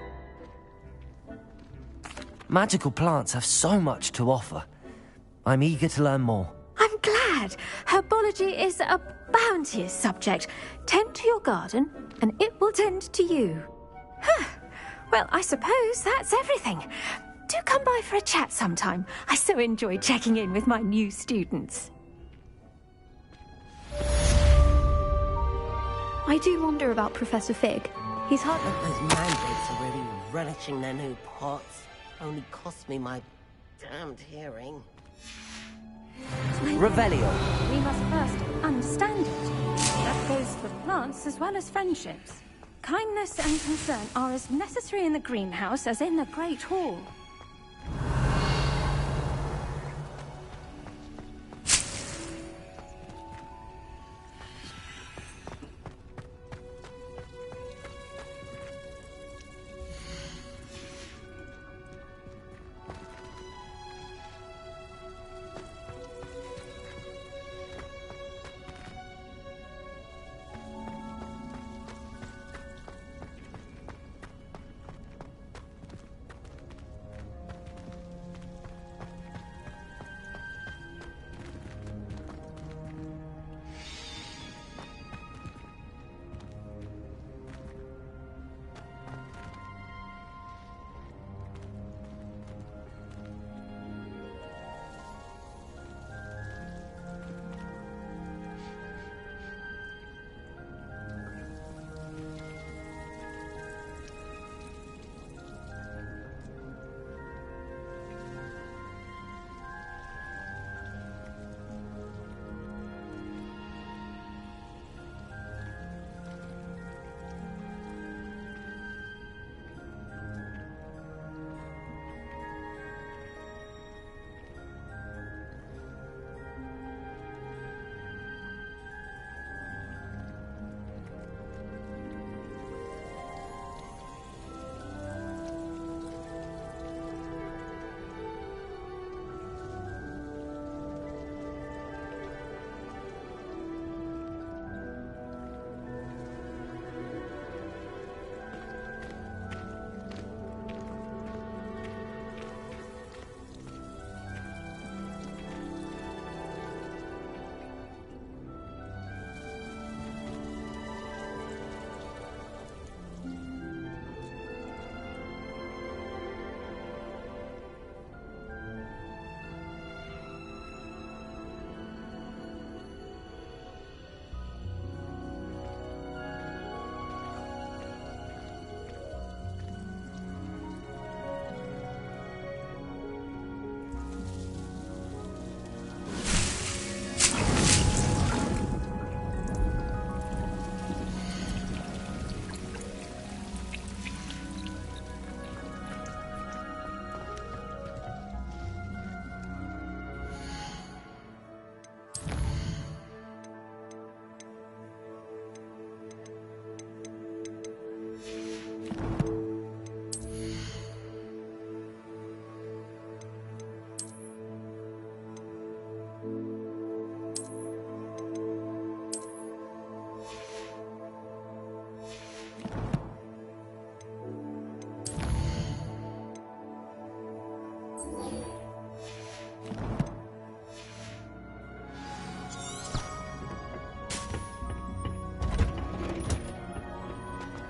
Magical plants have so much to offer. I'm eager to learn more. I'm glad. Herbology is a bounteous subject. Tend to your garden, and it will tend to you. Huh. Well, I suppose that's everything. Do come by for a chat sometime. I so enjoy checking in with my new students. I do wonder about Professor Fig. He's hard. Those mandates are really relishing their new pots. Only cost me my damned hearing. Revelio. We must first understand it. That goes for plants as well as friendships. Kindness and concern are as necessary in the greenhouse as in the Great Hall.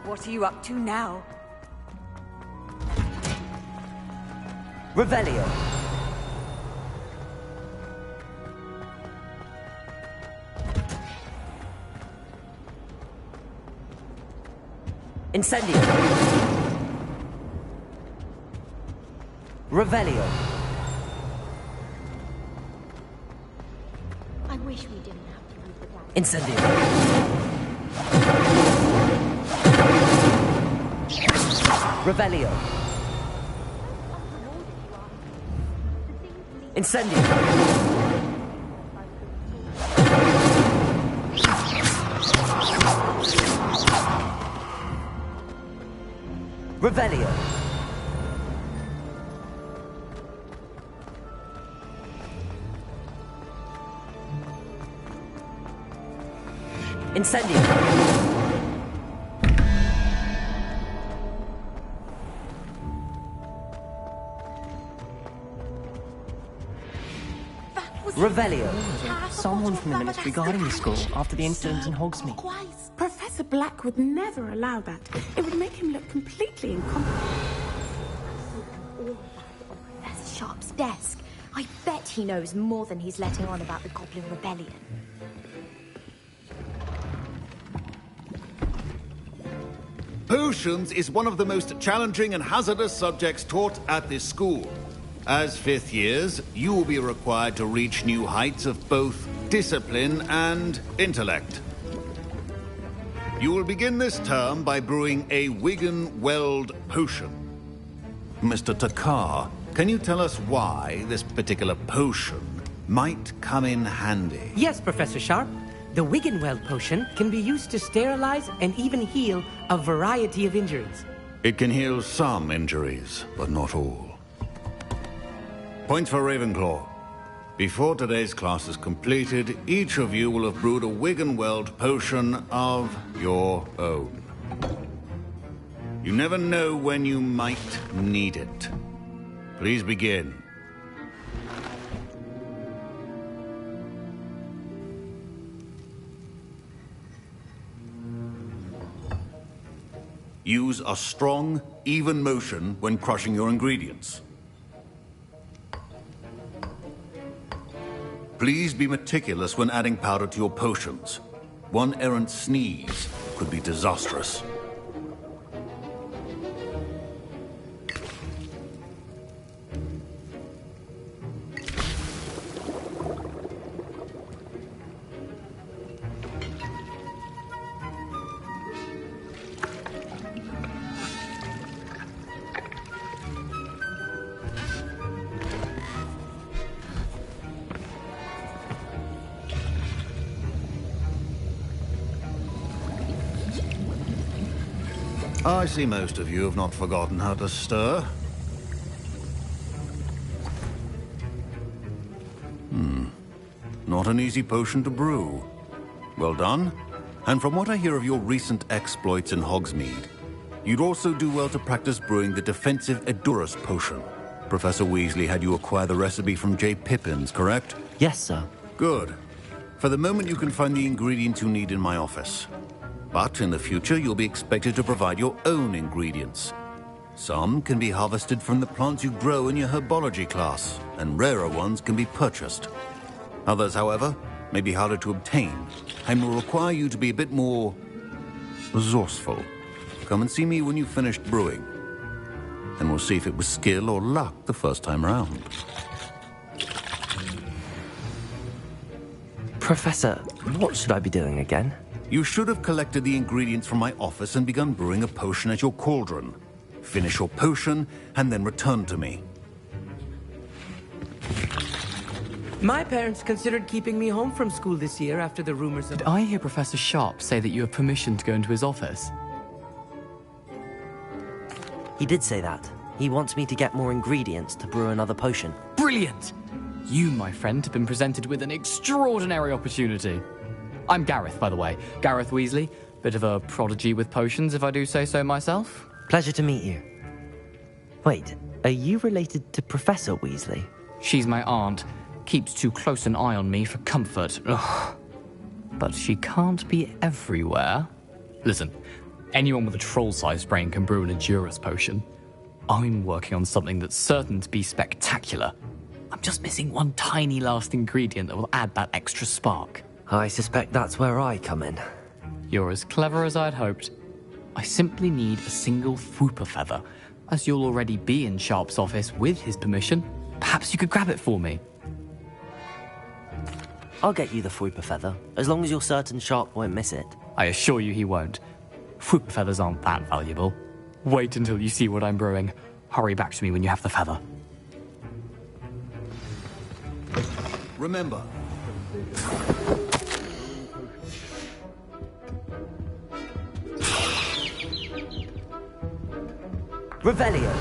What are you up to now? Revelio. Incendio. Revelio. I wish we didn't have to leave the gap. Incendio. Revelio. Incendio. Revelio. Incendio. Revelio. Someone from the Ministry guarding the school after the incident in Hogsmeade. Professor Black would never allow that. It would make him look completely incompetent. Professor Sharp's desk. I bet he knows more than he's letting on about the Goblin Rebellion. Potions is one of the most challenging and hazardous subjects taught at this school. As fifth years, you will be required to reach new heights of both discipline and intellect. You will begin this term by brewing a Wigan-Weld potion. Mr. Takar, can you tell us why this particular potion might come in handy? Yes, Professor Sharp. The Wigan-Weld potion can be used to sterilize and even heal a variety of injuries. It can heal some injuries, but not all. Points for Ravenclaw. Before today's class is completed, each of you will have brewed a Wigan-Weld potion of your own. You never know when you might need it. Please begin. Use a strong, even motion when crushing your ingredients. Please be meticulous when adding powder to your potions. One errant sneeze could be disastrous. I see most of you have not forgotten how to stir. Not an easy potion to brew. Well done. And from what I hear of your recent exploits in Hogsmeade, you'd also do well to practice brewing the defensive Edurus potion. Professor Weasley had you acquire the recipe from J. Pippins, correct? Yes, sir. Good. For the moment, you can find the ingredients you need in my office. But in the future, you'll be expected to provide your own ingredients. Some can be harvested from the plants you grow in your herbology class, and rarer ones can be purchased. Others, however, may be harder to obtain, and will require you to be a bit more resourceful. Come and see me when you've finished brewing, and we'll see if it was skill or luck the first time round. Professor, what should I be doing again? You should have collected the ingredients from my office and begun brewing a potion at your cauldron. Finish your potion, and then return to me. My parents considered keeping me home from school this year after the rumors of... Did I hear Professor Sharp say that you have permission to go into his office? He did say that. He wants me to get more ingredients to brew another potion. Brilliant! You, my friend, have been presented with an extraordinary opportunity. I'm Gareth, by the way. Gareth Weasley. Bit of a prodigy with potions, if I do say so myself. Pleasure to meet you. Wait, are you related to Professor Weasley? She's my aunt. Keeps too close an eye on me for comfort. Ugh. But she can't be everywhere. Listen, anyone with a troll-sized brain can brew an Endurance potion. I'm working on something that's certain to be spectacular. I'm just missing one tiny last ingredient that will add that extra spark. I suspect that's where I come in. You're as clever as I'd hoped. I simply need a single Fwooper feather. As you'll already be in Sharp's office with his permission, perhaps you could grab it for me. I'll get you the Fwooper feather, as long as you're certain Sharp won't miss it. I assure you he won't. Fwooper feathers aren't that valuable. Wait until you see what I'm brewing. Hurry back to me when you have the feather. Remember. Revelio.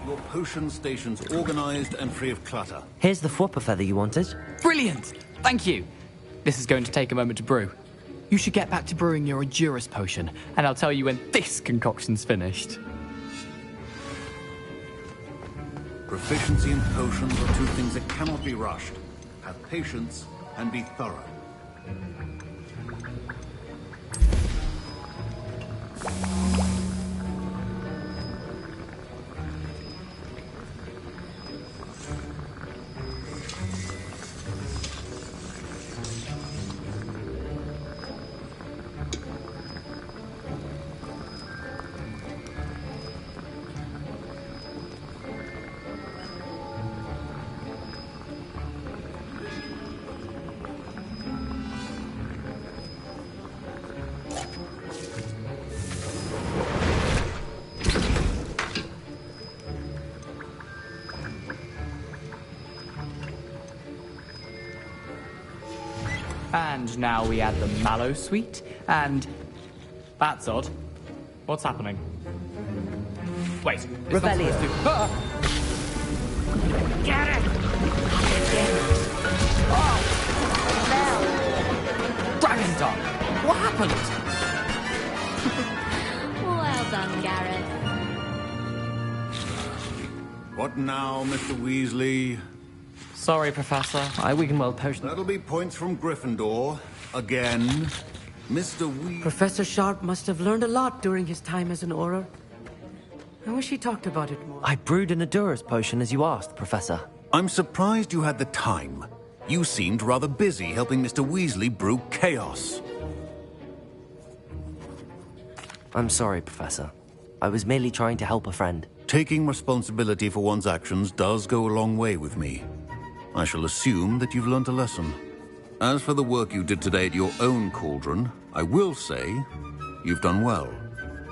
Your potion station's organized and free of clutter. Here's the Fwooper feather you wanted. Brilliant! Thank you. This is going to take a moment to brew. You should get back to brewing your Endurance potion, and I'll tell you when this concoction's finished. Proficiency in potions are two things that cannot be rushed. Have patience and be thorough. And now we add the Mallow Sweet, and... That's odd. What's happening? Wait, it's not Revelio. supposed to... Ah! Get it! Dragon Tongue! What happened? Well done, Gareth. What now, Mr. Weasley? Sorry, Professor. I Wiggenweld potion. That'll be points from Gryffindor. Again. Mr. Weasley. Professor Sharp must have learned a lot during his time as an Auror. I wish he talked about it more. I brewed an Endurance potion as you asked, Professor. I'm surprised you had the time. You seemed rather busy helping Mr. Weasley brew chaos. I'm sorry, Professor. I was merely trying to help a friend. Taking responsibility for one's actions does go a long way with me. I shall assume that you've learnt a lesson. As for the work you did today at your own cauldron, I will say you've done well.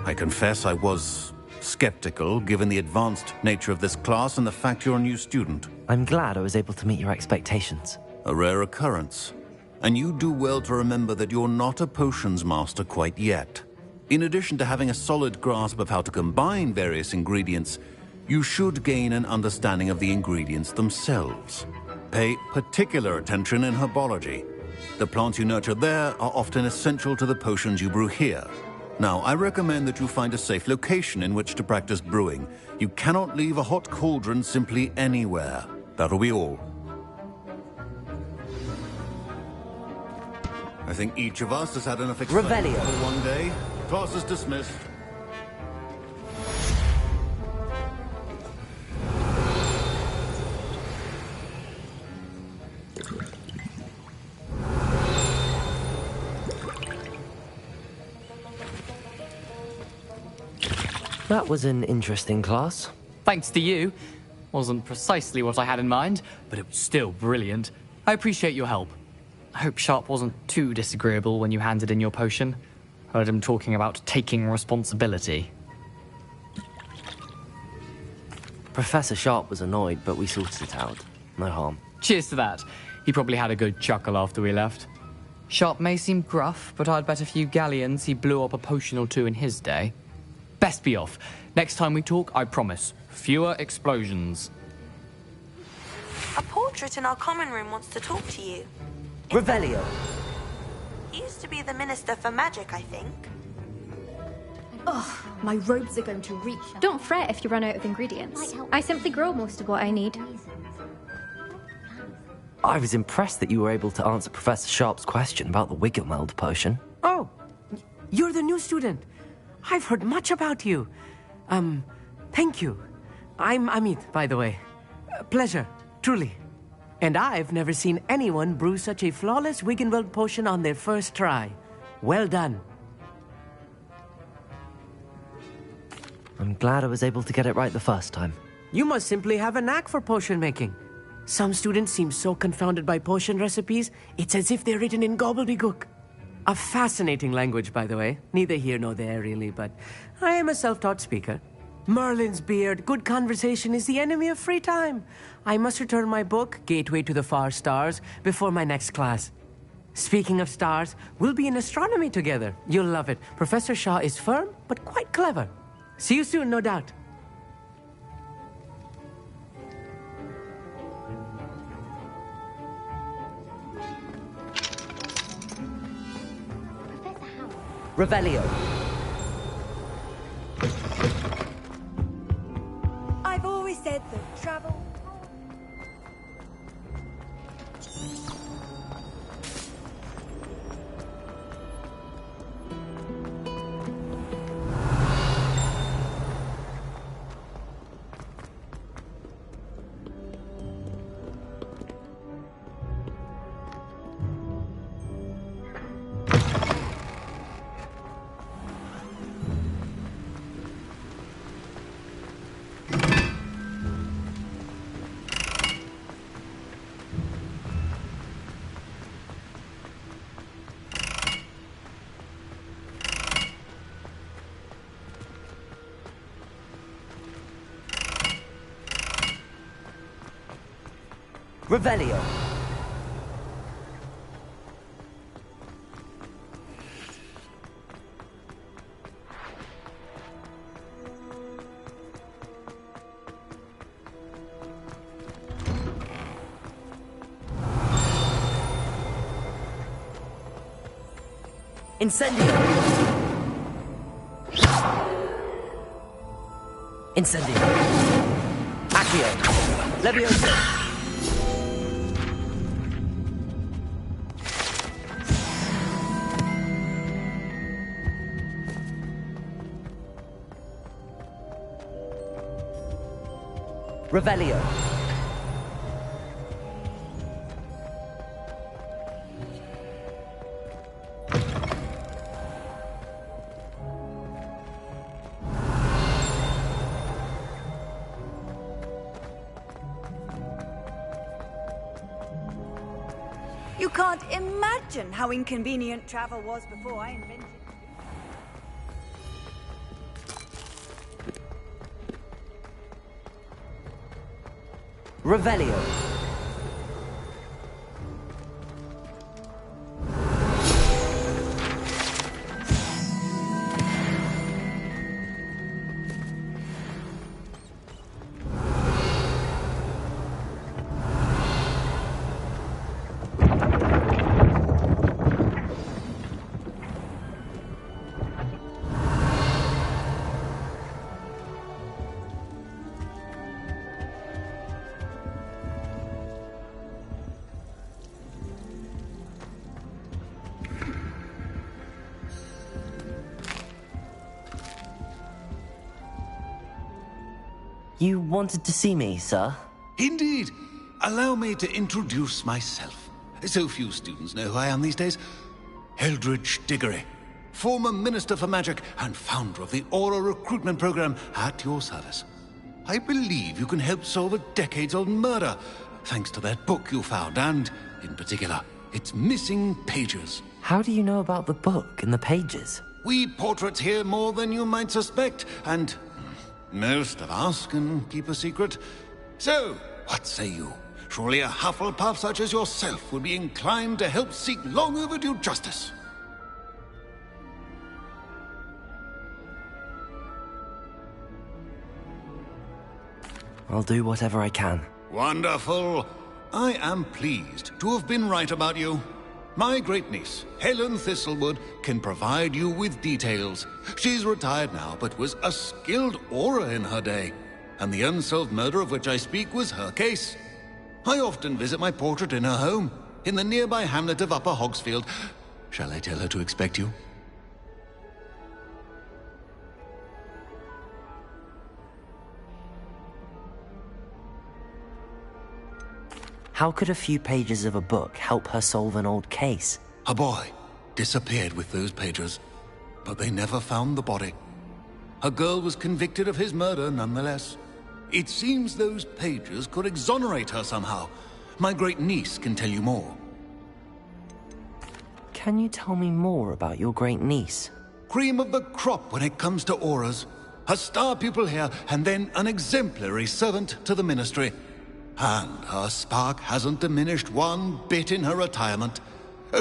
I confess I was skeptical, given the advanced nature of this class and the fact you're a new student. I'm glad I was able to meet your expectations. A rare occurrence. And you do well to remember that you're not a potions master quite yet. In addition to having a solid grasp of how to combine various ingredients, you should gain an understanding of the ingredients themselves. Pay particular attention in herbology. The plants you nurture there are often essential to the potions you brew here. Now, I recommend that you find a safe location in which to practice brewing. You cannot leave a hot cauldron simply anywhere. That'll be all. I think each of us has had enough excitement Revelio. for one day. Class is dismissed. That was an interesting class. Thanks to you. Wasn't precisely what I had in mind, but it was still brilliant. I appreciate your help. I hope Sharp wasn't too disagreeable when you handed in your potion. Heard him talking about taking responsibility. Professor Sharp was annoyed, but we sorted it out. No harm. Cheers to that. He probably had a good chuckle after we left. Sharp may seem gruff, but I'd bet a few galleons he blew up a potion or two in his day. Best be off. Next time we talk, I promise, fewer explosions. A portrait portrait in our common room wants to talk to you. Revelio. He used to be the Minister for Magic, I think. Ugh, my robes are going to reek. Don't fret if you run out of ingredients. I simply grow most of what I need. I was impressed that you were able to answer Professor Sharp's question about the Wiggenweld potion. Oh, you're the new student. I've heard much about you. Thank you. I'm Amit, by the way. Pleasure, truly. And I've never seen anyone brew such a flawless Wiggenweld potion on their first try. Well done. I'm glad I was able to get it right the first time. You must simply have a knack for potion making. Some students seem so confounded by potion recipes, it's as if they're written in gobbledygook. A fascinating language, by the way. Neither here nor there, really, but I am a self-taught speaker. Merlin's beard, good conversation is the enemy of free time. I must return my book, Gateway to the Far Stars, before my next class. Speaking of stars, we'll be in astronomy together. You'll love it. Professor Shaw is firm, but quite clever. See you soon, no doubt. Revelio. I've always said that travel... Revelio. Incendio. Incendio. Accio. Levioso. Revelio. You can't imagine how inconvenient travel was before I invented it. Revelio. You wanted to see me, sir? Indeed. Allow me to introduce myself. So few students know who I am these days. Eldridge Diggory, former Minister for Magic and founder of the Aura Recruitment Program, at your service. I believe you can help solve a decades-old murder, thanks to that book you found, and, in particular, its missing pages. How do you know about the book and the pages? We portraits hear more than you might suspect, and most of us can keep a secret. So, what say you? Surely a Hufflepuff such as yourself would be inclined to help seek long overdue justice. I'll do whatever I can. Wonderful. I am pleased to have been right about you. My great-niece, Helen Thistlewood, can provide you with details. She's retired now, but was a skilled aura in her day. And the unsolved murder of which I speak was her case. I often visit my portrait in her home, in the nearby hamlet of Upper Hogsfield. Shall I tell her to expect you? How could a few pages of a book help her solve an old case? A boy disappeared with those pages, but they never found the body. A girl was convicted of his murder nonetheless. It seems those pages could exonerate her somehow. My great-niece can tell you more. Can you tell me more about your great-niece? Cream of the crop when it comes to auras. A star pupil here, and then an exemplary servant to the ministry. And her spark hasn't diminished one bit in her retirement.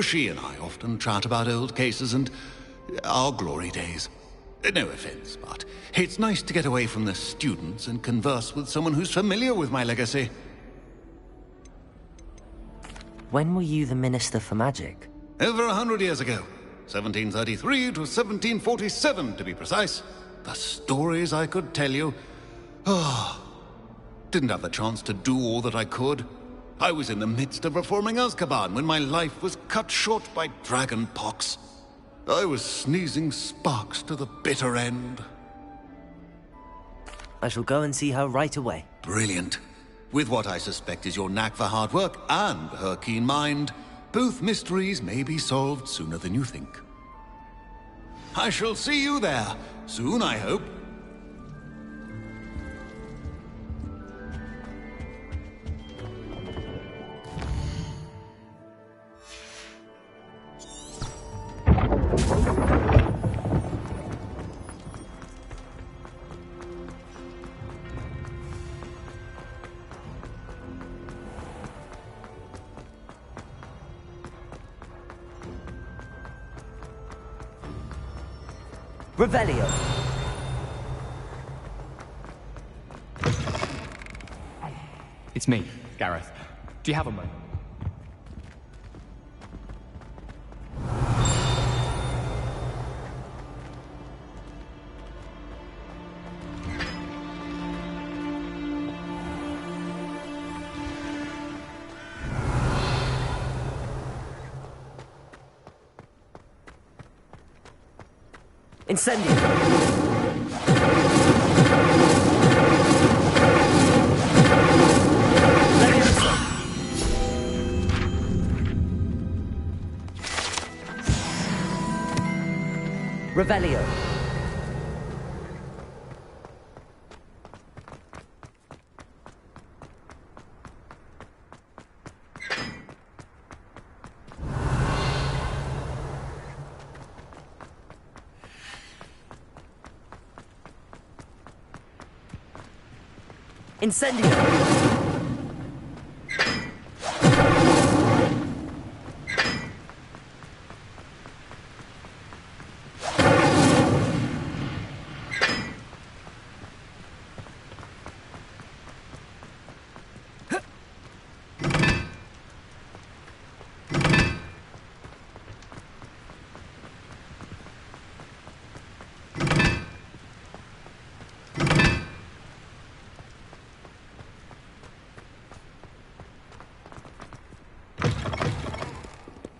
She and I often chat about old cases and our glory days. No offense, but it's nice to get away from the students and converse with someone who's familiar with my legacy. When were you the Minister for Magic? Over 100 years ago. 1733 to 1747, to be precise. The stories I could tell you. Didn't have the chance to do all that I could. I was in the midst of reforming Azkaban when my life was cut short by dragon pox. I was sneezing sparks to the bitter end. I shall go and see her right away. Brilliant. With what I suspect is your knack for hard work and her keen mind, both mysteries may be solved sooner than you think. I shall see you there, soon I hope. Revelio. It's me, Gareth. Do you have a moment? Incendio! Revelio. Incendio!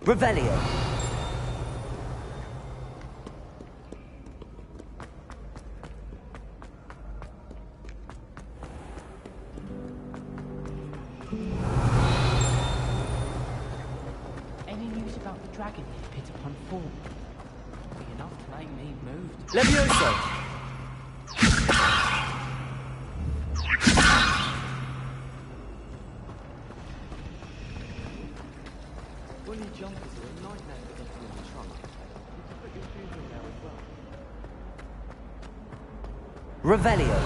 Revelio. Any news about the dragon you've hit upon fall? Be enough to make me move. Levioso! Bully jumpers are a nightmare for getting in the trunk. You can put your shoes in there as well. Revelio.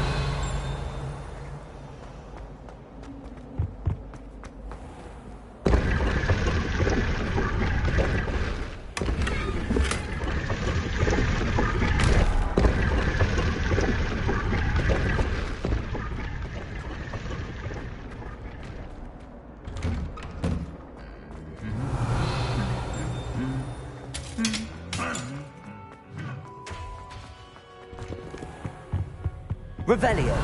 Revelio.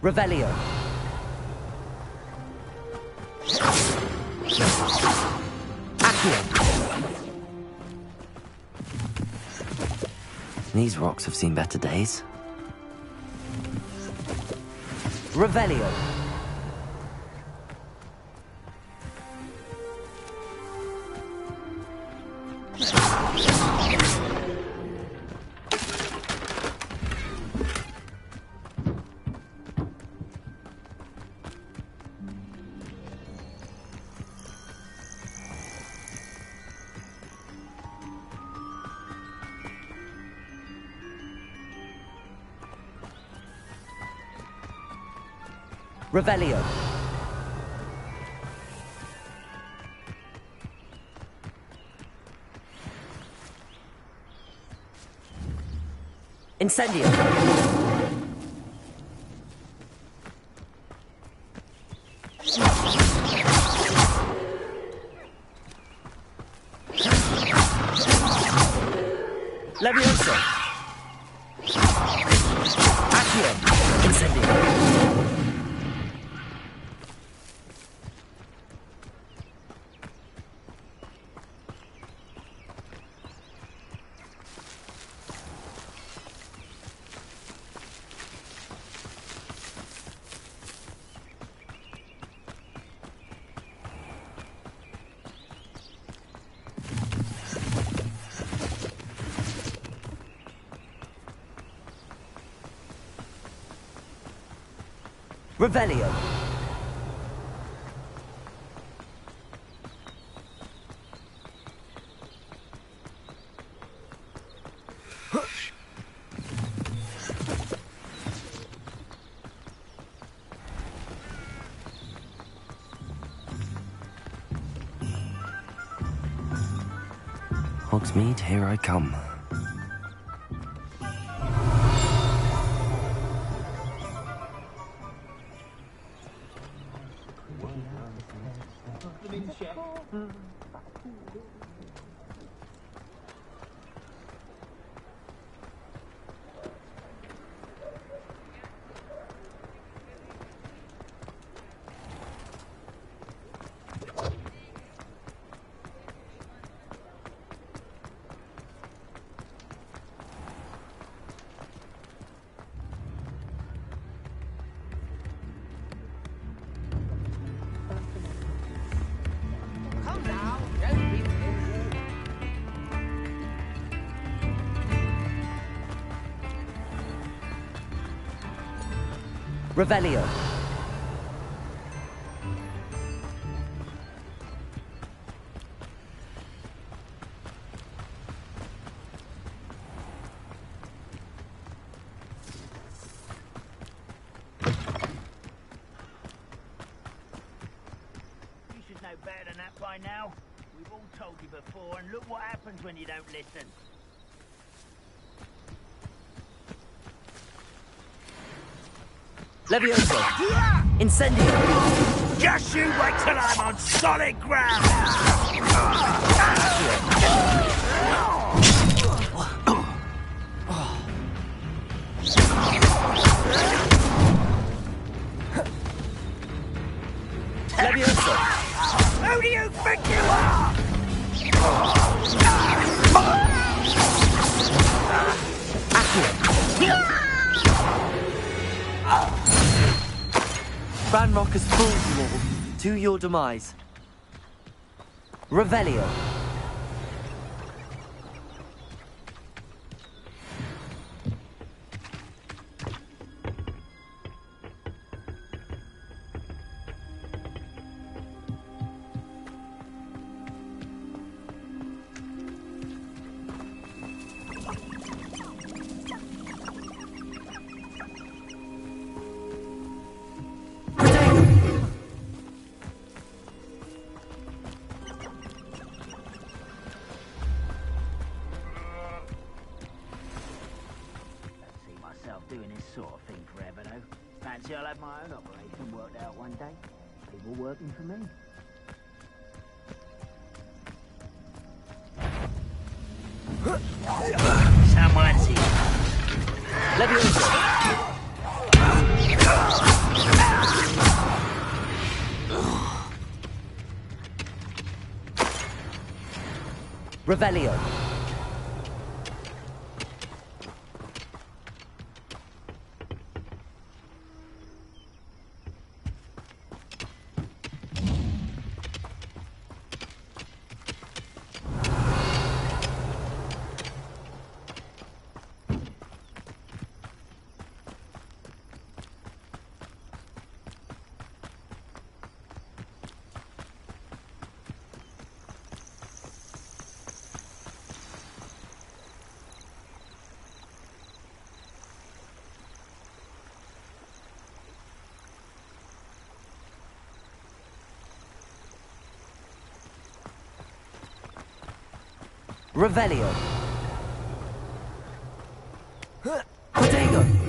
Revelio. Accio. These rocks have seen better days. Revelio. Revelio. Incendio. Levioso. Accio. Incendio. Revelio. Hogsmeade, here I come. Revelio. You should know better than that by now. We've all told you before, and look what happens when you don't listen. Levioso! Incendio! Just you wait till I'm on solid ground! Levioso! Who do you think you are? Ranrock has fooled you all to your demise. Revelio. Doing this sort of thing forever, though. Fancy I'll have my own operation worked out one day. People working for me. Someone's here. Levioso! Revelio. Revelio. Protego.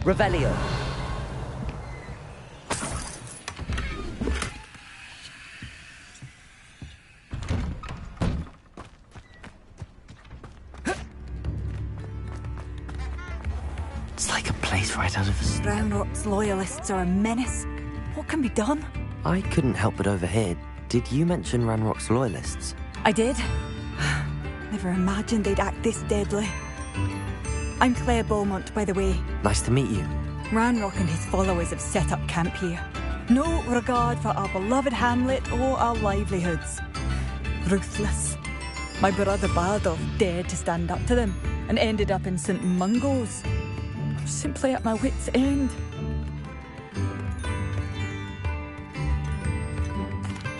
Revelio. It's like a place right out of a story. Ranrock's loyalists are a menace. What can be done? I couldn't help but overhear. Did you mention Ranrock's loyalists? I did. Never imagined they'd act this deadly. I'm Claire Beaumont, by the way. Nice to meet you. Ranrock and his followers have set up camp here. No regard for our beloved hamlet or our livelihoods. Ruthless. My brother Bardolph dared to stand up to them and ended up in St. Mungo's. I'm simply at my wit's end.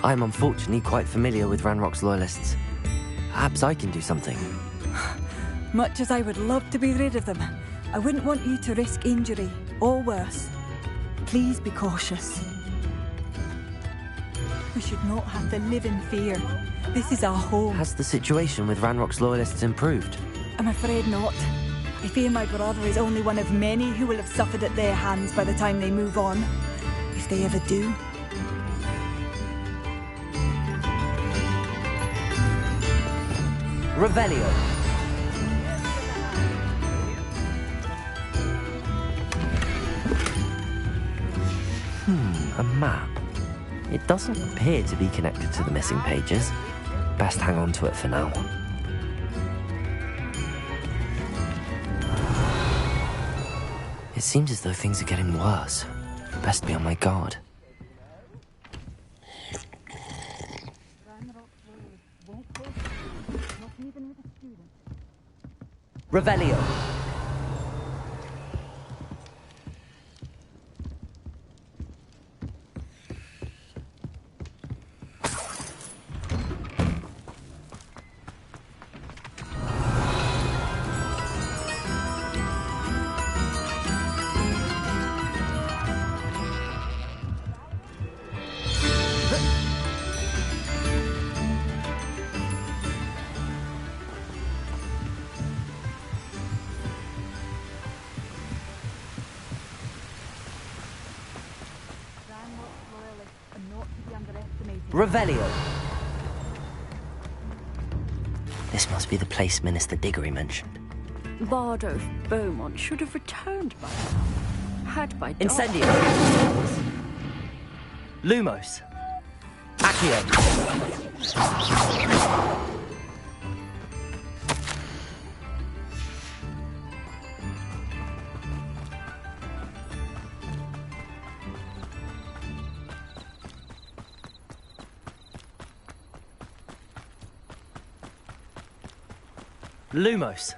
I'm unfortunately quite familiar with Ranrock's loyalists. Perhaps I can do something. Much as I would love to be rid of them, I wouldn't want you to risk injury, or worse. Please be cautious. We should not have to live in fear. This is our home. Has the situation with Ranrock's loyalists improved? I'm afraid not. I fear my brother is only one of many who will have suffered at their hands by the time they move on. If they ever do. Revelio. A map. It doesn't appear to be connected to the missing pages. Best hang on to it for now. It seems as though things are getting worse. Best be on my guard. Revelio. Revelio. This must be the place Minister Diggory mentioned. Bardolph Beaumont should have returned by now. Had by Incendio. Lumos. Accio. Lumos.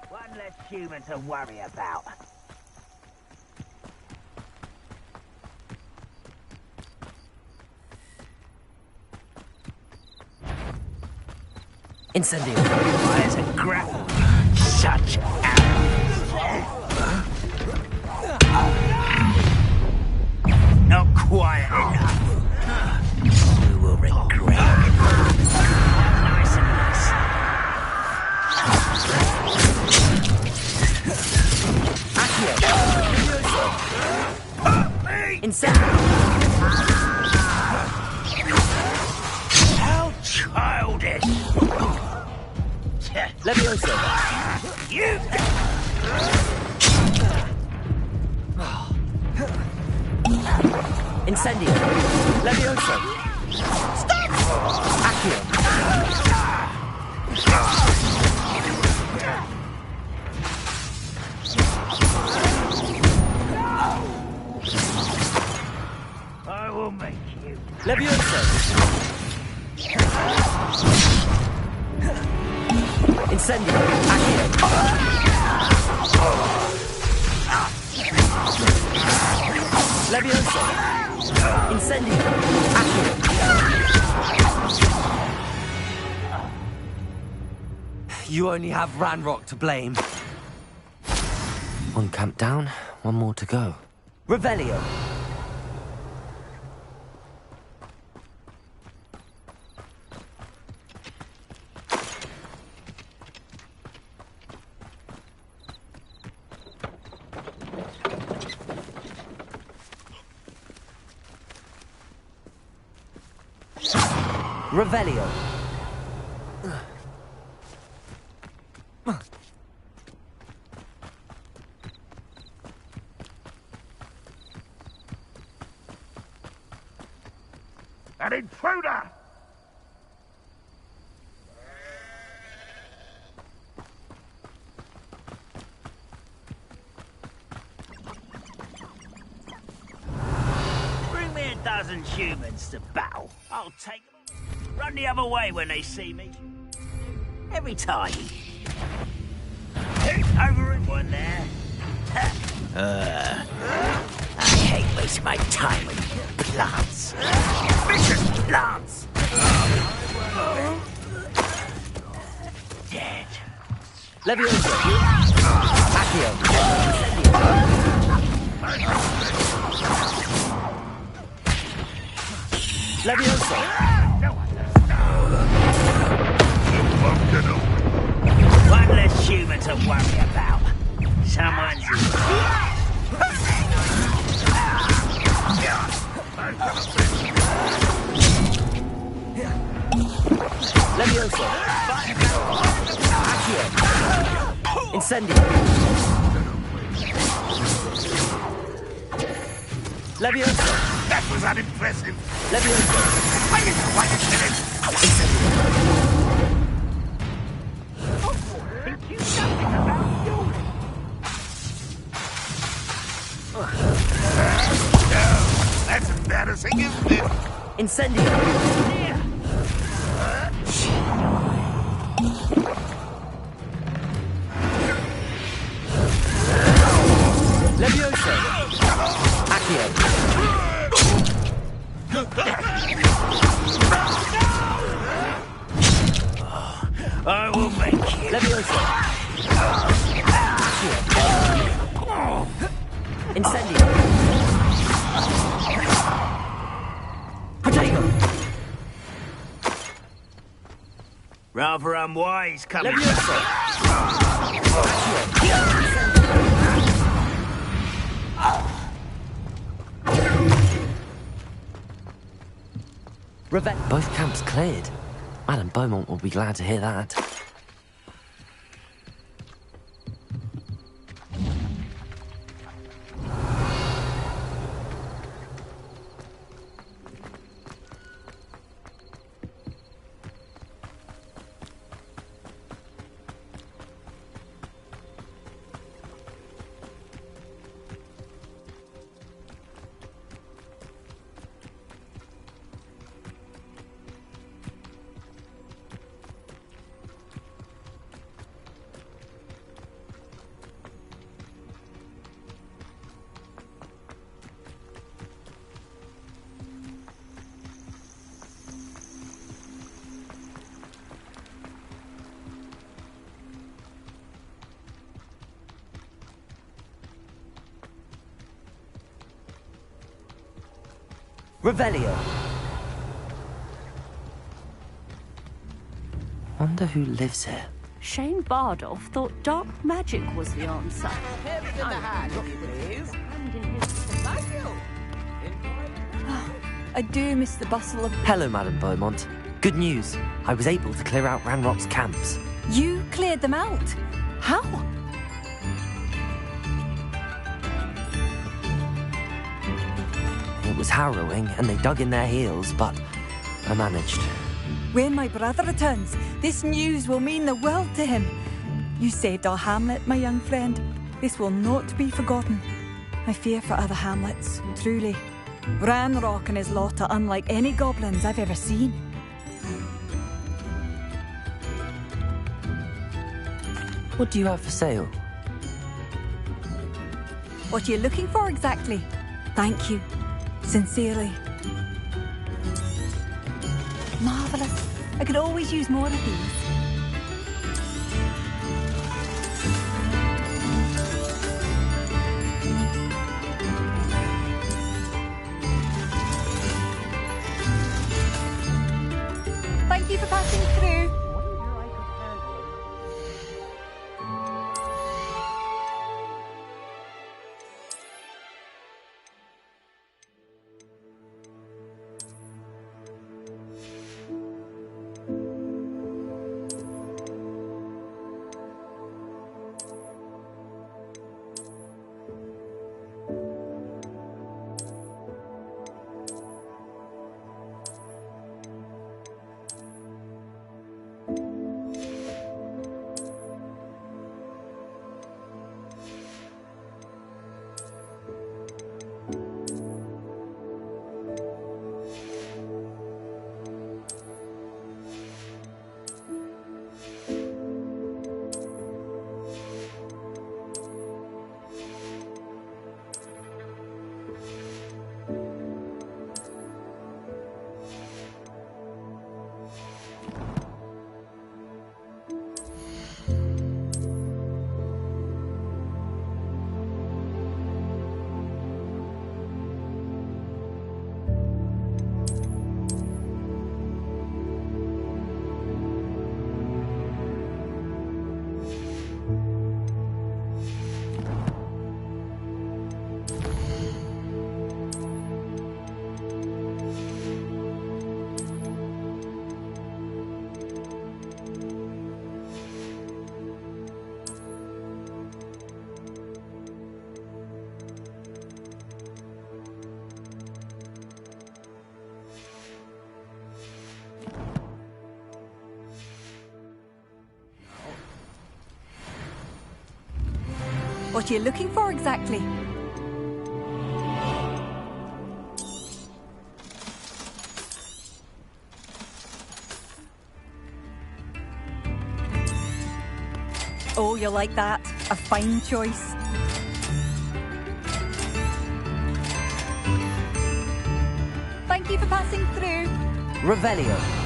One less human to worry about. Incendio. There's a grapple. Such not quiet enough. You will regret it. Nice and nice. How childish! Levioso. You! Incendio. Levioso. Stop! Accio. I will make you. Levioso. Incendio. Accio. Levioso. Incendio. Accio. You only have Ranrock to blame. One camp down, one more to go. Revelio. Revelio. An intruder! Bring me a dozen humans to battle. I'll take them. Run the other way when they see me. Every time. Over in one there. I hate wasting my time with plants. Vicious plants! Dead. Levioso. Accio. Levioso. One less human to worry about. Someone's Levioso. Accio. Incendio. Levioso. That was unimpressive. Levioso. I didn't quite get it. Incendio. That's embarrassing, isn't it? Incendio. Levioso. Accio. I will make you. Levioso. Accio. Incendio. Protego. Rather unwise coming. Levioso. Both camps cleared. Madame Beaumont will be glad to hear that. Revelio. Wonder who lives here. Shane Bardolph thought dark magic was the answer. I do miss the bustle of... Hello, Madame Beaumont. Good news. I was able to clear out Ranrock's camps. You cleared them out? How? It was harrowing, and they dug in their heels, but I managed. When my brother returns, this news will mean the world to him. You saved our hamlet, my young friend. This will not be forgotten. I fear for other hamlets, truly. Ranrock and his lot are unlike any goblins I've ever seen. What do you have for sale? What are you looking for exactly? Thank you. Sincerely. Marvellous. I could always use more of these. Thank you for passing through. What are you looking for exactly? Oh, you like that? A fine choice. Thank you for passing through. Revelio.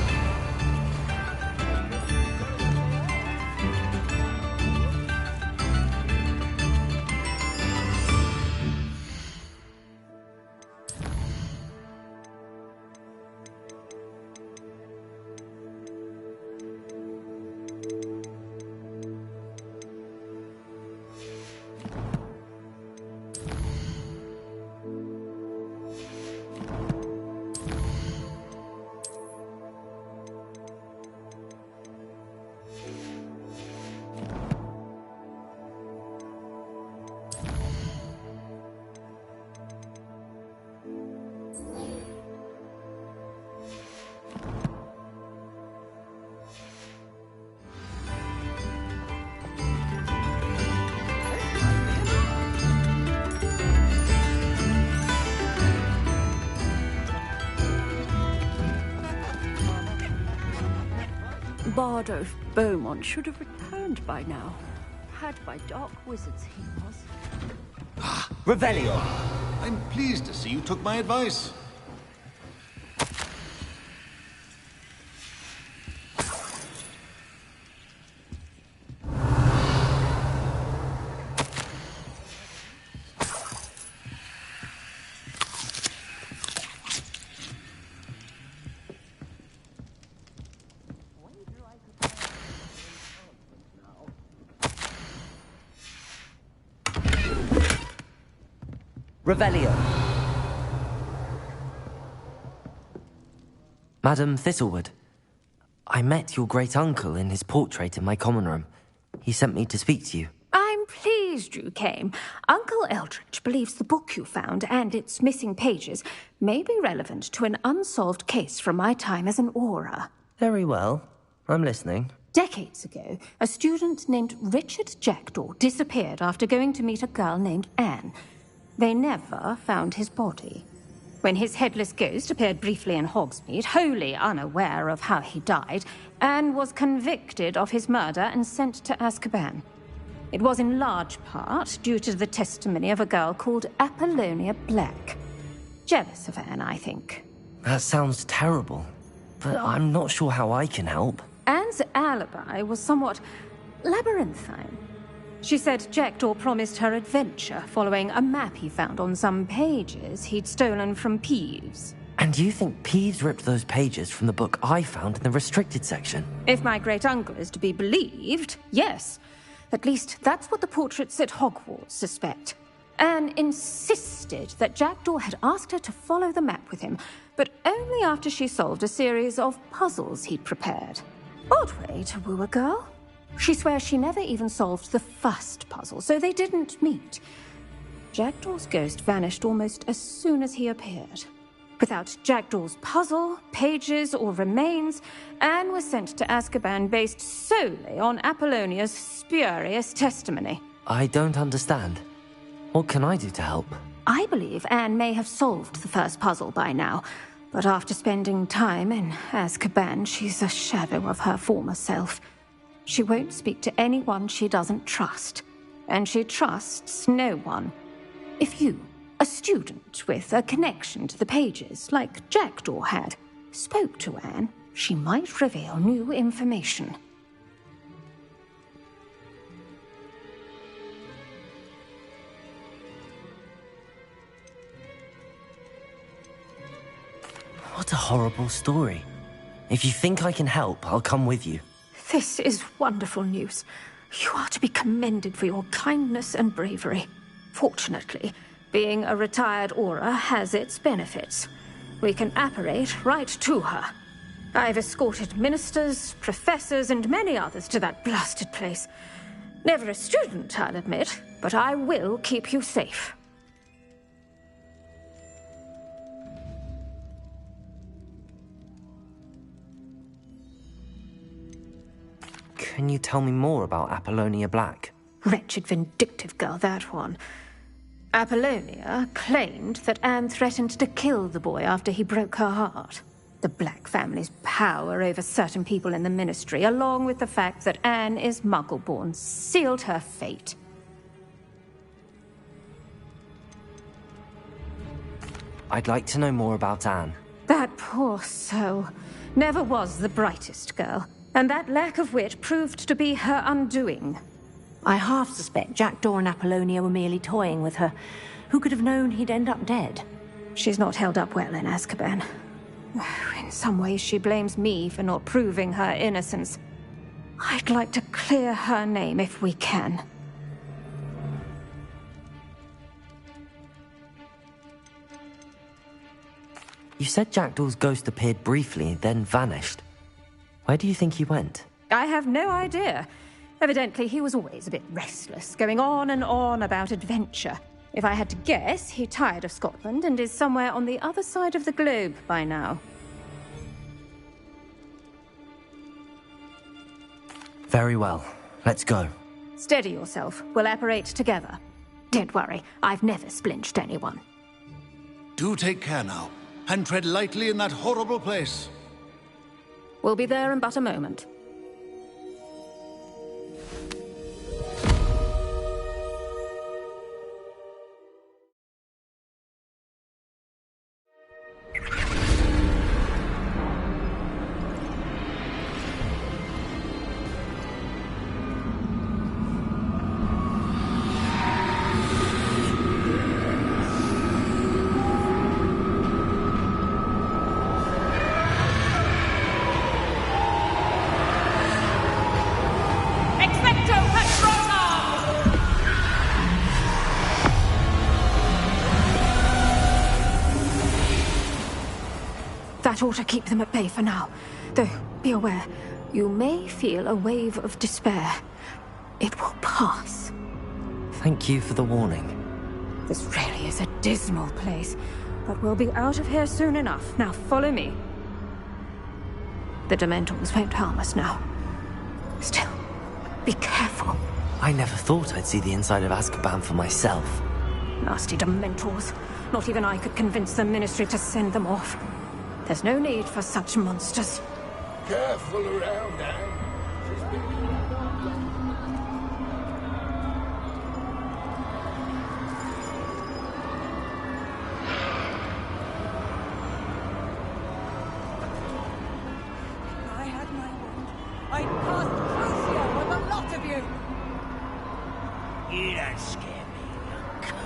Bardo Beaumont should have returned by now. Had by dark wizards he was. Revelio. I'm pleased to see you took my advice. Revelio. Madam Thistlewood, I met your great-uncle in his portrait in my common room. He sent me to speak to you. I'm pleased you came. Uncle Eldridge believes the book you found and its missing pages may be relevant to an unsolved case from my time as an aura. Very well. I'm listening. Decades ago, a student named Richard Jackdaw disappeared after going to meet a girl named Anne. They never found his body. When his headless ghost appeared briefly in Hogsmeade, wholly unaware of how he died, Anne was convicted of his murder and sent to Azkaban. It was in large part due to the testimony of a girl called Apollonia Black. Jealous of Anne, I think. That sounds terrible, but I'm not sure how I can help. Anne's alibi was somewhat labyrinthine. She said Jackdaw promised her adventure following a map he found on some pages he'd stolen from Peeves. And you think Peeves ripped those pages from the book I found in the restricted section? If my great-uncle is to be believed, yes. At least that's what the portraits at Hogwarts suspect. Anne insisted that Jackdaw had asked her to follow the map with him, but only after she solved a series of puzzles he'd prepared. Odd way to woo a girl. She swears she never even solved the first puzzle, so they didn't meet. Jackdaw's ghost vanished almost as soon as he appeared. Without Jackdaw's puzzle, pages, or remains, Anne was sent to Azkaban based solely on Apollonia's spurious testimony. I don't understand. What can I do to help? I believe Anne may have solved the first puzzle by now, but after spending time in Azkaban, she's a shadow of her former self. She won't speak to anyone she doesn't trust, and she trusts no one. If you, a student with a connection to the pages, like Jackdaw had, spoke to Anne, she might reveal new information. What a horrible story. If you think I can help, I'll come with you. This is wonderful news. You are to be commended for your kindness and bravery. Fortunately, being a retired aura has its benefits. We can apparate right to her. I've escorted ministers, professors, and many others to that blasted place. Never a student, I'll admit, but I will keep you safe. Can you tell me more about Apollonia Black? Wretched, vindictive girl, that one. Apollonia claimed that Anne threatened to kill the boy after he broke her heart. The Black family's power over certain people in the Ministry, along with the fact that Anne is Muggle-born, sealed her fate. I'd like to know more about Anne. That poor soul never was the brightest girl, and that lack of wit proved to be her undoing. I half suspect Jackdaw and Apollonia were merely toying with her. Who could have known he'd end up dead? She's not held up well in Azkaban. In some ways, she blames me for not proving her innocence. I'd like to clear her name if we can. You said Jackdaw's ghost appeared briefly, then vanished. Where do you think he went? I have no idea. Evidently, he was always a bit restless, going on and on about adventure. If I had to guess, he tired of Scotland and is somewhere on the other side of the globe by now. Very well. Let's go. Steady yourself. We'll apparate together. Don't worry, I've never splinched anyone. Do take care now, and tread lightly in that horrible place. We'll be there in but a moment. That ought to keep them at bay for now. Though, be aware, you may feel a wave of despair. It will pass. Thank you for the warning. This really is a dismal place, but we'll be out of here soon enough. Now follow me. The Dementors won't harm us now. Still, be careful. I never thought I'd see the inside of Azkaban for myself. Nasty Dementors. Not even I could convince the Ministry to send them off. There's no need for such monsters. Careful around, Anne. I had my wand. I'd cast Crucio with a lot of you. You don't scare me, young cur.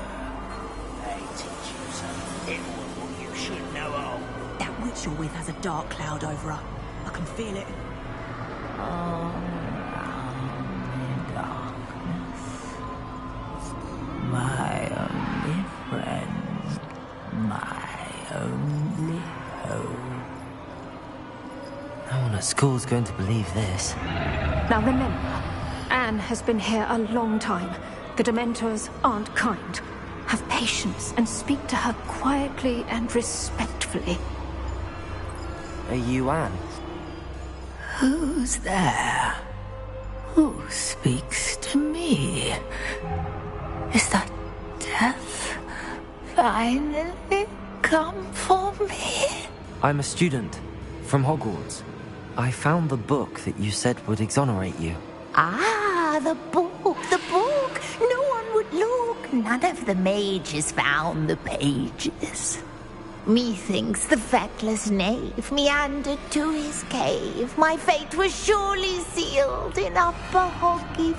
They teach you something what you should know all. That witch you're with has a dark cloud over her. I can feel it. All around in darkness. My only friend. My only hope. No one at school's going to believe this. Now remember, Anne has been here a long time. The Dementors aren't kind. Have patience and speak to her quietly and respectfully. Are you Anne? Who's there? Who speaks to me? Is that death finally come for me? I'm a student from Hogwarts. I found the book that you said would exonerate you. Ah, the book, the book! No one would look. None of the mages found the pages. Methinks the feckless knave meandered to his cave. My fate was surely sealed in Upper Hoggy.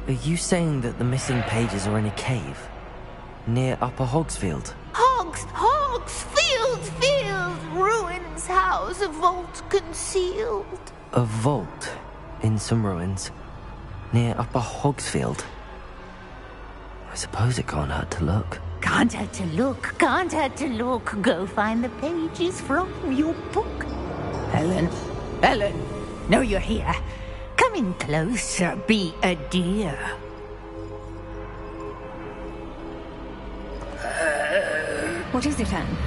Are you saying that the missing pages are in a cave? Near Upper Hogsfield? Field, ruins house, a vault concealed. A vault in some ruins near Upper Hogsfield? I suppose it can't hurt to look. Can't hurt to look, can't hurt to look. Go find the pages from your book. Helen, know you're here. Come in closer, be a dear. What is it, Anne?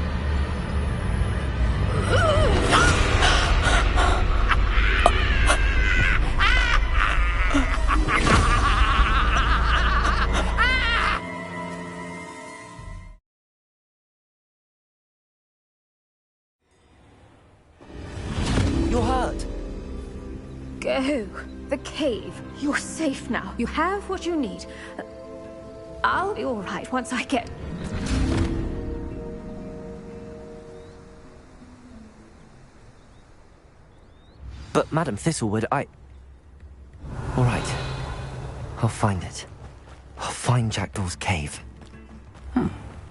You're hurt. Go. The cave. You're safe now. You have what you need. I'll be all right once I get... But, Madam Thistlewood, All right. I'll find it. I'll find Jackdaw's cave.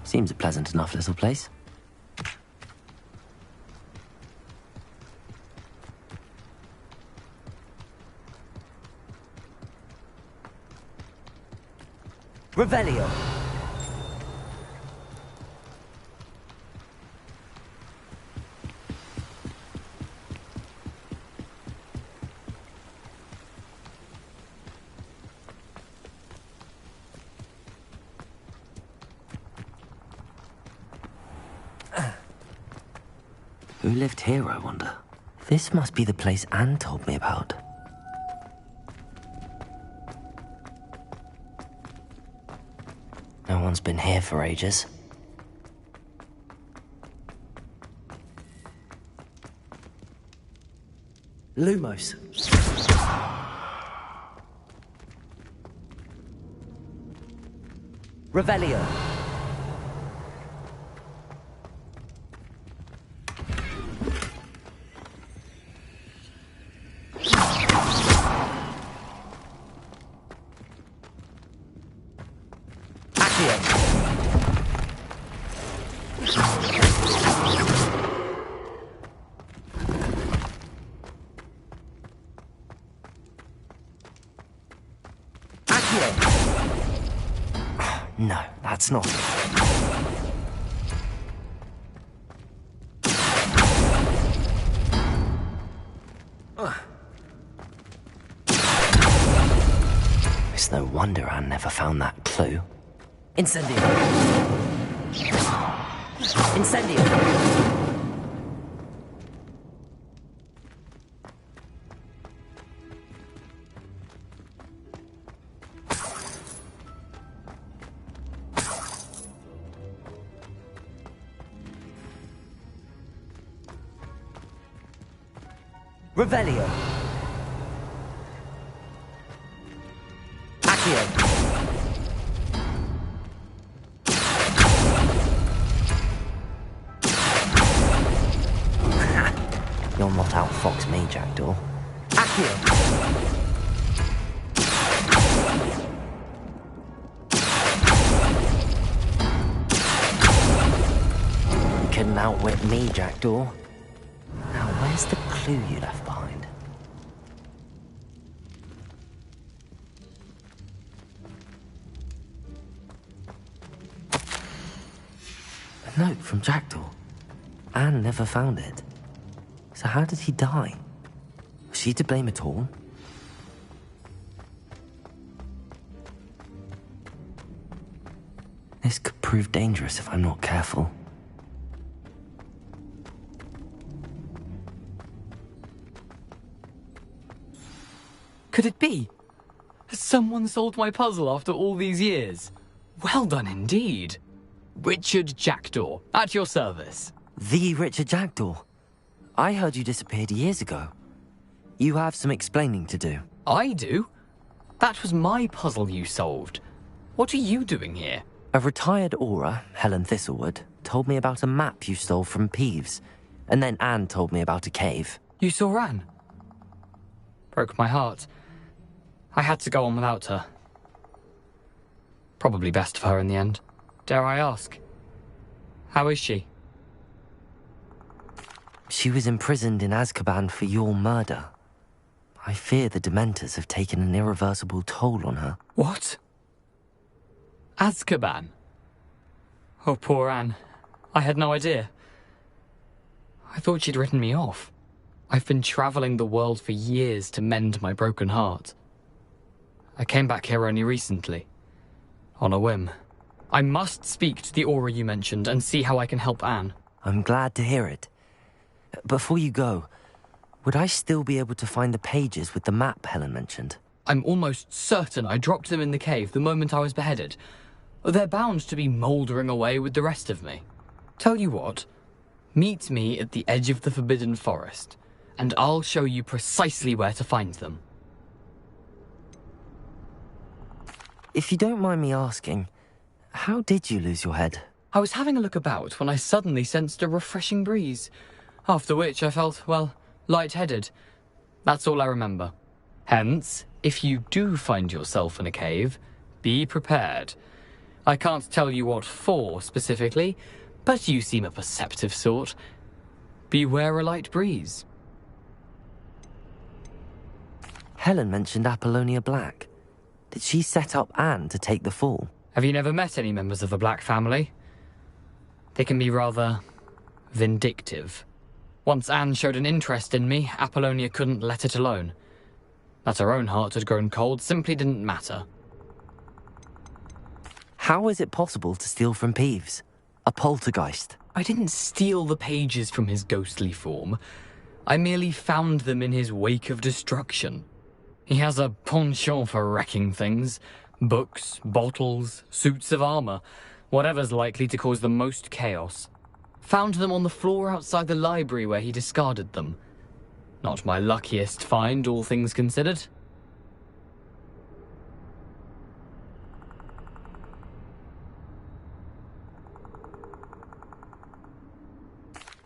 Seems a pleasant enough little place. Revelio. Who lived here, I wonder? This must be the place Anne told me about. No one's been here for ages. Lumos. Revelio. No, that's not it. It's no wonder Anne never found that clue. Incendio! Incendio! Revelio. Accio. You'll not outfox me, Jackdaw. Accio. You couldn't outwit me, Jackdaw. Now, where's the clue you left behind? A note from Jackdaw. Anne never found it. So how did he die? Was she to blame at all? This could prove dangerous if I'm not careful. Could it be? Has someone solved my puzzle after all these years? Well done indeed. Richard Jackdaw, at your service. The Richard Jackdaw? I heard you disappeared years ago. You have some explaining to do. I do? That was my puzzle you solved. What are you doing here? A retired aura, Helen Thistlewood, told me about a map you stole from Peeves. And then Anne told me about a cave. You saw Anne? Broke my heart. I had to go on without her. Probably best for her in the end. Dare I ask? How is she? She was imprisoned in Azkaban for your murder. I fear the Dementors have taken an irreversible toll on her. What? Azkaban? Oh, poor Anne. I had no idea. I thought she'd written me off. I've been travelling the world for years to mend my broken heart. I came back here only recently. On a whim. I must speak to the aura you mentioned and see how I can help Anne. I'm glad to hear it. Before you go, would I still be able to find the pages with the map Helen mentioned? I'm almost certain I dropped them in the cave the moment I was beheaded. They're bound to be mouldering away with the rest of me. Tell you what, meet me at the edge of the Forbidden Forest, and I'll show you precisely where to find them. If you don't mind me asking, how did you lose your head? I was having a look about when I suddenly sensed a refreshing breeze, after which I felt, well, lightheaded. That's all I remember. Hence, if you do find yourself in a cave, be prepared. I can't tell you what for specifically, but you seem a perceptive sort. Beware a light breeze. Helen mentioned Apollonia Black. Did she set up Anne to take the fall? Have you never met any members of the Black family? They can be rather vindictive. Once Anne showed an interest in me, Apollonia couldn't let it alone. That her own heart had grown cold simply didn't matter. How is it possible to steal from Peeves? A poltergeist? I didn't steal the pages from his ghostly form. I merely found them in his wake of destruction. He has a penchant for wrecking things. Books, bottles, suits of armor, whatever's likely to cause the most chaos. Found them on the floor outside the library where he discarded them. Not my luckiest find, all things considered.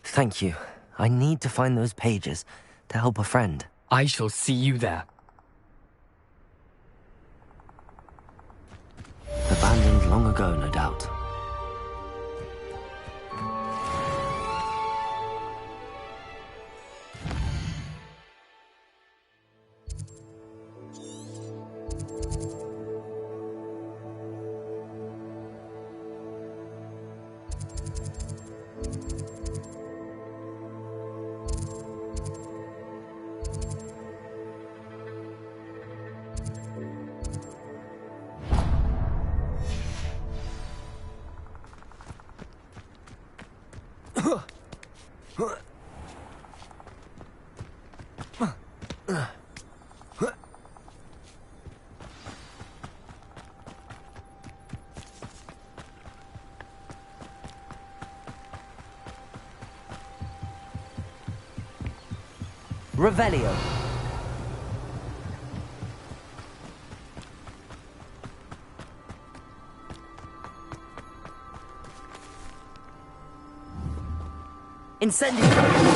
Thank you. I need to find those pages to help a friend. I shall see you there. Abandoned long ago, no doubt. Revelio. Incendio.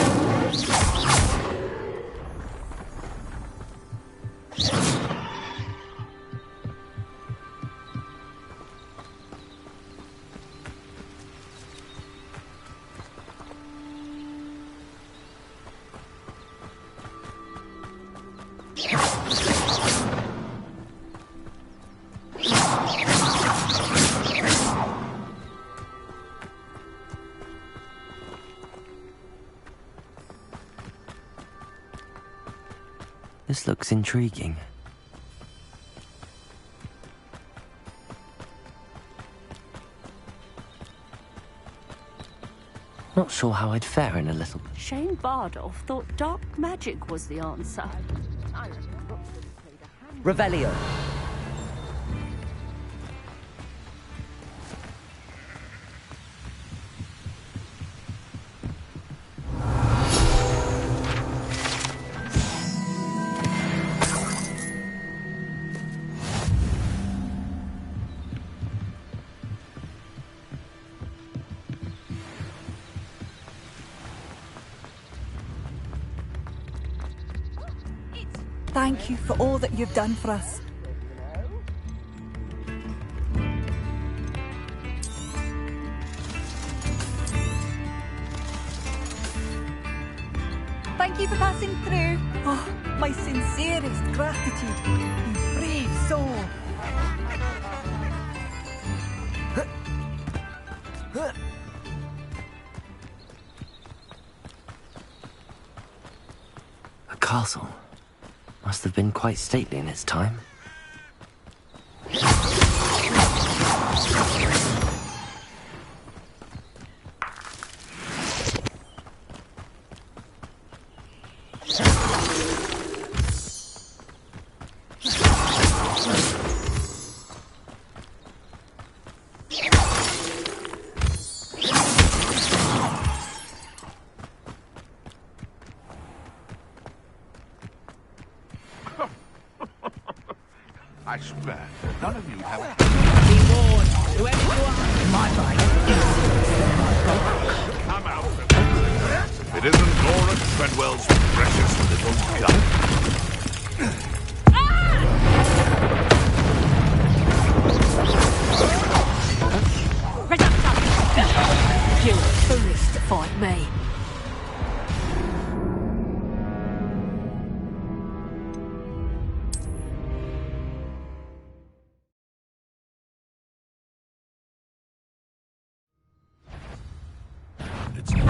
This looks intriguing. Not sure how I'd fare in a little... Shane Bardolph thought dark magic was the answer. Revelio. Thank you for all that you've done for us. Thank you for passing through. Oh, my sincerest gratitude. You brave soul. A castle. Must have been quite stately in its time. I swear, none of you have... Be warned, whoever you are, my life Come out of it. It isn't Laura Treadwell's precious little gun. You're foolish to fight me.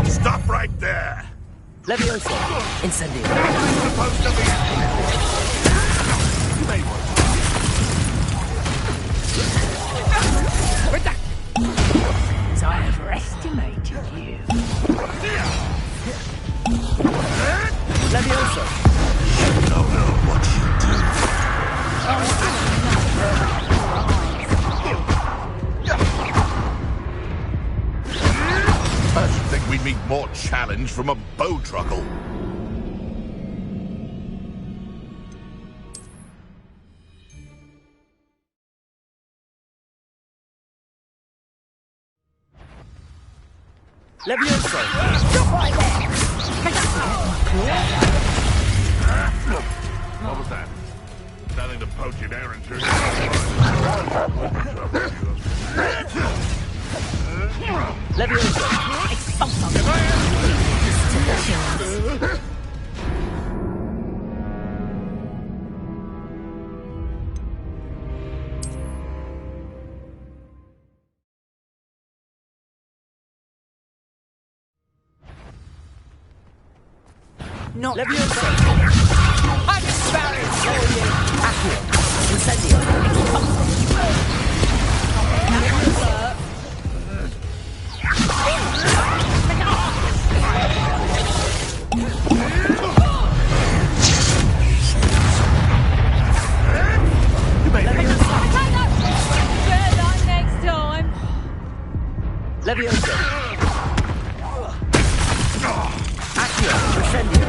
Stop right there! Levioso! Incendio! Supposed to be... You may want So I have estimated you. Levioso! You don't know what you do. I should think we'd meet more challenge from a bow truckle. Levioso! What was that? Nothing to poach in errantry. Levioso! Not Levioso! I'm sorry for you. Accio! Incendio! Levioso! Accio! Incendio!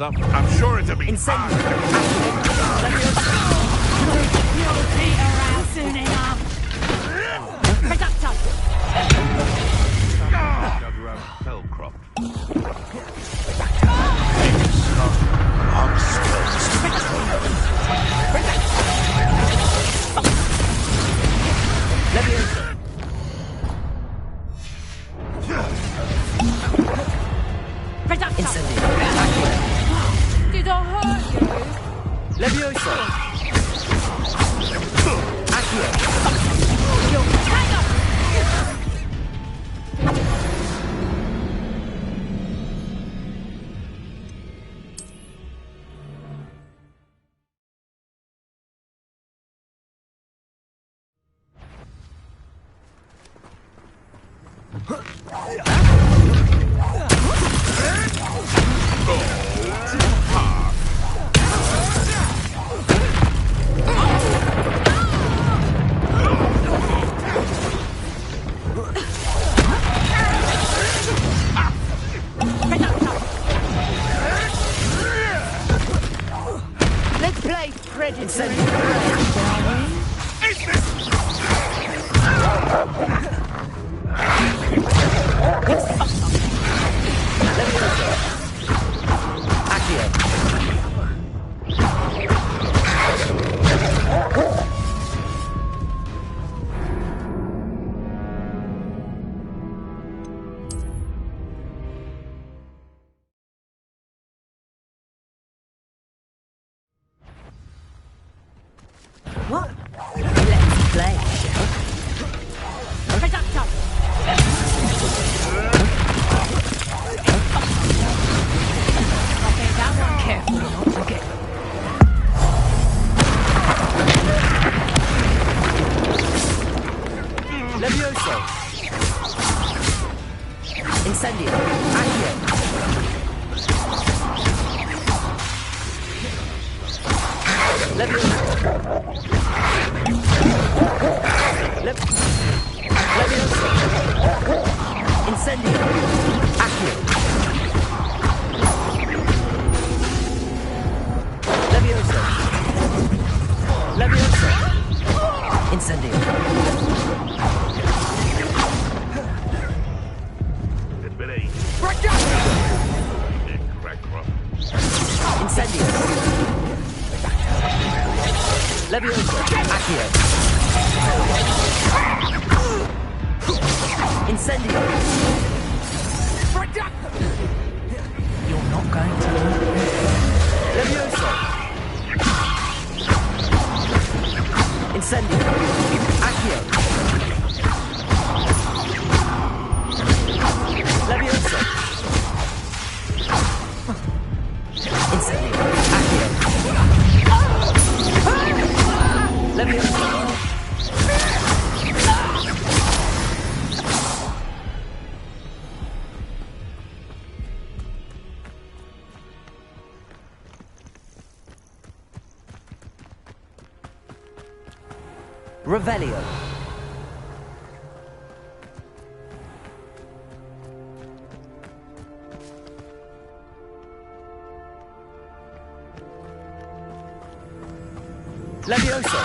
I'm sure it'll be... Incendio! You'll be around soon enough. Reducto. Dug around Fellcroft. Levioso! Reducto. Incendio! Did I hurt you? Levioso! Accio! Hang on. Let's play Predator. What? Let's play, shall we? Reducto. Okay, that one. Careful not to get. Levioso! Incendio! Accio! Levioso! Leviosa! Incendio! Accio! Leviosa! Leviosa! Incendio! Incendio! Leviosa! Accio! Incendio! You're not going to... Leviosa! Incendio! Accio! Leviosa! Incendio! Accio! Leviosa! Revelio. Leviosa.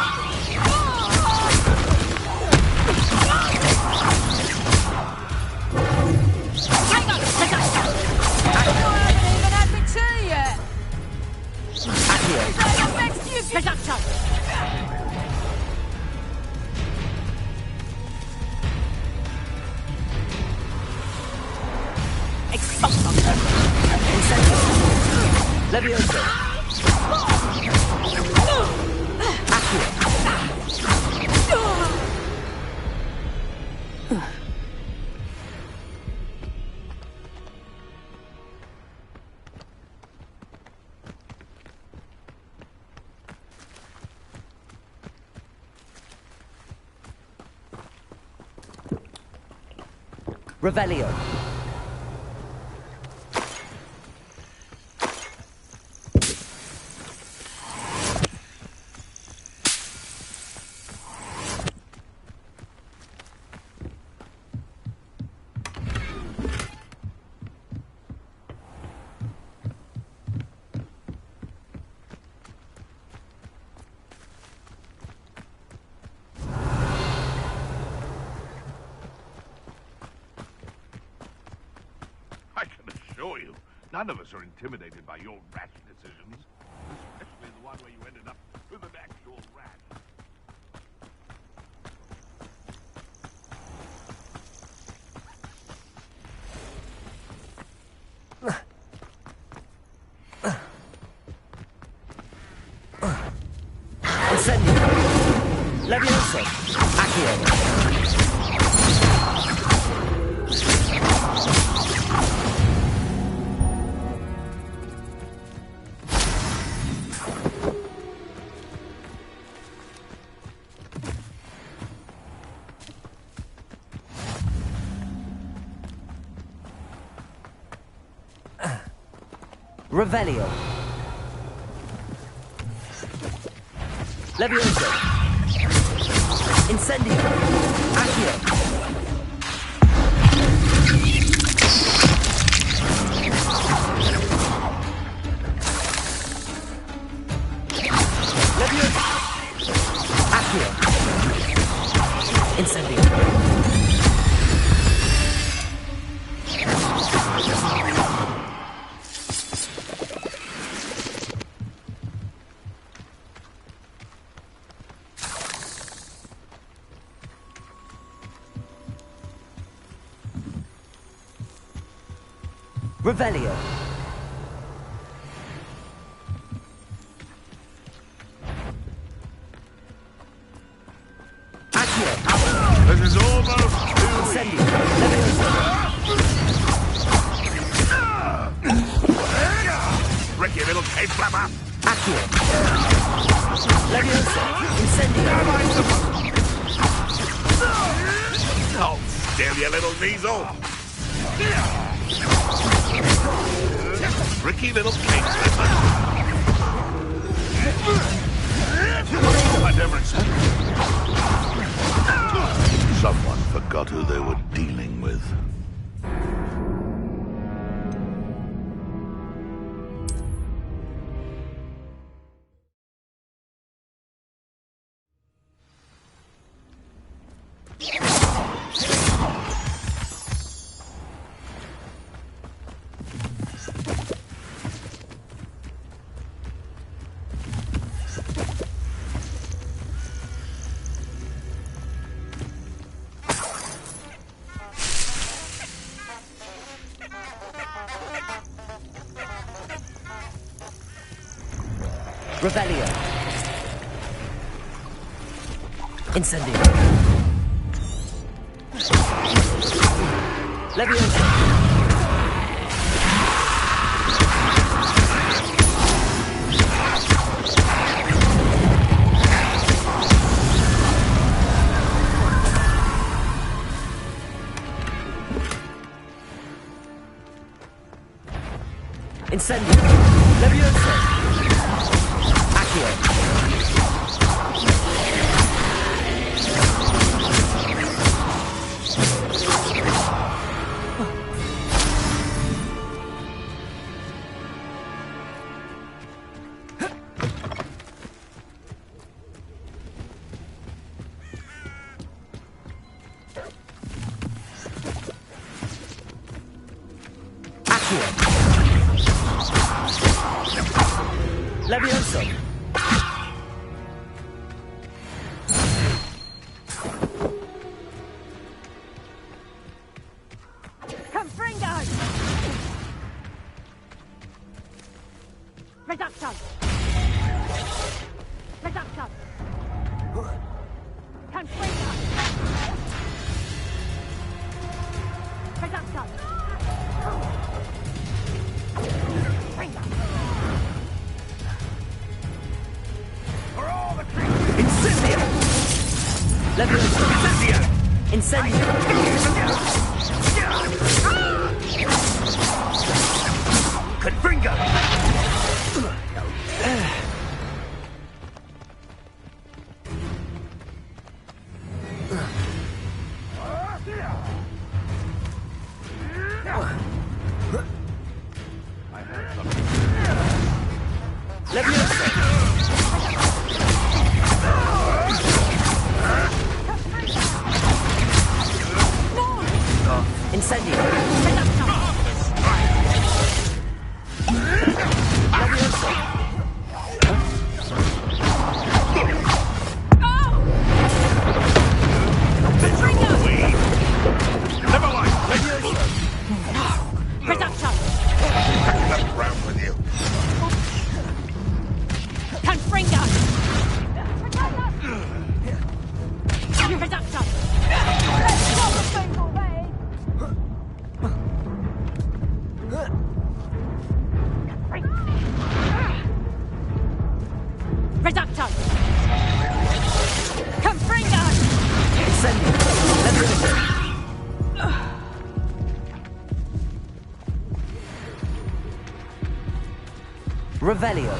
Hang on! I haven't even had my tea yet! Accio. Pick up, Chuck! Leviosa. Accio. Revelio. None of us are intimidated by your rash decisions, especially the one where you ended up with an actual rat. Incendio. Leviosa. Accio. Revelio. Leviosa. Incendio. Accio. Leviosa. Accio. Incendio. Revelio. Accio. This is almost Incendio. Leviosa. Ricky, little cave flapper! Accio. Leviosa. Incendio. Oh, still, you little weasel! Ricky, little cave flapper! can't ever explain. Someone forgot who they were dealing with. Revelio. Incendio. Leviosa. Incendio. Leviosa. Accio. Levioso. Confringo! Reducto! Reducto! Confringo! Reducto! Incendio! Levioso! Incendio! Confringo! Incendio! Levioso! Never mind. Levioso! Reducto! Packing up ground with you. Confringo! Reducto! Reducto! Confringo! Incendio! Levioso! Revelio.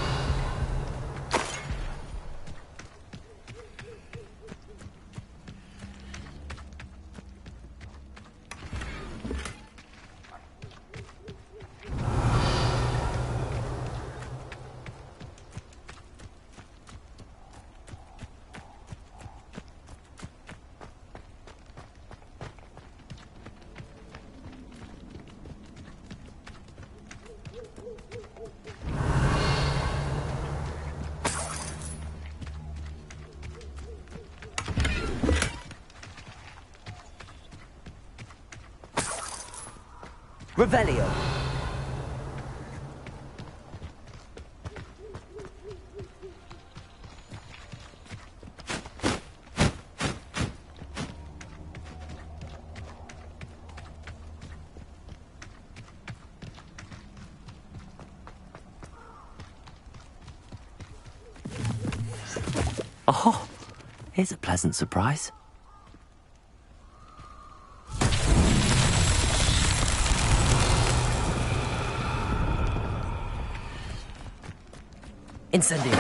Revelio. Oh, here's a pleasant surprise. Incendio.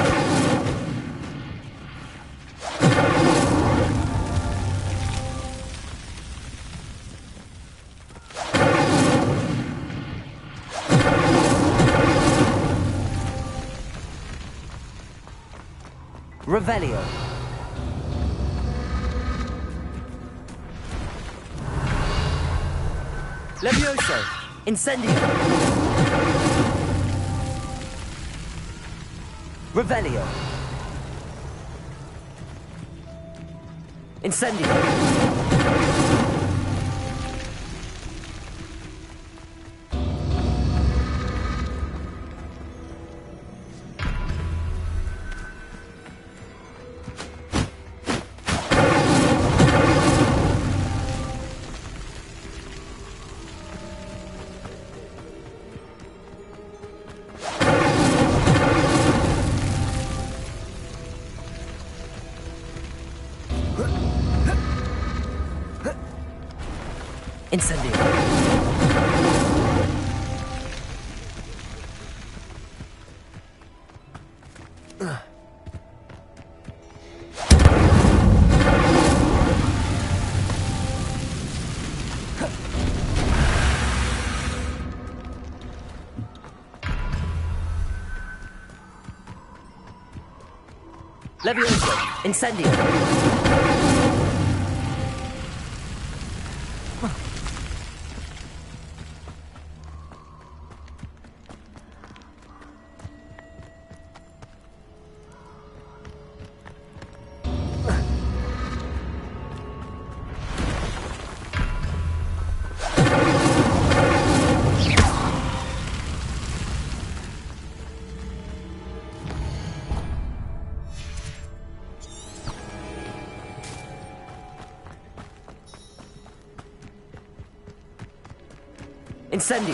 Revelio. Levioso. Incendio. Revelio. Incendio. Incendio. Levioso. Incendio. Incendio.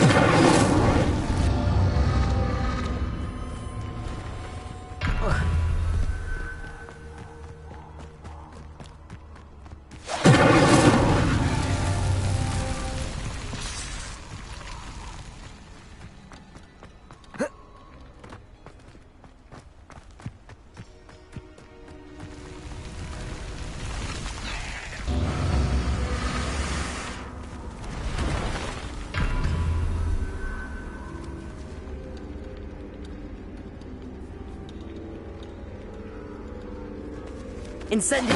Incendio.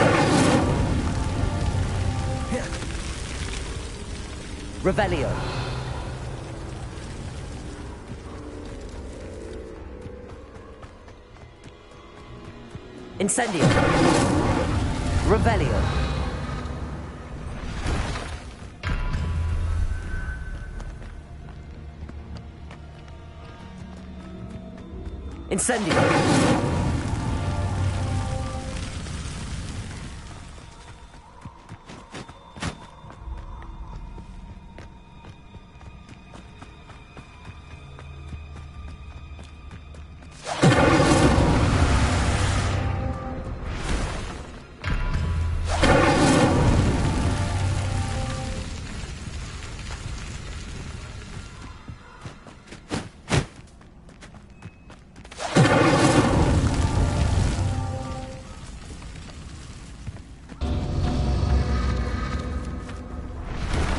Revelio. Incendio. Revelio. Incendio.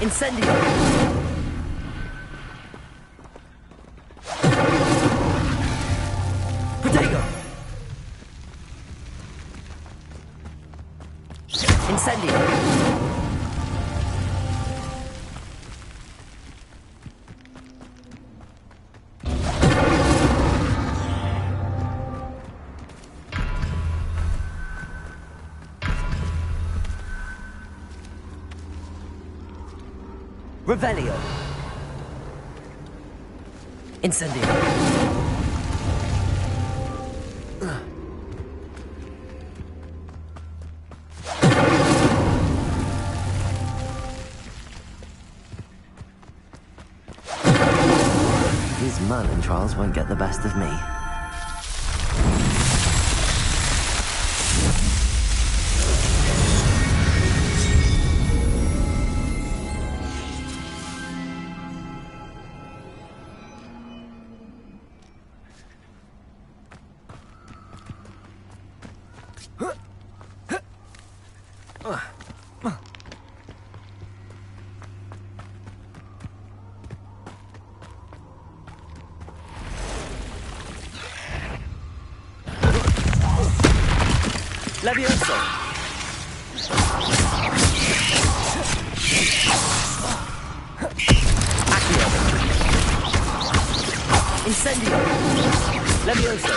Incendio. Protego. Incendio. Revelio. Incendio. These Merlin trials won't get the best of me. Levioso! Accio! Incendio! Levioso!